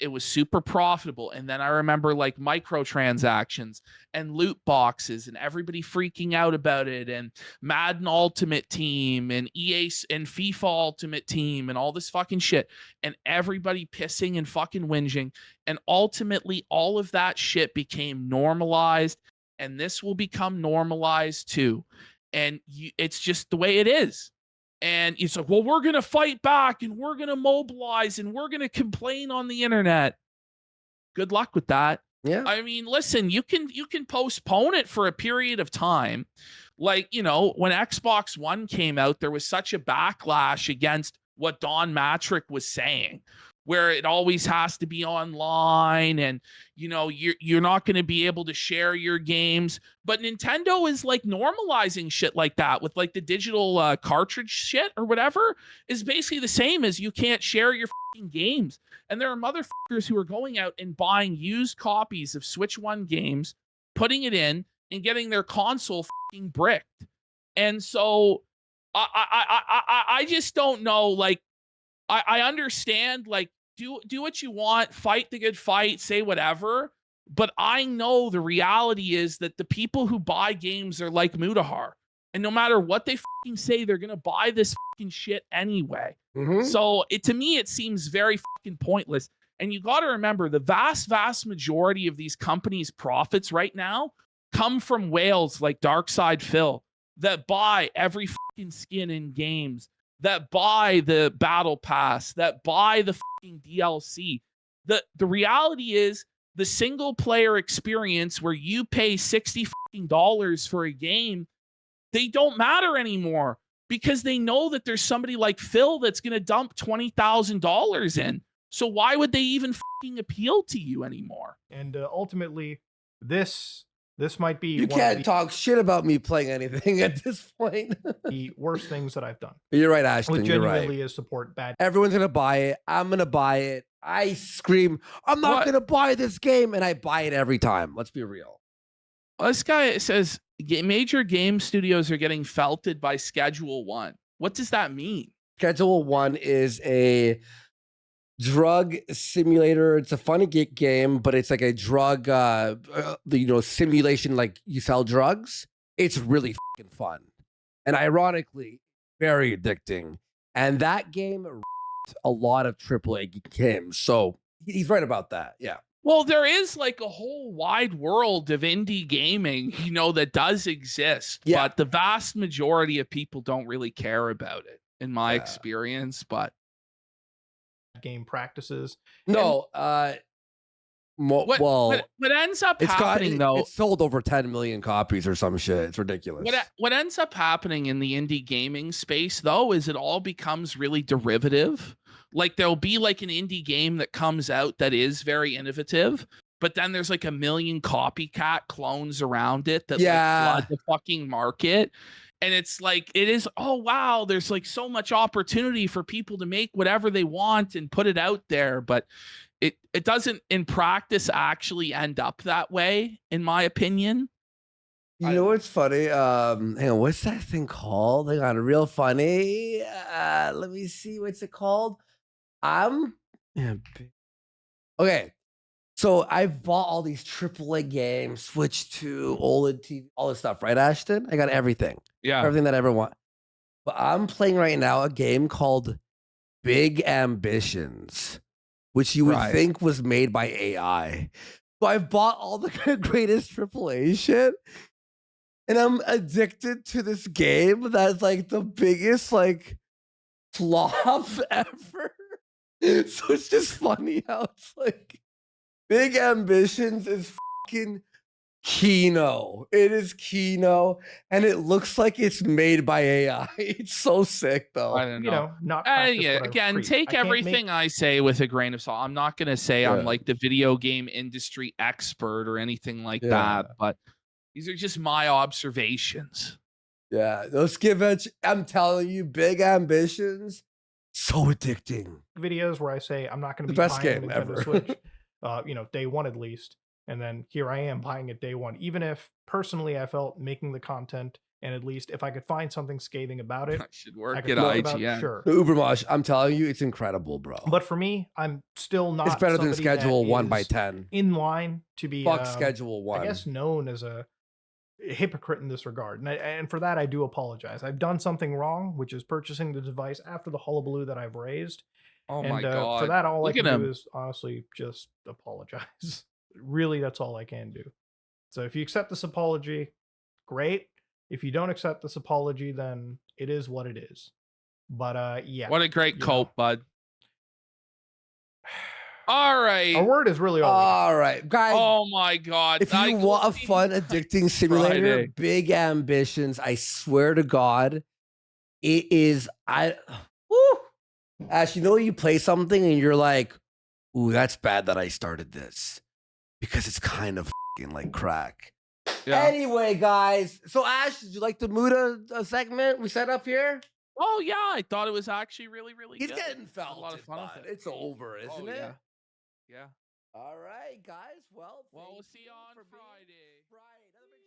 [SPEAKER 1] It was super profitable. And then I remember like microtransactions and loot boxes and everybody freaking out about it, and Madden Ultimate Team and EA and FIFA Ultimate Team and all this fucking shit, and everybody pissing and fucking whinging. And ultimately all of that shit became normalized, and this will become normalized too. And it's just the way it is. And it's like, well, we're going to fight back and we're going to mobilize and we're going to complain on the internet. Good luck with that.
[SPEAKER 2] Yeah.
[SPEAKER 1] I mean, listen, you can postpone it for a period of time. Like, when Xbox One came out, there was such a backlash against what Don Matrick was saying, where it always has to be online and, you're not going to be able to share your games. But Nintendo is like normalizing shit like that with like the digital cartridge shit or whatever is basically the same as you can't share your fucking games. And there are motherfuckers who are going out and buying used copies of Switch 1 games, putting it in and getting their console fucking bricked. And so I just don't know. Like, I understand, like, do what you want, fight the good fight, say whatever. But I know the reality is that the people who buy games are like Mutahar. And no matter what they fucking say, they're going to buy this fucking shit anyway. So to me, it seems very fucking pointless. And you got to remember, the vast, vast majority of these companies' profits right now come from whales like Darkside Phil that buy every fucking skin in games, that buy the battle pass, that buy the fucking DLC. The reality is the single player experience where you pay $60 for a game, they don't matter anymore because they know that there's somebody like Phil that's going to dump $20,000 in. So why would they even fucking appeal to you anymore?
[SPEAKER 9] And ultimately, this might be
[SPEAKER 2] You can't talk shit about me playing anything at this point.
[SPEAKER 9] the worst things that I've done.
[SPEAKER 2] You're right, Ashton.
[SPEAKER 9] Which
[SPEAKER 2] You're
[SPEAKER 9] genuinely
[SPEAKER 2] right.
[SPEAKER 9] is support bad.
[SPEAKER 2] Everyone's gonna buy it. I'm gonna buy it. I scream, I'm not gonna buy this game, and I buy it every time. Let's be real.
[SPEAKER 1] This guy says major game studios are getting felted by Schedule 1. What does that mean?
[SPEAKER 2] Schedule 1 is a drug simulator. It's a funny game, but it's like a drug, simulation. Like you sell drugs. It's really fucking fun, and ironically, very addicting. And that game a lot of AAA games. So he's right about that. Yeah.
[SPEAKER 1] Well, there is like a whole wide world of indie gaming, that does exist.
[SPEAKER 2] Yeah.
[SPEAKER 1] But the vast majority of people don't really care about it, in my experience. But
[SPEAKER 9] game practices.
[SPEAKER 2] No,
[SPEAKER 1] what ends up happening though?
[SPEAKER 2] It's sold over 10 million copies or some shit. It's ridiculous.
[SPEAKER 1] What ends up happening in the indie gaming space though is it all becomes really derivative. Like there'll be like an indie game that comes out that is very innovative, but then there's like a million copycat clones around it that like flood the fucking market. And it's like, it is, oh, wow, there's like so much opportunity for people to make whatever they want and put it out there. But it doesn't in practice actually end up that way, in my opinion.
[SPEAKER 2] You know what's funny? Hang on, what's that thing called? Hang on, real funny. Let me see, what's it called? Okay. So I've bought all these AAA games, switched to OLED TV, all this stuff, right, Ashton? I got everything.
[SPEAKER 1] Yeah.
[SPEAKER 2] Everything that I ever want. But I'm playing right now a game called Big Ambitions, which you would think was made by AI. So I've bought all the greatest AAA shit. And I'm addicted to this game that's like the biggest like flop ever. So it's just funny how it's like Big Ambitions is fucking Kino. It is Kino, and it looks like it's made by AI. It's so sick, though.
[SPEAKER 1] I don't know. Again, take everything I say with a grain of salt. I'm not going to say I'm like the video game industry expert or anything like that, but these are just my observations.
[SPEAKER 2] Yeah, those I'm telling you, Big Ambitions, so addicting.
[SPEAKER 9] Videos where I say I'm not going to be
[SPEAKER 2] best
[SPEAKER 9] buying
[SPEAKER 2] game
[SPEAKER 9] a Nintendo
[SPEAKER 2] ever.
[SPEAKER 9] Switch, day one at least, and then here I am buying it day one. Even if personally I felt making the content, and at least if I could find something scathing about it,
[SPEAKER 1] I should work
[SPEAKER 9] I
[SPEAKER 1] at
[SPEAKER 9] could talk about it,
[SPEAKER 1] IGN.
[SPEAKER 9] sure.
[SPEAKER 2] Ubermosh, I'm telling you, it's incredible, bro.
[SPEAKER 9] But for me, I'm still not.
[SPEAKER 2] It's better than
[SPEAKER 9] somebody that
[SPEAKER 2] Schedule 1 by
[SPEAKER 9] is
[SPEAKER 2] 10.
[SPEAKER 9] in line to be
[SPEAKER 2] Fuck Schedule 1.
[SPEAKER 9] I guess known as a hypocrite in this regard, and for that I do apologize. I've done something wrong, which is purchasing the device after the hullabaloo that I've raised.
[SPEAKER 1] Oh
[SPEAKER 9] and,
[SPEAKER 1] my god!
[SPEAKER 9] For that, all
[SPEAKER 1] Look
[SPEAKER 9] I can
[SPEAKER 1] at
[SPEAKER 9] do
[SPEAKER 1] him.
[SPEAKER 9] is honestly just apologize. Really, that's all I can do. So if you accept this apology, great. If you don't accept this apology, then it is what it is. But yeah.
[SPEAKER 1] What a great cope, bud. All right.
[SPEAKER 9] Our word is really
[SPEAKER 2] all right, guys.
[SPEAKER 1] Oh my god!
[SPEAKER 2] If you want a fun, addicting simulator,
[SPEAKER 1] Friday.
[SPEAKER 2] Big Ambitions, I swear to God, it is. Ash, you play something and you're like, ooh, that's bad that I started this because it's kind of like crack.
[SPEAKER 1] Yeah.
[SPEAKER 2] Anyway, guys, so Ash, did you like the Muta segment we set up here?
[SPEAKER 1] Oh yeah, I thought it was actually really
[SPEAKER 2] He's
[SPEAKER 1] good.
[SPEAKER 2] getting felt.
[SPEAKER 1] A lot of fun with it.
[SPEAKER 2] It's over, isn't it?
[SPEAKER 1] Yeah.
[SPEAKER 2] All right, guys. Well,
[SPEAKER 1] we'll see you on Friday.
[SPEAKER 2] Another big